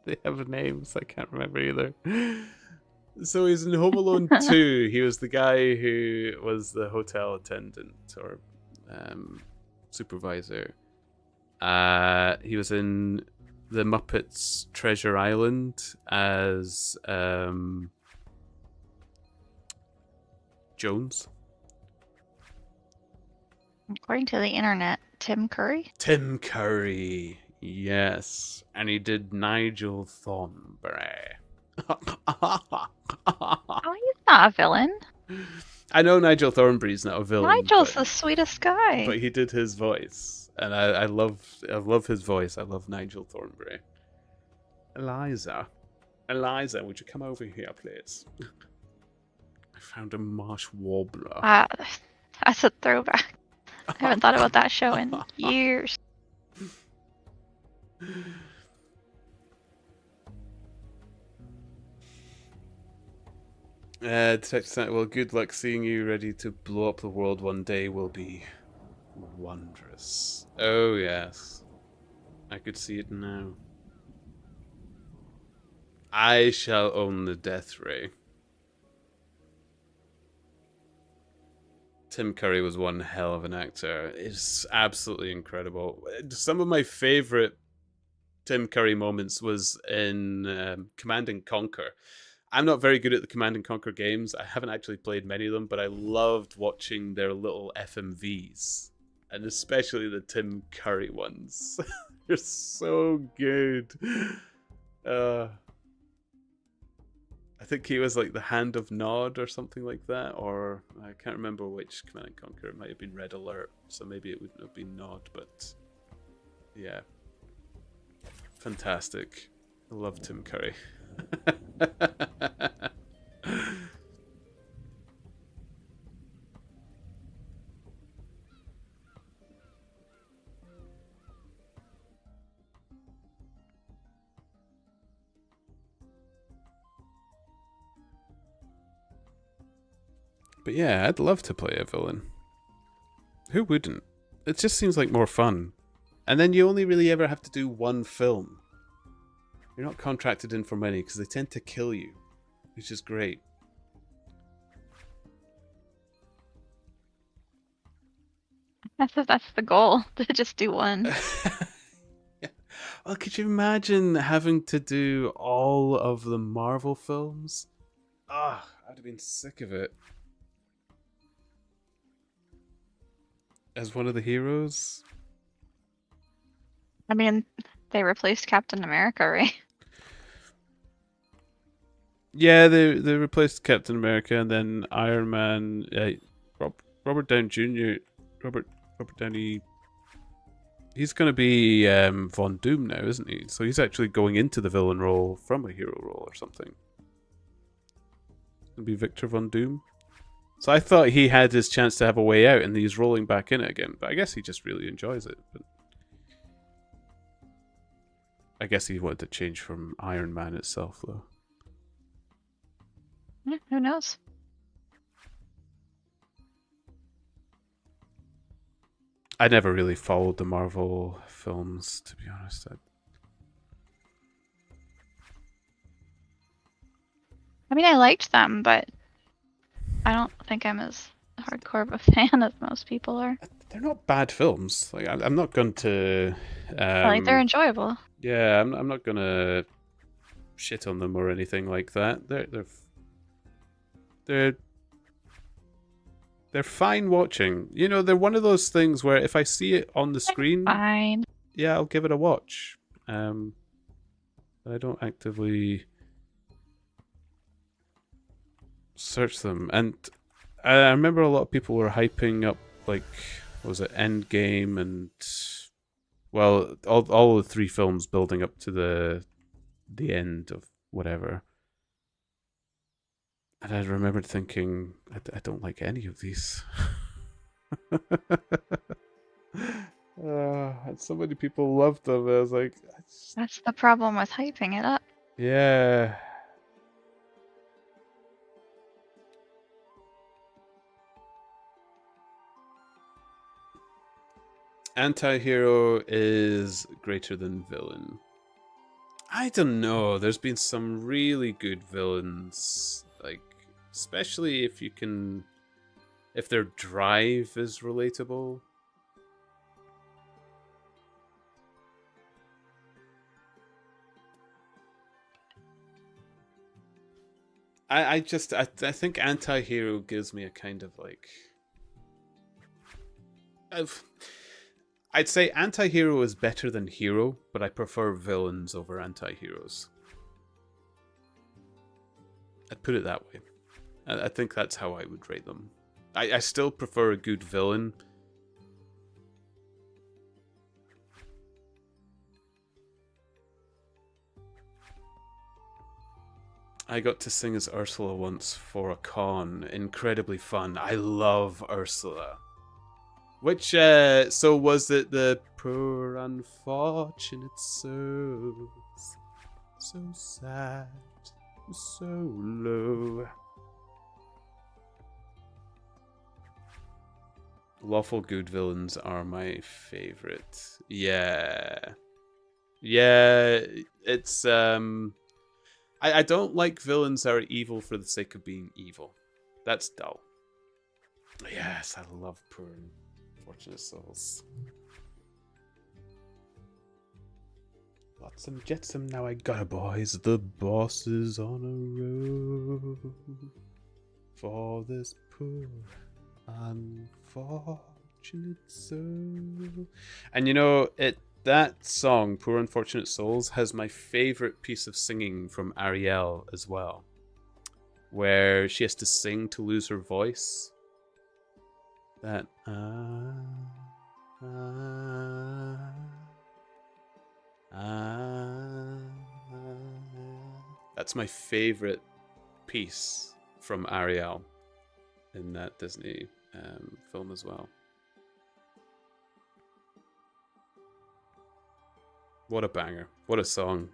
they have names I can't remember either. So he's in Home Alone 2. He was the guy who was the hotel attendant or supervisor. He was in The Muppets Treasure Island as Jones. According to the internet, Tim Curry? Tim Curry, yes. And he did Nigel Thornberry. Oh, he's not a villain. I know Nigel Thornberry's not a villain. Nigel's but, the sweetest guy. but he did his voice. And I love his voice. I love Nigel Thornberry. Eliza, would you come over here, please? I found a marsh warbler. That's a throwback. I haven't thought about that show in years. Detective Santa, well, good luck. Seeing you ready to blow up the world one day will be wondrous. Oh, yes. I could see it now. I shall own the death ray. Tim Curry was one hell of an actor. It's absolutely incredible. Some of my favorite Tim Curry moments was in Command and Conquer. I'm not very good at the Command and Conquer games. I haven't actually played many of them, but I loved watching their little FMVs. And especially the Tim Curry ones. They're so good. I think he was like the Hand of Nod or something like that, or I can't remember which Command and Conquer. It might have been Red Alert, so maybe it wouldn't have been Nod, but yeah. Fantastic. I love Tim Curry. But yeah, I'd love to play a villain. Who wouldn't? It just seems like more fun. And then you only really ever have to do one film. You're not contracted in for many because they tend to kill you, which is great. That's the goal, to just do one. Yeah. Well, could you imagine having to do all of the Marvel films? Ah, I'd have been sick of it. As one of the heroes? I mean, they replaced Captain America, right? Yeah, they replaced Captain America and then Iron Man. Robert Downey Jr. Robert Downey He's going to be Von Doom now, isn't he? So he's actually going into the villain role from a hero role or something. Going to be Victor Von Doom. So I thought he had his chance to have a way out, and he's rolling back in it again. But I guess he just really enjoys it. But I guess he wanted to change from Iron Man itself, though. Yeah, who knows? I never really followed the Marvel films, to be honest. I mean, I liked them, but I don't think I'm as hardcore of a fan as most people are. They're not bad films. Like I'm not going to. Like they're enjoyable. Yeah, I'm not going to shit on them or anything like that. They're fine watching. You know, they're one of those things where if I see it on the screen, Fine. yeah, I'll give it a watch. But I don't actively search them. And I remember a lot of people were hyping up, like, what was it, Endgame and, well, all the three films building up to the end of whatever. And I remembered thinking, I don't like any of these. And so many people loved them. I was like, That's the problem with hyping it up. yeah. Anti-hero is greater than villain. I don't know. There's been some really good villains, like especially if their drive is relatable. I think anti-hero gives me a kind of like I'd say anti-hero is better than hero, but I prefer villains over anti-heroes. I'd put it that way. I think that's how I would rate them. I still prefer a good villain. I got to sing as Ursula once for a con. Incredibly fun. I love Ursula. Which, so was it the poor unfortunate souls? So sad, so low. Lawful good villains are my favorite. Yeah. Yeah, it's, I don't like villains that are evil for the sake of being evil. That's dull. Yes, I love poor unfortunate souls. Lots and jetsam, now I got a boys. The boss is on a road for this poor unfortunate soul. And you know, that song, Poor Unfortunate Souls, has my favorite piece of singing from Ariel as well, where she has to sing to lose her voice. That that's my favorite piece from Ariel in that Disney film as well. What a banger. What a song.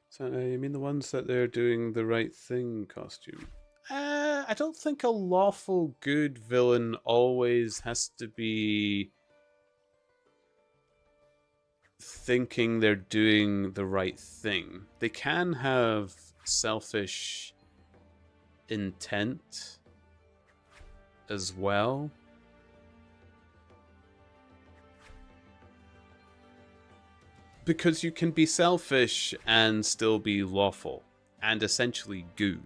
So, you mean the ones that they're doing the right thing costume? I don't think a lawful good villain always has to be thinking they're doing the right thing. They can have selfish intent as well. Because you can be selfish and still be lawful and essentially good.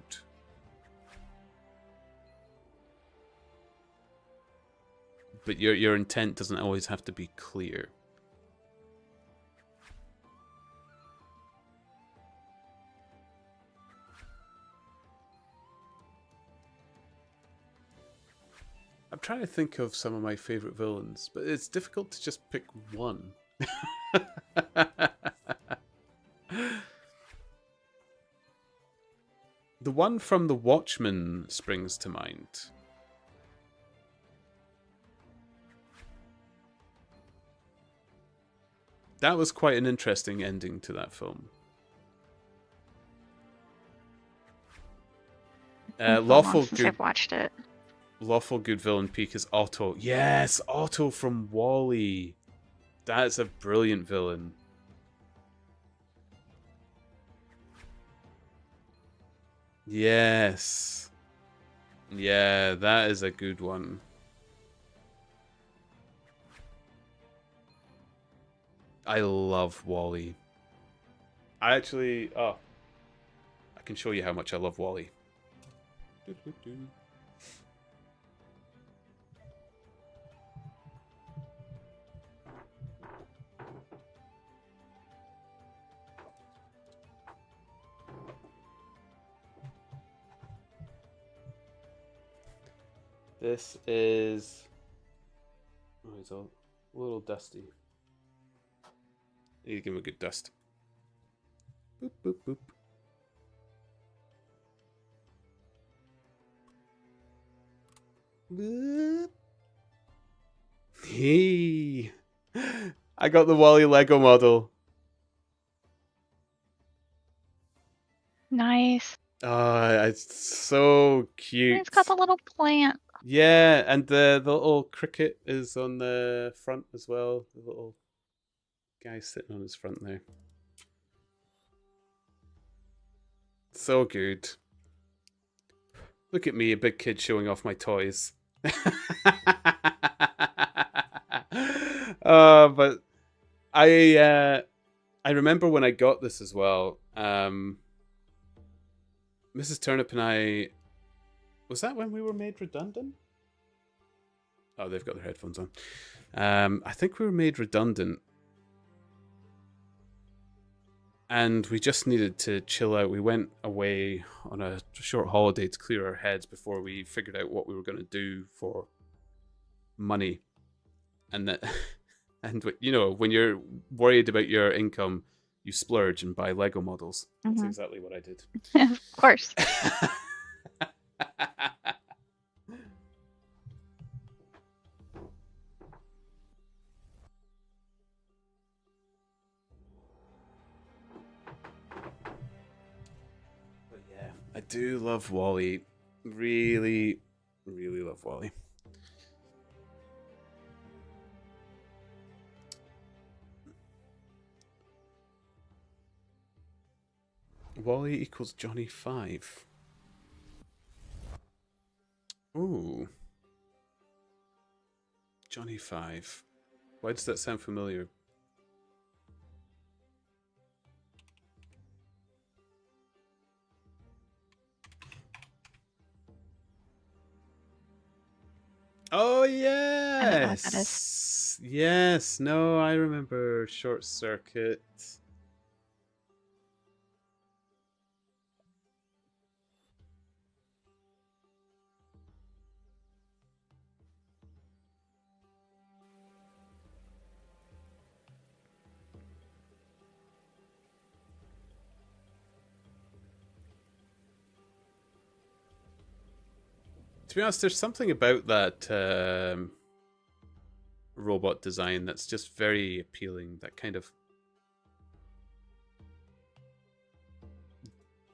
But your intent doesn't always have to be clear. I'm trying to think of some of my favorite villains, but it's difficult to just pick one. The one from The Watchmen springs to mind. That was quite an interesting ending to that film. Lawful Since good. I've watched it. Lawful good villain peak is Otto. Yes, Otto from Wall-E. That's a brilliant villain. Yes. Yeah, that is a good one. I love Wall-E. I actually... Oh. I can show you how much I love Wall-E. This is... Oh, he's a little dusty. Need to give him a good dust. Boop, boop, boop. Boop. Hey! I got the Wall-E Lego model. Nice. Oh, it's so cute. And it's got the little plant. Yeah, and the little cricket is on the front as well. The little guy sitting on his front there. So good. Look at me, a big kid showing off my toys. But I remember when I got this as well. Mrs. Turnip and I... Was that when we were made redundant? Oh, they've got their headphones on. I think we were made redundant. And we just needed to chill out. We went away on a short holiday to clear our heads before we figured out what we were going to do for money. And that, and you know, when you're worried about your income, you splurge and buy Lego models. That's exactly what I did. Of course. But yeah, I do love Wall-E. Really, really love Wall-E. Wall-E equals Johnny 5. Ooh. Johnny 5. Why does that sound familiar? Oh, yes! I don't know what that is. Yes, no, I remember Short Circuit. To be honest, there's something about that robot design that's just very appealing. That kind of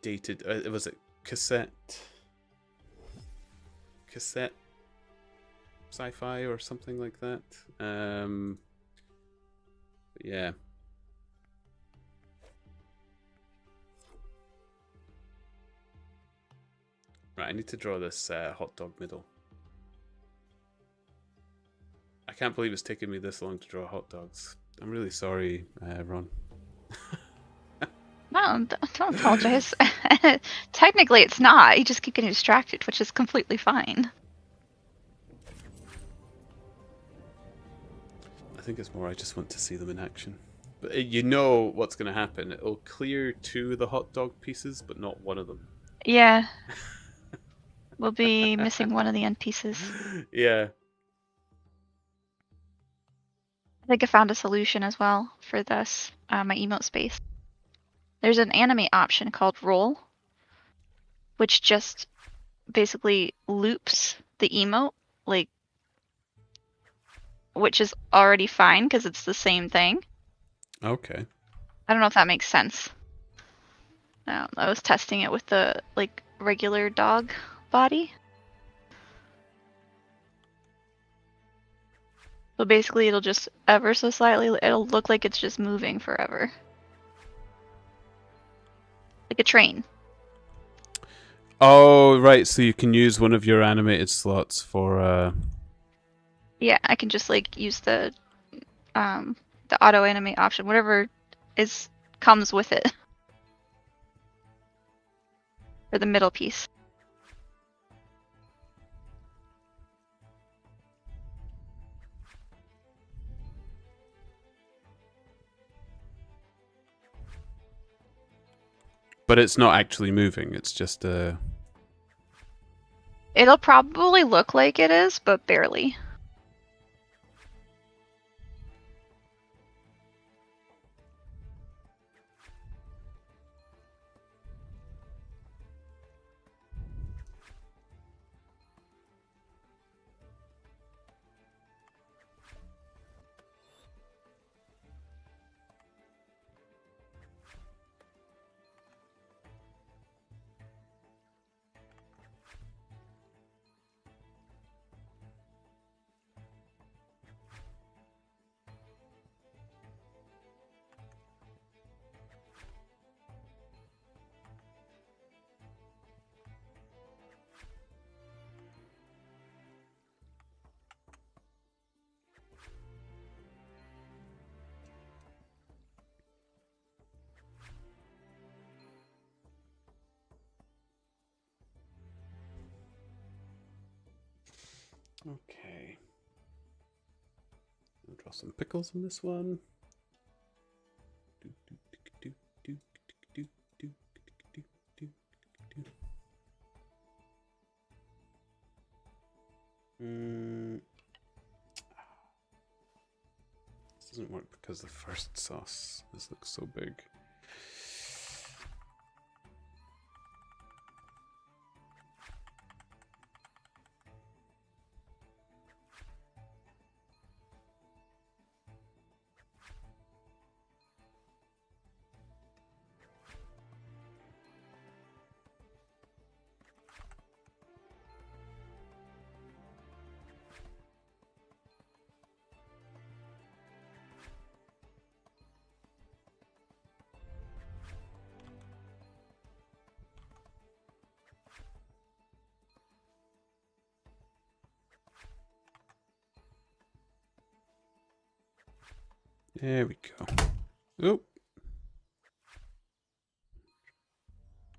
dated. Was it cassette sci-fi or something like that? But yeah. Right, I need to draw this hot dog middle. I can't believe it's taken me this long to draw hot dogs. I'm really sorry, Ron. No, don't apologize. Technically, it's not. You just keep getting distracted, which is completely fine. I think it's more I just want to see them in action. But you know what's going to happen. It'll clear 2 of the hot dog pieces, but not one of them. Yeah. We'll be missing one of the end pieces. Yeah. I think I found a solution as well for this, my emote space. There's an animate option called roll, which just basically loops the emote, like, which is already fine because it's the same thing. Okay. I don't know if that makes sense. I was testing it with the like regular dog body. So basically it'll just ever so slightly, it'll look like it's just moving forever. Like a train. Oh, right. So you can use one of your animated slots for. Yeah, I can just like use the auto animate option, whatever comes with it. For the middle piece. But it's not actually moving. It's just It'll probably look like it is, but barely. Okay. I'll draw some pickles on this one. This doesn't work because the first sauce. This looks so big. There we go. Oh.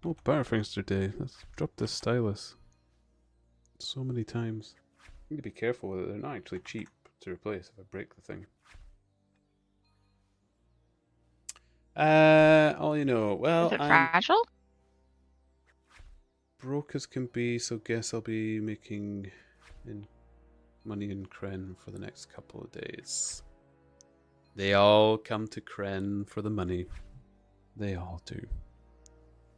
Oh, Butterfingster Day. Let's drop this stylus so many times. I need to be careful with it. They're not actually cheap to replace if I break the thing. All you know. Well, Is it I'm fragile? broke as can be, so guess I'll be making money in Kren for the next couple of days. They all come to Kren for the money. They all do.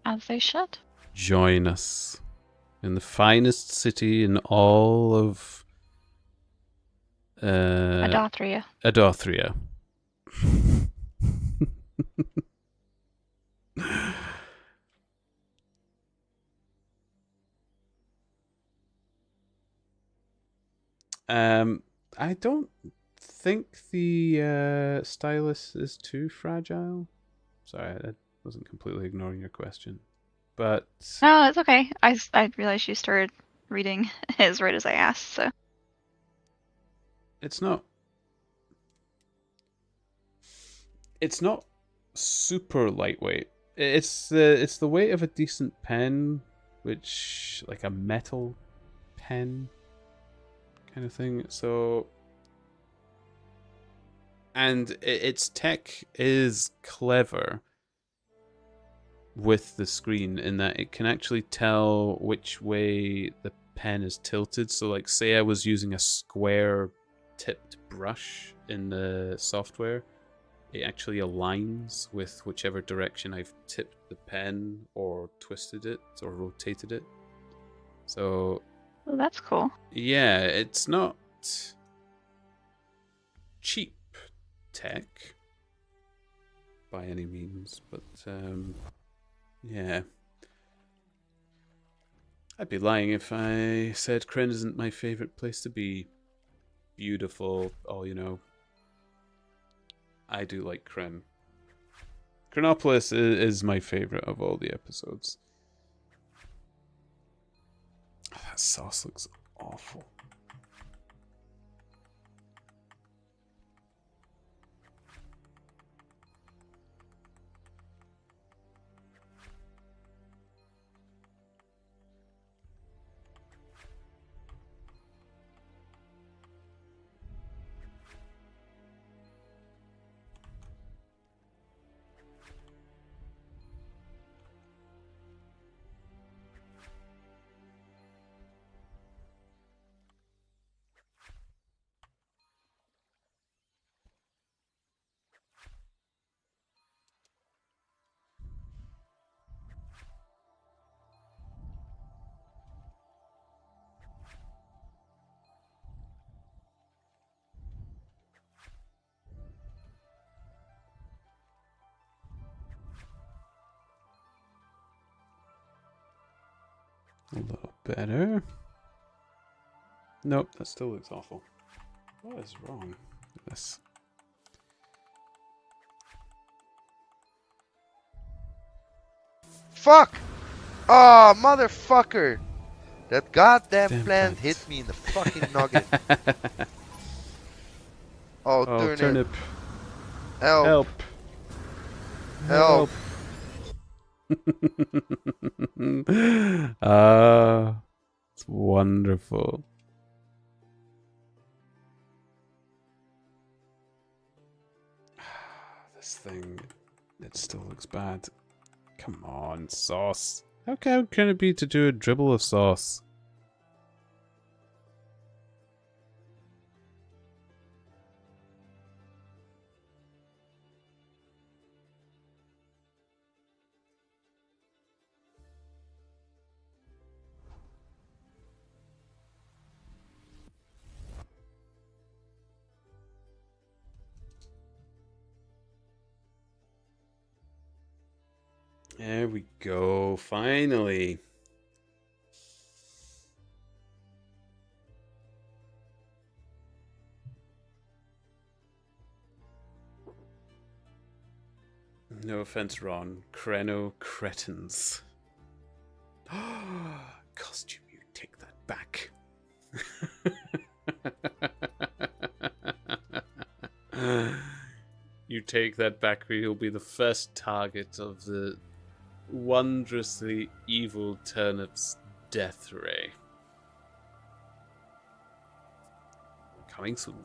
As they should. Join us in the finest city in all of Adothria. Adothria. I don't think the stylus is too fragile. Sorry, I wasn't completely ignoring your question. But No, it's okay. I realized you started reading his right as I asked, so. it's not super lightweight. It's the weight of a decent pen, which like a metal pen kind of thing. So, and its tech is clever, with the screen in that it can actually tell which way the pen is tilted. So like say I was using a square tipped brush in the software, it actually aligns with whichever direction I've tipped the pen or twisted it or rotated it. So Well, that's cool. yeah, it's not cheap tech by any means, but yeah. I'd be lying if I said Kryn isn't my favorite place to be. Beautiful, oh, you know. I do like Kryn. Chronopolis is my favorite of all the episodes. Oh, that sauce looks awful. A little better. Nope, that still looks awful. What is wrong with this? Fuck! Oh, motherfucker! That goddamn Damn plant plant. hit me in the fucking nugget. Oh, Oh, Turnip. Turnip. Help. Help. Help. Ah, it's wonderful. This thing, it still looks bad. Come on, sauce. How can it be to do a dribble of sauce? There we go, finally. No offense, Ron. Kreno cretins. Costume, you take that back. You take that back, or you'll be the first target of the wondrously evil Turnip's death ray. Coming soon.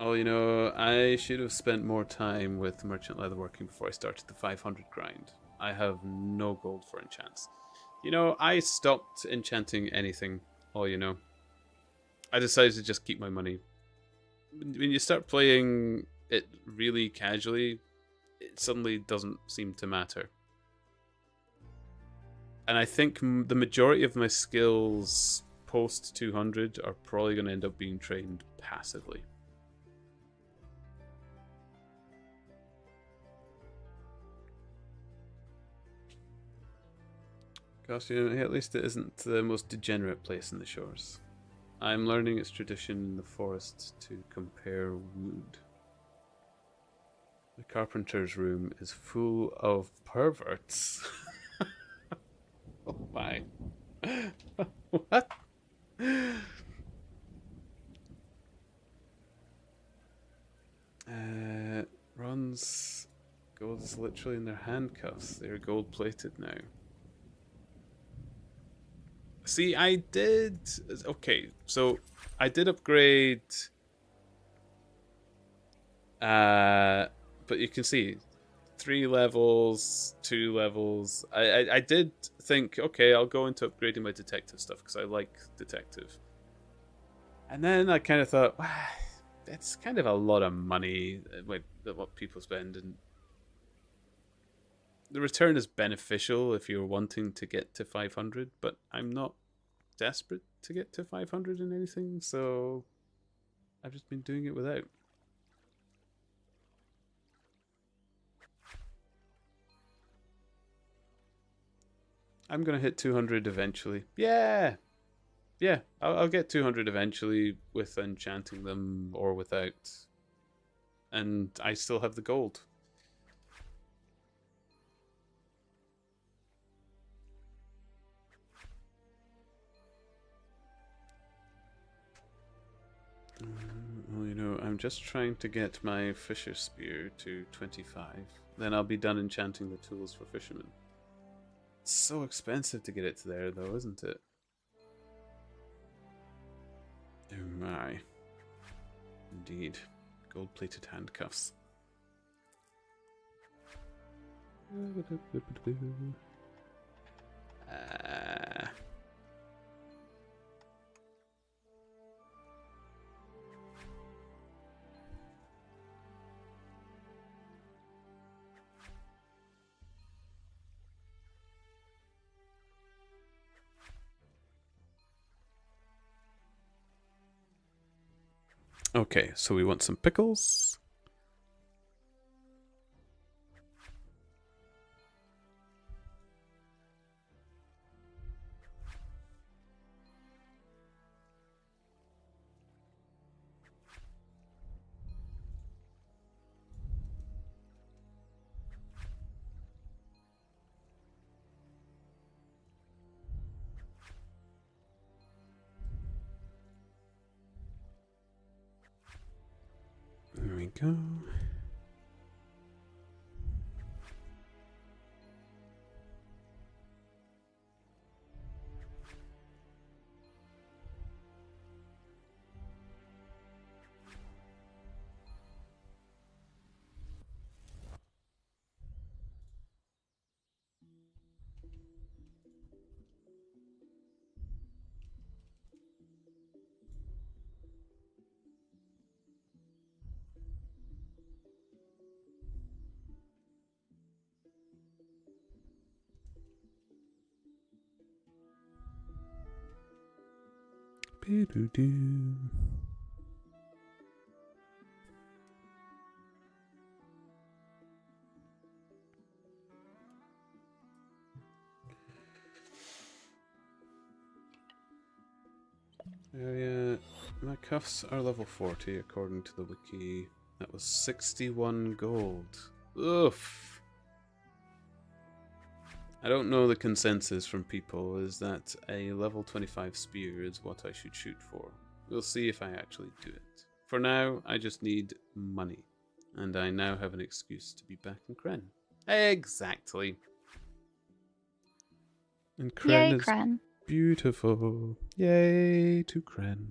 Oh, you know, I should have spent more time with Merchant Leatherworking before I started the 500 grind. I have no gold for enchants. You know, I stopped enchanting anything. Oh, you know. I decided to just keep my money. When you start playing it really casually, it suddenly doesn't seem to matter. And I think the majority of my skills post 200 are probably going to end up being trained passively. Gosh, you know, at least it isn't the most degenerate place in the shores. I'm learning its tradition in the forest to compare wood. The carpenter's room is full of perverts. Oh my. What? Ron's gold is literally in their handcuffs. They're gold plated now. See, I did... Okay, so I did upgrade but you can see 3 levels, 2 levels. I did think, okay, I'll go into upgrading my detective stuff because I like detective. And then I kind of thought, wow, it's kind of a lot of money, what people spend, and the return is beneficial if you're wanting to get to 500, but I'm not desperate to get to 500 in anything, so I've just been doing it without. I'm gonna hit 200 eventually. Yeah, yeah, I'll get 200 eventually with enchanting them or without, and I still have the gold. Well, you know, I'm just trying to get my fisher spear to 25. Then I'll be done enchanting the tools for fishermen. It's so expensive to get it to there, though, isn't it? Oh my. Indeed. Gold-plated handcuffs. Okay, so we want some pickles. There we go. Be-doo-doo. Yeah, my cuffs are level 40 according to the wiki. That was 61 gold. Oof. I don't know the consensus from people is that a level 25 spear is what I should shoot for. We'll see if I actually do it. For now, I just need money. And I now have an excuse to be back in Kren. Exactly. And Kren Yay, is Kren. beautiful. Yay to Kren.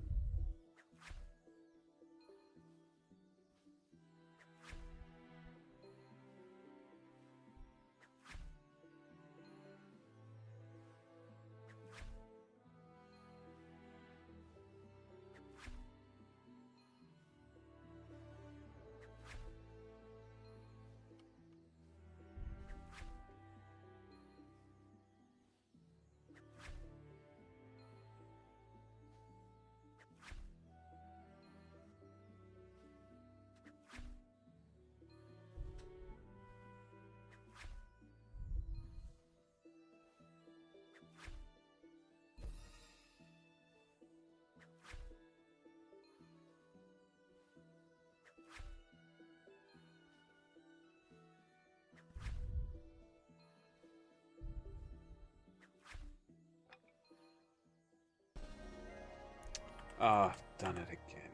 Ah, done it again.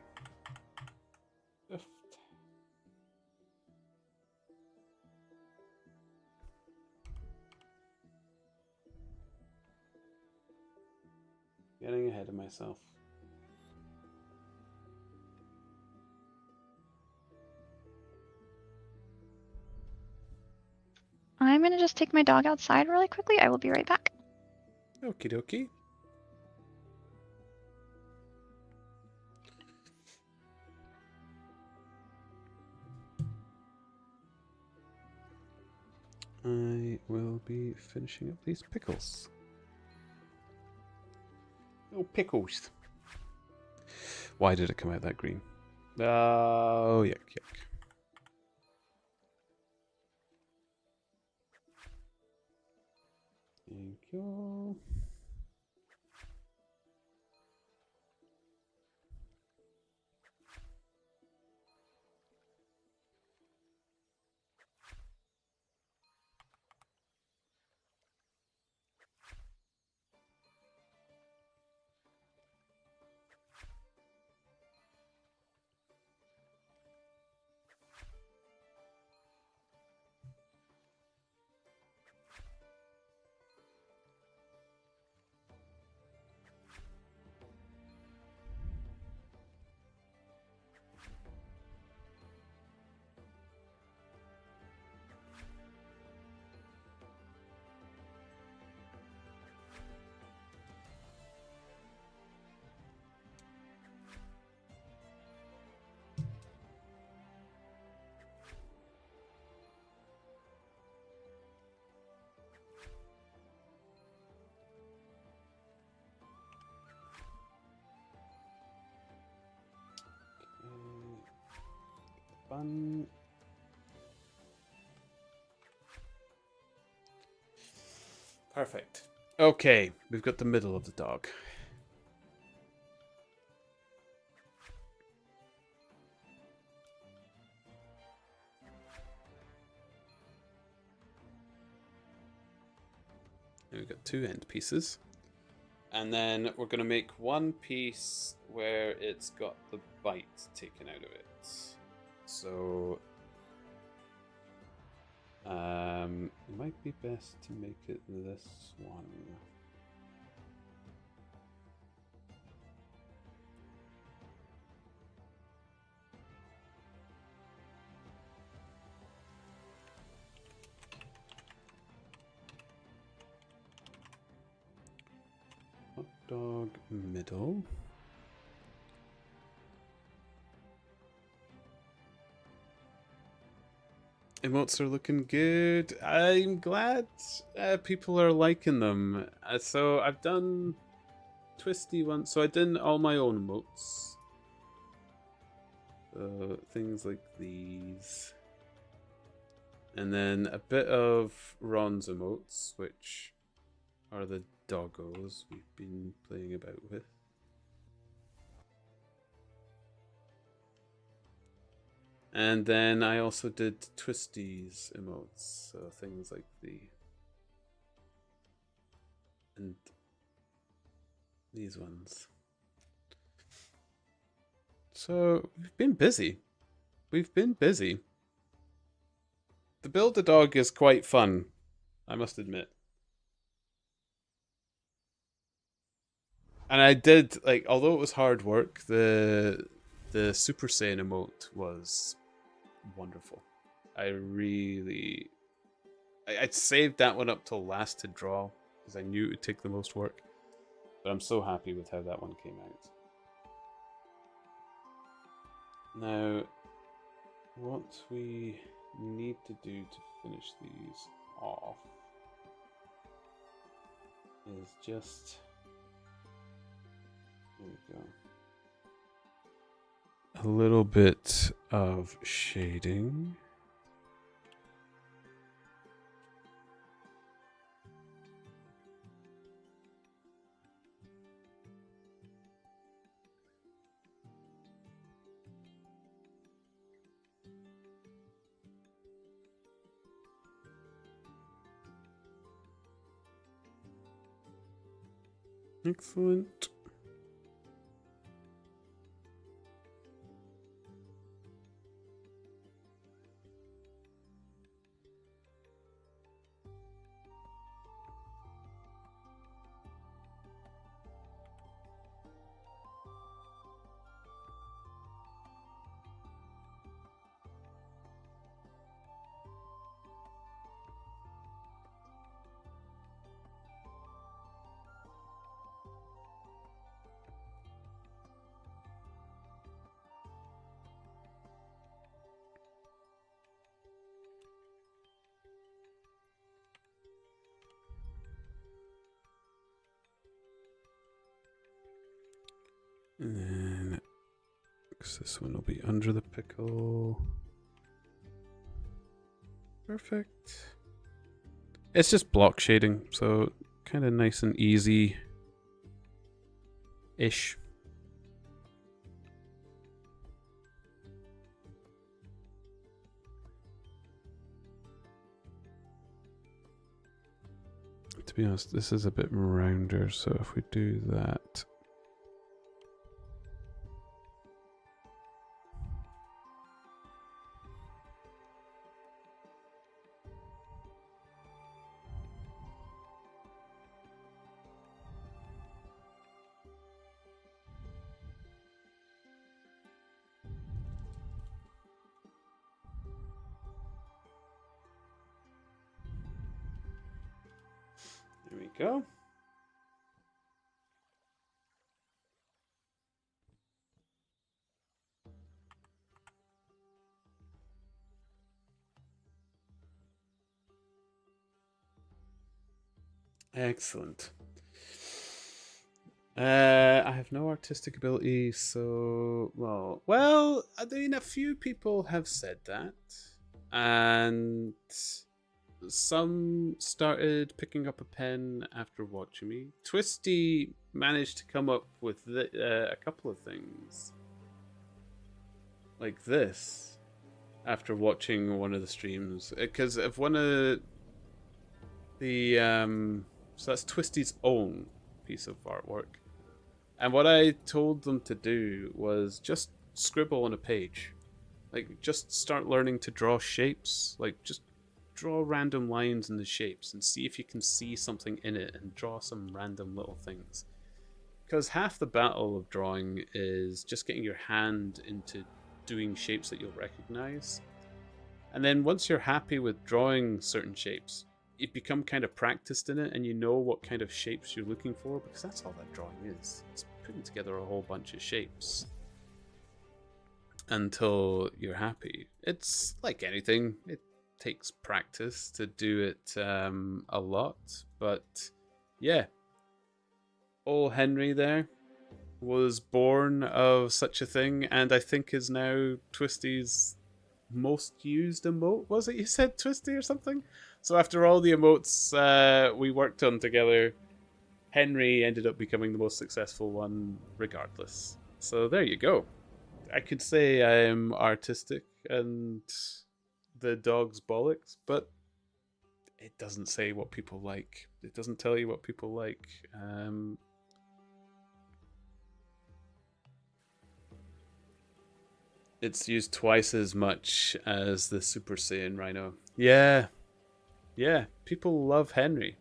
Ugh. Getting ahead of myself. I'm gonna just take my dog outside really quickly. I will be right back. Okie dokie. I will be finishing up these pickles. Oh, pickles. Why did it come out that green? Oh, yuck, yuck. Thank you. Fun. Perfect. Okay, we've got the middle of the dog. And we've got 2 end pieces. And then we're going to make one piece where it's got the bite taken out of it. So it might be best to make it this one. Hot dog middle. Emotes are looking good. I'm glad people are liking them. So I've done twisty ones. So I did all my own emotes. So things like these. And then a bit of Ron's emotes, which are the doggos we've been playing about with. And then I also did Twisties emotes, so things like and these ones. So we've been busy. We've been busy. The Build-A-Dog is quite fun, I must admit. And I did, like, although it was hard work, the Super Saiyan emote was wonderful. I'd saved that one up till last to draw because I knew it would take the most work. But I'm so happy with how that one came out. Now, what we need to do to finish these off is just... There we go. A little bit of shading. Excellent. And then, because this one will be under the pickle. Perfect. It's just block shading, so kind of nice and easy-ish. To be honest, this is a bit rounder, so if we do that... There we go. Excellent. I have no artistic ability, so well. I mean, a few people have said that, and some started picking up a pen after watching me. Twisty managed to come up with a couple of things like this after watching one of the streams, because of one of the so that's Twisty's own piece of artwork. And what I told them to do was just scribble on a page. Like, just start learning to draw shapes. Like, just draw random lines in the shapes and see if you can see something in it and draw some random little things. Because half the battle of drawing is just getting your hand into doing shapes that you'll recognize. And then once you're happy with drawing certain shapes, you become kind of practiced in it and you know what kind of shapes you're looking for, because that's all that drawing is. It's putting together a whole bunch of shapes until you're happy. It's like anything. It takes practice to do it a lot. But yeah, old Henry there was born of such a thing, and I think is now Twisty's most used emote. Was it you said, Twisty, or something? So after all the emotes we worked on together, Henry ended up becoming the most successful one regardless. So there you go. I could say I'm artistic and the dog's bollocks, but it doesn't say what people like. It doesn't tell you what people like. It's used twice as much as the Super Saiyan Rhino. Yeah. Yeah, people love Henry.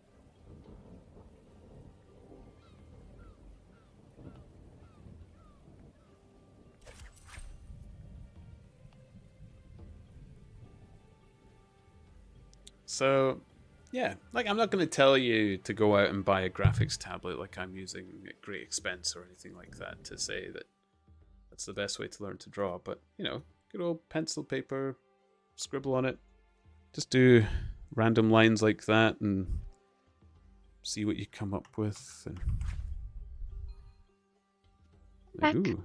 So, yeah, like, I'm not going to tell you to go out and buy a graphics tablet like I'm using at great expense or anything like that to say that that's the best way to learn to draw. But, you know, good old pencil, paper, scribble on it. Just do random lines like that and see what you come up with. And ooh,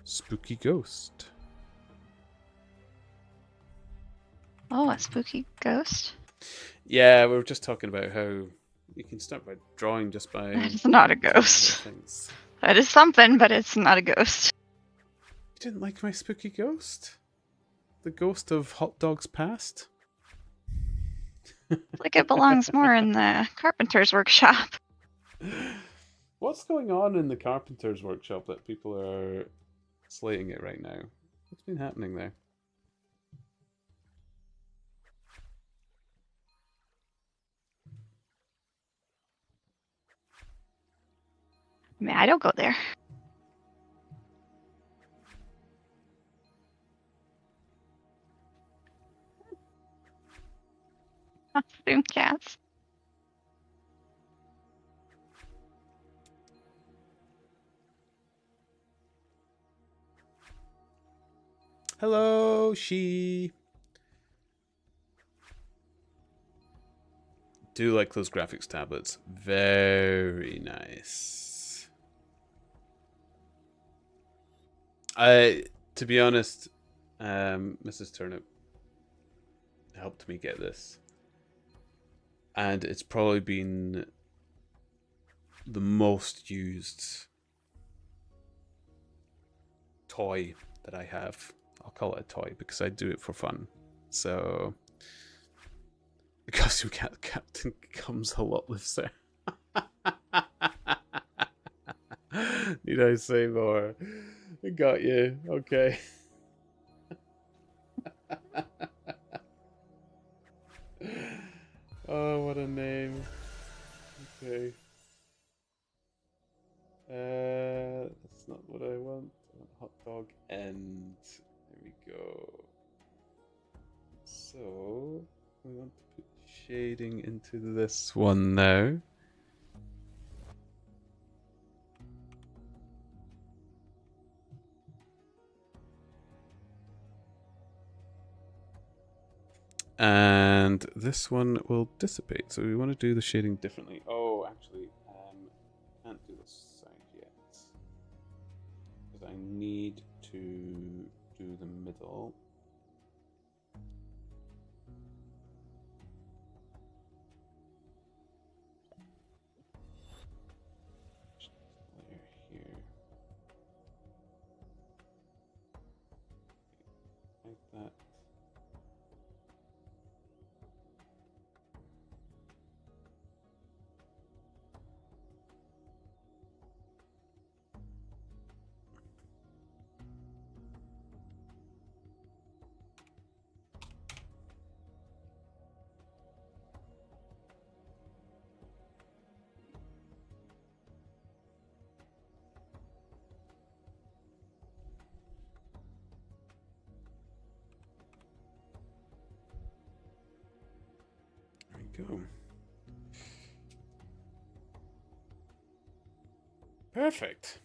spooky ghost. Oh, a spooky ghost? Yeah, we were just talking about how you can start by drawing just by... It's not a ghost. Things. That is something, but it's not a ghost. You didn't like my spooky ghost? The ghost of hot dogs past? Like it belongs more in the carpenter's workshop. What's going on in the carpenter's workshop that people are slating it right now? What's been happening there? I mean, I don't go there. Costume cats. Hello, she. Do like those graphics tablets. Very nice. To be honest, Mrs. Turnip helped me get this, and it's probably been the most used toy that I have. I'll call it a toy because I do it for fun. So the costume captain comes a lot looser. Need I say more? Got you. Okay. Oh, what a name. Okay. That's not what I want. I want hot dog end. There we go. So we want to put shading into this one now. And this one will dissipate. So we want to do the shading differently. Oh, actually, can't do this side yet because I need to do the middle. Layer here, like that. There we go. Perfect.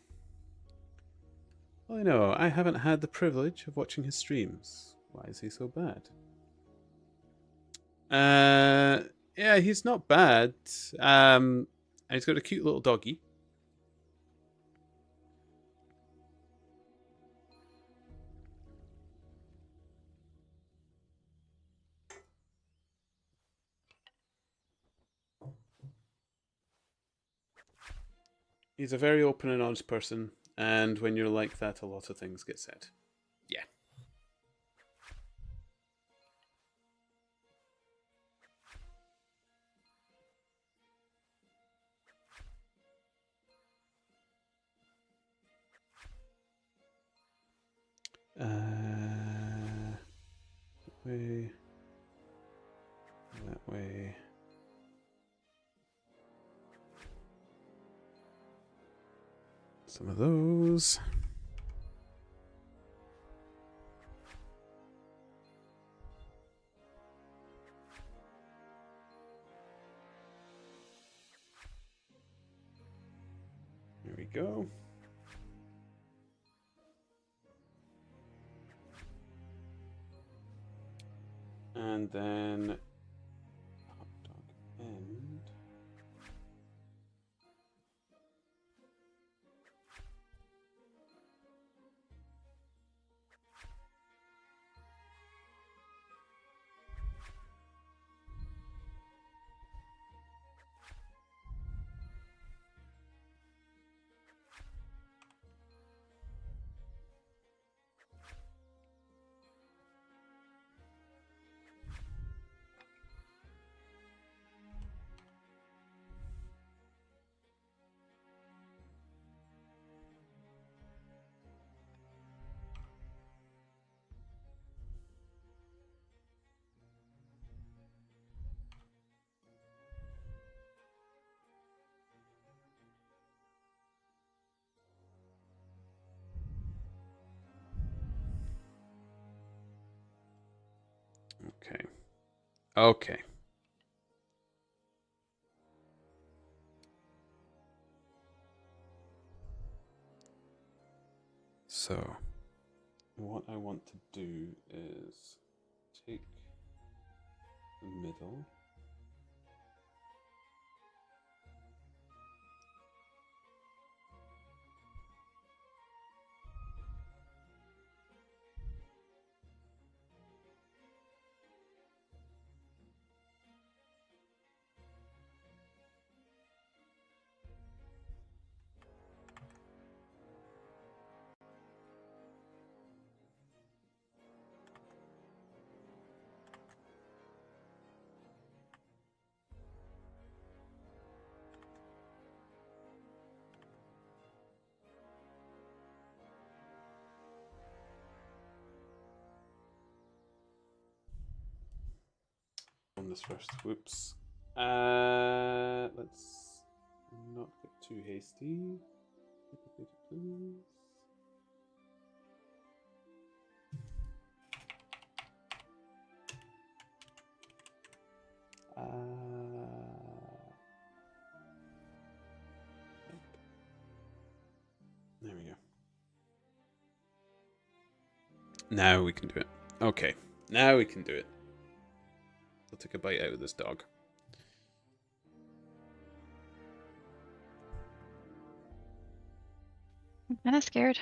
Well, I know, I haven't had the privilege of watching his streams. Why is he so bad? Yeah, he's not bad. And he's got a cute little doggy. He's a very open and honest person, and when you're like that, a lot of things get said. Yeah. That way. That way. Some of those. There we go. And then hot dog end. Okay. Okay. So, what I want to do is take the middle. on this first. Whoops. Let's not get too hasty. Please. There we go. Now we can do it. Okay, now we can do it. I'll take a bite out of this dog. I'm kind of scared.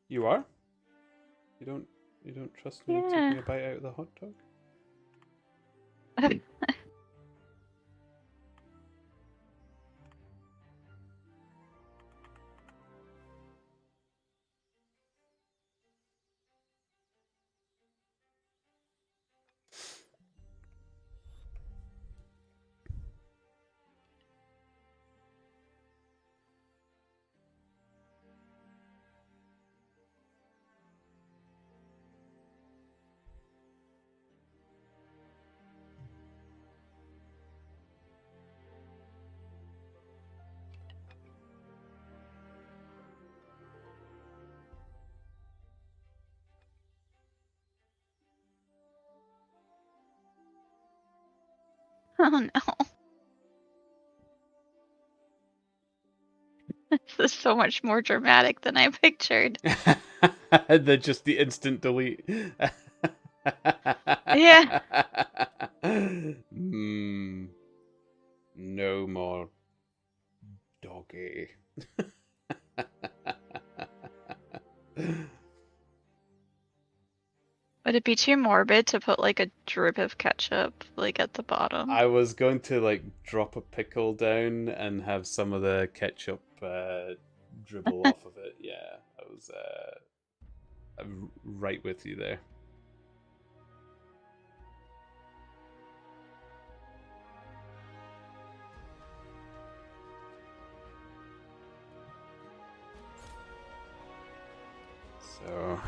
You are? You don't trust me Yeah. taking a bite out of the hot dog? Oh no. This is so much more dramatic than I pictured. Just the instant delete. Yeah. No more doggy. Would it be too morbid to put like a drip of ketchup like at the bottom? I was going to like drop a pickle down and have some of the ketchup dribble off of it. Yeah, I'm right with you there. So oh.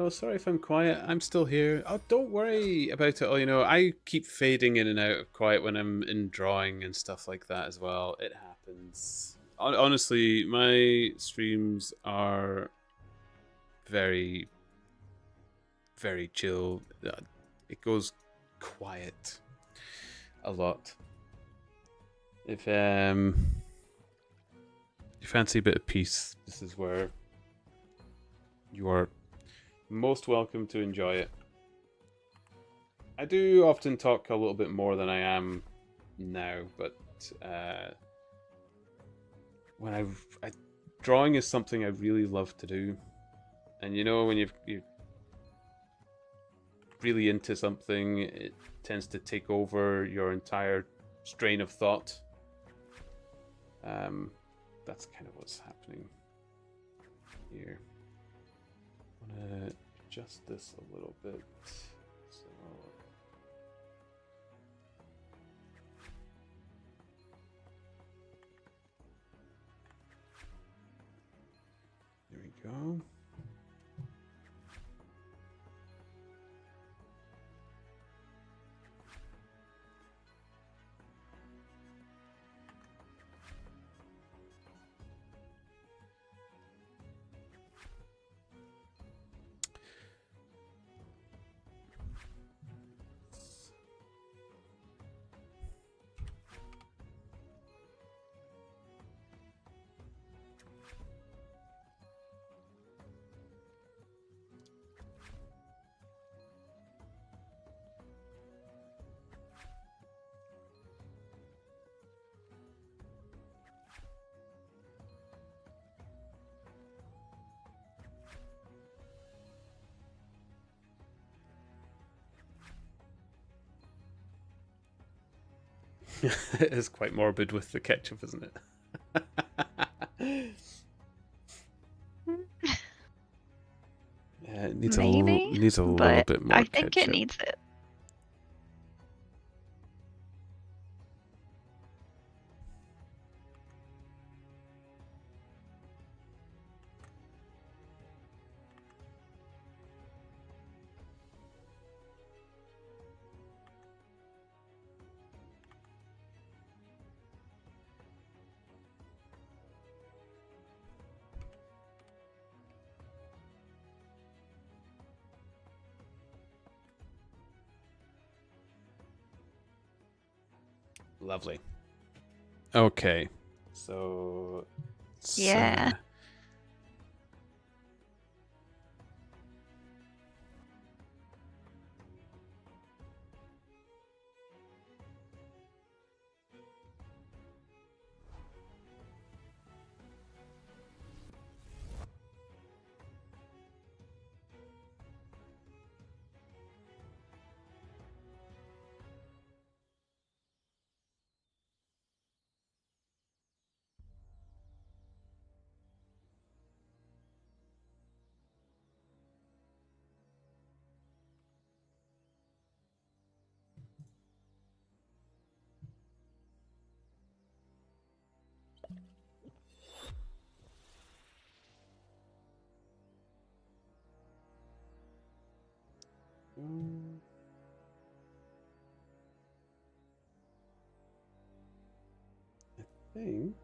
Sorry if I'm quiet. I'm still here. Oh, don't worry about it. I keep fading in and out of quiet when I'm in drawing and stuff like that as well. It happens. Honestly, my streams are very, very chill. It goes quiet a lot. If you fancy a bit of peace, this is where you are most welcome to enjoy it. I do often talk a little bit more than I am now, but when drawing is something I really love to do, and when you're really into something, it tends to take over your entire strain of thought. That's kind of what's happening here. I'm gonna adjust this a little bit. So there we go. It is quite morbid with the ketchup, isn't it? Yeah, it needs Maybe, needs a little but bit more I think ketchup. it needs it. Lovely. Okay, so it's, Yeah. I think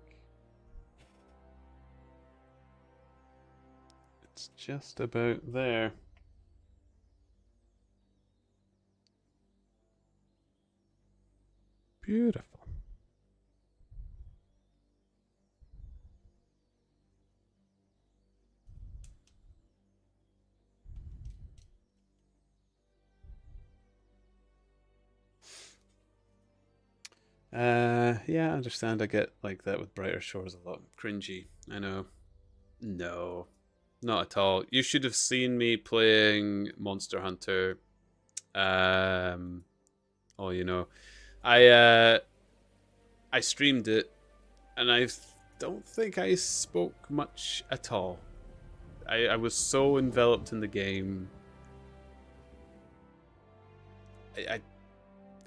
it's just about there. Beautiful. Yeah, I understand. I get like that with Brighter Shores a lot. Cringy. I know. No, not at all. You should have seen me playing Monster Hunter. Oh, you know, I I streamed it, and I don't think I spoke much at all. I was so enveloped in the game. I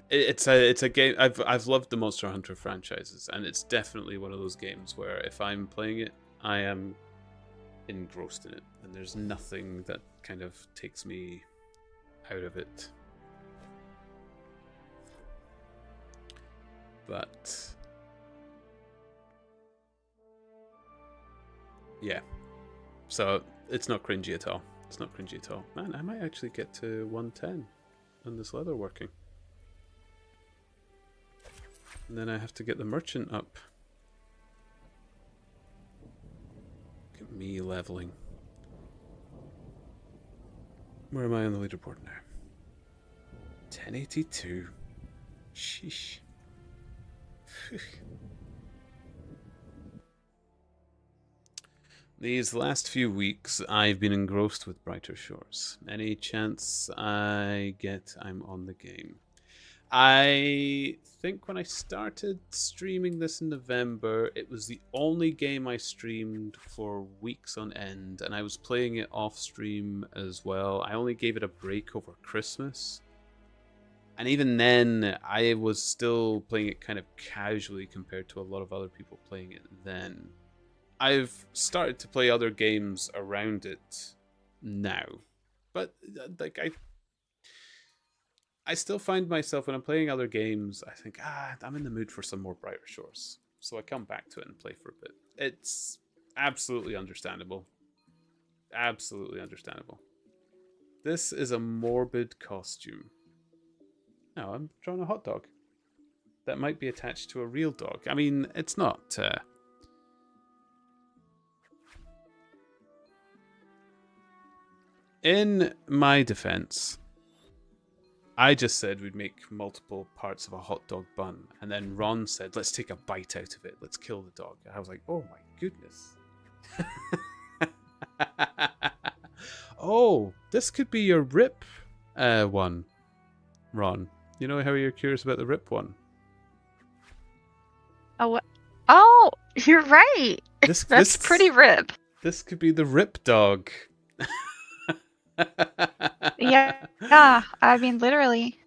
it's a game I've loved the Monster Hunter franchises, and it's definitely one of those games where if I'm playing it, I am engrossed in it, and there's nothing that kind of takes me out of it. But yeah, so it's not cringy at all. It's not cringy at all. Man, I might actually get to 110 on this leather working. And then I have to get the merchant up. Look at me leveling. Where am I on the leaderboard now? 1082. Sheesh. These last few weeks, I've been engrossed with Brighter Shores. Any chance I get, I'm on the game. I think when I started streaming this in November, it was the only game I streamed for weeks on end, and I was playing it off stream as well. I only gave it a break over Christmas. And even then, I was still playing it kind of casually compared to a lot of other people playing it then. I've started to play other games around it now, but like I still find myself when I'm playing other games, I think, I'm in the mood for some more Brighter Shores, so I come back to it and play for a bit. It's absolutely understandable. Absolutely understandable. This is a morbid costume. No, I'm drawing a hot dog that might be attached to a real dog. I mean, it's not. In my defense, I just said we'd make multiple parts of a hot dog bun, and then Ron said, let's take a bite out of it. Let's kill the dog. I was like, oh my goodness. Oh, this could be your rip one, Ron. You know how you're curious about the rip one? Oh, oh, you're right. This That's pretty rip. This could be the Rip Dog. Yeah, yeah. I mean, literally,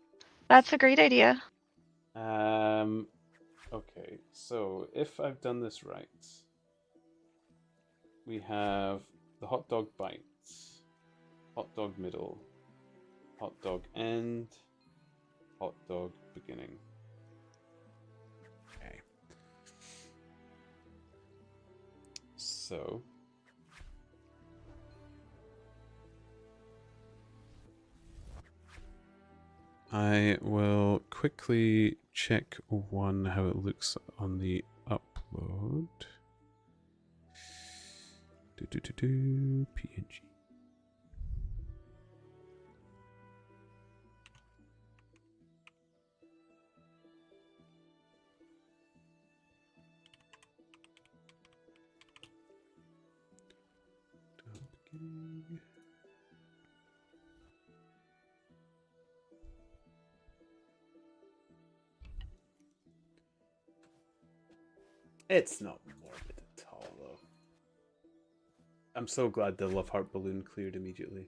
that's a great idea. Okay, so if I've done this right, we have the hot dog bites, hot dog middle, hot dog end, hot dog beginning. Okay. So I will quickly check how it looks on the upload. PNG. It's not morbid at all, though. I'm so glad the Love Heart balloon cleared immediately.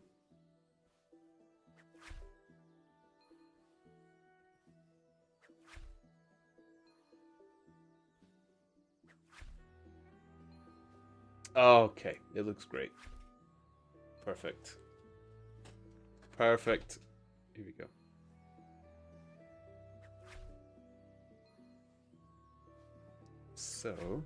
Okay, it looks great. Perfect. Perfect. Here we go. So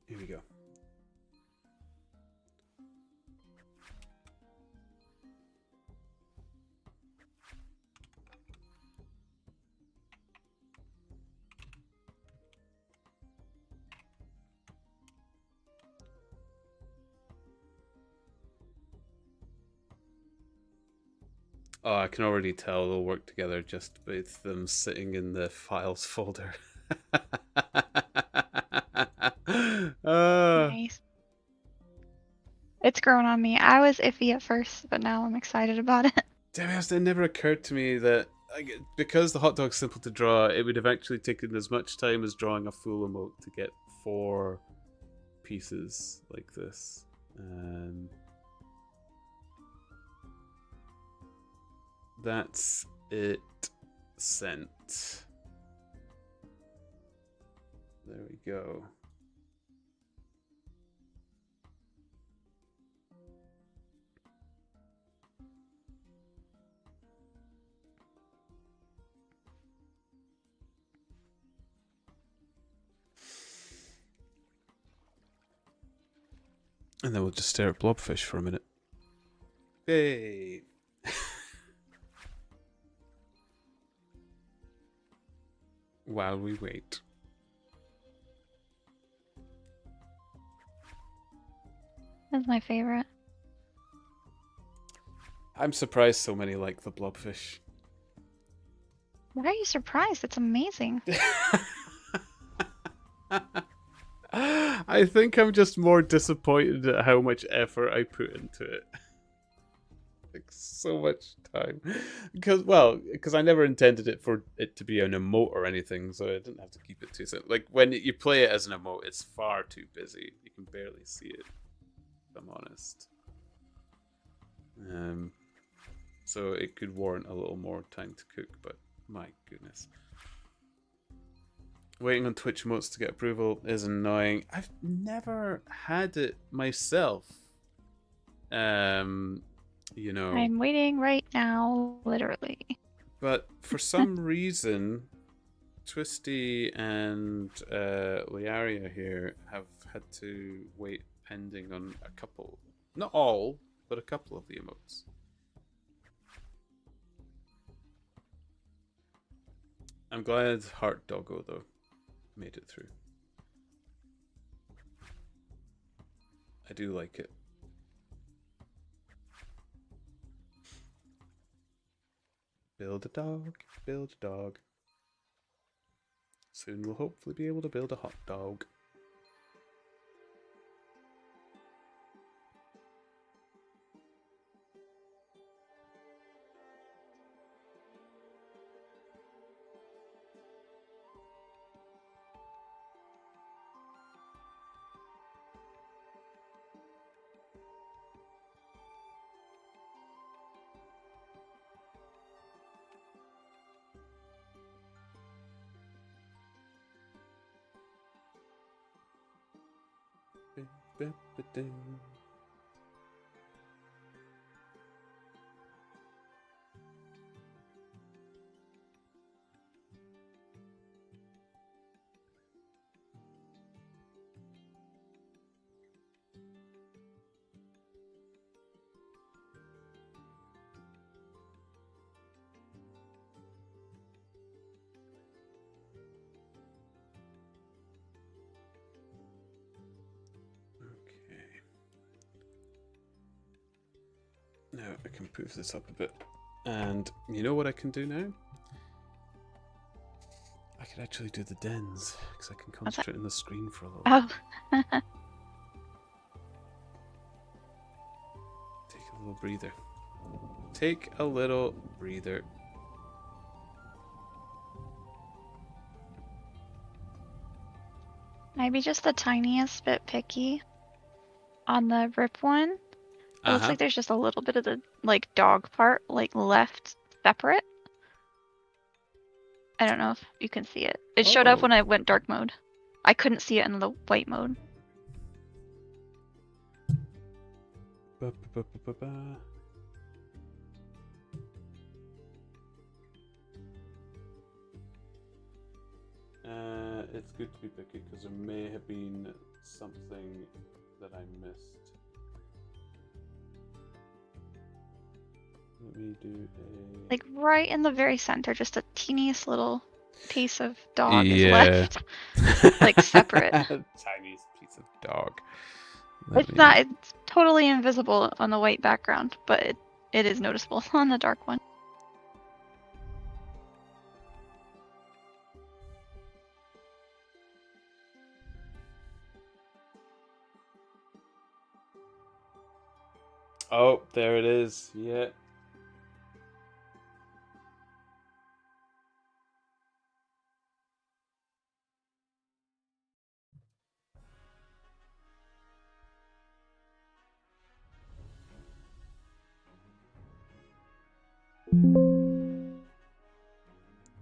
here we go. Oh, I can already tell they'll work together just with them sitting in the files folder. Nice. It's grown on me. I was iffy at first, but now I'm excited about it. Damn it, it never occurred to me that because the hot dog's simple to draw, it would have actually taken as much time as drawing a full emote to get 4 pieces like this. That's it sent. There we go. And then we'll just stare at blobfish for a minute. Hey. While we wait. That's my favorite. I'm surprised so many like the blobfish. Why are you surprised? It's amazing. I think I'm just more disappointed at how much effort I put into it. Like so much time. Because I never intended it for it to be an emote or anything, so I didn't have to keep it too simple. Like when you play it as an emote, it's far too busy. You can barely see it, if I'm honest. So it could warrant a little more time to cook, but my goodness. Waiting on Twitch emotes to get approval is annoying. I've never had it myself. You know. I'm waiting right now, literally. But for some reason, Twisty and Liaria here have had to wait pending on a couple, not all, but a couple of the emotes. I'm glad Heart Doggo, though, made it through. I do like it. Build a dog, build a dog. Soon we'll hopefully be able to build a hot dog. Now I can proof this up a bit. And you know what I can do now? I can actually do the dens, because I can concentrate on the screen for a little bit. Oh. Take a little breather. Take a little breather. Maybe just the tiniest bit picky on the rip one. It looks like there's just a little bit of the like dog part like left separate. I don't know if you can see it. It showed up when I went dark mode. I couldn't see it in the white mode. Ba, ba, ba, ba, ba. It's good to be picky because there may have been something that I missed. Let me do a... Like right in the very center, just a teeniest little piece of dog is left. Like separate. Tiniest piece of dog. It's totally invisible on the white background, but it is noticeable on the dark one. Oh, there it is. Yeah.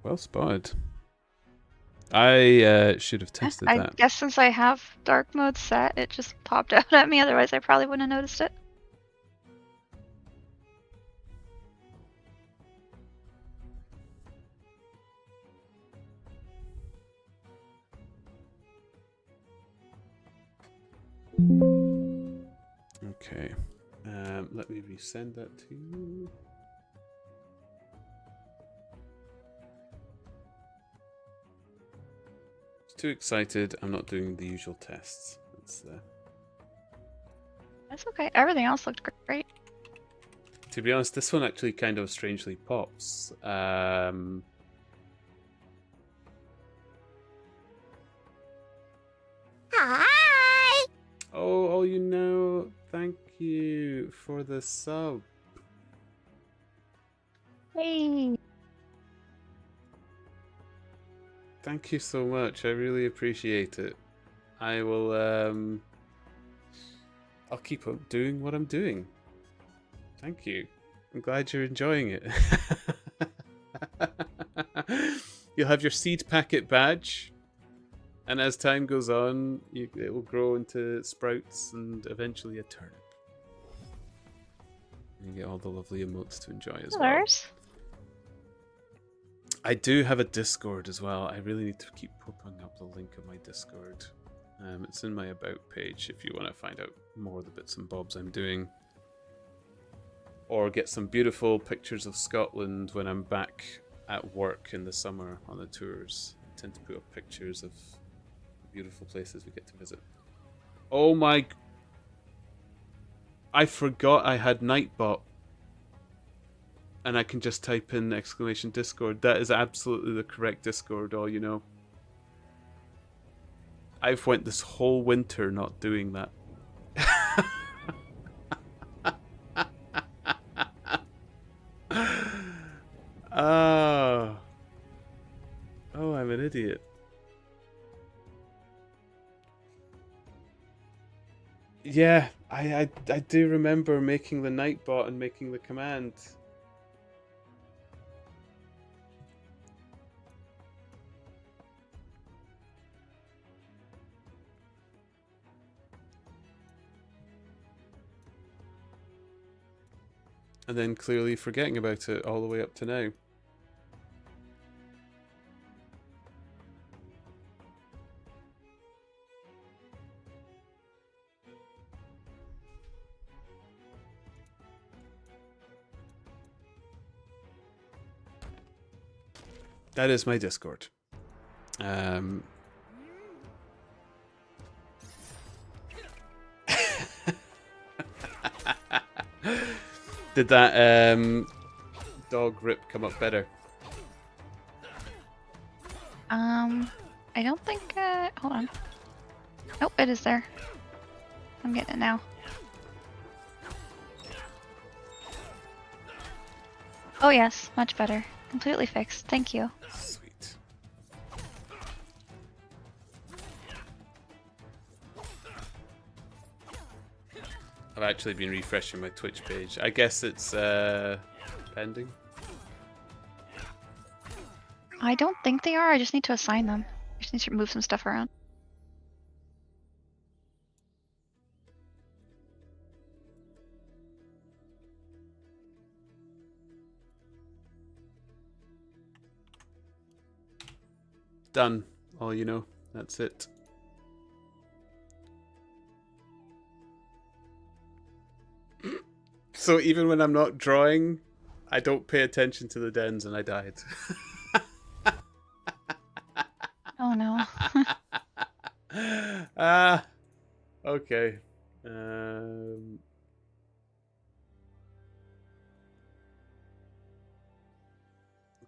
Well spotted. I should have tested that. I guess since I have dark mode set, it just popped out at me. Otherwise, I probably wouldn't have noticed it. Okay. Let me resend that to you. Too excited. I'm not doing the usual tests. That's okay. Everything else looked great. To be honest, this one actually kind of strangely pops. Hi. Oh, you know. Thank you for the sub. Hey. Thank you so much. I really appreciate it. I will, I'll keep up doing what I'm doing. Thank you. I'm glad you're enjoying it. You'll have your seed packet badge, and as time goes on, it will grow into sprouts and eventually a turnip. And you get all the lovely emotes to enjoy as well. I do have a Discord as well. I really need to keep popping up the link of my Discord. It's in my About page if you want to find out more of the bits and bobs I'm doing. Or get some beautiful pictures of Scotland when I'm back at work in the summer on the tours. I tend to put up pictures of beautiful places we get to visit. Oh my... I forgot I had Nightbot. And I can just type in exclamation Discord. That is absolutely the correct Discord, all you know. I've went this whole winter not doing that. Oh. Oh, I'm an idiot. Yeah, I do remember making the Nightbot and making the command. And then clearly forgetting about it all the way up to now. That is my Discord. Did that dog rip come up better? I don't think, hold on. Nope, it is there. I'm getting it now. Oh yes, much better. Completely fixed. Thank you. Sweet. I've actually been refreshing my Twitch page. I guess it's pending. I don't think they are. I just need to assign them. I just need to move some stuff around. Done. All you know. That's it. So even when I'm not drawing, I don't pay attention to the dens and I died. Oh no. Ah, okay.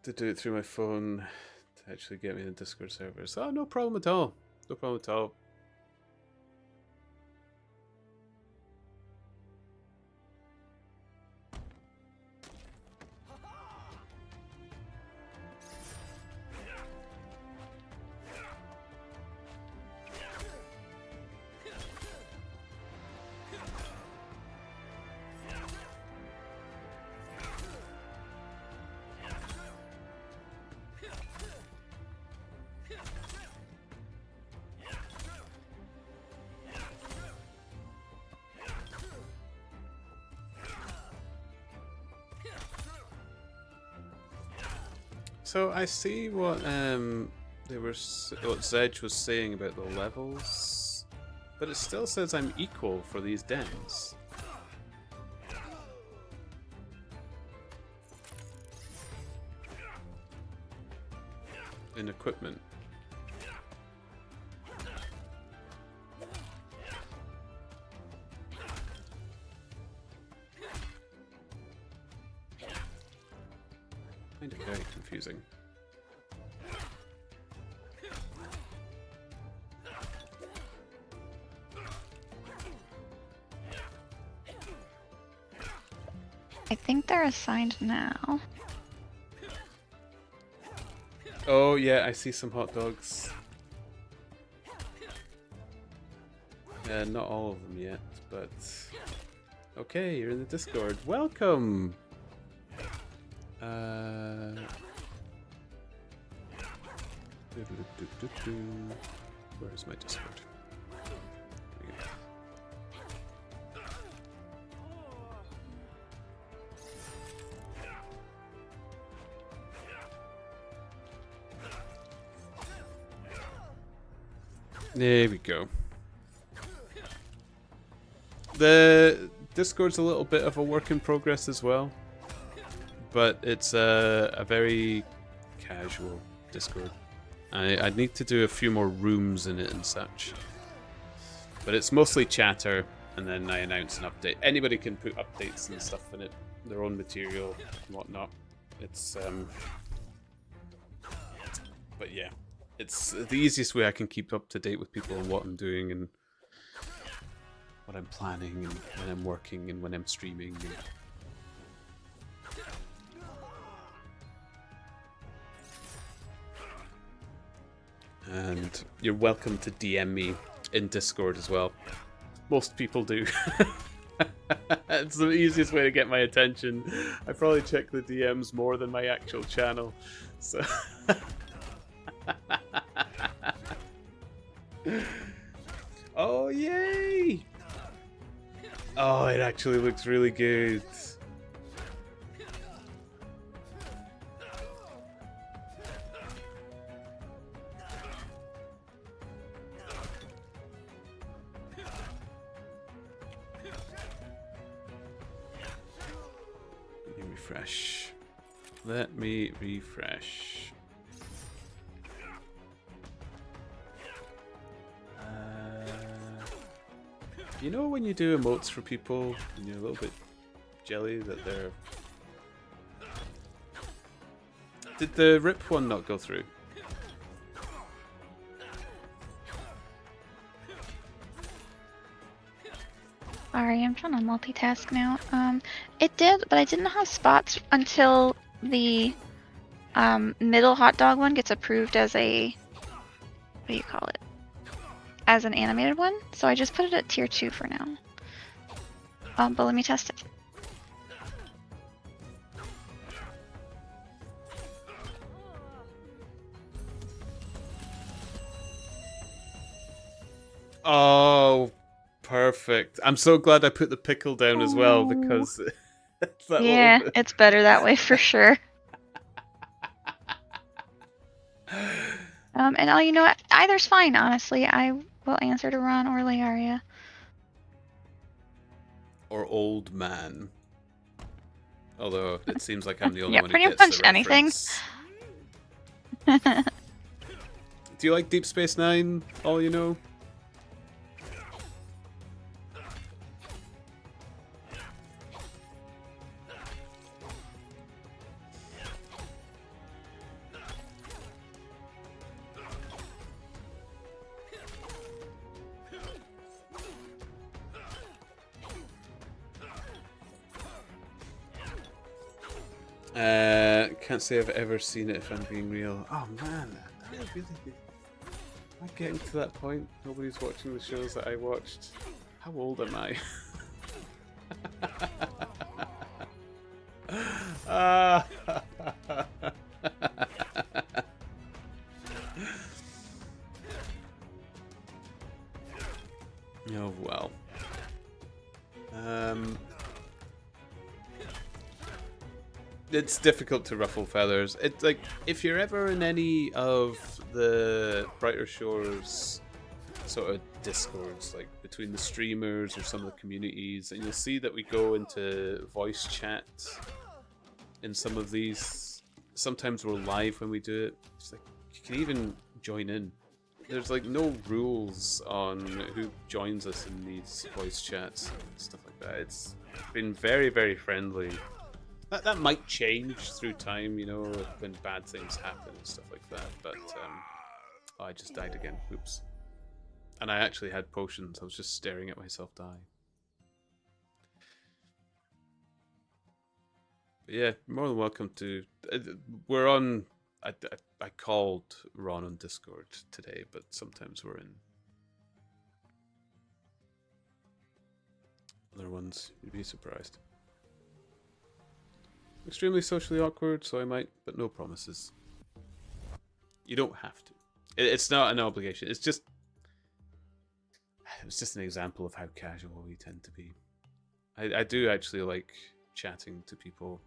To do it through my phone to actually get me in the Discord servers. Oh, no problem at all. No problem at all. So I see what what Zedge was saying about the levels, but it still says I'm equal for these dens. In equipment. Kind of very confusing. I think they're assigned now. Oh yeah, I see some hot dogs. Not all of them yet, but okay, you're in the Discord. Welcome. Where's my Discord? Here we go. There we go. The Discord's a little bit of a work in progress as well, but it's a very casual Discord. I need to do a few more rooms in it and such. But it's mostly chatter, and then I announce an update. Anybody can put updates and stuff in it, their own material and whatnot. It's but yeah, it's the easiest way I can keep up to date with people on what I'm doing and what I'm planning and when I'm working and when I'm streaming. And you're welcome to DM me in Discord as well. Most people do. It's the easiest way to get my attention. I probably check the DMs more than my actual channel. So oh yay! Oh, it actually looks really good. Let me refresh. Let me refresh. You know when you do emotes for people and you're a little bit jelly that they're... Did the rip one not go through? Sorry, I'm trying to multitask now. It did, but I didn't have spots until the middle hot dog one gets approved as a, what do you call it? As an animated one. So I just put it at tier 2 for now. But let me test it. Oh, perfect. I'm so glad I put the pickle down as well because it's that Yeah, little bit... it's better that way for sure. And you know what? Either's fine, honestly. I will answer to Ron or Learia. Or old man. Although it seems like I'm the only Yeah, one who pretty gets much the anything. reference. Do you like Deep Space Nine? All you know? Can't say I've ever seen it if I'm being real. Oh man, I really am I getting to that point? Nobody's watching the shows that I watched. How old am I? Oh well. It's difficult to ruffle feathers. It's like if you're ever in any of the Brighter Shores sort of discords, like between the streamers or some of the communities, and you'll see that we go into voice chat in some of these. Sometimes we're live when we do it. It's like you can even join in. There's like no rules on who joins us in these voice chats and stuff like that. It's been very, very friendly. That might change through time, you know, when bad things happen and stuff like that. But oh, I just died again. Oops. And I actually had potions. I was just staring at myself die. But yeah, more than welcome to. We're on. I called Ron on Discord today, but sometimes we're in other ones. You'd be surprised. Extremely socially awkward, so I might, but no promises. You don't have to. It's not an obligation. It's just an example of how casual we tend to be. I do actually like chatting to people,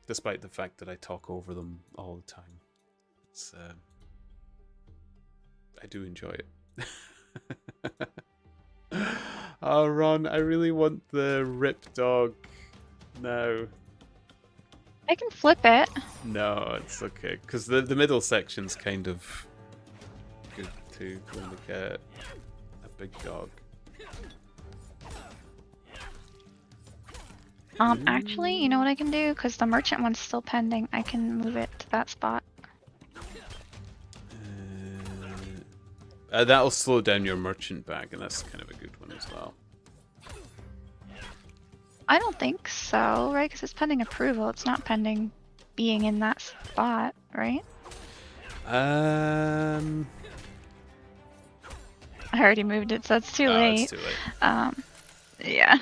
despite the fact that I talk over them all the time. It's I do enjoy it. Oh, Ron, I really want the Rip Dog now. I can flip it. No, it's okay. Because the middle section's kind of good too when we get a big dog. Actually, you know what I can do? Because the merchant one's still pending. I can move it to that spot. That'll slow down your merchant bag, and that's kind of a good one as well. I don't think so, right? Because it's pending approval. It's not pending being in that spot, right? Oh, I already moved it, so it's too late. It's too late. Yeah.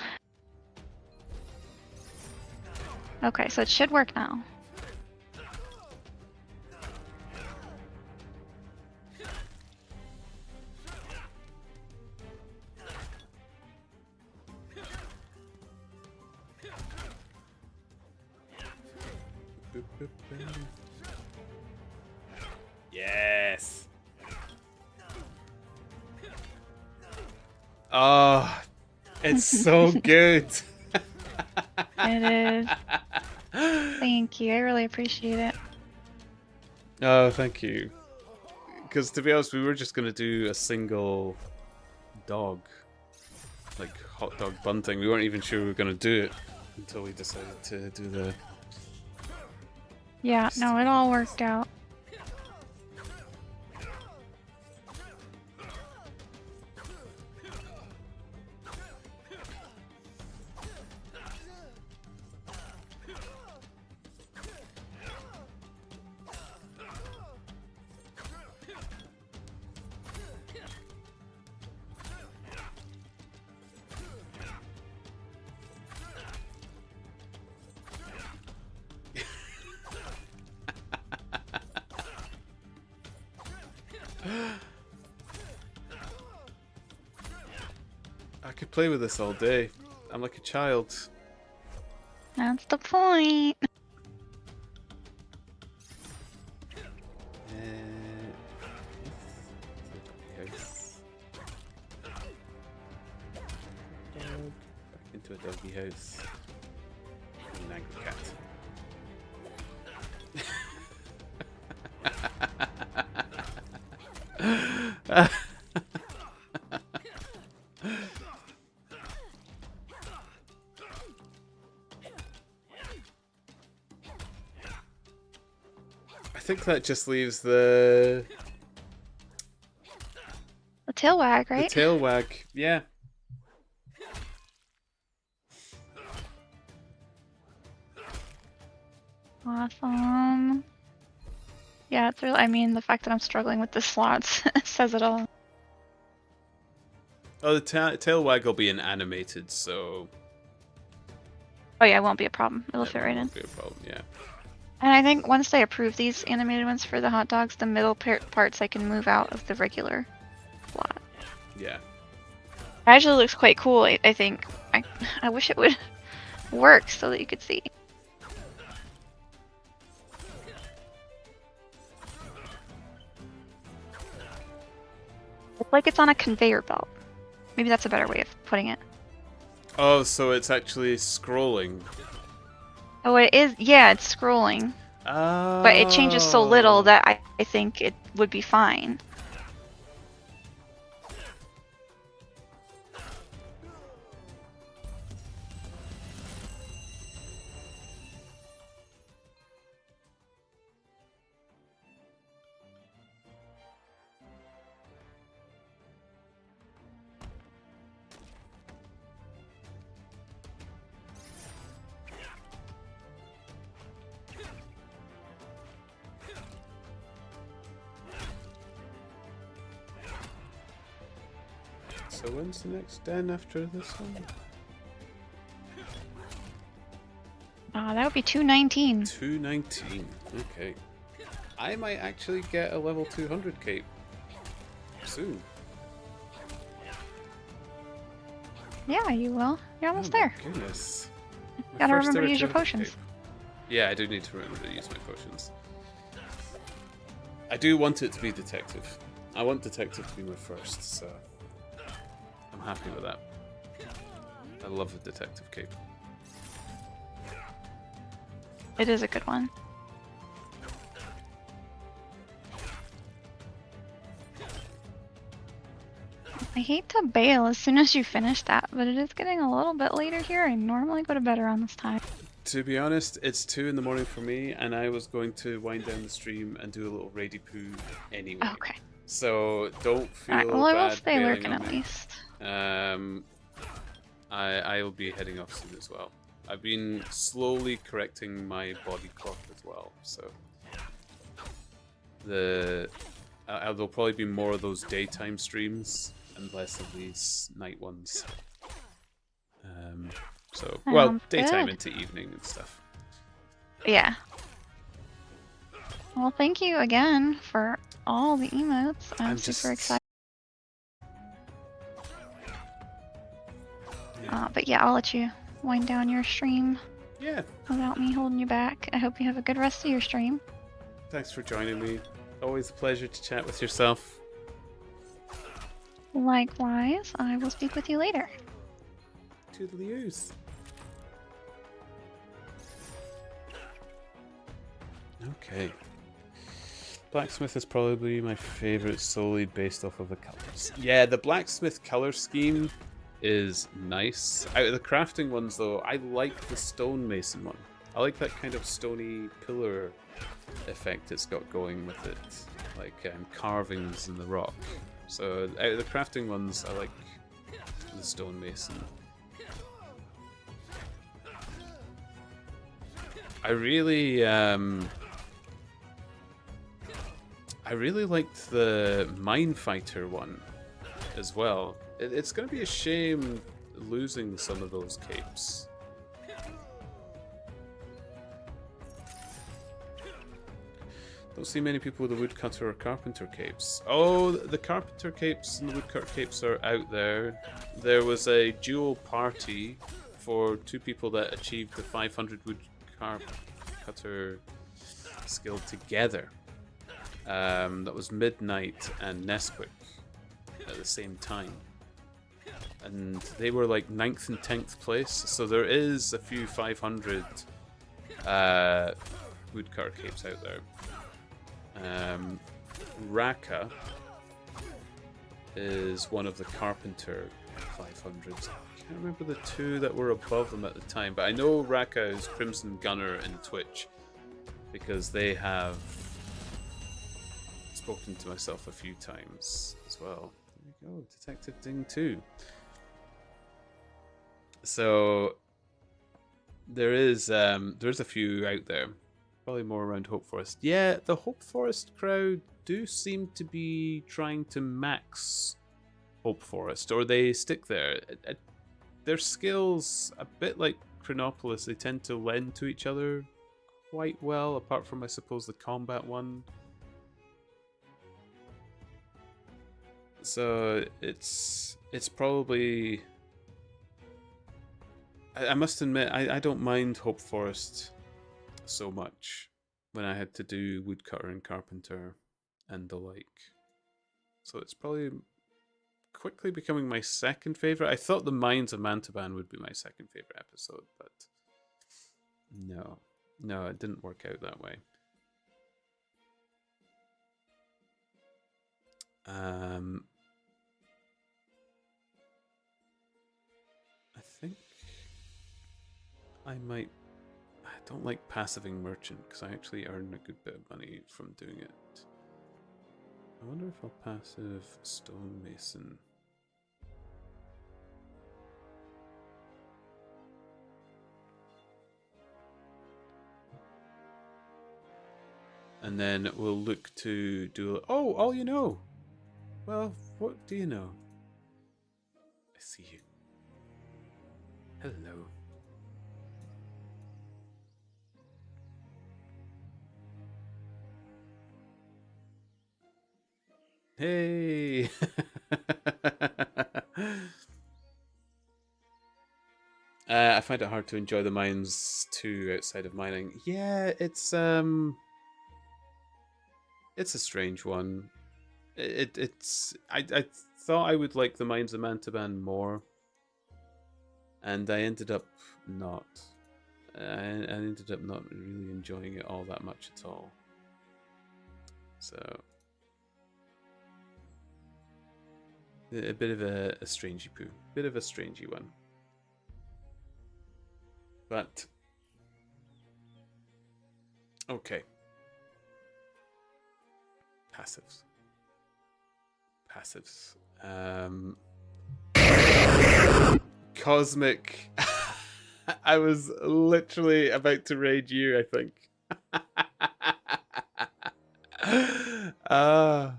Okay, so it should work now. Yes. Oh, it's so good. It is. Thank you. I really appreciate it. Oh, thank you. Because to be honest, we were just going to do a single dog, like hot dog bunting. We weren't even sure we were going to do it until we decided to do the... Yeah, no, it all worked out. I could play with this all day. I'm like a child. That's the point. House. Dog. Back into a doggy house. An angry cat. I think that just leaves the tail wag, right? the tail wag. Yeah. Awesome. Yeah, it's really, I mean, the fact that I'm struggling with the slots says it all. Oh, the tail wag will be an animated, so Oh yeah, it won't be a problem. It'll that fit right in. won't be a problem. Yeah. And I think once they approve these animated ones for the hot dogs, the middle parts I can move out of the regular slot. Yeah. It actually looks quite cool, I think. I wish it would work so that you could see. It's like it's on a conveyor belt. Maybe that's a better way of putting it. Oh, so it's actually scrolling. Oh, it is. Yeah, it's scrolling. Oh. But it changes so little that I think it would be fine. So when's the next den after this one? That would be 219. 219. Okay. I might actually get a level 200 cape soon. Yeah, you will. You're almost there. Oh my goodness. My Gotta first remember to ever use your 200 potions. cape. Yeah, I do need to remember to use my potions. I do want it to be detective. I want detective to be my first, so I'm happy with that. I love the detective cape. It is a good one. I hate to bail as soon as you finish that, but it is getting a little bit later here. I normally go to bed around this time. To be honest, it's 2 in the morning for me, and I was going to wind down the stream and do a little raidy poo anyway. Okay. So don't feel Alright, well I will bad stay bailing lurking on at me. least. I will be heading off soon as well. I've been slowly correcting my body clock as well, so there'll probably be more of those daytime streams and less of these night ones. Well, Sounds daytime good. into evening and stuff. Yeah. Well, thank you again for all the emotes. I'm super excited. But yeah, I'll let you wind down your stream Yeah, without me holding you back. I hope you have a good rest of your stream. thanks for joining me. Always a pleasure to chat with yourself. Likewise, I will speak with you later. Toodaloo. Okay. Blacksmith is probably my favorite solely based off of the colors. Yeah, the blacksmith color scheme is nice. Out of the crafting ones though, I like the stonemason one. I like that kind of stony pillar effect it's got going with it. Like carvings in the rock. So out of the crafting ones, I like the stonemason. I really liked the Mine Fighter one as well. It's going to be a shame losing some of those capes. Don't see many people with the woodcutter or carpenter capes. Oh, the carpenter capes and the woodcutter capes are out there. There was a dual party for 2 people that achieved the 500 woodcutter skill together. That was Midnight and Nesquik at the same time. And they were like 9th and 10th place, so there is a few 500 woodcutter capes out there. Raka is one of the Carpenter 500s. I can't remember the 2 that were above them at the time, but I know Raka is Crimson Gunner in Twitch because they have spoken to myself a few times as well. There we go, Detective Ding 2. So there's a few out there. Probably more around Hope Forest. Yeah, the Hope Forest crowd do seem to be trying to max Hope Forest, or they stick there. Their skills, a bit like Chronopolis, they tend to lend to each other quite well, apart from, I suppose, the combat one. So it's probably... I must admit, I don't mind Hope Forest so much when I had to do woodcutter and carpenter and the like. So it's probably quickly becoming my second favorite. I thought the Mines of Mantaban would be my second favorite episode, but no, it didn't work out that way. I think I might... I don't like passiving merchant because I actually earn a good bit of money from doing it. I wonder if I'll passive stonemason. And then we'll look to do... Oh, all you know! Well, what do you know? I see you. Hello. Hey! I find it hard to enjoy the mines too outside of mining. Yeah, it's a strange one. It's thought I would like the Mines of Mantaban more, and I ended up not. I ended up not really enjoying it all that much at all. So, a bit of a strangey poo. Bit of a strangey one. But, okay. Passives. Cosmic. I was literally about to raid you, I think. Ah,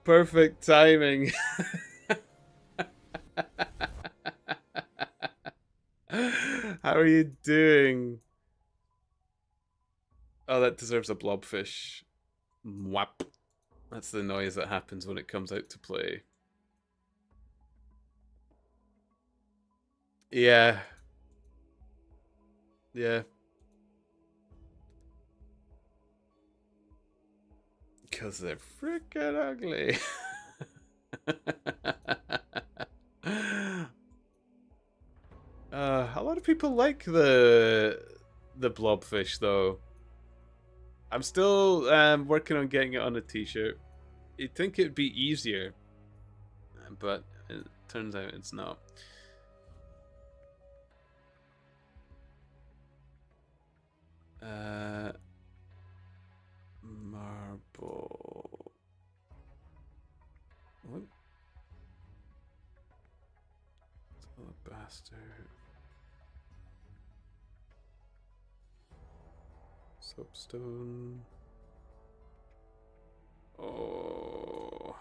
perfect timing. How are you doing? Oh, that deserves a blobfish. Mwap. That's the noise that happens when it comes out to play. Yeah. Yeah. Because they're freaking ugly. A lot of people like the blobfish, though. I'm still working on getting it on a t-shirt. You'd think it'd be easier, but it turns out it's not. Marble. What? Bastard. Soapstone. Oh.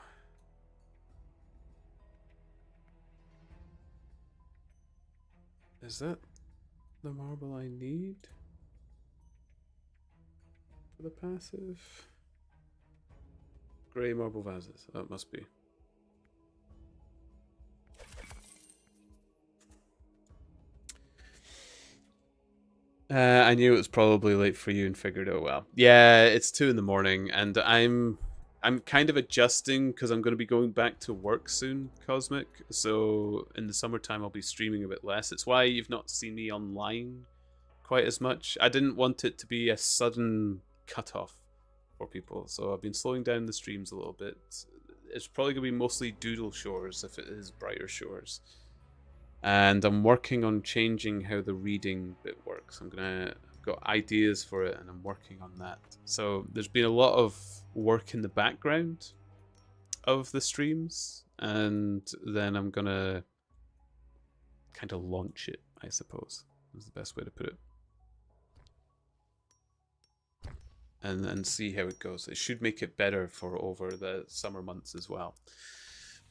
Is that the marble I need for the passive? Grey marble vases. That must be. I knew it was probably late for you and figured out well. Yeah, it's 2 in the morning, and I'm kind of adjusting because I'm going to be going back to work soon, Cosmic. So in the summertime, I'll be streaming a bit less. It's why you've not seen me online quite as much. I didn't want it to be a sudden cutoff for people, so I've been slowing down the streams a little bit. It's probably going to be mostly Doodle shores if it is brighter shores. And I'm working on changing how the reading bit works. I've got ideas for it, and I'm working on that. So there's been a lot of work in the background of the streams, and then I'm gonna kind of launch it, I suppose, is the best way to put it. And see how it goes. It should make it better for over the summer months as well.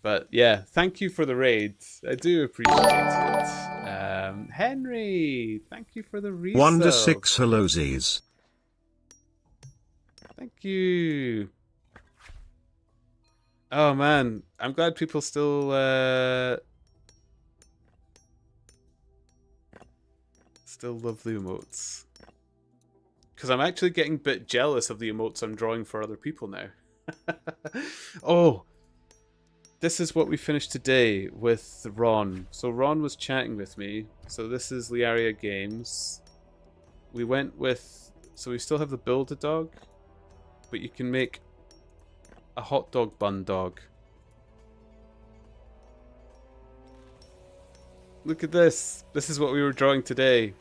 But yeah, thank you for the raid. I do appreciate it. Henry, thank you for the resub. 1 to 6 hellosies. Thank you. Oh man, I'm glad people still love the emotes. Because I'm actually getting a bit jealous of the emotes I'm drawing for other people now. Oh, this is what we finished today with Ron. So Ron was chatting with me. So this is Liaria Games. We went with... So we still have the Build-A-Dog. But you can make a hot dog bun dog. Look at this. This is what we were drawing today.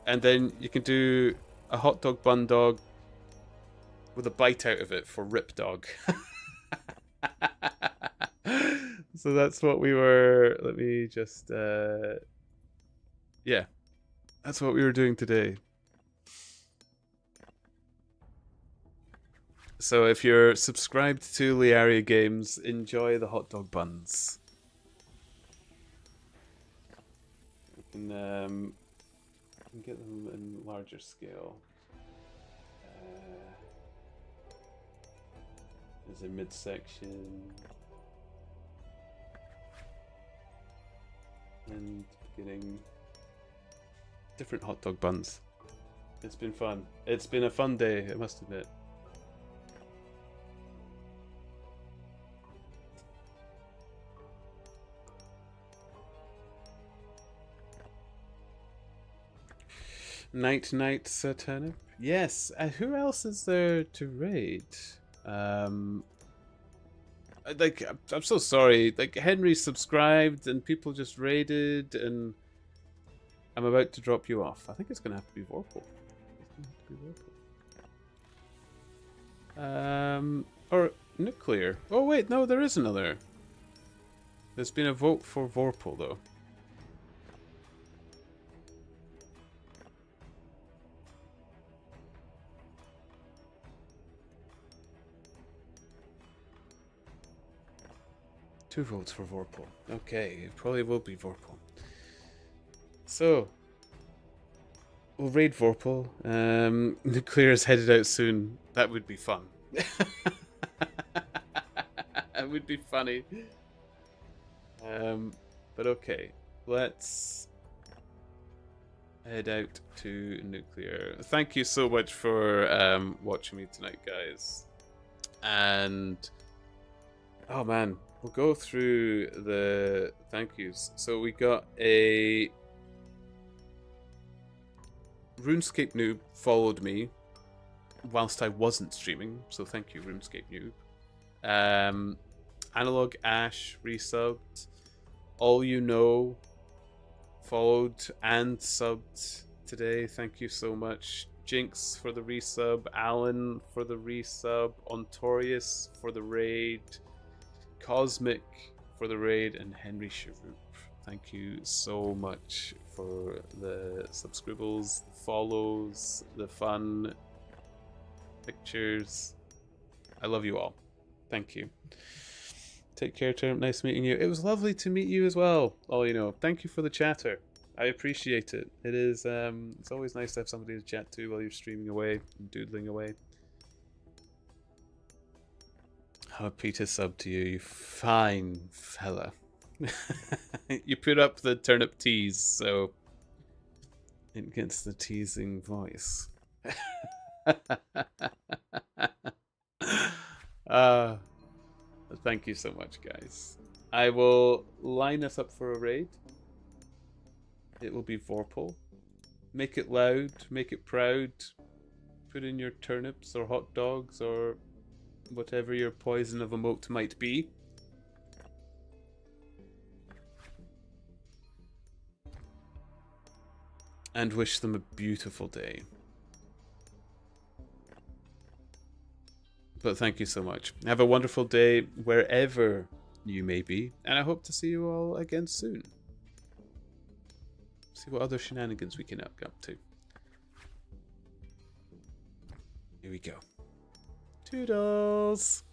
And then you can do a hot dog bun dog with a bite out of it for Rip Dog. So that's what we were... Let me just... Yeah. That's what we were doing today. So if you're subscribed to Liaria Games, enjoy the hot dog buns. You can get them in larger scale. There's a midsection. And getting different hot dog buns. It's been fun. It's been a fun day, I must admit. Night night, Sir Turnip. Yes. Who else is there to raid? Like, I'm so sorry. Like, Henry subscribed and people just raided, and I'm about to drop you off. I think it's gonna have to be Vorpal. Or Nuclear. Oh wait, no, there is another. There's been a vote for Vorpal though. Two votes for Vorpal. Okay, it probably will be Vorpal. So, we'll raid Vorpal. Nuclear is headed out soon. That would be fun. That would be funny. But okay, let's head out to Nuclear. Thank you so much for watching me tonight, guys. And oh man, we'll go through the thank yous. So we got a RuneScape Noob followed me whilst I wasn't streaming, so thank you, RuneScape Noob. Analog Ash resubbed. All You Know followed and subbed today. Thank you so much. Jinx for the resub, Alan for the resub, Ontorius for the raid, Cosmic for the raid, and Henry Sharoop. Thank you so much for the subscribbles, the follows, the fun pictures. I love you all. Thank you. Take care, Turnip. Nice meeting you. It was lovely to meet you as well. All You Know. Thank you for the chatter. I appreciate it. It is. It's always nice to have somebody to chat to while you're streaming away and doodling away. Happy to sub to you, you fine fella. You put up the turnip tease, so it gets the teasing voice. Thank you so much, guys. I will line us up for a raid. It will be Vorpal. Make it loud, make it proud. Put in your turnips or hot dogs or whatever your poison of emote might be. And wish them a beautiful day. But thank you so much. Have a wonderful day wherever you may be. And I hope to see you all again soon. See what other shenanigans we can get up to. Here we go. Toodles!